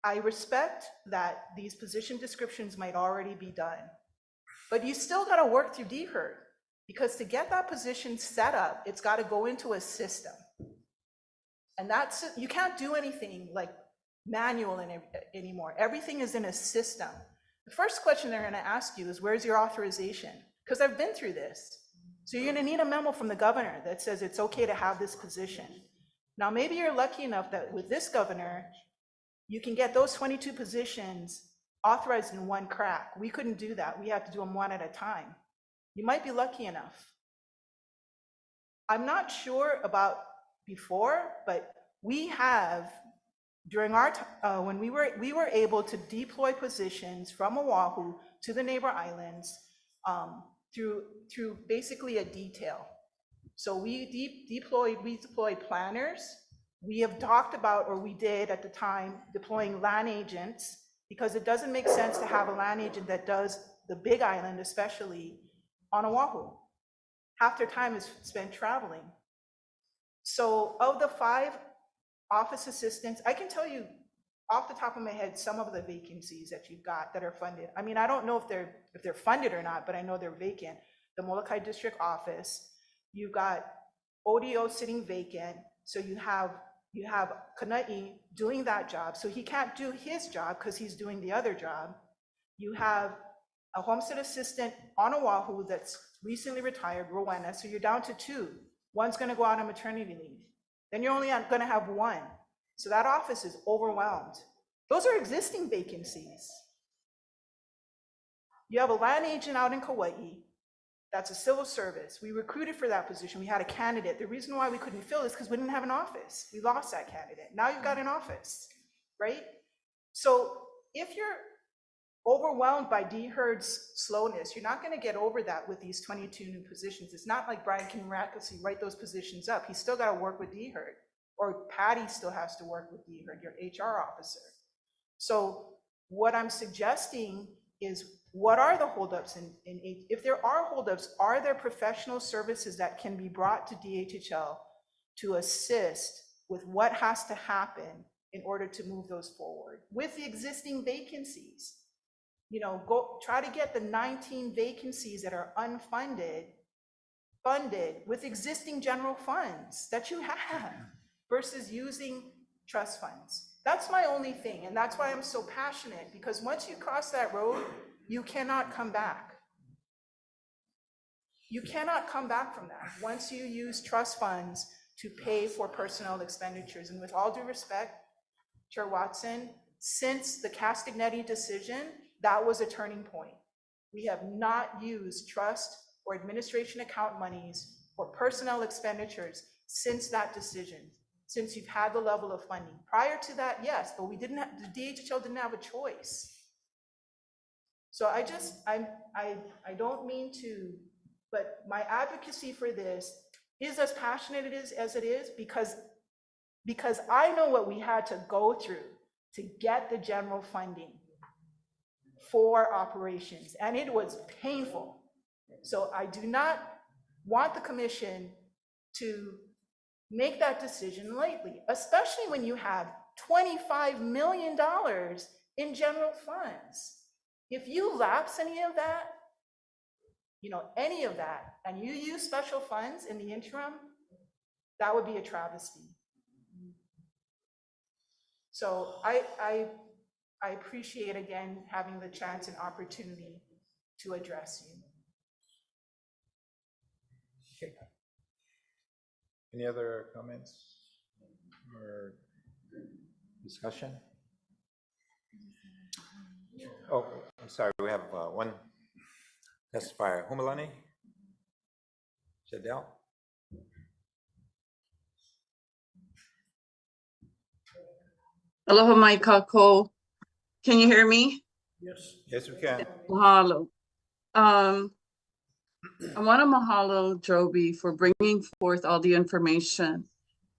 I respect that these position descriptions might already be done, but you still got to work through DHERD, because to get that position set up, it's got to go into a system. And that's, you can't do anything like manual anymore. Everything is in a system. The first question they're going to ask you is, where's your authorization? Because I've been through this. So you're going to need a memo from the governor that says it's okay to have this position. Now, maybe you're lucky enough that with this governor, you can get those 22 positions authorized in one crack. We couldn't do that. We have to do them one at a time. You might be lucky enough. I'm not sure about before, but we have, during our when we were able to deploy positions from Oahu to the neighbor islands through basically a detail. So we deployed planners. We have talked about, or we did at the time, deploying land agents, because it doesn't make sense to have a land agent that does the Big Island, especially on Oahu. Half their time is spent traveling. So of the 5 office assistants, I can tell you off the top of my head some of the vacancies that you've got that are funded. I mean, I don't know if they're funded or not, but I know they're vacant. The Molokai District Office, you've got ODO sitting vacant, so you have Kana'i doing that job, so he can't do his job because he's doing the other job. You have a homestead assistant on Oahu that's recently retired, Rowena, so you're down to 2. One's going to go out on maternity leave. Then you're only going to have 1. So that office is overwhelmed. Those are existing vacancies. You have a land agent out in Kauai. That's a civil service. We recruited for that position. We had a candidate. The reason why we couldn't fill is because we didn't have an office. We lost that candidate. Now you've got an office, right? So if you're overwhelmed by DHERD's slowness, you're not going to get over that with these 22 new positions. It's not like Brian can miraculously write those positions up. He's still got to work with DHERD, or Patty still has to work with DHERD, your HR officer. So what I'm suggesting is, what are the holdups if there are holdups, are there professional services that can be brought to DHHL to assist with what has to happen in order to move those forward with the existing vacancies? You know, go try to get the 19 vacancies that are unfunded funded with existing general funds that you have versus using trust funds. That's my only thing, and that's why I'm so passionate, because once you cross that road, you cannot come back. You cannot come back from that once you use trust funds to pay for personnel expenditures. And with all due respect, Chair Watson, since the Castagnetti decision, that was a turning point. We have not used trust or administration account monies for personnel expenditures since that decision, since you've had the level of funding. Prior to that, yes, but we didn't have, the DHHL didn't have a choice. So I don't mean to, but my advocacy for this is as passionate as it is because I know what we had to go through to get the general funding for operations, and it was painful. So I do not want the commission to make that decision lightly, especially when you have $25 million in general funds. If you lapse any of that, any of that, and you use special funds in the interim, that would be a travesty. So I appreciate, again, having the chance and opportunity to address you. Any other comments or discussion? Oh, I'm sorry, we have one testifier. Humalani? Shadell? Aloha mai kako. Can you hear me? Yes. Yes, we can. Mahalo. I want to mahalo Joby for bringing forth all the information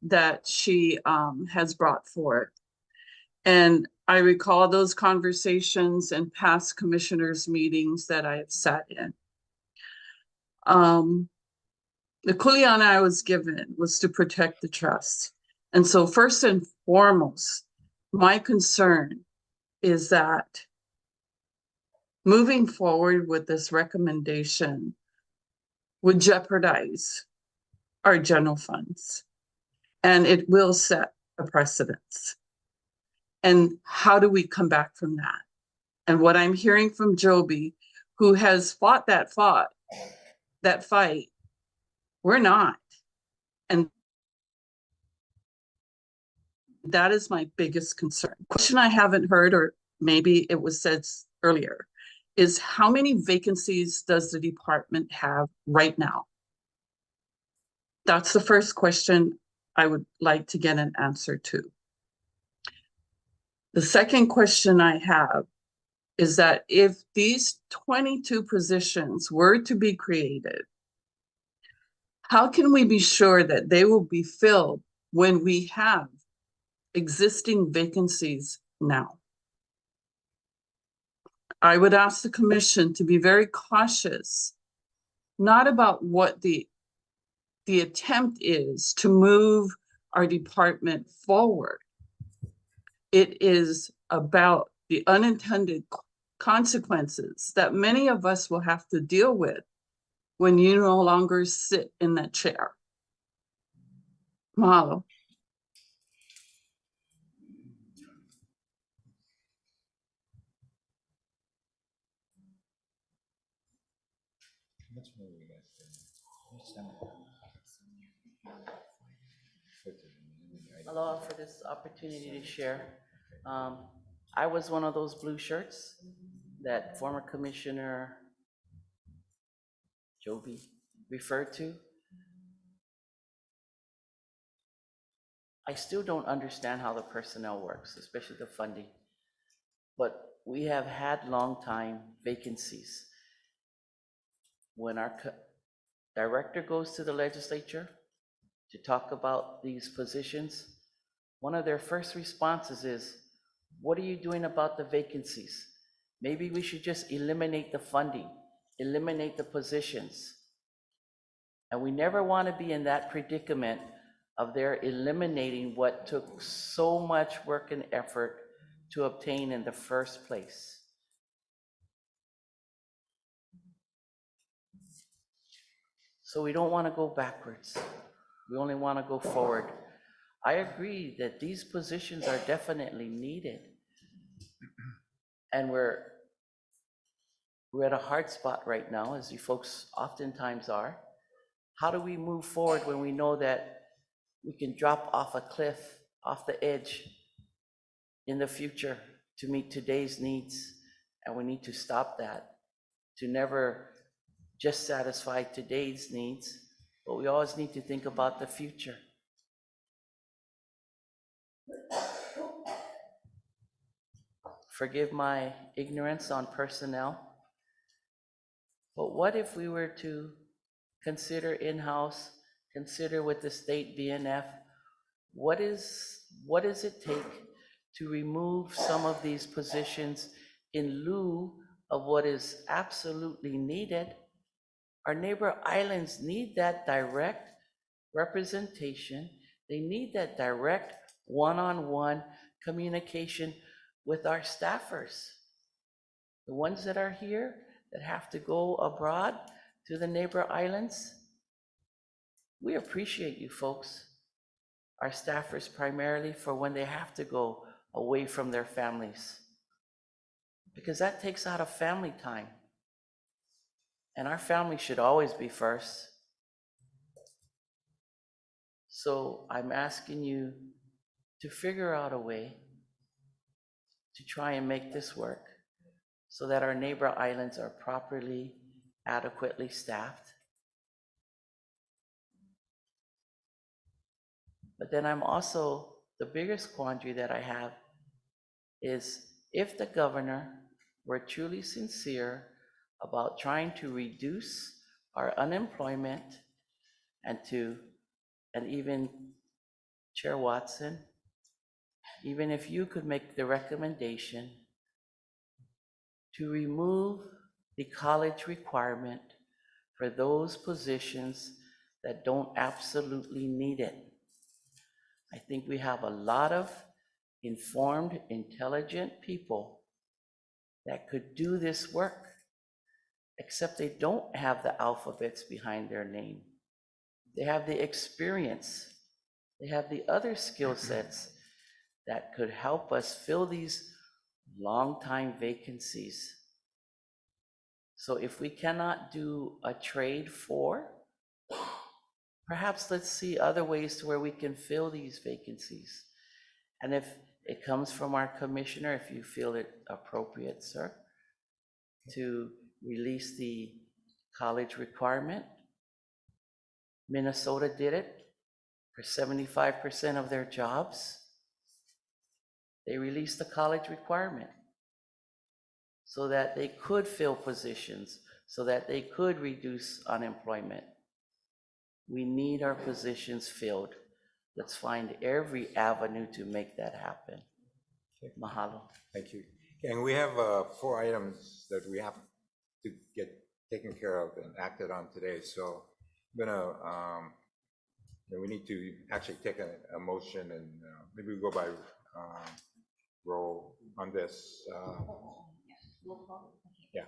that she has brought forth. And I recall those conversations and past commissioners' meetings that I have sat in. The kuleana I was given was to protect the trust. And so first and foremost, my concern is that moving forward with this recommendation would jeopardize our general funds, and it will set a precedence. And how do we come back from that? And what I'm hearing from Joby, who has fought that fight, we're not. And that is my biggest concern. Question I haven't heard, or maybe it was said earlier, is how many vacancies does the department have right now? That's the first question I would like to get an answer to. The second question I have is that if these 22 positions were to be created, how can we be sure that they will be filled when we have existing vacancies now? I would ask the commission to be very cautious, not about what the attempt is to move our department forward. It is about the unintended consequences that many of us will have to deal with when you no longer sit in that chair. Mahalo. Aloha for this opportunity to share. I was one of those blue shirts that former Commissioner Joby referred to. I still don't understand how the personnel works, especially the funding. But we have had long time vacancies. When our director goes to the legislature to talk about these positions, one of their first responses is, what are you doing about the vacancies? Maybe we should just eliminate the funding, eliminate the positions. And we never want to be in that predicament of their eliminating what took so much work and effort to obtain in the first place. So we don't want to go backwards. We only want to go forward. I agree that these positions are definitely needed. And we're at a hard spot right now, as you folks oftentimes are. How do we move forward when we know that we can drop off a cliff, off the edge in the future to meet today's needs? And we need to stop that, to never just satisfy today's needs, but we always need to think about the future. Forgive my ignorance on personnel, but what if we were to consider in-house, consider with the state BNF, what does it take to remove some of these positions in lieu of what is absolutely needed? Our neighbor islands need that direct representation. They need that direct one-on-one communication with our staffers. The ones that are here that have to go abroad to the neighbor islands, we appreciate you folks, our staffers primarily, for when they have to go away from their families, because that takes out of family time. And our family should always be first. So I'm asking you to figure out a way to try and make this work so that our neighbor islands are properly, adequately staffed. But then I'm also, the biggest quandary that I have is if the governor were truly sincere about trying to reduce our unemployment and even Chair Watson, even if you could make the recommendation to remove the college requirement for those positions that don't absolutely need it. I think we have a lot of informed, intelligent people that could do this work, except they don't have the alphabets behind their name. They have the experience. They have the other skill sets that could help us fill these long-time vacancies. So if we cannot do a trade for, perhaps let's see other ways to where we can fill these vacancies. And if it comes from our commissioner, if you feel it appropriate, sir, to release the college requirement. Minnesota did it for 75% of their jobs. They released the college requirement so that they could fill positions, so that they could reduce unemployment. We need our positions filled. Let's find every avenue to make that happen. Mahalo. Thank you. And we have 4 items that we have to get taken care of and acted on today. So I'm gonna, we need to actually take a motion and maybe we go by roll on this. Yeah.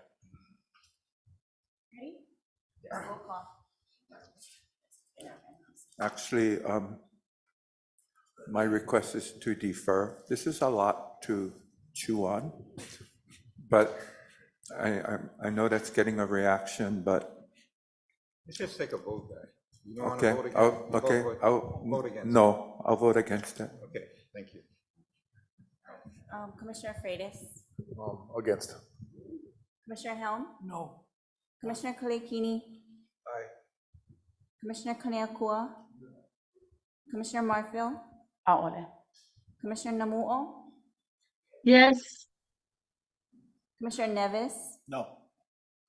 Ready? Yeah. Roll call. Actually, my request is to defer. This is a lot to chew on, but I know that's getting a reaction, but. Let's just take a vote, guys. You don't want Okay, to vote against? okay, I'll, vote against. no, I'll vote against it. Okay, thank you. Commissioner Freitas? Against. Commissioner Helm? No. Commissioner Kalekini? Aye. Commissioner Kaneakua? Commissioner Marfil? Aole. Commissioner Namuo? Yes. Commissioner Nevis? No.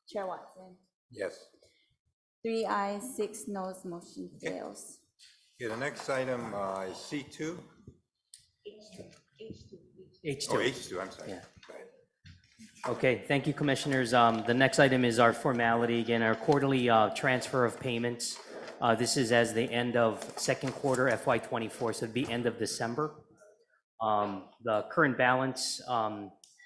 Chair Watson? Yes. 3 ayes, 6 noes, motion fails. Okay, the next item is C2. H2. Oh, H2, I'm sorry. Yeah. Okay, thank you, Commissioners. The next item is our formality, again, our quarterly transfer of payments. This is as the end of second quarter FY24, so it'd be end of December. The current balance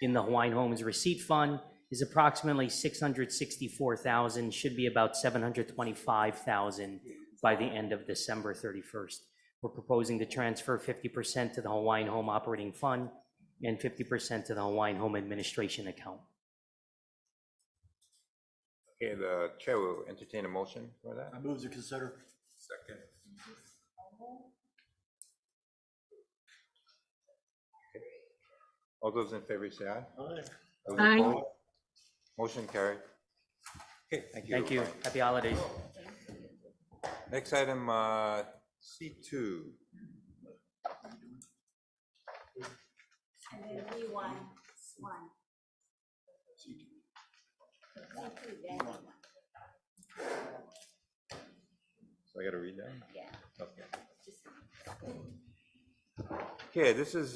in the Hawaiian Homes Receipt Fund is approximately 664,000, should be about 725,000 by the end of December 31st. We're proposing to transfer 50% to the Hawaiian Home Operating Fund and 50% to the Hawaiian Home Administration account. Okay, the chair will entertain a motion for that. I move to consider. Second. Okay. All those in favor say aye. Aye. Those Aye. opposed? Motion carried. Okay, thank you. Thank you. Happy holidays. Next item, C2. And then V1, 1. So I gotta read that? Yeah. Okay. Okay, this is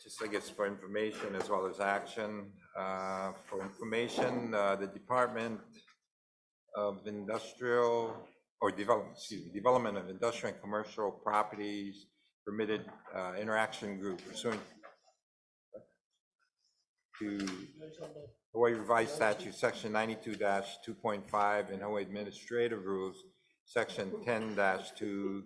just, I guess, for information as well as action. For information, the Department of Industrial, or Development, excuse me, Development of Industrial and Commercial Properties Permitted Interaction Group pursuant to Hawaii Revised Statute, Section 92-2.5, and Hawaii Administrative Rules, Section 10-2-16B1.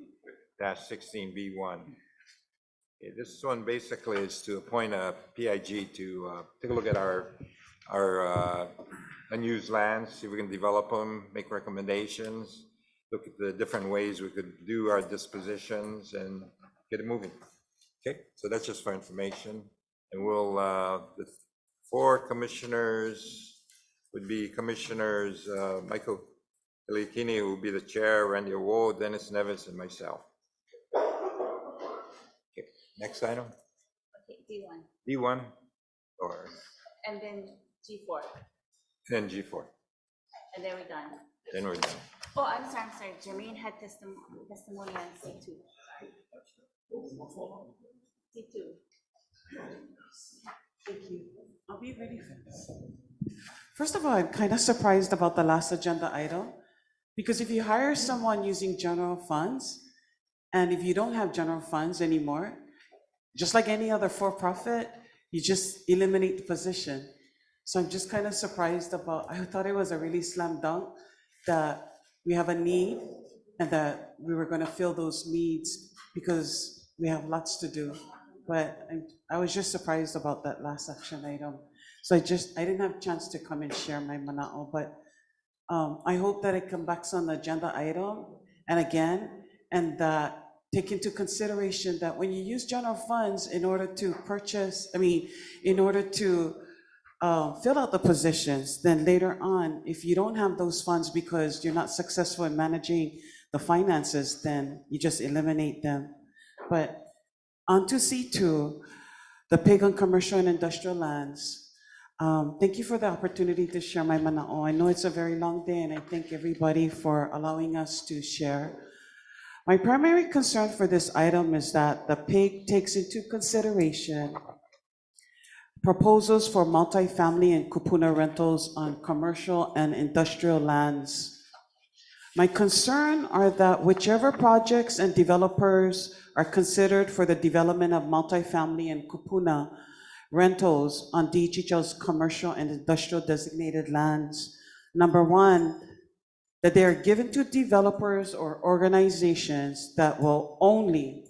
Okay, this one basically is to appoint a PIG to take a look at our unused lands, see if we can develop them, make recommendations, look at the different ways we could do our dispositions and get it moving. Okay, so that's just for information. And we'll, the 4 commissioners would be Commissioners Michael Elikini, who will be the chair, Randy Awo, Dennis Nevis, and myself. Okay, next item, Okay, D1. D1, or And then G4. then G4. And then we're done. Then we're done. Oh, I'm sorry. Jermaine had testimony on C2. C2. Thank you. I'll be ready for this. First of all, I'm kind of surprised about the last agenda item, because if you hire someone using general funds, and if you don't have general funds anymore, just like any other for-profit, you just eliminate the position. So I'm just kind of surprised about, I thought it was a really slam dunk that we have a need and that we were gonna fill those needs because we have lots to do. But I was just surprised about that last action item. So I didn't have a chance to come and share my manao, but I hope that it comes back on the agenda item and again, and that take into consideration that when you use general funds in order to purchase, in order to fill out the positions, then later on, if you don't have those funds because you're not successful in managing the finances, then you just eliminate them. But on to C2, the pig on commercial and industrial lands. Thank you for the opportunity to share my manao. I know it's a very long day and I thank everybody for allowing us to share. My primary concern for this item is that the pig takes into consideration proposals for multifamily and kupuna rentals on commercial and industrial lands. My concern are that whichever projects and developers are considered for the development of multifamily and kupuna rentals on DHHL's commercial and industrial designated lands, number one, that they are given to developers or organizations that will only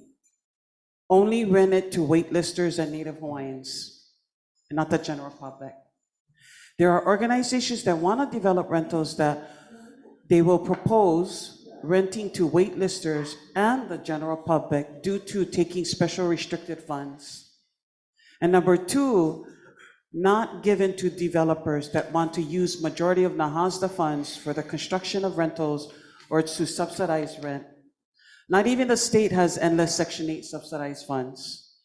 rent it to waitlisters and Native Hawaiians, and not the general public. There are organizations that want to develop rentals that they will propose renting to waitlisters and the general public due to taking special restricted funds. And number two, not given to developers that want to use majority of NAHASDA funds for the construction of rentals or to subsidize rent. Not even the state has endless Section 8 subsidized funds.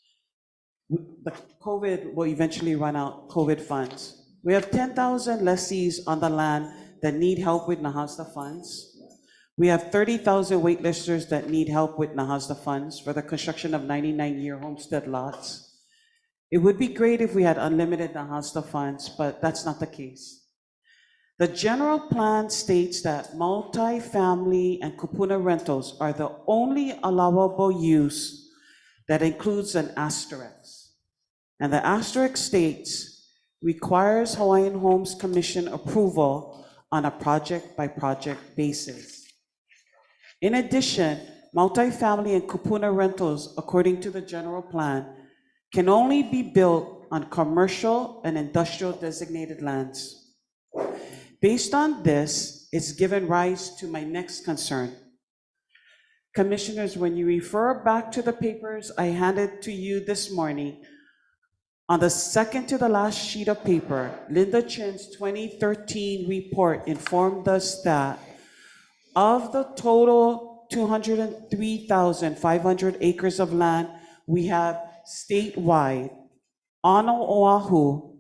The COVID will eventually run out COVID funds. We have 10,000 lessees on the land that need help with NAHASDA funds. We have 30,000 waitlisters that need help with NAHASDA funds for the construction of 99-year homestead lots. It would be great if we had unlimited NAHASDA funds, but that's not the case. The general plan states that multifamily and kupuna rentals are the only allowable use that includes an asterisk. And the asterisk states, requires Hawaiian Homes Commission approval on a project-by-project basis. In addition, multifamily and kupuna rentals, according to the general plan, can only be built on commercial and industrial designated lands. Based on this, it's given rise to my next concern. Commissioners, when you refer back to the papers I handed to you this morning, on the second to the last sheet of paper, Linda Chin's 2013 report informed us that of the total 203,500 acres of land we have statewide, on Oahu,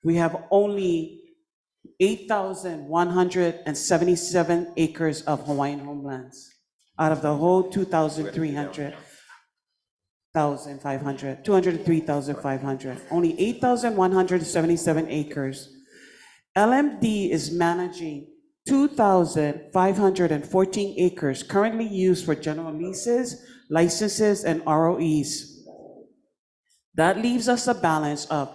we have only 8,177 acres of Hawaiian homelands out of the whole 203,500, only 8,177 acres. LMD is managing 2,514 acres currently used for general leases, licenses, and ROEs. That leaves us a balance of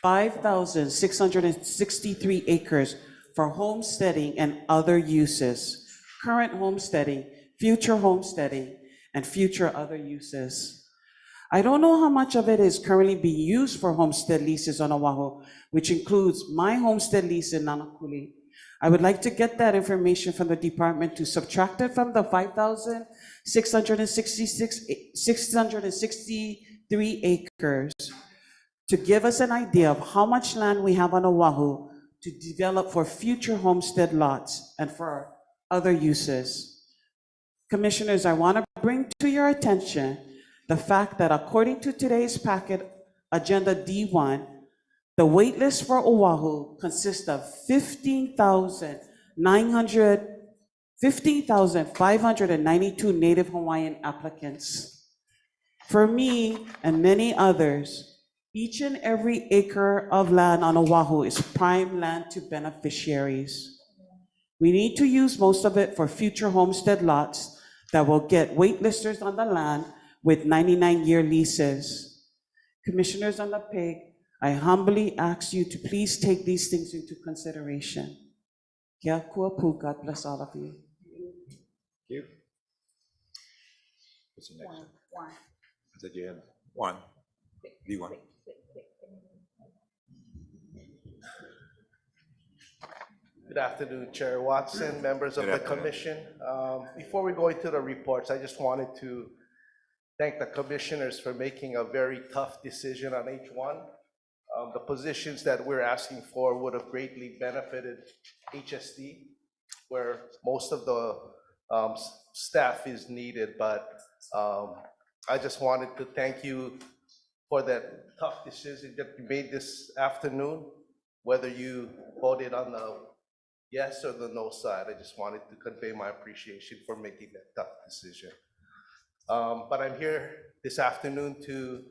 5,663 acres for homesteading and other uses, current homesteading, future homesteading, and future other uses. I don't know how much of it is currently being used for homestead leases on Oahu, which includes my homestead lease in Nanakuli. I would like to get that information from the department to subtract it from the 663 acres to give us an idea of how much land we have on Oahu to develop for future homestead lots and for other uses. Commissioners, I want to bring to your attention the fact that according to today's packet, Agenda D1, the wait list for Oahu consists of 15,592 Native Hawaiian applicants. For me and many others, each and every acre of land on Oahu is prime land to beneficiaries. We need to use most of it for future homestead lots that will get waitlisters on the land with 99-year leases. Commissioners on the PIG, I humbly ask you to please take these things into consideration. Kia kuapu, God bless all of you. Thank you. What's the next one? I said you had one. D1. Good afternoon, Chair Watson, members of the commission. Before we go into the reports, I just wanted to thank the commissioners for making a very tough decision on H1. The positions that we're asking for would have greatly benefited HSD, where most of the staff is needed, but I just wanted to thank you for that tough decision that you made this afternoon, whether you voted on the yes or the no side. I just wanted to convey my appreciation for making that tough decision. But I'm here this afternoon to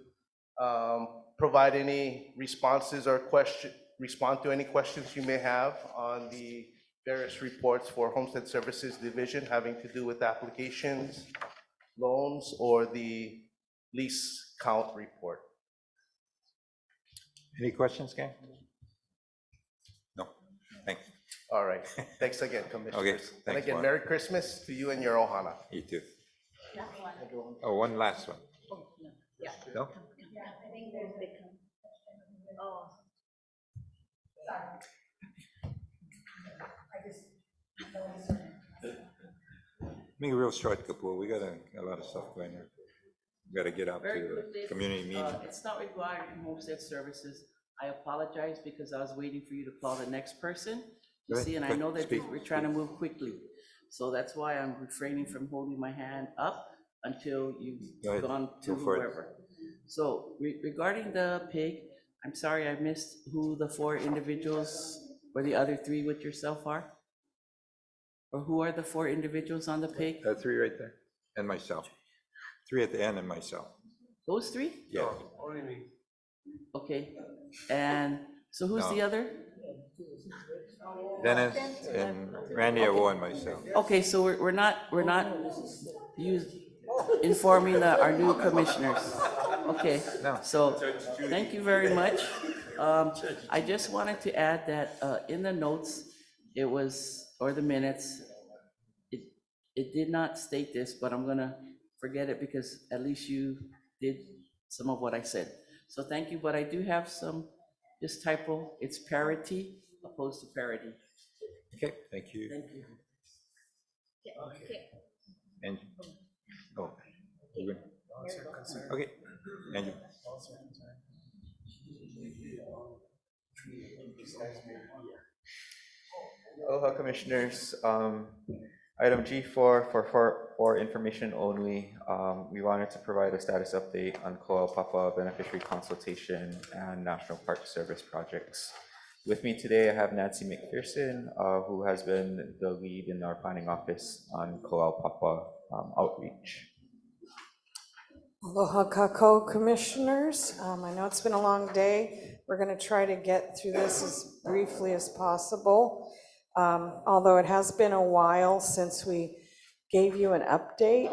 provide any responses or respond to any questions you may have on the various reports for Homestead Services Division having to do with applications, loans, or the lease count report. Any questions, gang? No, thanks. All right, thanks again, Commissioners. Okay, And thanks, again, Mark. Merry Christmas to you and your ohana. You too. Oh, one last one. No? I think there's the. Oh. Make it real short, Kapoor. We got a lot of stuff going on. We got to get out Very to quickly, the community meeting. It's not required in Homestead Services. I apologize because I was waiting for you to call the next person. You Go ahead, see, and I quick, know that speak, we're trying to move quickly. So that's why I'm refraining from holding my hand up until you've Go ahead, gone to go for it. whoever. So regarding the PIG, I'm sorry I missed who the 4 individuals or the other 3 with yourself are? Or who are the 4 individuals on the PIG? 3 right there, and myself. 3 at the end and myself. Those 3? Yeah. Only me. Okay, and so who's the No. other? Dennis and Randy Avo and myself. Okay, so we're not informing our new commissioners. Okay, No. so thank you very much. I just wanted to add that in the notes, it was, or the minutes, it did not state this, but I'm gonna forget it because at least you did some of what I said. So thank you, but I do have some, this typo, it's parity opposed to parity. Okay, thank you. Thank you. And, oh, you good? Okay, and you. Aloha, Commissioners. Item G4 for information only. We wanted to provide a status update on Ko'aupapa beneficiary consultation and National Park Service projects. With me today, I have Nancy McPherson, who has been the lead in our planning office on Ko'aupapa outreach. Aloha Kako Commissioners. I know it's been a long day. We're going to try to get through this as briefly as possible. Although it has been a while since we gave you an update,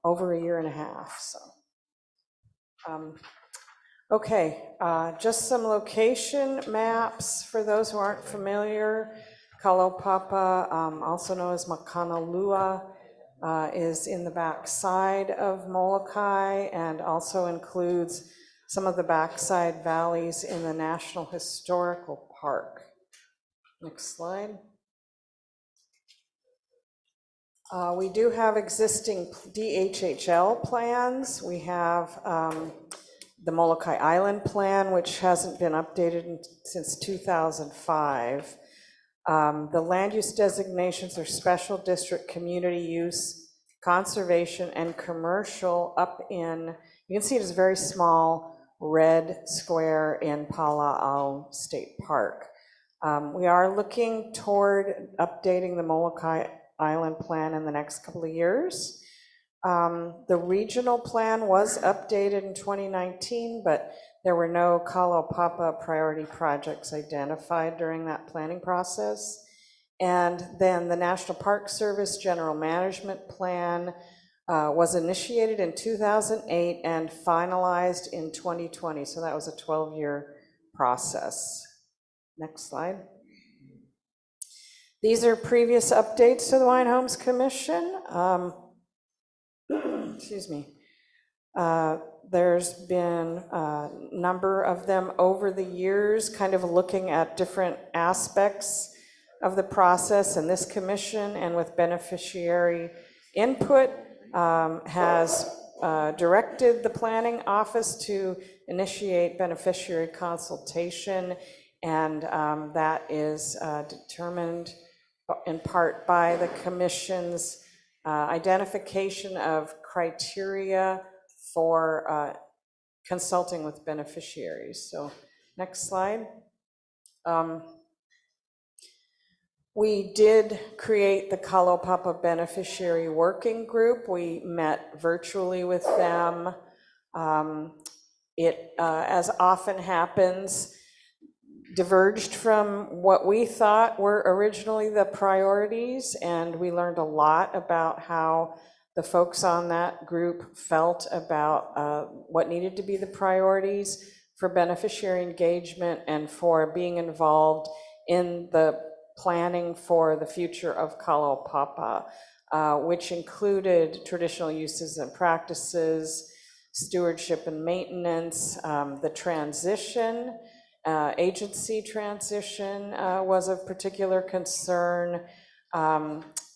over 1.5 years. So, okay, just some location maps for those who aren't familiar. Kalaupapa, also known as Makanalua, is in the backside of Molokai and also includes some of the backside valleys in the National Historical Park. Next slide. We do have existing DHHL plans. We have the Molokai Island plan, which hasn't been updated since 2005. The land use designations are special district, community use, conservation, and commercial up in, you can see it is a very small red square in Pala'au State Park. We are looking toward updating the Molokai Island plan in the next couple of years. The regional plan was updated in 2019, but there were no Kalaupapa priority projects identified during that planning process. And then the National Park Service General Management Plan was initiated in 2008 and finalized in 2020. So that was a 12-year process. Next slide. These are previous updates to the Hawaiian Homes Commission. Excuse me. There's been a number of them over the years, kind of looking at different aspects of the process, and this commission, and with beneficiary input, has directed the planning office to initiate beneficiary consultation, and that is determined in part by the commission's identification of criteria for consulting with beneficiaries. So next slide. We did create the Kalaupapa Beneficiary Working Group. We met virtually with them. It, as often happens, diverged from what we thought were originally the priorities, and we learned a lot about how the folks on that group felt about what needed to be the priorities for beneficiary engagement and for being involved in the planning for the future of Kalaupapa, which included traditional uses and practices, stewardship and maintenance, the transition, agency transition was of particular concern,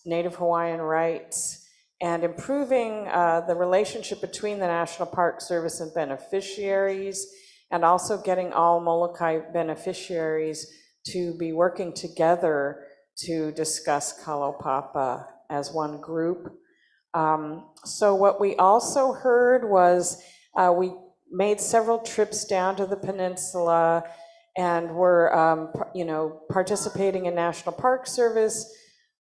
Native Hawaiian rights, and improving the relationship between the National Park Service and beneficiaries, and also getting all Molokai beneficiaries to be working together to discuss Kalaupapa as one group. So what we also heard was we made several trips down to the peninsula and were participating in National Park Service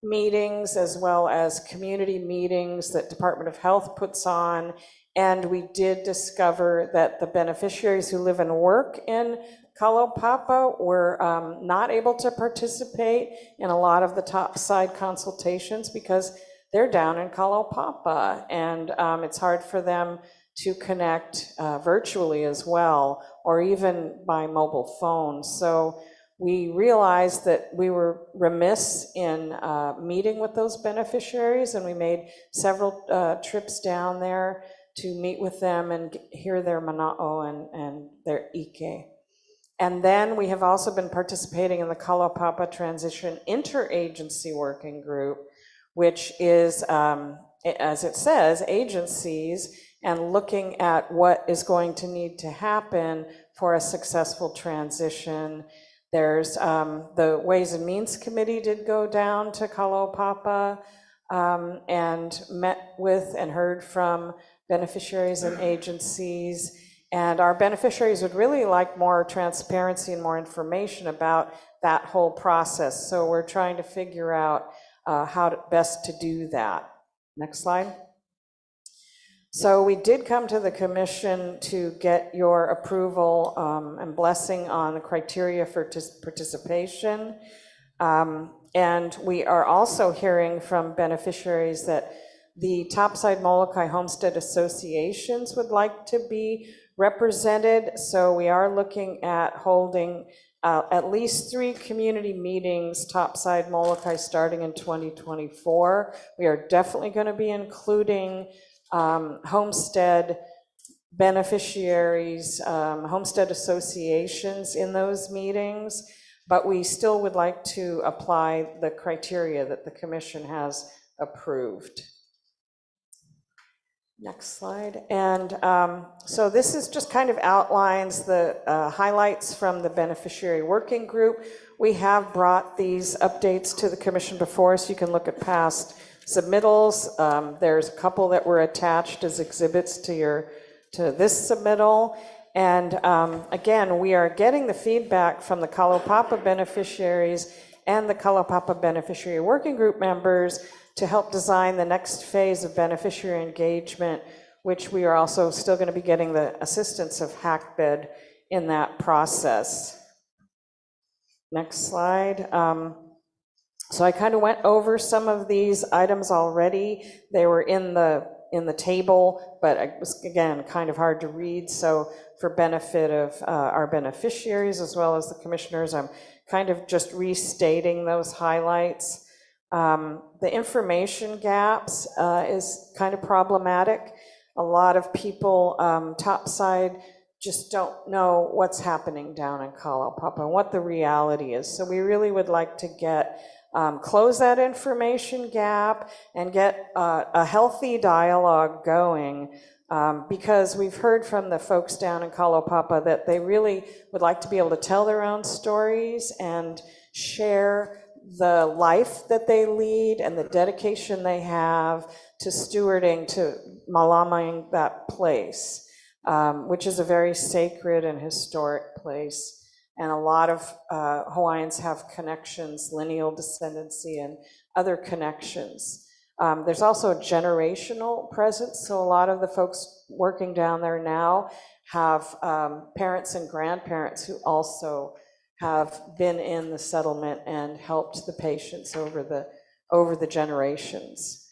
meetings as well as community meetings that Department of Health puts on. And we did discover that the beneficiaries who live and work in Kalaupapa were not able to participate in a lot of the topside consultations because they're down in Kalaupapa, and it's hard for them to connect virtually as well, or even by mobile phone. So we realized that we were remiss in meeting with those beneficiaries, and we made several trips down there to meet with them and hear their mana'o and their ike. And then we have also been participating in the Kalaupapa Transition Interagency Working Group, which is, as it says, agencies, and looking at what is going to need to happen for a successful transition. There's the Ways and Means Committee did go down to Kalaupapa and met with and heard from beneficiaries and agencies. And our beneficiaries would really like more transparency and more information about that whole process. So we're trying to figure out how best to do that. Next slide. So we did come to the commission to get your approval and blessing on the criteria for participation. And we are also hearing from beneficiaries that the topside Molokai homestead associations would like to be represented, so we are looking at holding at least 3 community meetings, topside Molokai, starting in 2024. We are definitely going to be including homestead beneficiaries, homestead associations in those meetings, but we still would like to apply the criteria that the commission has approved. Next slide. And so this is just kind of outlines the highlights from the beneficiary working group. We have brought these updates to the commission before, so you can look at past submittals. There's a couple that were attached as exhibits to this submittal. And again, we are getting the feedback from the Kalaupapa beneficiaries and the Kalaupapa beneficiary working group members to help design the next phase of beneficiary engagement, which we are also still going to be getting the assistance of HACBED in that process. Next slide. So I kind of went over some of these items already. They were in the table, but it was, again, kind of hard to read. So for benefit of our beneficiaries as well as the commissioners, I'm kind of just restating those highlights. The information gaps is kind of problematic. A lot of people topside just don't know what's happening down in Kalaupapa and what the reality is. So we really would like to get close that information gap and get a healthy dialogue going, because we've heard from the folks down in Kalaupapa that they really would like to be able to tell their own stories and share the life that they lead and the dedication they have to stewarding, to malamaing that place, which is a very sacred and historic place. And a lot of Hawaiians have connections, lineal descendancy and other connections. There's also a generational presence. So a lot of the folks working down there now have parents and grandparents who also have been in the settlement and helped the patients over the generations.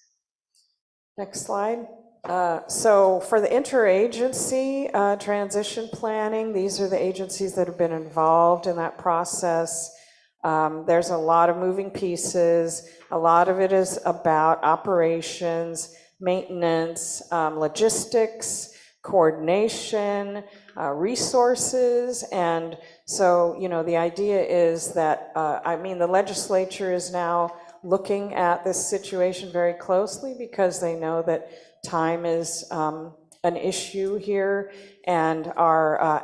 Next slide. So for the interagency transition planning, these are the agencies that have been involved in that process. There's a lot of moving pieces. A lot of it is about operations, maintenance, logistics, coordination, resources. And so, you know, the idea is that, the legislature is now looking at this situation very closely because they know that time is an issue here, and are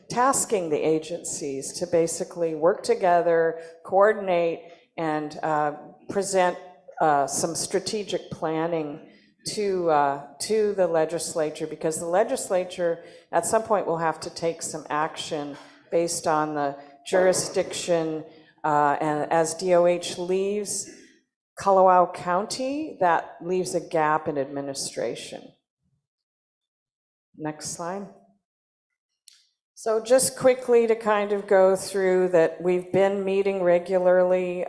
tasking the agencies to basically work together, coordinate, and present some strategic planning to the legislature, because the legislature at some point will have to take some action based on the jurisdiction, and as DOH leaves Kalawao County, that leaves a gap in administration. Next slide. So just quickly to kind of go through that, we've been meeting regularly,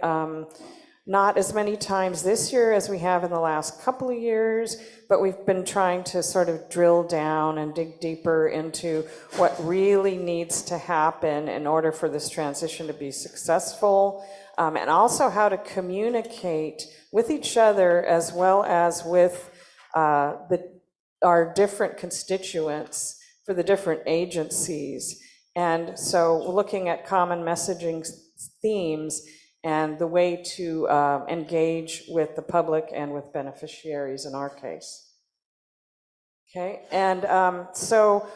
not as many times this year as we have in the last couple of years, but we've been trying to sort of drill down and dig deeper into what really needs to happen in order for this transition to be successful, and also how to communicate with each other as well as with our different constituents for the different agencies. And so looking at common messaging themes and the way to engage with the public and with beneficiaries in our case. Okay, and so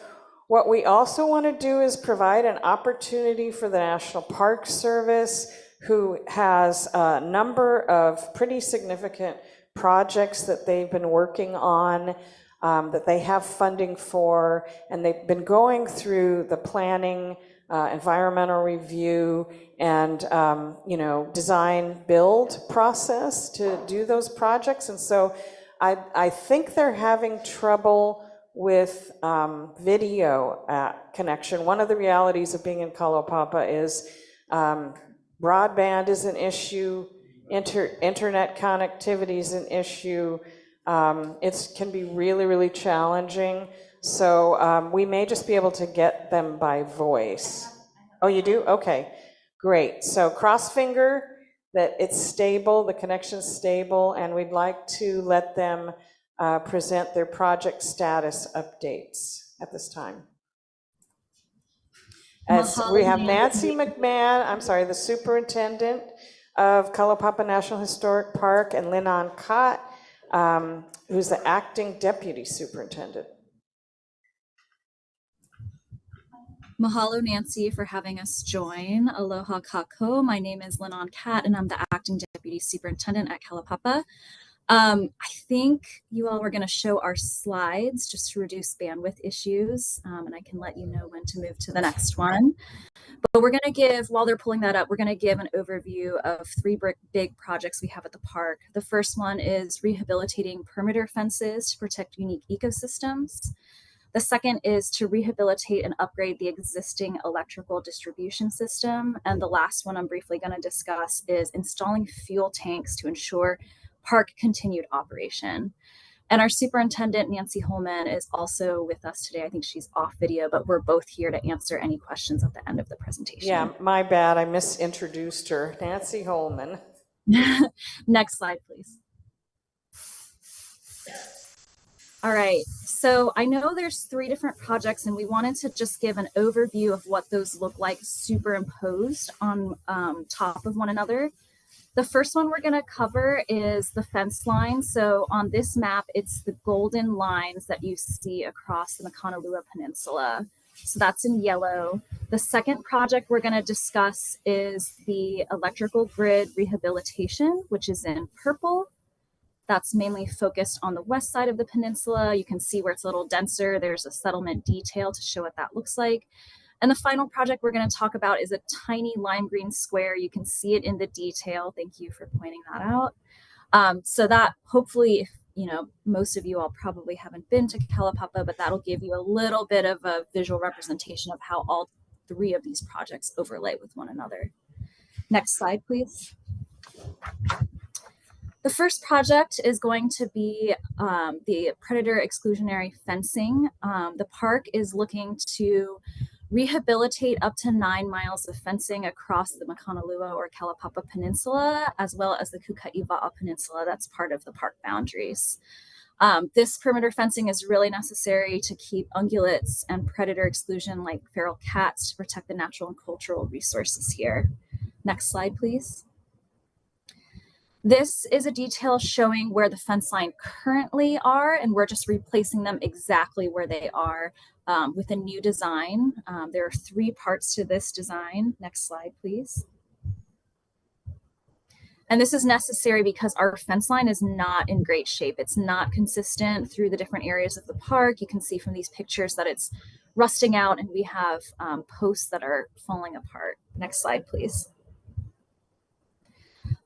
what we also want to do is provide an opportunity for the National Park Service, who has a number of pretty significant projects that they've been working on, that they have funding for, and they've been going through the planning, environmental review, and design build process to do those projects. And so I think they're having trouble with video connection. One of the realities of being in Kalaupapa is broadband is an issue, internet connectivity is an issue. It can be really, really challenging So we may just be able to get them by voice. Oh, you do? Okay, great. So cross finger that it's stable, the connection's stable, and we'd like to let them present their project status updates at this time. As we have Nancy McMahon, I'm sorry, the superintendent of Kalaupapa National Historic Park, and Linan Kot, who's the acting deputy superintendent. Mahalo, Nancy, for having us join. Aloha kako. My name is Linan Kat, and I'm the acting deputy superintendent at Kalaupapa. I think you all were going to show our slides just to reduce bandwidth issues, and I can let you know when to move to the next one. But we're going to give, while they're pulling that up, we're going to give an overview of three big projects we have at the park. The first one is rehabilitating perimeter fences to protect unique ecosystems. The second is to rehabilitate and upgrade the existing electrical distribution system. And the last one I'm briefly going to discuss is installing fuel tanks to ensure park continued operation. And our superintendent, Nancy Holman, is also with us today. I think she's off video, but we're both here to answer any questions at the end of the presentation. Yeah, my bad, I misintroduced her. Nancy Holman. Next slide, please. All right, so I know there's three different projects, and we wanted to just give an overview of what those look like superimposed on top of one another. The first one we're going to cover is the fence line. So on this map, it's the golden lines that you see across the Makanalua Peninsula. So that's in yellow. The second project we're going to discuss is the electrical grid rehabilitation, which is in purple. That's mainly focused on the west side of the peninsula. You can see where it's a little denser. There's a settlement detail to show what that looks like. And the final project we're going to talk about is a tiny lime green square. You can see it in the detail. Thank you for pointing that out. So that hopefully, you know, most of you all probably haven't been to Kalaupapa, but that'll give you a little bit of a visual representation of how all three of these projects overlay with one another. Next slide, please. The first project is going to be the predator exclusionary fencing. The park is looking to rehabilitate up to 9 miles of fencing across the Makanalua or Kalaupapa Peninsula, as well as the Kukai'awa'a Peninsula. That's part of the park boundaries. This perimeter fencing is really necessary to keep ungulates and predator exclusion like feral cats to protect the natural and cultural resources here. Next slide, please. This is a detail showing where the fence line currently are, and we're just replacing them exactly where they are with a new design. There are three parts to this design. Next slide, please. And this is necessary because our fence line is not in great shape. It's not consistent through the different areas of the park. You can see from these pictures that it's rusting out, and we have posts that are falling apart. Next slide, please.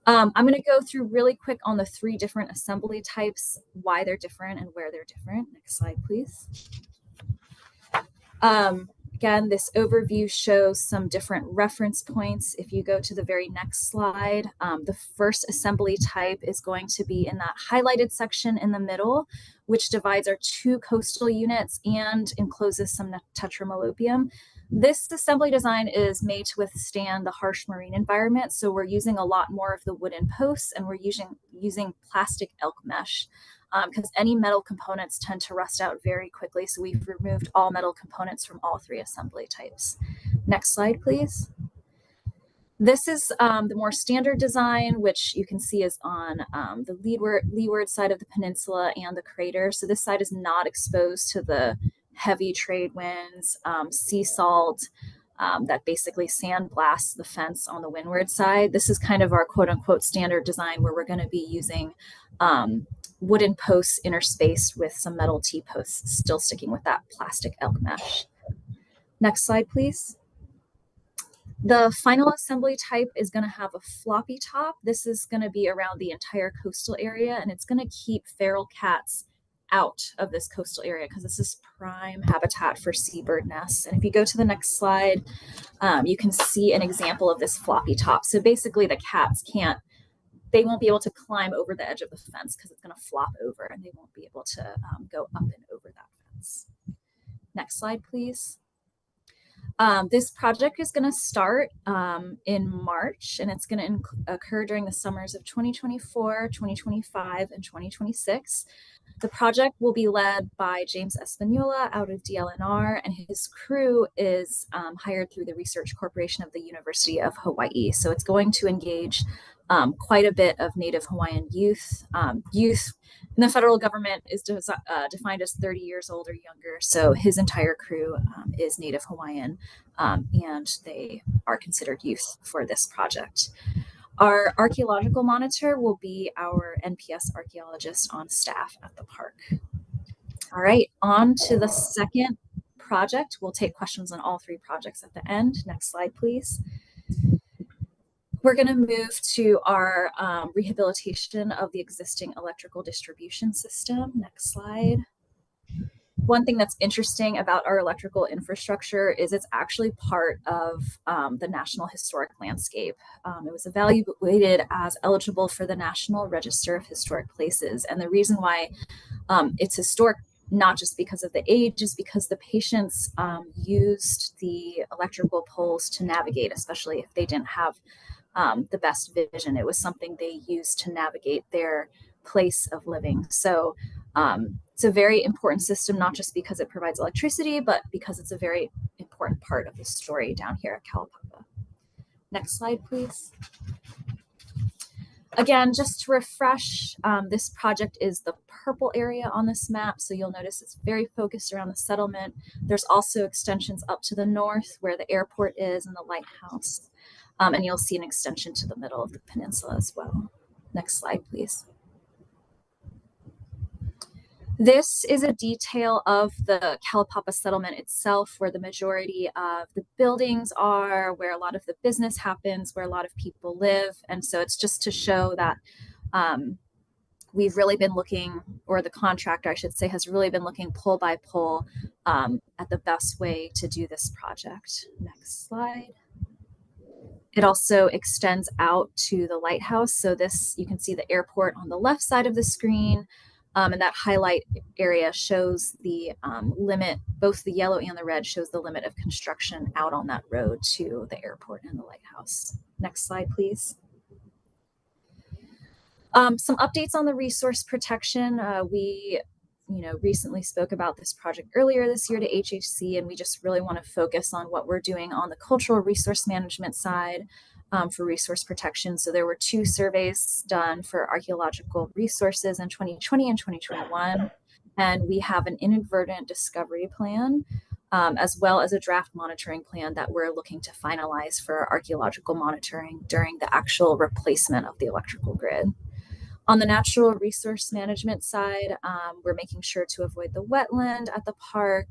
I'm going to go through really quick on the three different assembly types, why they're different and where they're different. Next slide, please. Again, this overview shows some different reference points. If you go to the very next slide, the first assembly type is going to be in that highlighted section in the middle, which divides our two coastal units and encloses some tetramalopium. This assembly design is made to withstand the harsh marine environment, so we're using a lot more of the wooden posts, and we're using plastic elk mesh because any metal components tend to rust out very quickly, so we've removed all metal components from all three assembly types. Next slide, please. This is the more standard design, which you can see is on the leeward side of the peninsula and the crater. So this side is not exposed to the heavy trade winds, sea salt that basically sandblasts the fence on the windward side. This is kind of our quote unquote standard design where we're going to be using wooden posts interspaced with some metal T-posts, still sticking with that plastic elk mesh. Next slide, please. The final assembly type is going to have a floppy top. This is going to be around the entire coastal area, and it's going to keep feral cats out of this coastal area because this is prime habitat for seabird nests. And if you go to the next slide, you can see an example of this floppy top. So basically the cats they won't be able to climb over the edge of the fence because it's going to flop over, and they won't be able to go up and over that fence. Next slide, please. This project is going to start in March, and it's going to occur during the summers of 2024, 2025, and 2026. The project will be led by James Espanola out of DLNR, and his crew is hired through the Research Corporation of the University of Hawaii. So it's going to engage quite a bit of Native Hawaiian youth. Youth in the federal government is defined as 30 years old or younger. So his entire crew is Native Hawaiian, and they are considered youth for this project. Our archaeological monitor will be our NPS archaeologist on staff at the park. All right, on to the second project. We'll take questions on all three projects at the end. Next slide, please. We're going to move to our rehabilitation of the existing electrical distribution system. Next slide. One thing that's interesting about our electrical infrastructure is it's actually part of the National Historic Landscape. It was evaluated as eligible for the National Register of Historic Places. And the reason why it's historic, not just because of the age, is because the patients used the electrical poles to navigate, especially if they didn't have the best vision. It was something they used to navigate their place of living. So it's a very important system, not just because it provides electricity, but because it's a very important part of the story down here at Kalaupapa. Next slide, please. Again, just to refresh, this project is the purple area on this map. So you'll notice it's very focused around the settlement. There's also extensions up to the north where the airport is and the lighthouse. And you'll see an extension to the middle of the peninsula as well. Next slide, please. This is a detail of the Kalaupapa settlement itself, where the majority of the buildings are, where a lot of the business happens, where a lot of people live. And so it's just to show that we've really been looking, or the contractor, I should say, has really been looking pole by pole at the best way to do this project. Next slide. It also extends out to the lighthouse. So this, you can see the airport on the left side of the screen. And that highlight area shows the limit, both the yellow and the red shows the limit of construction out on that road to the airport and the lighthouse. Next slide, please. Some updates on the resource protection. We recently spoke about this project earlier this year to HHC, and we just really want to focus on what we're doing on the cultural resource management side for resource protection. So there were 2 surveys done for archaeological resources in 2020 and 2021, and we have an inadvertent discovery plan, as well as a draft monitoring plan that we're looking to finalize for archaeological monitoring during the actual replacement of the electrical grid. On the natural resource management side, we're making sure to avoid the wetland at the park,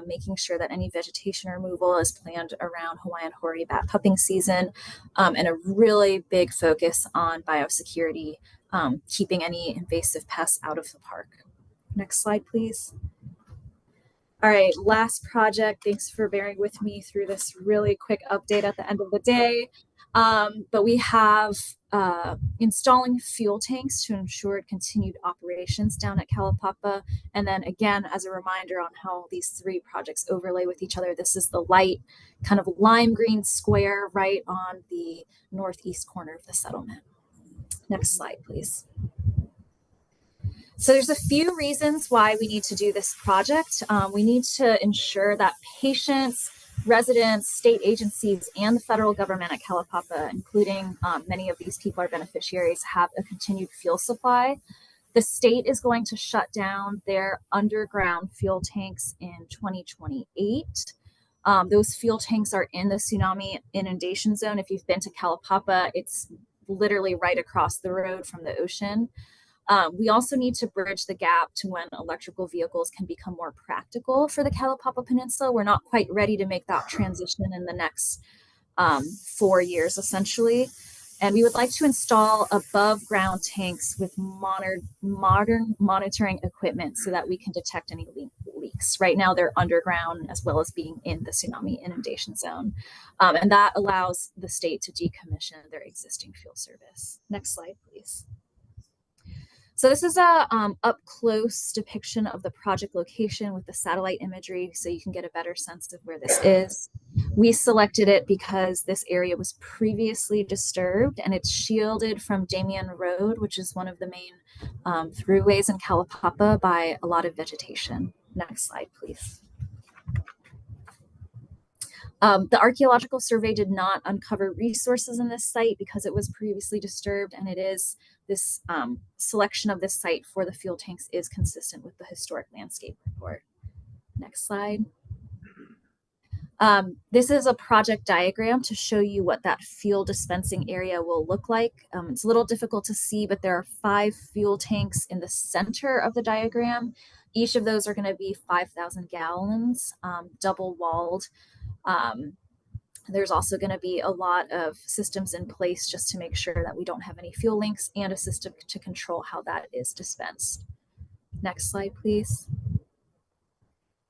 making sure that any vegetation removal is planned around Hawaiian hoary bat pupping season, and a really big focus on biosecurity, keeping any invasive pests out of the park. Next slide, please. All right, last project. Thanks for bearing with me through this really quick update at the end of the day. But we have installing fuel tanks to ensure continued operations down at Kalaupapa. And then again, as a reminder on how these 3 projects overlay with each other, this is the light kind of lime green square right on the northeast corner of the settlement. Next slide, please. So there's a few reasons why we need to do this project. We need to ensure that patients, residents, state agencies, and the federal government at Kalaupapa, including many of these people are beneficiaries, have a continued fuel supply. The state is going to shut down their underground fuel tanks in 2028. Those fuel tanks are in the tsunami inundation zone. If you've been to Kalaupapa, it's literally right across the road from the ocean. We also need to bridge the gap to when electrical vehicles can become more practical for the Kalaupapa Peninsula. We're not quite ready to make that transition in the next 4 years, essentially. And we would like to install above ground tanks with modern monitoring equipment so that we can detect any leaks. Right now they're underground as well as being in the tsunami inundation zone. And that allows the state to decommission their existing fuel service. Next slide, please. So this is a up close depiction of the project location with the satellite imagery so you can get a better sense of where this is. We selected it because this area was previously disturbed and it's shielded from Damien Road, which is one of the main throughways in Kalapapa, by a lot of vegetation. Next slide, please. The archaeological survey did not uncover resources in this site because it was previously disturbed, and it is this selection of this site for the fuel tanks is consistent with the historic landscape report. Next slide. This is a project diagram to show you what that fuel dispensing area will look like. It's a little difficult to see, but there are 5 fuel tanks in the center of the diagram. Each of those are going to be 5,000 gallons, double walled. There's also going to be a lot of systems in place just to make sure that we don't have any fuel leaks, and a system to control how that is dispensed. Next slide, please.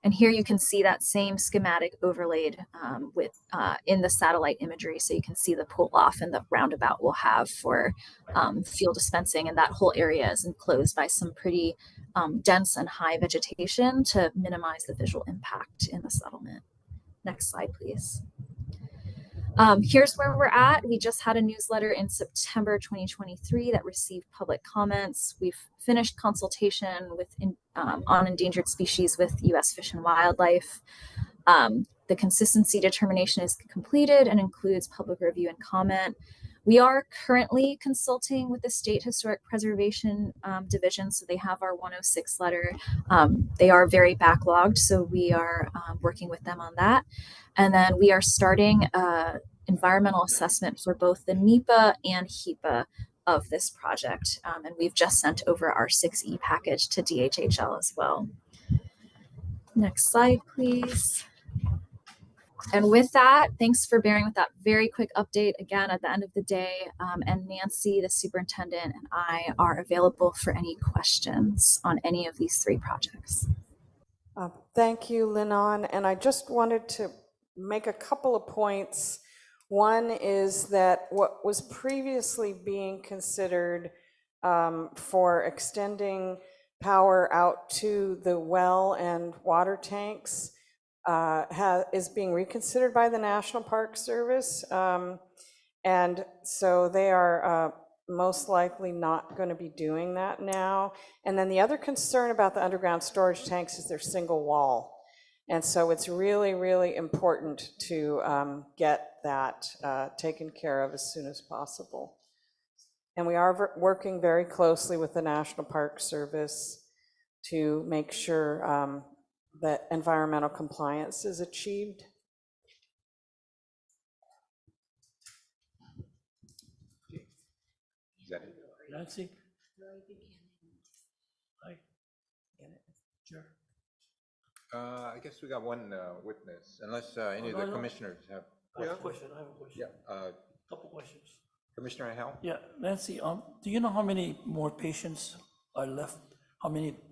And here you can see that same schematic overlaid in the satellite imagery, so you can see the pull off and the roundabout we'll have for fuel dispensing, and that whole area is enclosed by some pretty dense and high vegetation to minimize the visual impact in the settlement. Next slide, please. Here's where we're at. We just had a newsletter in September 2023 that received public comments. We've finished consultation with on endangered species with U.S. Fish and Wildlife. The consistency determination is completed and includes public review and comment. We are currently consulting with the State Historic Preservation Division, so they have our 106 letter. They are very backlogged, so we are working with them on that. And then we are starting environmental assessment for both the NEPA and HEPA of this project. And we've just sent over our 6E package to DHHL as well. Next slide, please. And with that, thanks for bearing with that very quick update again at the end of the day. And Nancy, the superintendent, and I are available for any questions on any of these 3 projects. Thank you, Linon. And I just wanted to make a couple of points. One is that what was previously being considered for extending power out to the well and water tanks is being reconsidered by the National Park Service. And so they are most likely not going to be doing that now. And then the other concern about the underground storage tanks is they're single wall. And so it's really, really important to get that taken care of as soon as possible. And we are working very closely with the National Park Service to make sure that environmental compliance is achieved. Is that it? Nancy? Hi. Sure. I guess we got one witness, unless any of the commissioners have. I have a question. Yeah. Couple questions. Commissioner Hal? Yeah, Nancy, do you know how many more patients are left?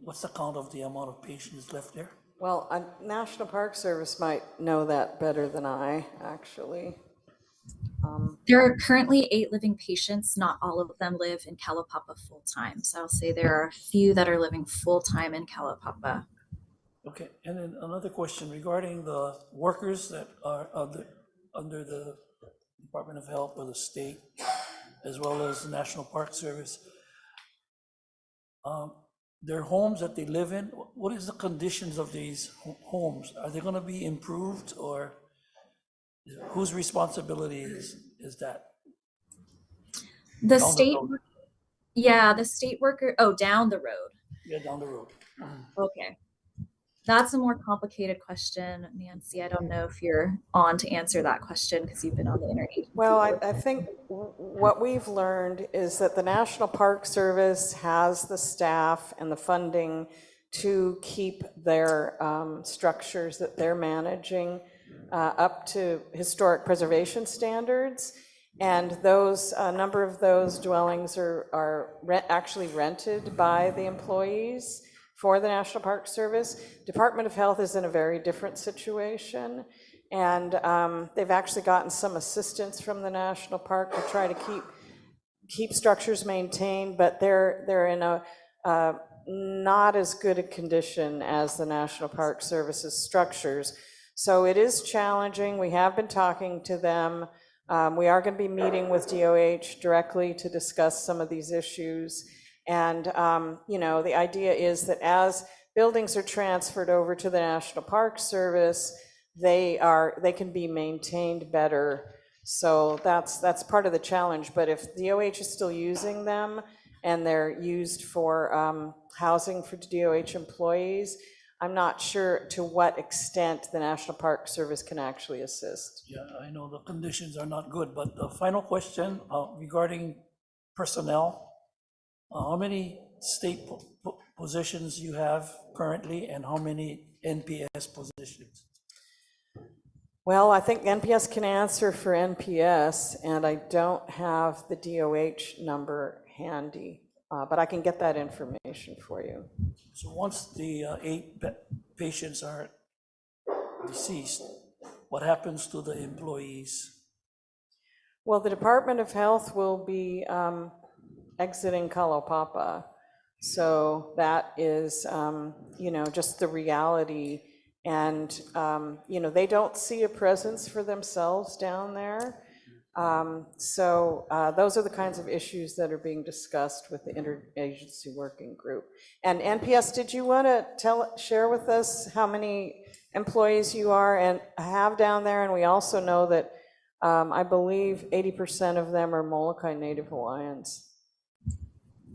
What's the count of the amount of patients left there? Well, National Park Service might know that better than I, actually. There are currently 8 living patients. Not all of them live in Kalapapa full-time. So I'll say there are a few that are living full-time in Kalapapa. Okay, and then another question regarding the workers that are under the Department of Health or the state, as well as the National Park Service. Their homes that they live in, what is the conditions of these homes? Are they going to be improved, or whose responsibility is that? The state, yeah, the state worker, down the road. Yeah, down the road. Okay. That's a more complicated question, Nancy. I don't know if you're on to answer that question because you've been on the interagency. Well, I think what we've learned is that the National Park Service has the staff and the funding to keep their structures that they're managing up to historic preservation standards. And those, a number of those dwellings are actually rented by the employees for the National Park Service. Department of Health is in a very different situation, and they've actually gotten some assistance from the National Park to try to keep structures maintained, but they're in a not as good a condition as the National Park Service's structures. So it is challenging. We have been talking to them. We are going to be meeting with DOH directly to discuss some of these issues. And, you know, the idea is that as buildings are transferred over to the National Park Service, they can be maintained better. So that's part of the challenge. But if DOH is still using them and they're used for housing for DOH employees, I'm not sure to what extent the National Park Service can actually assist. Yeah, I know the conditions are not good, but the final question regarding personnel, how many state positions you have currently and how many NPS positions? Well, I think NPS can answer for NPS, and I don't have the DOH number handy, but I can get that information for you. So once the 8 patients are deceased, what happens to the employees? Well, the Department of Health will be exiting Kalaupapa. So that is, you know, just the reality. And, you know, they don't see a presence for themselves down there. So those are the kinds of issues that are being discussed with the interagency working group. And NPS, did you want to share with us how many employees you are and have down there? And we also know that I believe 80% of them are Molokai Native Hawaiians.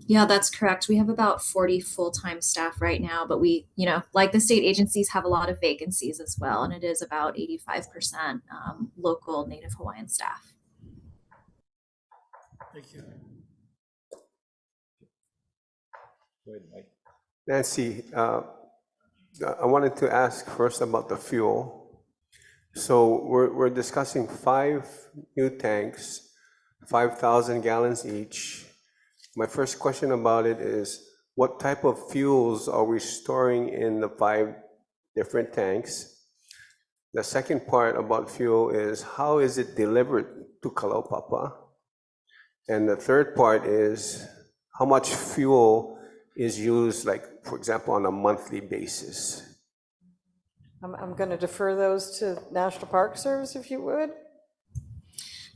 Yeah, that's correct. We have about 40 full-time staff right now, but we, you know, like the state agencies, have a lot of vacancies as well, and it is about 85% local Native Hawaiian staff. Thank you. Go ahead, Mike. Nancy, I wanted to ask first about the fuel. So we're discussing 5 new tanks, 5,000 gallons each. My first question about it is, what type of fuels are we storing in the 5 different tanks? The second part about fuel is, how is it delivered to Kalaupapa? And the third part is, how much fuel is used, like, for example, on a monthly basis? I'm going to defer those to National Park Service, if you would.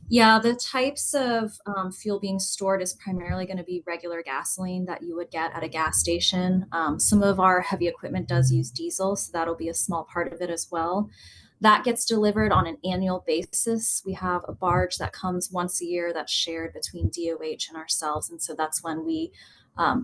Yeah, the types of fuel being stored is primarily going to be regular gasoline that you would get at a gas station. Some of our heavy equipment does use diesel, so that'll be a small part of it as well. That gets delivered on an annual basis. We have a barge that comes once a year that's shared between DOH and ourselves, and so that's when we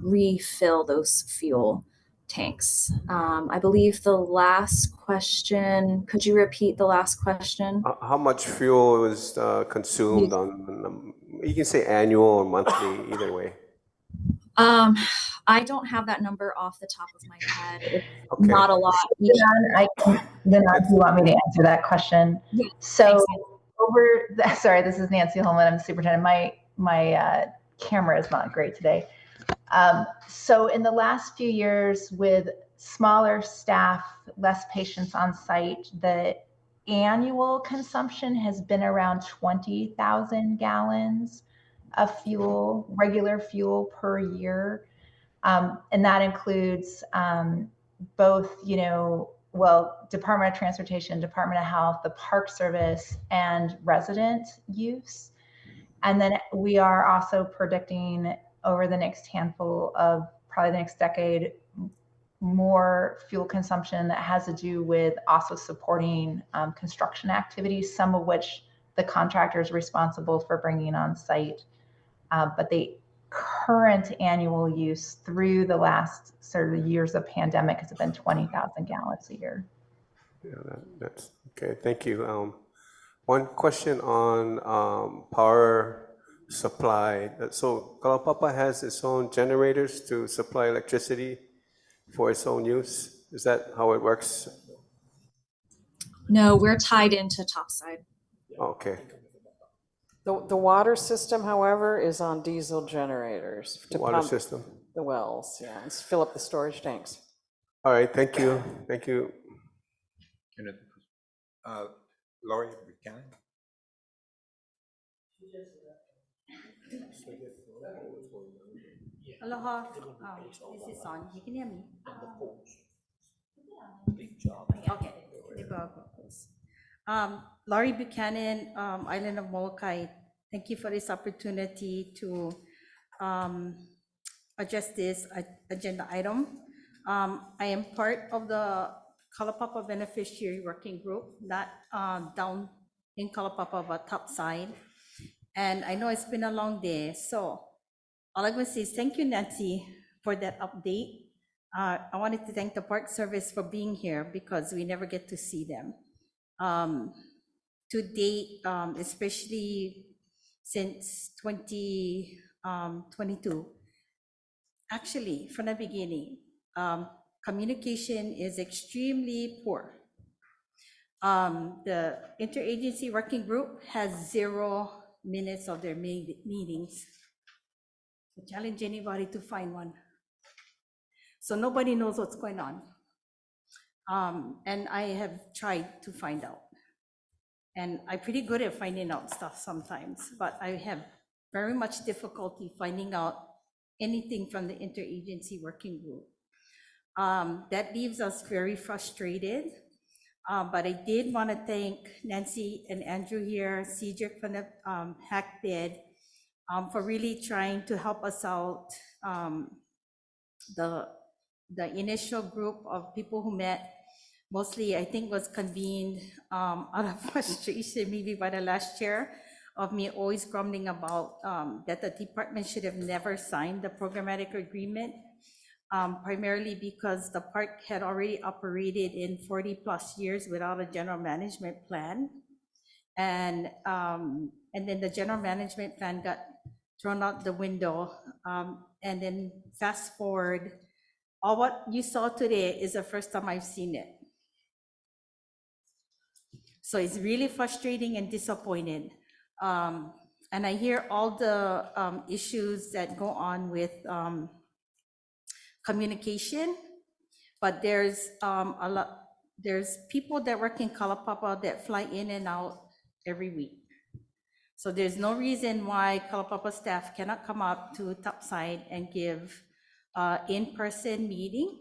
refill those fuel tanks. I believe the last question, could you repeat the last question? How much fuel is consumed on, you can say annual or monthly, either way. I don't have that number off the top of my head. It's Okay. not a lot. Then do you want me to answer that question? Yeah, so sorry, this is Nancy Holman. I'm the superintendent. My camera is not great today. So in the last few years, with smaller staff, less patients on site, the annual consumption has been around 20,000 gallons of fuel, regular fuel per year. And that includes both, you know, well, Department of Transportation, Department of Health, the Park Service, and resident use. And then we are also predicting over the next handful of probably the next decade, more fuel consumption that has to do with also supporting construction activities, some of which the contractor is responsible for bringing on site. But the current annual use through the last sort of years of pandemic has been 20,000 gallons a year. Yeah, that's okay. Thank you. One question on power supply. So Kalaupapa has its own generators to supply electricity for its own use. Is that how it works? No, we're tied into topside. Okay. The water system, however, is on diesel generators to Water pump system. the wells, yeah, and fill up the storage tanks. All right, thank you. Thank you. Lori Buchanan? Aloha, this is on, you can hear me? Big job. Okay. They go close. Laurie Buchanan, Island of Molokai, thank you for this opportunity to address this agenda item. I am part of the Kalapapa Beneficiary Working Group, not down in Kalapapa, but top side. And I know it's been a long day, so all I'm going to say is thank you, Nancy, for that update. I wanted to thank the Park Service for being here because we never get to see them. To date, especially since 2022, actually, from the beginning, communication is extremely poor. The interagency working group has 0 minutes of their meetings. I challenge anybody to find one. So nobody knows what's going on. And I have tried to find out. And I'm pretty good at finding out stuff sometimes, but I have very much difficulty finding out anything from the interagency working group. That leaves us very frustrated. But I did want to thank Nancy and Andrew here, Cedric from the hack bid, for really trying to help us out. The initial group of people who met, mostly I think was convened out of frustration, maybe by the last chair, of me always grumbling about that the department should have never signed the programmatic agreement, primarily because the park had already operated in 40+ years without a general management plan. And then the general management plan got thrown out the window. And then fast forward, all what you saw today is the first time I've seen it. So it's really frustrating and disappointed. And I hear all the issues that go on with communication, but there's there's people that work in Kalapapa that fly in and out every week. So there's no reason why Kalapapa staff cannot come up to Topside and give in-person meeting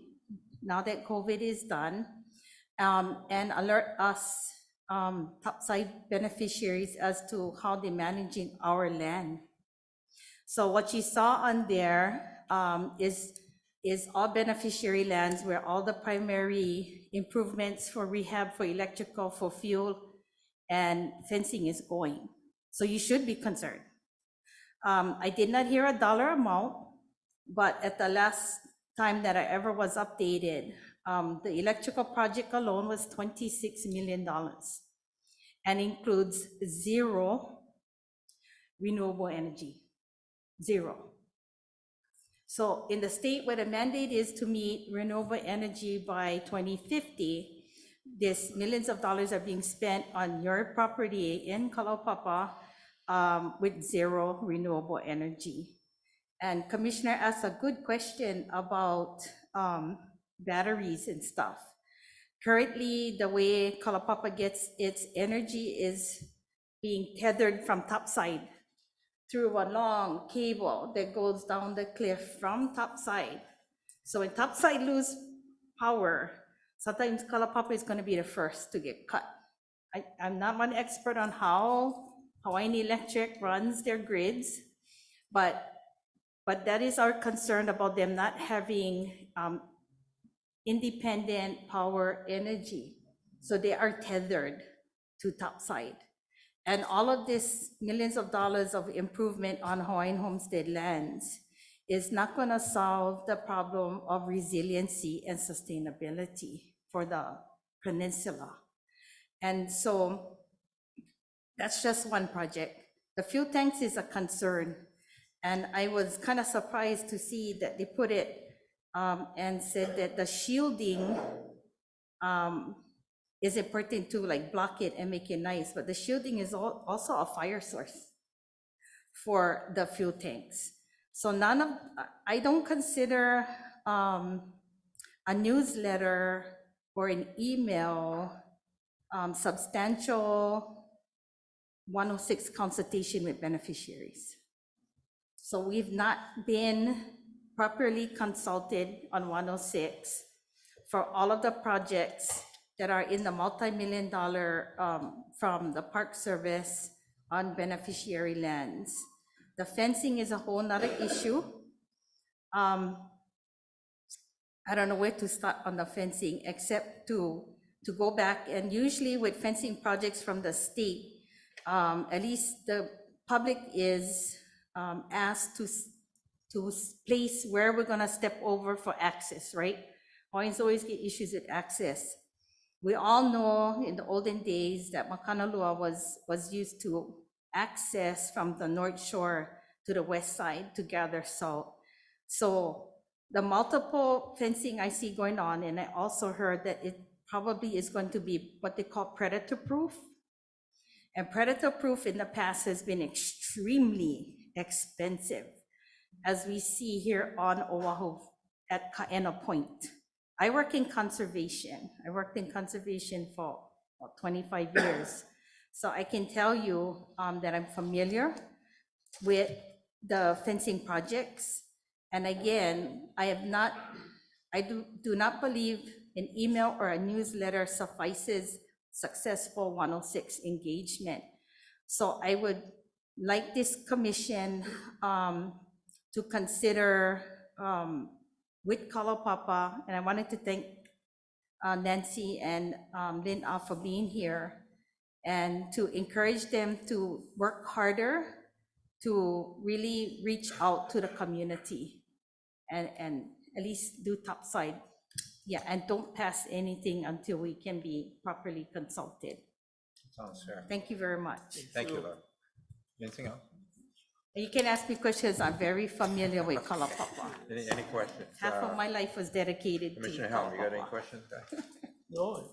now that COVID is done, and alert us Topside beneficiaries as to how they're managing our land. So what you saw on there is all beneficiary lands where all the primary improvements for rehab, for electrical, for fuel, and fencing is going. So you should be concerned. I did not hear a dollar amount, but at the last time that I ever was updated, the electrical project alone was $26 million and includes 0 renewable energy, 0. So in the state where the mandate is to meet renewable energy by 2050, this millions of dollars are being spent on your property in Kalaupapa with 0 renewable energy. And Commissioner asked a good question about batteries and stuff. Currently, the way Kalaupapa gets its energy is being tethered from Topside through a long cable that goes down the cliff from Topside. So when Topside lose power, sometimes Kalaupapa is going to be the first to get cut. I'm not one expert on how Hawaiian Electric runs their grids, but that is our concern about them not having independent power energy. So they are tethered to Topside. And all of this millions of dollars of improvement on Hawaiian homestead lands is not going to solve the problem of resiliency and sustainability for the peninsula. And so that's just one project. The fuel tanks is a concern. And I was kind of surprised to see that they put it and said that the shielding is important to like block it and make it nice, but the shielding is also a fire source for the fuel tanks. So I don't consider a newsletter or an email substantial 106 consultation with beneficiaries. So we've not been properly consulted on 106 for all of the projects that are in the multi-million dollar from the Park Service on beneficiary lands. The fencing is a whole nother issue. I don't know where to start on the fencing except to go back, and usually with fencing projects from the state, at least the public is asked to place where we're gonna step over for access, right? Hawaiians always get issues with access. We all know in the olden days that Makanalua was used to access from the North Shore to the west side to gather salt. So the multiple fencing I see going on, and I also heard that it probably is going to be what they call predator proof. And predator proof in the past has been extremely expensive, as we see here on Oahu at Kaena Point. I work in conservation. I worked in conservation for about 25 years. So I can tell you that I'm familiar with the fencing projects. And again, I do not believe an email or a newsletter suffices successful 106 engagement. So I would like this commission to consider with Kalapapa, and I wanted to thank Nancy and Lynn for being here, and to encourage them to work harder to really reach out to the community and at least do topside. Yeah, and don't pass anything until we can be properly consulted. Sounds fair. Thank you very much. Thank you, Laura. Anything else? You can ask me questions. I'm very familiar with Kalapapa. Any questions? Half of my life was dedicated to Commissioner Helm, you got any Kalapapa. questions? No,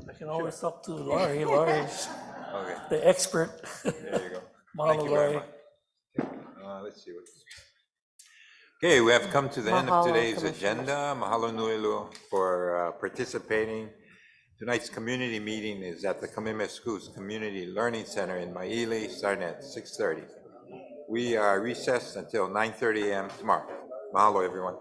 I can always talk to Laurie. Laurie's Okay. the expert. There you go. Mahalo, Thank you very Laurie. much. Let's see what. Okay, we have come to the end of Mahalo, today's Commissioners. agenda. Mahalo nui loa for participating. Tonight's community meeting is at the Kamime Schools Community Learning Center in Maile, starting at 6:30. We are recessed until 9:30 a.m. tomorrow. Mahalo, everyone.